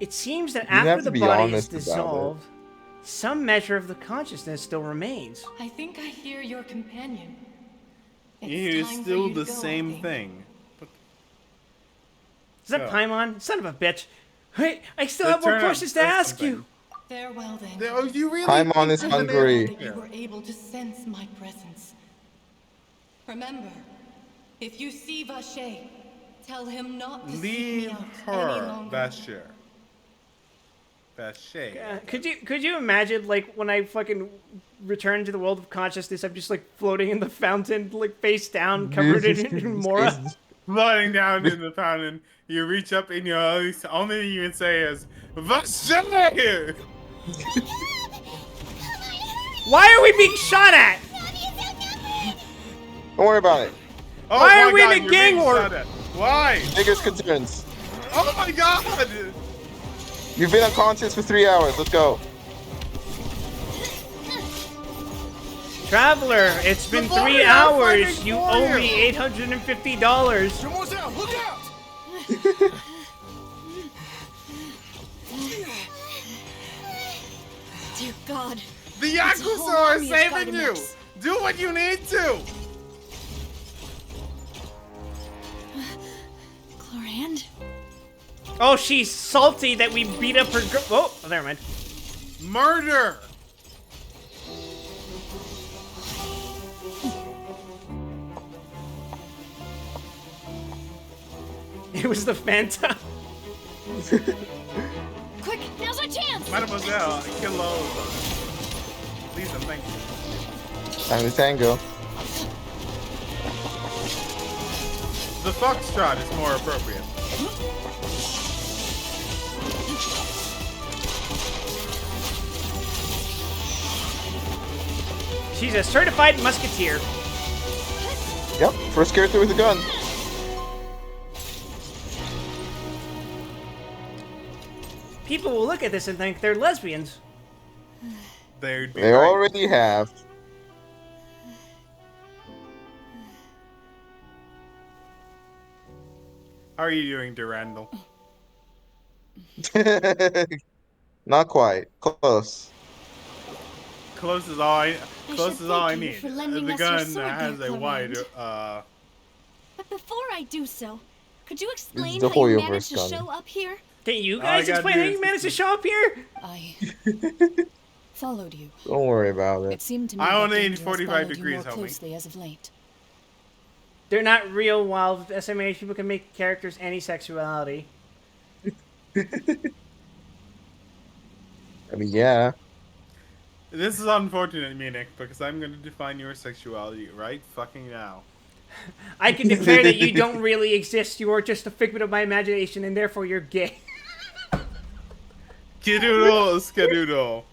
It seems that You have after to the be body is honest about it. dissolved, some measure of the consciousness still remains. I think I hear your companion. It It's is time for still you to the go, I same think. thing. But Is that So. Paimon? Son of a bitch. Hey, I still The have more turnip questions to says ask something. you. Farewell then. Oh, you really Paimon think is you've been hungry. able That you to- were able to sense my presence. Remember, if you see Vacher, tell him not to seek me Leave out any her, longer. Vacher. Vacher. Could you imagine, like, when I fucking return to the world of consciousness, I'm just, like, floating in the fountain, like, face down, covered in Mora? Floating down in the fountain, you reach up in your only thing you can say is Vacher! Why are we being shot at? Don't worry about it. Oh Why my are we God, in a you're gang being war? shot at. Why? Biggest concerns. Oh my God! You've been unconscious for 3 hours. Let's go. Traveler, it's been 3 hours. You owe me $850. Look out! Dear God. The It's a whole Yakuza are army of saving you! Spider-Mechs. Do what you need to! Chlorand? Oh, she's salty that we beat up her girl. Oh, never mind. Murder! It was the Fanta. Quick, now's our chance! Mademoiselle, kill all of them. Please and thank you. Time to tango. The foxtrot is more appropriate. She's a certified musketeer. Yep, first character with a gun. People will look at this and think they're lesbians. They'd be They right. already have. How are you doing, Durandal? Not quite. Close. Close is all I should thank you need. for lending The us your gun sword has there, a wide Clement. But before I do so, could you explain the how you Hoyoverse managed to gun. show up here? Can you All I guys gotta explain do how is you managed to show up here? I followed you. Don't worry about It it. seemed to me I that only need danger has 45 followed you degrees, more help me. closely as of late. They're not real wild SMH. People can make characters any sexuality. I mean, yeah. This is unfortunate, Munich, because I'm going to define your sexuality right fucking now. I can declare that you don't really exist. You are just a figment of my imagination, and therefore you're gay. Skidoodle, Skidoodle.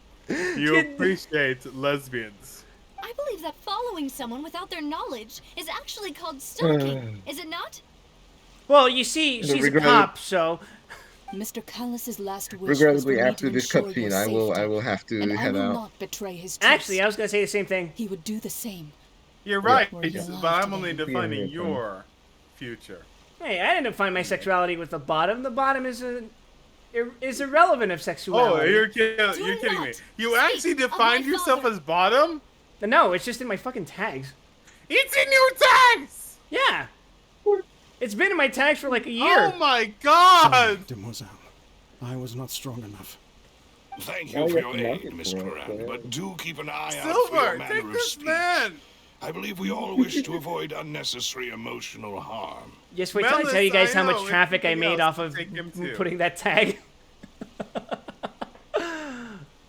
You appreciate lesbians. I believe that following someone without their knowledge is actually called stalking, is it not? Well, you see, The she's a regretted- cop, so... Mr. Callus's last wish was for Regrettably, me after to this ensure cutscene, your I will safety, have to and I head will out. not betray his trust. Actually, I was gonna say the same thing. He would do the same. You're right, Were you but alive I'm only today? defining your future. Hey, I didn't find my sexuality with the bottom. The bottom is irrelevant of sexuality. Oh, you're kidding me. You actually defined yourself as bottom? No, it's just in my fucking tags. It's in your tags! Yeah. It's been in my tags for like a year. Oh my god! Demoiselle, I was not strong enough. Thank you for your aid, Miss Coran, but do keep an eye out for your manner of speech. I believe we all wish to avoid unnecessary emotional harm. Just wait till I tell you guys how much traffic I made off of putting that tag.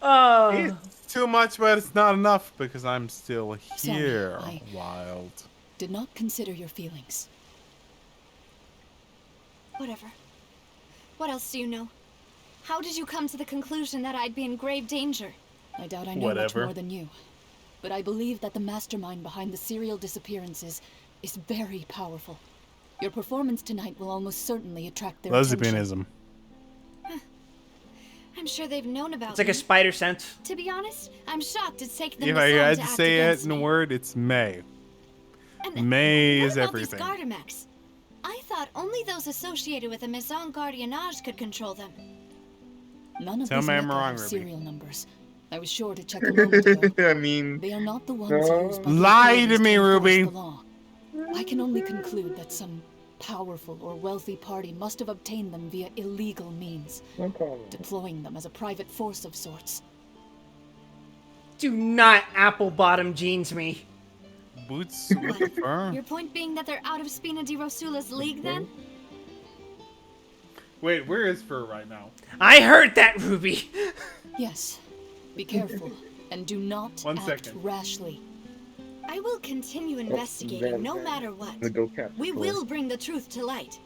It's too much, but it's not enough because I'm still here. Sorry, Wild. Did not consider your feelings. Whatever. What else do you know? How did you come to the conclusion that I'd be in grave danger? I doubt I know much more than you. But I believe that the mastermind behind the serial disappearances is very powerful. Your performance tonight will almost certainly attract their attention. Lesbianism. I'm sure they've known about It's like me. a spider sense. To be honest, I'm shocked it's taken them If this I long had to to act say it against in a me. word, it's May. And May what is about everything. These Gardamex? I thought only those associated with the Maison Gardiennage could control them. None of Tell these me I'm Mecca wrong, have Ruby. serial numbers. I was sure to check a moment ago. I mean, they are not the ones used by the Lie to authorities me, enforce Ruby. the law. I can only conclude that some powerful or wealthy party must have obtained them via illegal means, deploying them as a private force of sorts. Do not apple bottom jeans me. Boots with fur. Your point being that they're out of Spina di Rosula's league, then? Wait, where is fur right now? I heard that, Ruby. Yes. Be careful and do not One act second. rashly. I will continue investigating no matter what. We will bring the truth to light.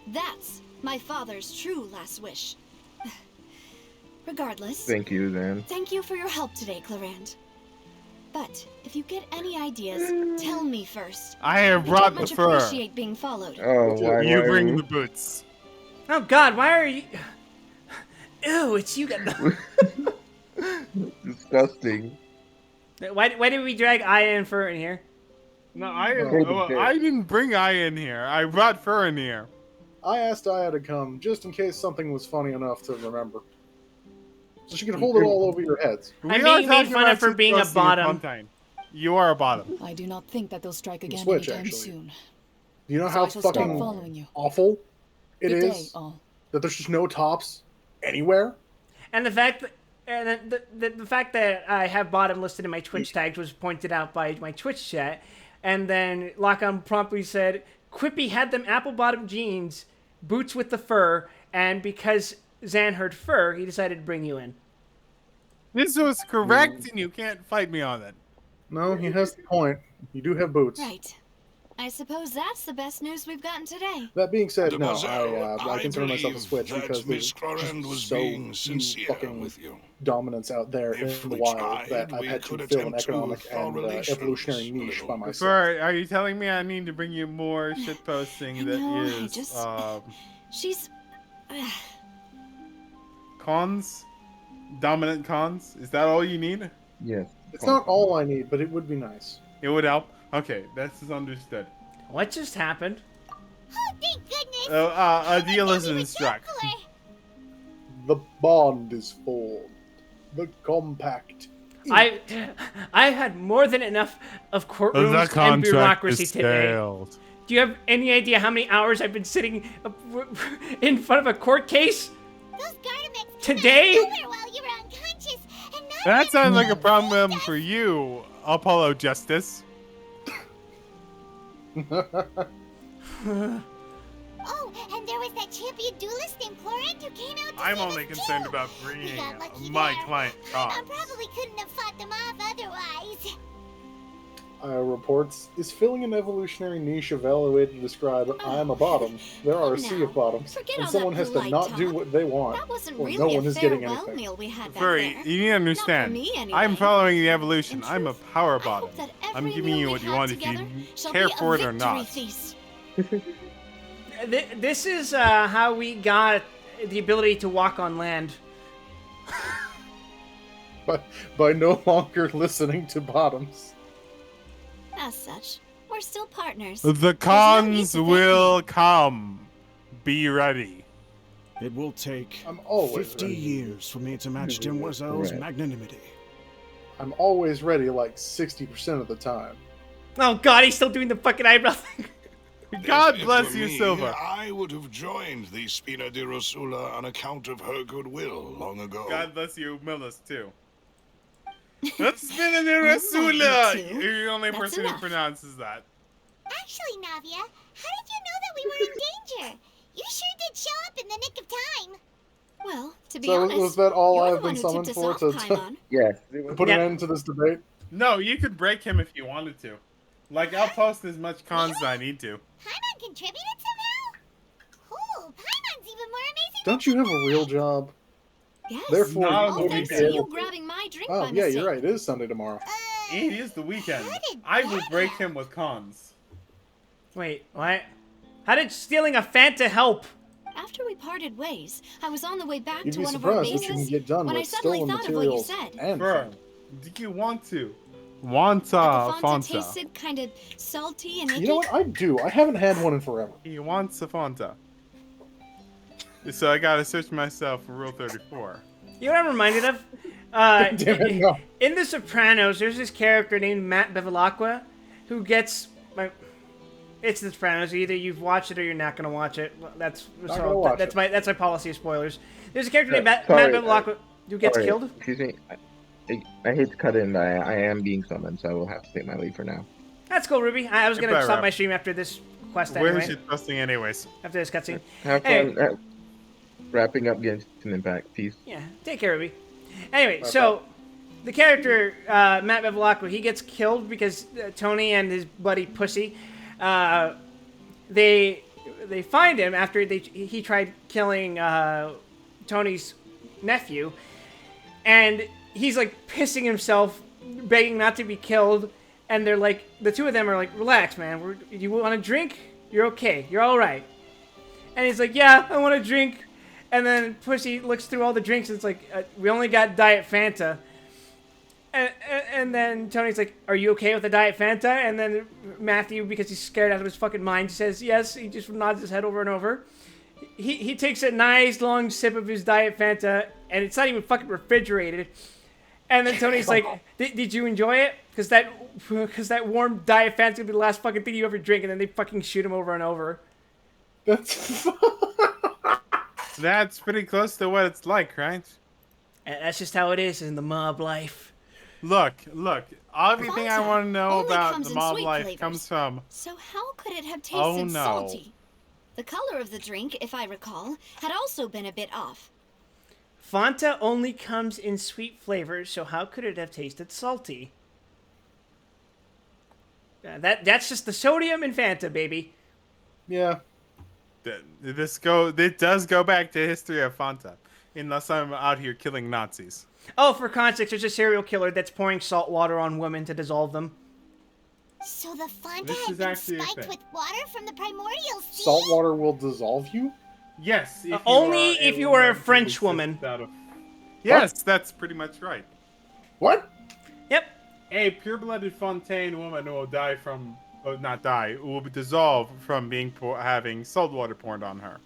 That's my father's true last wish. Regardless. Thank you, then. Thank you for your help today, Clarand. But if you get any ideas, tell me first. I have We brought don't much the fur. appreciate being followed. Oh, You why bring the boots. Oh God, why are you? Ew, it's you. Disgusting. Why did we drag Aya and Fur in here? No, I didn't bring Aya in here. I brought fur in here. I asked Aya to come just in case something was funny enough to remember. So she could hold it all over your heads. I'm being made fun of for being a bottom. You are a bottom. I do not think that they'll strike again Switch, anytime actually. soon. Do you know So how I shall start fucking following you. awful it Good day, is all. that there's just no tops anywhere? And the fact that the fact that I have bottom listed in my Twitch tags was pointed out by my Twitch chat, and then Lockham promptly said, "Quippy had them apple bottom jeans, boots with the fur, and because Zan heard fur, he decided to bring you in." This was correct, and you can't fight me on it. No, he has the point. You do have boots. Right. I suppose that's the best news we've gotten today. That being said, no, Mademoiselle, I consider myself a believe switch that because Miss there's Clarand just was so being few sincere fucking with you. dominance out there If in the we wild tried, that I've we had to could fill an attempt to economic thaw and relations evolutionary a niche by little. myself. Fur, are you telling me I need to bring you more shitposting that know, I is just- She's... cons? Dominant cons? Is that all you need? Yes. It's not all I need, but it would be nice. It would help? Okay, that's understood. What just happened? Oh, thank goodness! A deal is struck. The bond is formed. The compact. I had more than enough of The courtrooms and contract bureaucracy is today. scaled. Do you have any idea how many hours I've been sitting in front of a court case? Today? While you were unconscious, and now That sounds like a problem for you, Apollo Justice. Oh, and there was that champion duelist named Clarent who came out to I'm save only us concerned too. about We bringing got lucky my there. client I cards. probably couldn't have fought them off otherwise. Reports, is filling an evolutionary niche a valid way to describe I am a bottom? There are a sea of bottoms, Forget and all someone that has to polite not talk. do what they want, That wasn't or really no one a is getting farewell anything. meal we had back Furry, there. you need to understand. me, anyway. I'm following the evolution. I'm a power bottom. that I'm every giving meal you we what you had want if together you shall care be a for it or victory not. feast. This is how we got the ability to walk on land. But by no longer listening to Bottoms. As such, we're still partners. The cons will come. Be ready. It will take I'm always 50 ready. years for me to match Tim Wiesel's magnanimity. I'm always ready like 60% of the time. Oh god, he's still doing the fucking eyebrow thing. God If it bless were you, me, Silva. I would have joined the Spina di Rosula on account of her goodwill long ago. God bless you, Millis, too. That's Spina di Rosula! too. You're the only That's person enough. who pronounces that. Actually, Navia, how did you know that we were in danger? You sure did show up in the nick of time. Well, to be So honest, was that all you're I've the one been who summoned tipped for us to, off, Paimon. Yes. to put an end to this debate? No, you could break him if you wanted to. Like, I'll post as much cons as I need to. Paimon contributed somehow? Cool, Paimon's even more amazing. Don't you have a real job? Yes. Therefore, No, all you'll thanks be to able you to- grabbing my drink Oh, by yeah, mistake. you're right. It is Sunday tomorrow. It is the weekend. I will break him with cons. Wait, what? How did stealing a Fanta help? After we parted ways, I was on the way back You'd to be one of our surprised what you can bases get done when I with suddenly stolen thought of what you materials said. and Bro, do you want to? Wanta The Fanta Fanta. tasted kind of salty and icky. You know what? I do. I haven't had one in forever. He wants a Fanta. So I gotta search myself for Rule 34. You know what I'm reminded of? Damn it, no. In The Sopranos, there's this character named Matt Bevilacqua who gets... It's The Sopranos. Either you've watched it or you're not going to watch it. That's Not gonna watch that's it. my policy of spoilers. There's a character named Matt Sorry, Bevilacqua who gets sorry, killed. Excuse me. I hate to cut in, but I am being summoned, so I will have to take my leave for now. That's cool, Ruby. I was going to Goodbye, stop Rob. my stream after this quest Where anyway. is she trusting anyways? After this cutscene. Have Hey. fun wrapping up Genshin Impact. Peace. Yeah, take care, Ruby. Anyway, so the character Matt Bevilacqua, he gets killed because Tony and his buddy Pussy, they find him after he tried killing Tony's nephew, and he's like pissing himself, begging not to be killed, and they're like, the two of them are like, relax, man. You want a drink? You're okay. You're all right. And he's like, yeah, I want a drink. And then Pussy looks through all the drinks and it's like, we only got Diet Fanta. And then Tony's like, are you okay with the Diet Fanta? And then Matthew, because he's scared out of his fucking mind, says yes. He just nods his head over and over. He takes a nice long sip of his Diet Fanta, and it's not even fucking refrigerated. And then Tony's like, did you enjoy it? Because that warm Diet Fanta's gonna be the last fucking thing you ever drink. And then they fucking shoot him over and over. That's pretty close to what it's like, right? And that's just how it is in the mob life. Look. Everything I Fanta want to know only about comes the in mob sweet life flavors. comes from... So how could it have tasted Oh, no. salty? The color of the drink, if I recall, had also been a bit off. Fanta only comes in sweet flavors, so how could it have tasted salty? That's just the sodium in Fanta, baby. Yeah. It does go back to history of Fanta. Unless I'm out here killing Nazis. Oh, for context, there's a serial killer that's pouring salt water on women to dissolve them. So the Fanta This had is been actually a spiked thing. with water from the primordial sea? Salt water will dissolve you? Yes. Only if you are a French woman. Yes, that's pretty much right. What? Yep. A pure-blooded Fontaine woman will die from... not die. Will be dissolved from having salt water poured on her.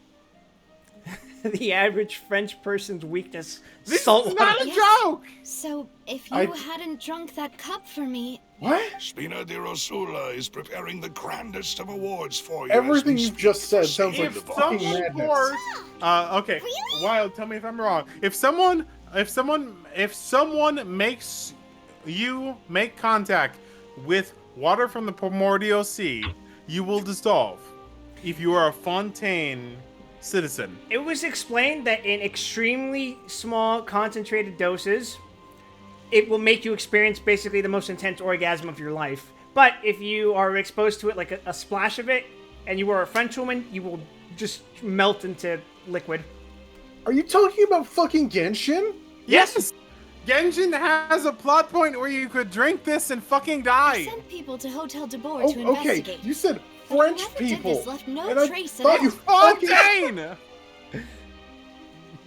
The average French person's weakness. This salt is water. not a joke! So, if you I- hadn't drunk that cup for me... What? Spina di Rosula is preparing the grandest of awards for you. Everything as we you've just said proceed sounds like to fucking Vox. madness. Okay. Wild, tell me if I'm wrong. If someone makes you make contact with water from the primordial sea, you will dissolve. If you are a Fontaine citizen. It was explained that in extremely small, concentrated doses, it will make you experience basically the most intense orgasm of your life. But if you are exposed to it, like a splash of it, and you are a French woman, you will just melt into liquid. Are you talking about fucking Genshin? Yes! Genshin has a plot point where you could drink this and fucking die. Sent people to Hotel de Boer Oh, to okay. investigate. You said But French whoever did people. this left no and I trace at thought all. you fucking... Fontaine!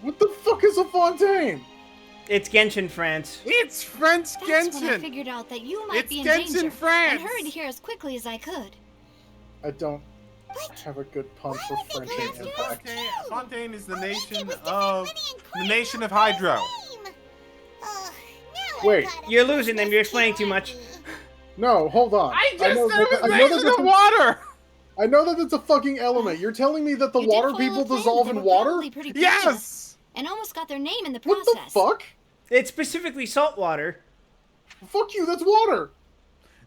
What the fuck is a fontaine? It's Genshin, France. It's French That's when I Genshin. figured out that you might It's be in Genshin, danger France. and hurried here as quickly as I could. I don't have a good pun for French impact. Fontaine is the nation of Hydro. Wait, You're losing them. You're explaining too much. no, hold on. I just said it was nation that's of water. I know that it's a fucking element. You're telling me that the water people dissolve in water? Yes. And almost got their name in the What process. the fuck? It's specifically salt water. Fuck you, that's water.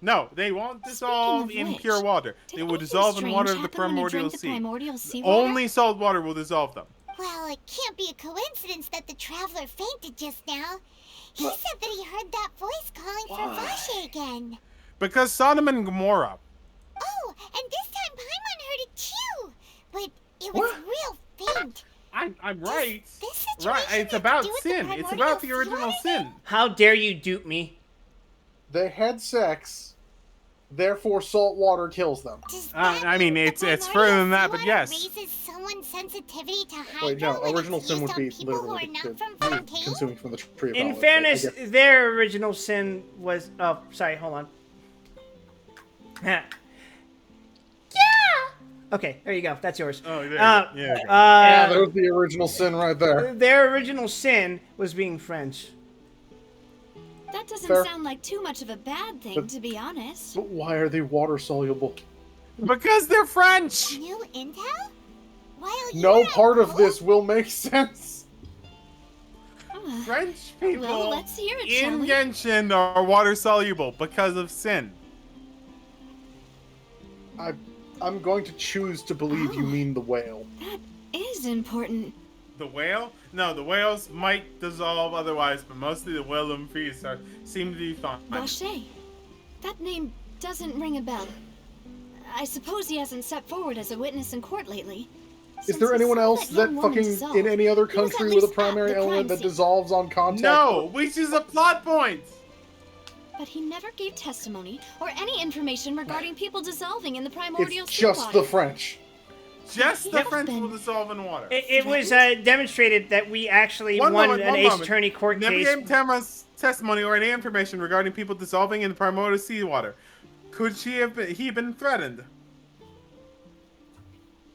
No, they won't dissolve in pure water. They will dissolve in water of the primordial sea. Only salt water will dissolve them. Well, it can't be a coincidence that the traveler fainted just now. He said that he heard that voice calling for Vache again. Because Sodom and Gomorrah. Oh, and this time Paimon heard it too. But it was real faint. I'm right. This Right, it's about sin. It's about the original sin. How dare you dupe me? They had sex, therefore salt water kills them. I mean, it's further than that, but yes. Raises someone's sensitivity to hydro. Wait, no, when original it's sin used would on be people who literally are not from Fontaine? consuming from the tree of In knowledge. fairness, I guess- their original sin was. Oh, sorry. Hold on. Yeah. Okay, there you go. That's yours. Oh, there. yeah, that was the original sin right there. Their original sin was being French. That doesn't Fair. sound like too much of a bad thing, But- to be honest. But why are they water soluble? Because they're French. New intel? While No part of this will make sense. French people Well, let's hear it, shall in we? Genshin are water soluble because of sin. I'm going to choose to believe you mean the whale. That is important. The whale? No, the whales might dissolve otherwise, but mostly the whale lumphis seem to be fine. Vache. That name doesn't ring a bell. I suppose he hasn't stepped forward as a witness in court lately. Is there anyone else that young woman fucking dissolved, in any other he was at country with a least at primary the element crime that scene. dissolves on contact? No, which is a plot point. But he never gave testimony or any information regarding people dissolving in the primordial It's sea just water. the French. Just the French will dissolve in water. It was demonstrated that we actually won an Ace Attorney court Never case. gave Tamara's testimony or any information regarding people dissolving in the primordial seawater. Could he been threatened?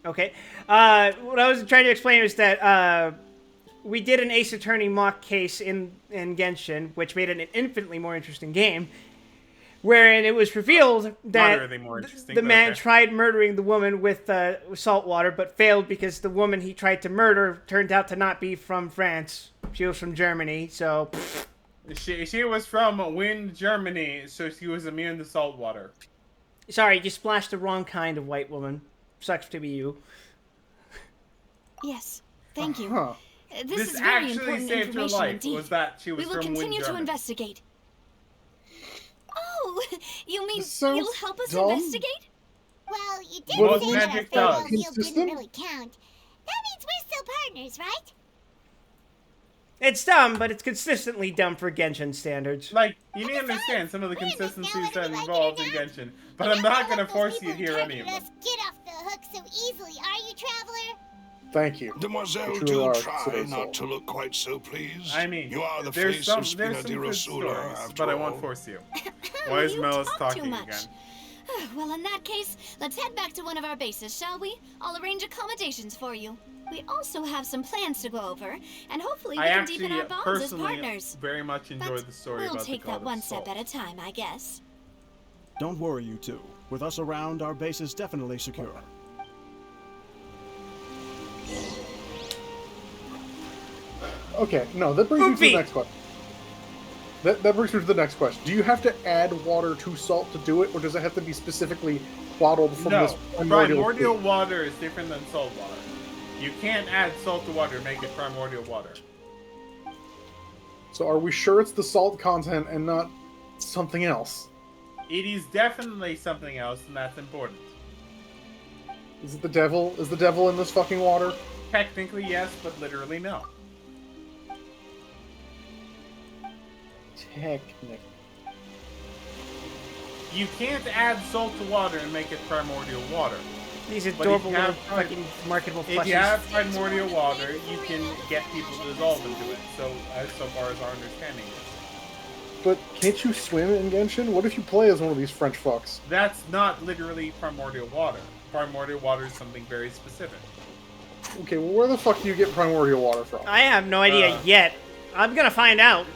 Okay. What I was trying to explain is that we did an Ace Attorney mock case in Genshin, which made it an infinitely more interesting game, wherein it was revealed that Moderately more interesting, the but man okay. tried murdering the woman with salt water, but failed because the woman he tried to murder turned out to not be from France. She was from Germany, so... She was from Wind, Germany, so she was immune to salt water. Sorry, you splashed the wrong kind of white woman. Sucks to be you. Yes, thank you. Huh. This is very actually important saved her information life, indeed. was that she was we will from Wind, continue to Germany. investigate. Oh, you mean This sounds you'll help us dumb. investigate? Well, you did What say is that our magic farewell does? meal didn't Consistent? really count. That means we're still partners, right? It's dumb, but it's consistently dumb for Genshin standards. Like, you need to understand some of the consistencies that involved in Genshin, but I'm not going to force you to hear any of them. Let's get off the hook so easily, are you, traveler? Thank you. Demoiselle, You truly do are try considered not soul. to look quite so pleased. I mean, you are the there's face some of Spina di good Rosula, stories, after but I all. won't force you. Why is You Melis talk talking too much. again? Well, in that case, let's head back to one of our bases, shall we? I'll arrange accommodations for you. We also have some plans to go over, and hopefully we I can actually deepen our bonds as personally partners. very much enjoyed the story We'll about take the that God one of step Salt. at a time, I guess. Don't worry, you two. With us around, our base is definitely secure. Okay, no, that brings me to Oopsie. the next question. That brings me to the next question. Do you have to add water to salt to do it, or does it have to be specifically bottled from No, this primordial water is different than salt water. You can't add salt to water and make it primordial water. So are we sure it's the salt content and not something else? It is definitely something else, and that's important. Is it the devil? Is the devil in this fucking water? Technically, yes, but literally, no. Technically. You can't add salt to water and make it primordial water. These But if adorable you little have fucking marketable plushies. If you have primordial water, you can get people to dissolve into it. So far as our understanding is. But can't you swim in Genshin? What if you play as one of these French fucks? That's not literally primordial water. Primordial water is something very specific. Okay, well, where the fuck do you get primordial water from? I have no idea yet. I'm gonna find out.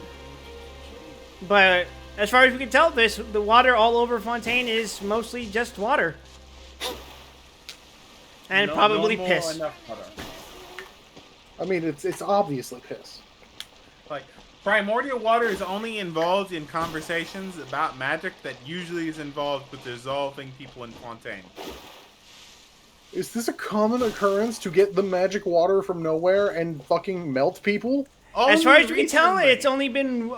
But as far as we can tell, the water all over Fontaine is mostly just water. And probably piss. I mean, it's obviously piss. Like, primordial water is only involved in conversations about magic that usually is involved with dissolving people in Fontaine. Is this a common occurrence to get the magic water from nowhere and fucking melt people? As far as we can tell, it's only been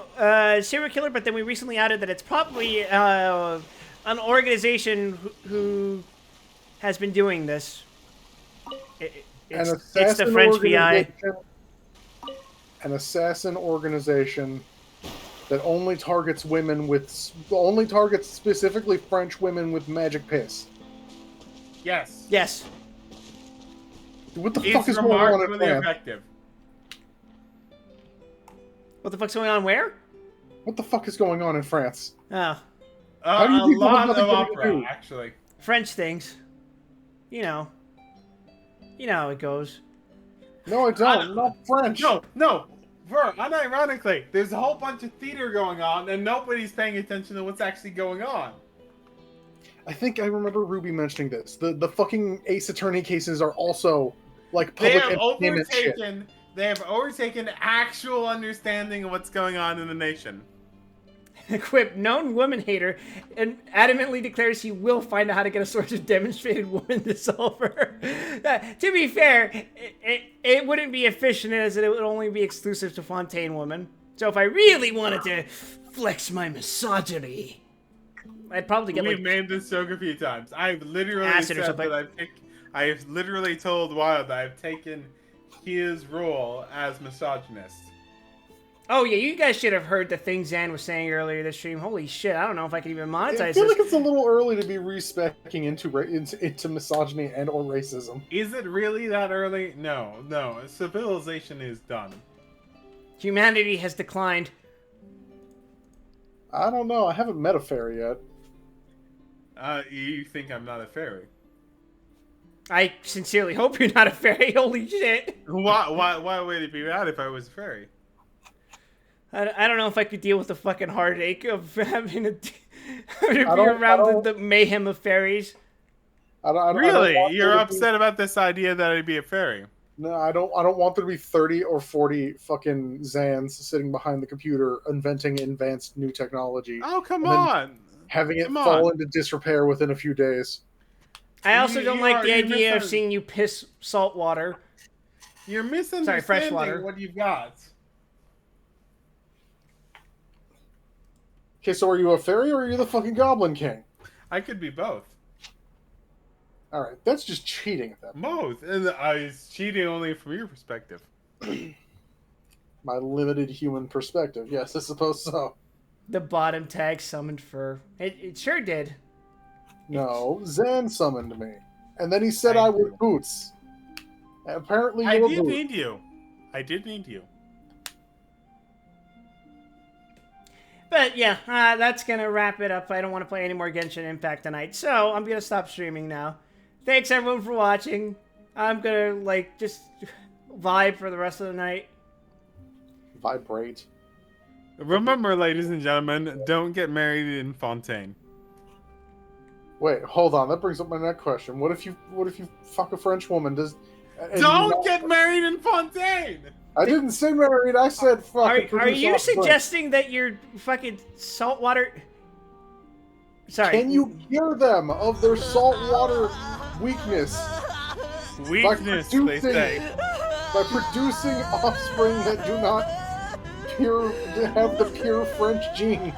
serial killer, but then we recently added that it's probably an organization who has been doing this. It's the French VI. An assassin organization that only targets specifically French women with magic piss. Yes. Yes. What the It's fuck is going on in remarkably France? effective. What the fuck's going on where? What the fuck is going on in France? Oh. How do you A people have lot nothing of better to opera, do? actually. French things. You know. You know how it goes. No, I don't. Not French. No. Unironically, there's a whole bunch of theater going on, and nobody's paying attention to what's actually going on. I think I remember Ruby mentioning this. The fucking Ace Attorney cases are also like public entertainment shit. They have overtaken actual understanding of what's going on in the nation. Quip, known woman hater, and adamantly declares he will find out how to get a source of demonstrated woman dissolver. To be fair, it wouldn't be efficient as it would only be exclusive to Fontaine women. So if I really wanted to flex my misogyny, I'd probably get We've made this joke a few times. I've literally acid said or something. that I have literally told Wild that I've taken his role as misogynist. Oh yeah, you guys should have heard the thing Zan was saying earlier this stream. Holy shit, I don't know if I can even monetize I feel this. like it's a little early to be respecing into misogyny and or racism. Is it really that early? No. Civilization is done. Humanity has declined. I don't know. I haven't met a fairy yet. You think I'm not a fairy? I sincerely hope you're not a fairy. Holy shit. Why would it be bad if I was a fairy? I don't know if I could deal with the fucking heartache of having to be around the mayhem of fairies. Really? You're upset about this idea that I'd be a fairy? No, I don't want there to be 30 or 40 fucking Zans sitting behind the computer inventing advanced new technology. Oh, come on. Having it fall into disrepair within a few days. I also don't like the idea of seeing you piss salt water. You're misunderstanding fresh water. what you've got. Okay, so are you a fairy or are you the fucking Goblin King? I could be both. Alright, that's just cheating at that point. Both. And it's cheating only from your perspective. My limited human perspective. Yes, I suppose so. The bottom tag summoned fur. It sure did. No, Zan summoned me. And then he said I was Boots. And apparently I you're did Boots. need you. I did need you. But yeah, that's gonna wrap it up. I don't want to play any more Genshin Impact tonight, so I'm gonna stop streaming now. Thanks everyone for watching. I'm gonna just vibe for the rest of the night. Vibrate. Remember, ladies and gentlemen, don't get married in Fontaine. Wait, hold on. That brings up my next question. What if you fuck a French woman? Don't get married in Fontaine! I didn't say married. I said fucking. Are you suggesting that your fucking saltwater? Sorry. Can you cure them of their saltwater weakness? Weakness, they say. By producing offspring that do not have the pure French genes.